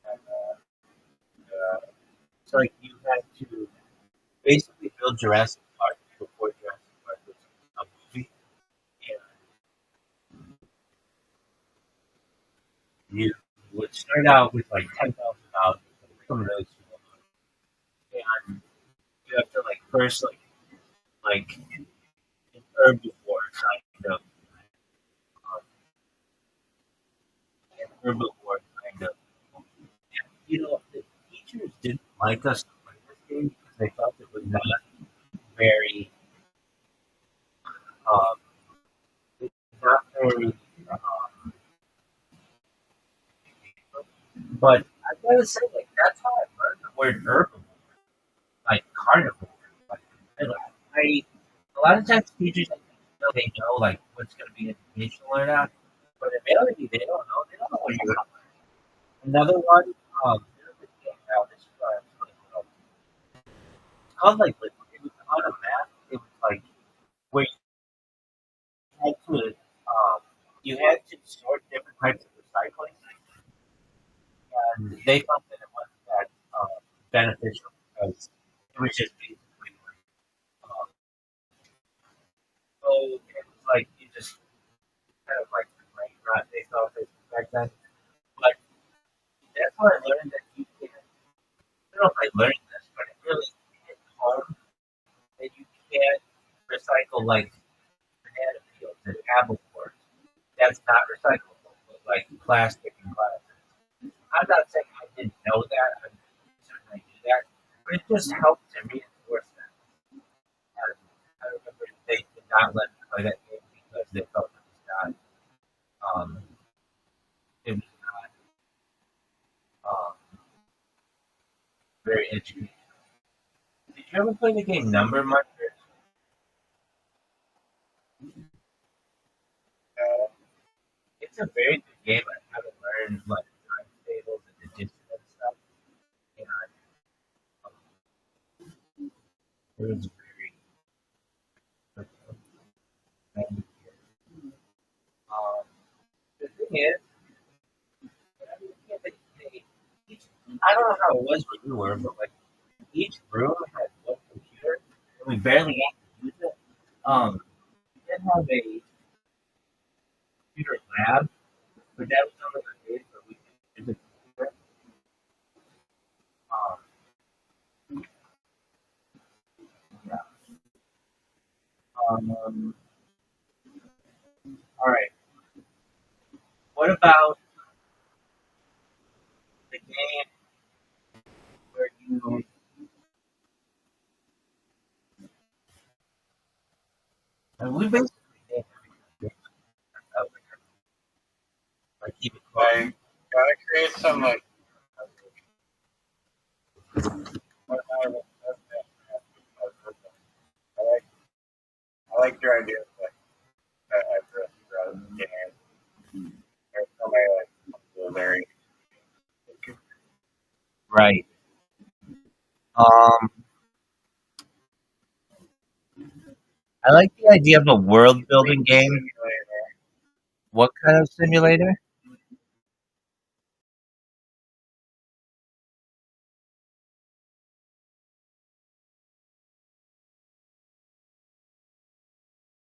Speaker 2: And, yeah.
Speaker 1: So like you had to basically build Jurassic Park before Jurassic Park was a movie, and you would start out with like $10,000, some really small money, and you have to like first like an herbivore kind of an herbivore kind of. You know, the teachers didn't like us to play this game because they felt it was not very um, it's not very but I gotta say, like, that's how I learned the word herbivore, like carnivore. Like, I a lot of times teachers like, they know like what's going to be educational or not, but in reality they don't know. They don't know what you're going to learn. Another one, there's a game now. This is why I'm really cool. It's called like it was on a map. It was like where had to you had to sort different types of recycling, and they felt that it wasn't that beneficial because it was just basically um, so it was like you just kind of like brain rot. They felt it back then, but that's how I learned that you can. I don't know if I learned this, but it really hit home that you can't recycle like banana peels and apple cores. That's not recyclable, but like plastic and glass. I'm not saying I didn't know that. I certainly knew that, but it just helped to reinforce that. And I remember they did not let me play that game because they felt um, it was not very educational. Did you ever play the game Number Munchers?
Speaker 2: Uh,
Speaker 1: It's a very good game. I haven't learned like time tables and addition and stuff. And um, it was very good. Um, the thing is, each, I don't know how it was where you were, but like each room had one computer, and we barely got to use it. We did have a computer lab, but that was only the days where we could use the computer. Um, yeah. Um, all right. What about the game where you and we basically did everything like keep it quiet.
Speaker 2: I gotta create some like. What I like. I like your idea of like address rather than games. There's so many like very.
Speaker 1: Right. Um, I like the idea of a world building game.
Speaker 2: Simulator.
Speaker 1: What kind of simulator?